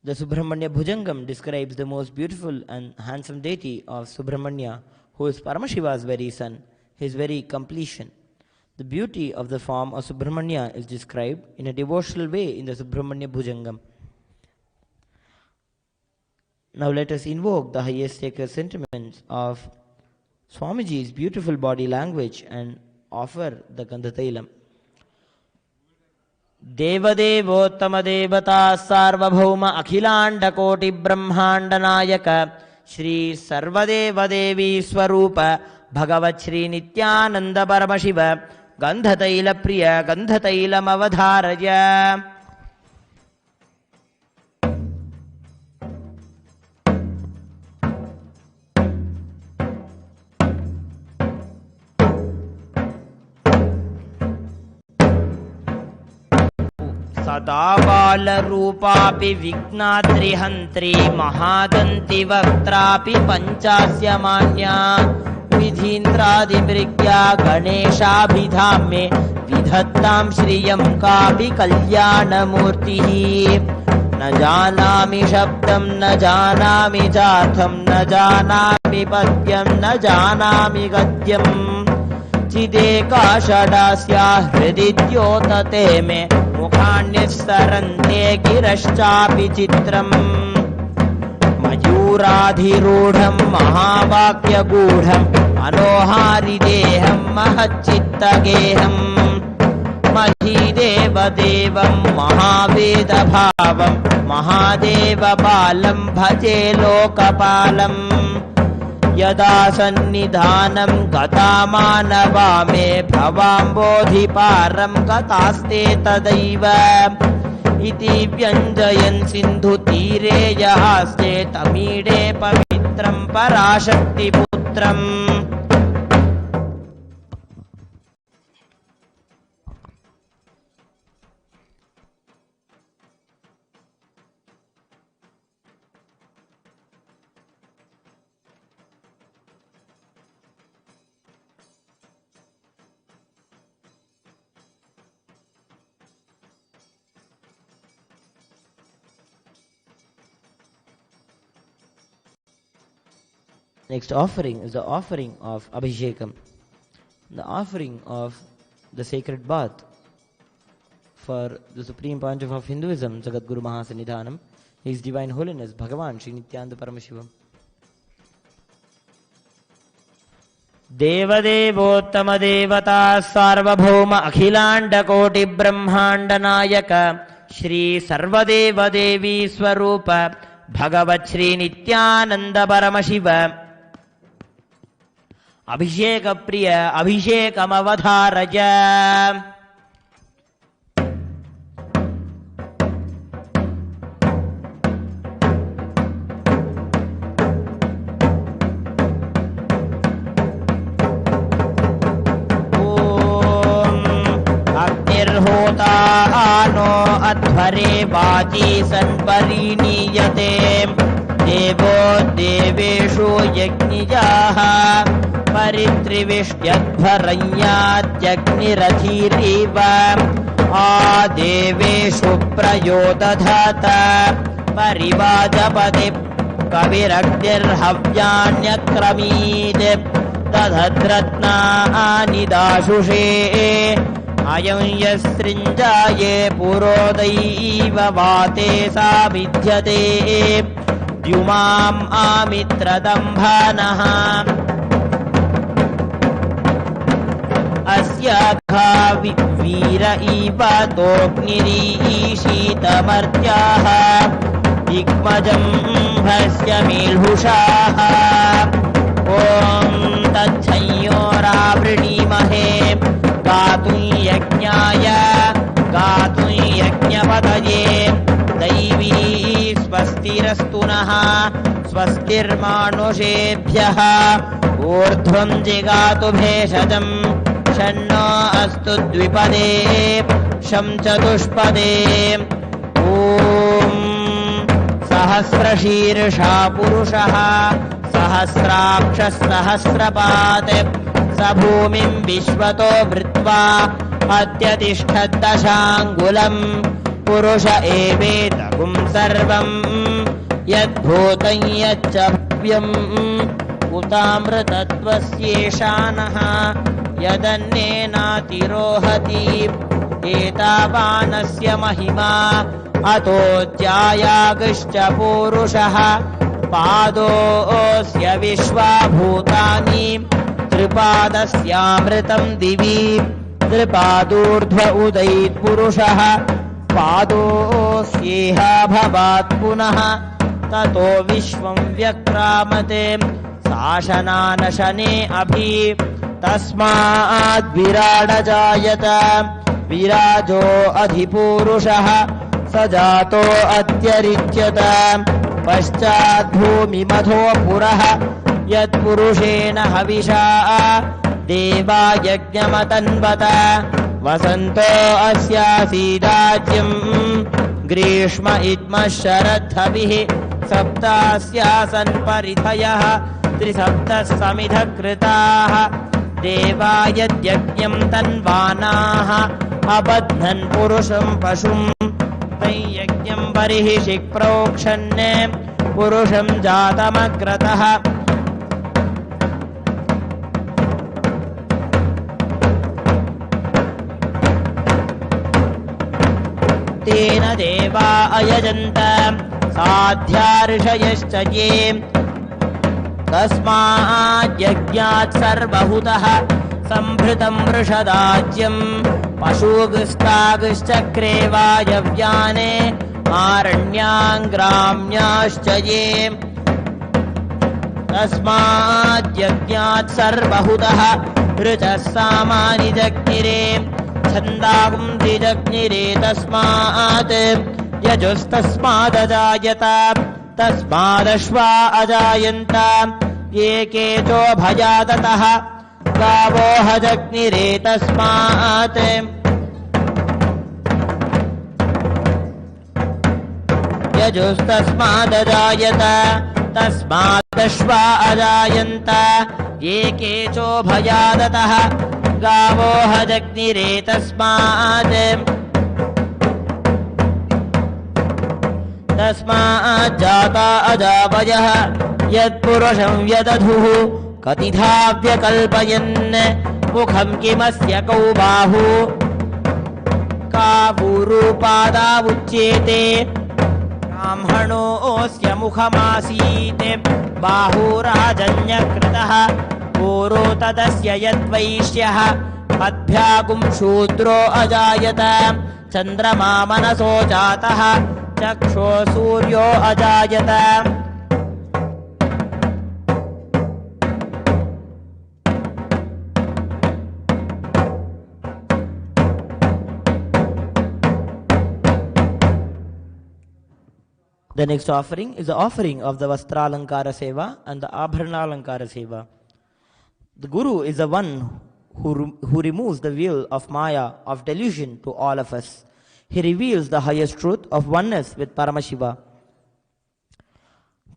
The Subramanya Bhujangam describes the most beautiful and handsome deity of Subramanya, who is Paramashiva's very son, his very completion. The beauty of the form of Subramanya is described in a devotional way in the Subramanya Bhujangam. Now let us invoke the highest sacred sentiments of Swamiji's beautiful body language and offer the Gandhatailam. Devadevottama devata sarvabhauma akhilanda koti brahmanda nayaka Shri Sarvadeva Devi Swarupa Bhagavat Shri Nithyananda Paramashivam Gandhataila Priya Gandhatailam Avadharaya. सदाबालरूपापि विघ्नाद्रिहन्त्री महादन्ति वक्त्रापि पञ्चास्यमान्या विधीन्द्रादिमृग्या गणेशाभिधाम्ये विधत्तां श्रियं कापि कल्याणमूर्तिः. न जानामि शब्दं न जानामि चार्थं न जानामि पद्यं न जानामि गद्यम् चिदेकाषडास्या हृदि द्योतते मे मुखान्यस्तरन्ते गिरश्चापि चित्रम्. मयूराधिरूढं महावाक्यगूढं मनोहारिदेहं महच्चित्तगेहं महीदेवदेवं महावेदभावं महादेवबालं भजे लोकपालम्. यदा सन्निधानं गता मानवा मे भवाम्बोधिपारं गतास्ते तदैव इति व्यञ्जयन् सिन्धुतीरे यहास्ते तमीडे पवित्रं पराशक्तिपुत्रम्. Next offering is the offering of Abhishekam, the offering of the sacred bath for the Supreme Pontiff of Hinduism, Jagadguru Mahasanidhanam, His Divine Holiness Bhagavan Shri Nithyananda Paramashivam. Devadevottama devata sarvabhauma akhilanda koti brahmanda nayaka Shri सर्वदेवदेवी स्वरूप भगवत् श्री नित्यानंद परमशिव अभिषेक प्रिय अभिषेकमवधारय। No अध्वरे वाची सन्परिणीयते देवो देवेषु यज्ञिजाः परित्रिविष्ट्यध्वरण्यात्यग्निरथीरिव आदेवेषु प्रयोदधात परिवाजपति कविरग्निर्हव्यान्यक्रमीत् दधद्रत्नानि दाशुषे अयं यस्सृञ्जाये पुरोदैव वाते सा विद्यते द्युमाम् आमित्रदम्भानः अस्याघा वीर इव तोऽग्निरीशीतमर्त्याः दिग्मजं भस्य मेल्हुषाः ॐ तच्छंयोरावृणीमहे गातुं यज्ञाय गातुं यज्ञपतये दैवी स्वस्तिरस्तु नः स्वस्तिर्मानुषेभ्यः ऊर्ध्वं जिगातु भेषजं शन्नो अस्तु द्विपदे शं चतुष्पदे ॐ सहस्रशीर्षा पुरुषः सहस्राक्षः सहस्रपात् स भूमिं विश्वतो वृत्वा अत्यतिष्ठद्दशाङ्गुलम् पुरुष एवेदगुं सर्वं यद्भूतं यच्च भव्यम् उतामृतत्वस्येषानः यदन्नेनातिरोहति एतावानस्य महिमा अतोऽध्यायागश्च पूरुषः पादोऽस्य विश्वाभूतानि त्रिपादस्यामृतं दिवि त्रिपादूर्ध्व उदैत्पुरुषः पादोऽस्येह भवात् पुनः ततो विश्वं व्यक्रामते शासनानशने अभि तस्माद् विराडजायत विराजो अधिपूरुषः स जातो अत्यरिच्यत पश्चाद्भूमिमधो पुरः यत्पुरुषेण हविषा देवा यज्ञमतन्वत वसन्तो अस्यासीदाज्यम् ग्रीष्म इद्मः शरद्धविः सप्तास्यासन् परिथयः त्रिसप्तः समिधः कृताः देवा यद्यज्ञं तन्वानाः अबध्नन् पुरुषं पशुं तैयज्ञं बर्हिषि प्रोक्षन् पुरुषं जातमग्रतः तेन देवा अयजन्त साध्या ऋषयश्च ये तस्माद्यज्ञात् सर्वहुतः सम्भृतं वृषदाज्यं पशुगस्तागश्चक्रे वायव्याने आरण्याङ्ग्राम्याश्च ये तस्माद्यज्ञात् सर्वहुतः ऋचः सामानि जग्निरे छन्दागुंसि जग्निरे तस्मात् यजुस्तस्मादजायत तस्मादश्वा अजायन्त ये केचो भजाततः गावो हजग्निरे तस्मात् यजुस्तस्मादजायत तस्मादश्वा अजायन्त ये केचो भजाततः गावो हजग्निरे तस्मात् तस्माज्जाता अजावयः यत्पुरुषं व्यदधुः कतिधा व्यकल्पयन् मुखं किमस्य कौ बाहु कावूरूपादावुच्येते ब्राह्मणोऽस्य मुखमासीत् बाहुराजन्यकृतः पूरो तदस्य यद्वैश्यः पद्भ्यागुं शूद्रो अजायत चन्द्रमा मनसो जातः चक्षो सूर्यो अजायत The next offering is the offering of the Vastralankara Seva and the Abharanalankara Seva. The Guru is the one who removes the veil of Maya, of delusion to all of us. He reveals the highest truth of oneness with Paramashiva.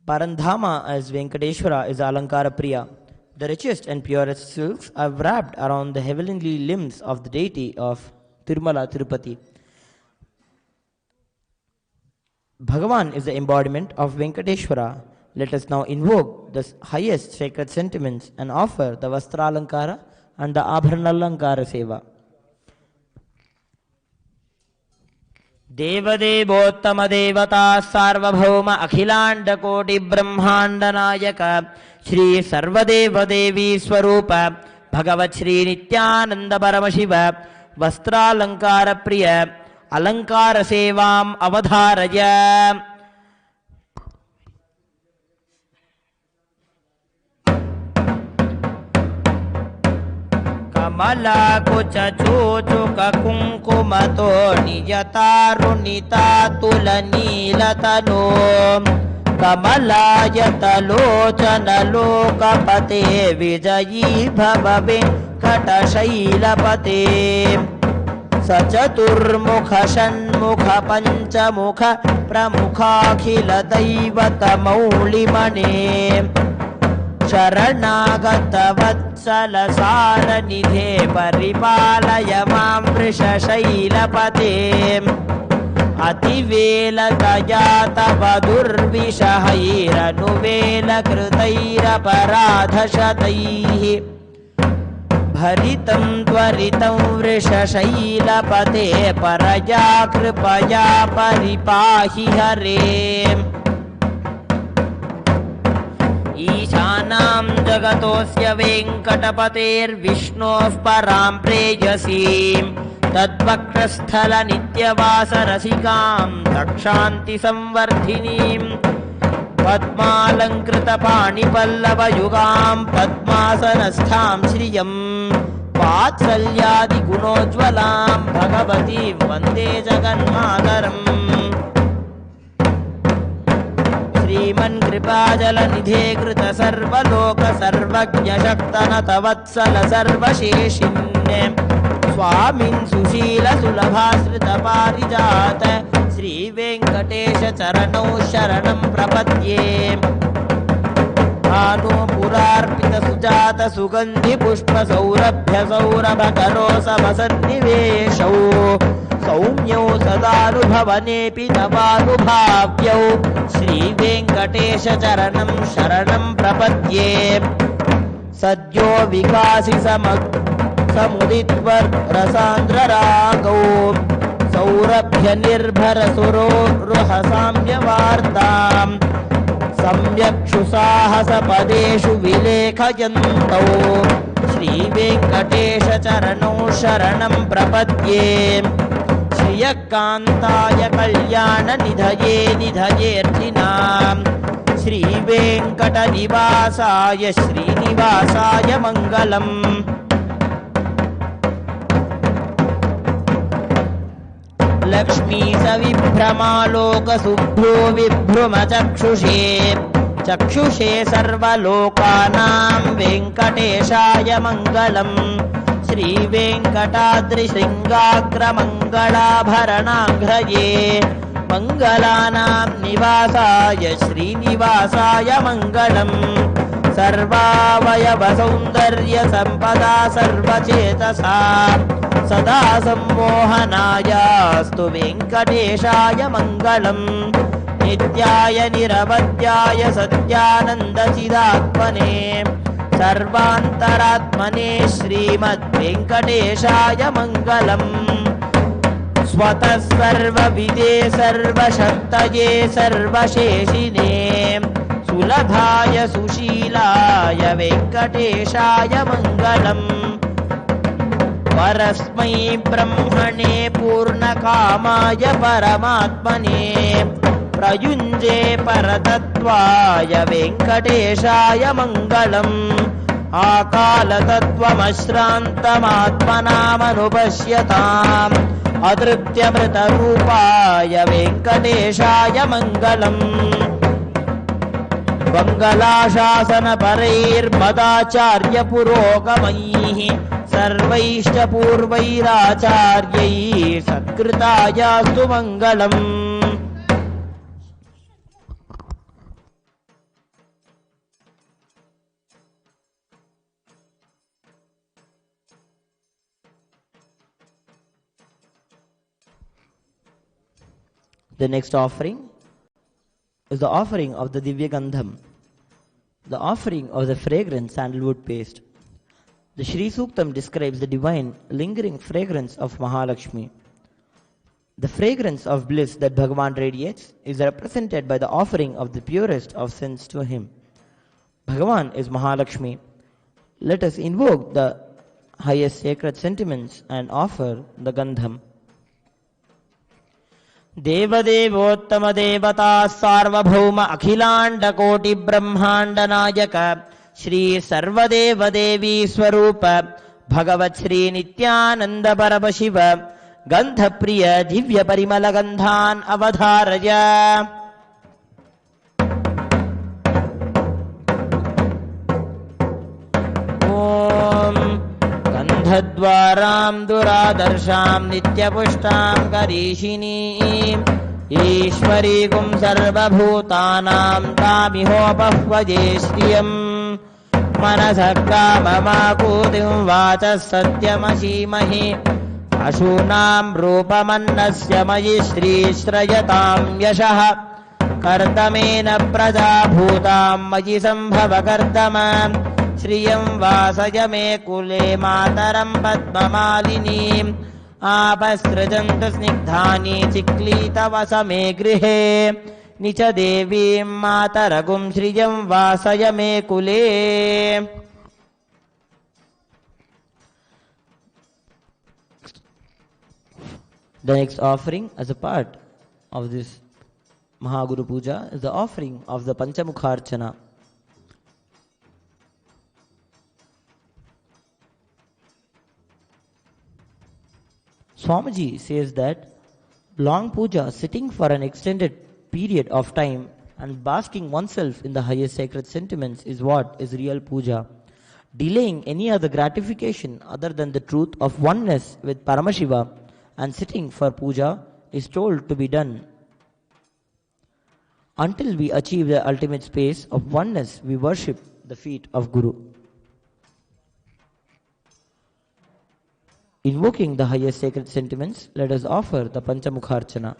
Parandhama as Venkateshwara is Alankara Priya. The richest and purest silks are wrapped around the heavenly limbs of the deity of Tirumala Tirupati. Bhagavan is the embodiment of Venkateshwara. Let us now invoke the highest sacred sentiments and offer the Vastralankara and the Abharanalankara Seva. Devadevottama Devata Sarvabhauma Akhilanda Koti Brahmanda Nayaka Shri Sarvadeva Devi Swarupa Bhagavat Shri Nithyananda Paramashivam Vastralankara Priya Alankara Sevam Avadharaya. Kamala kucha chuchuka kunkumato niyatarunita tulanilatano Kamala yatalochana lokapate vijayi bhavabe katashailapate Sachaturmukha Shanmukha Panchamukha Pramukhākhila Daivata Maulimane Sharanagata Vatsala Saranidhe Paripalaya Mam Vrishashailapate Ativela Dayata Vadurvishahaira Nuvela Krutaira Paradhashataihi Bharitam Dwaritam Vrishashailapate Paraya Kripaya Paripahi Hare Ishanam Jagatosya Venkatapater Vishnof Param Prejasim Tadvakrasthala Nityavasa Rasikam Takshanti Samvardhinim Padmalankrita Panipallava Yugam Padmasanastham Shriyam Vatsalyadi Gunojvalam Bhagavati Vande Jaganmadaram Sriman Kripajala Nidhe Krita Sarvaloka Sarvajna Shaktanata Vatsala Sarvasheshinne Swamin Sushila Sulabhasrita Parijata Sri Venkatesha Charanau Sharanam Prapadye Anu Purarpita Sujata Sugandhi Pushpa Saurabhya Saurabhakarosa Vasanniveshau Saumyau Sadarubhavanepi Navarubhavyau Sri Venkatesha Charanam Sharanam Prapadye Sadyo Vikasi Samuditvar Rasandra Ragau Saurabhya Nirbhara Suro Ruhasamya Vartam Samyakshusahasa Padeshu Vilekhayantav Shri Venkatesha Charanau Sharanam Prapadye Shriyakantaya Kalyana Nidhaye Nidhayerthinam Shri Venkata Nivasaya Srinivasaya Mangalam Lakshmi Savibhrama Subhro Vibhruma Chakshushe Sarvalokanam Venkateshaya Mangalam Shri Venkatadri Shringagra Mangalabharananghraye Mangalanam Nivasaya Srinivasaya Mangalam Sarvavayava Saundarya Sampada Sarvachetasa Sada Sammohanaya Astu Venkateshaya Mangalam Nityaya Niravadyaya Satyananda Chidatmane Sarvantaratmane Srimad Venkateshaya Mangalam Swata Sarva Vide Sarva Shaktaye Sarva Sheshine Sulabhaya Sushilaya Venkateshaya Mangalam परस्मै ब्रह्मणे पूर्णकामाय परमात्मने प्रयुञ्जे परतत्त्वाय वेङ्कटेशाय मङ्गलम् आकालतत्त्वमश्रान्तमात्मनामनुपश्यताम् अतृप्त्यमृतरूपाय वेङ्कटेशाय मङ्गलम् मङ्गलाशासनपरैर्मदाचार्यपुरोगमैः सर्वैश्च पूर्वैराचार्यैः सत्कृतायास्तु मङ्गलम्. The next offering is the offering of the Divya Gandham, the offering of the fragrant sandalwood paste. The Shri Suktam describes the divine lingering fragrance of Mahalakshmi. The fragrance of bliss that Bhagavan radiates is represented by the offering of the purest of sins to him. Bhagavan is Mahalakshmi. Let us invoke the highest sacred sentiments and offer the Gandham. देवदेवोत्तम देवता सार्वभौम अखिलांड कोटि ब्रह्मांड नायक श्री सर्वदेव देवी स्वरूप भगवत श्री नित्यानंद परमशिव गंध प्रिय दिव्य परिमल गंधान अवधारय. ओम गन्धद्वारां दुरादर्शां नित्यपुष्टां करीषिणीं ईश्वरीगुं सर्वभूतानां तामिहोपह्वजे श्रियम् मनसः काममाकूतिं वाचः सत्यमसीमहि पशूनां रूपमन्नस्य मयि श्रीश्रयतां यशः कर्दमेन प्रजा भूतां मयि सम्भव कर्दम श्रियं वासय मे कुले मातरं पद्ममालिनीम् आपसृजन्तु स्निग्धानि चिक्लीतवस मे गृहे निच देवीं मातरगुं श्रियं वासय मे कुले. The next offering as a part of this Mahaguru Puja is the offering of the Panchamukharchana. Swamiji says that long puja, sitting for an extended period of time and basking oneself in the highest sacred sentiments is what is real puja. Delaying any other gratification other than the truth of oneness with Paramashiva and sitting for puja is told to be done. Until we achieve the ultimate space of oneness, we worship the feet of Guru. Invoking the highest sacred sentiments, let us offer the Panchamukharchana.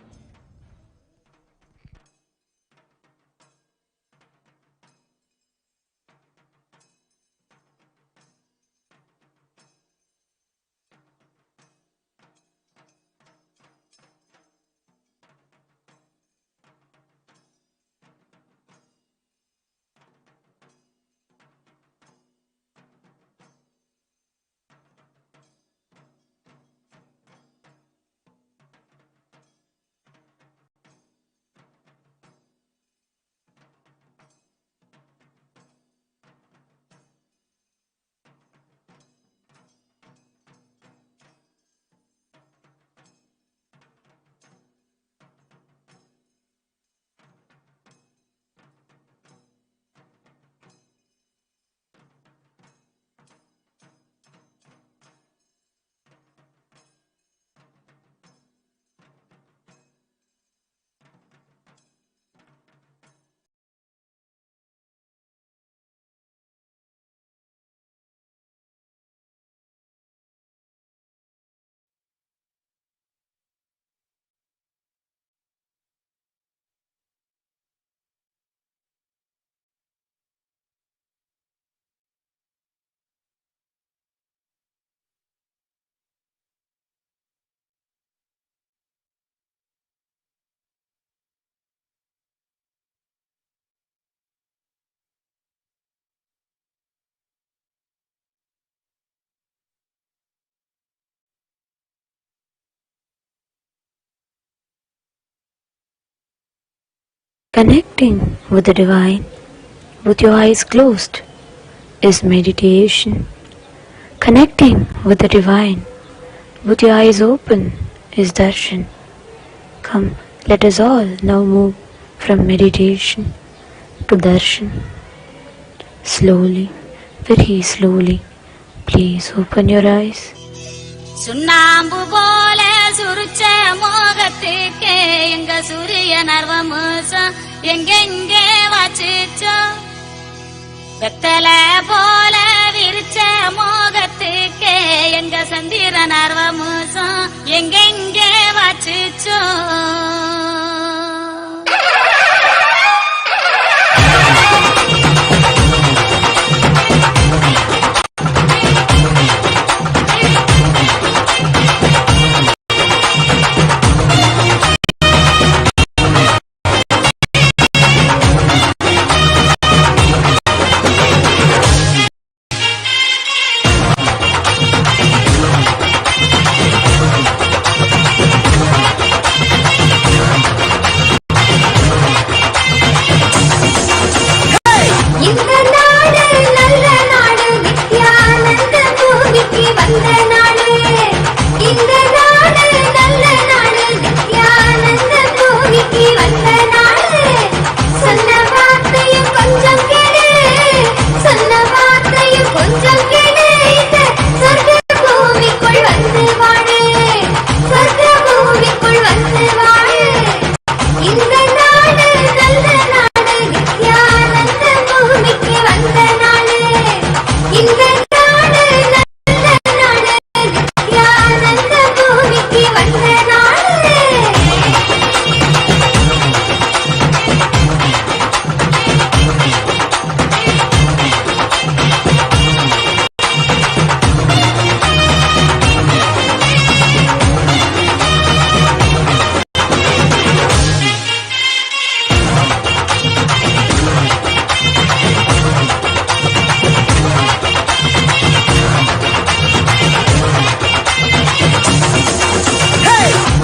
Connecting with the divine with your eyes closed is meditation. Connecting with the divine with your eyes open is darshan. Come, let us all now move from meditation to darshan. Slowly, very slowly, please open your eyes. சுண்ணாம்பு போல சுருச்ச மோகத்துக்கு எங்க சூரிய நர்வமோசம் எங்கெங்கே வச்சுச்சோ வெத்தல போல விரிச்ச மோகத்துக்கு எங்க சந்திர நர்வமோசம் எங்கெங்கே வச்சுச்சோ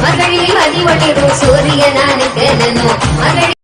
ಮಗಳಿಗೆ ಮದಿ ಒಟ್ಟಿರು ಸೂರ್ಯನಾನಿದ್ದೆನನು ಮಗಳಿಗೆ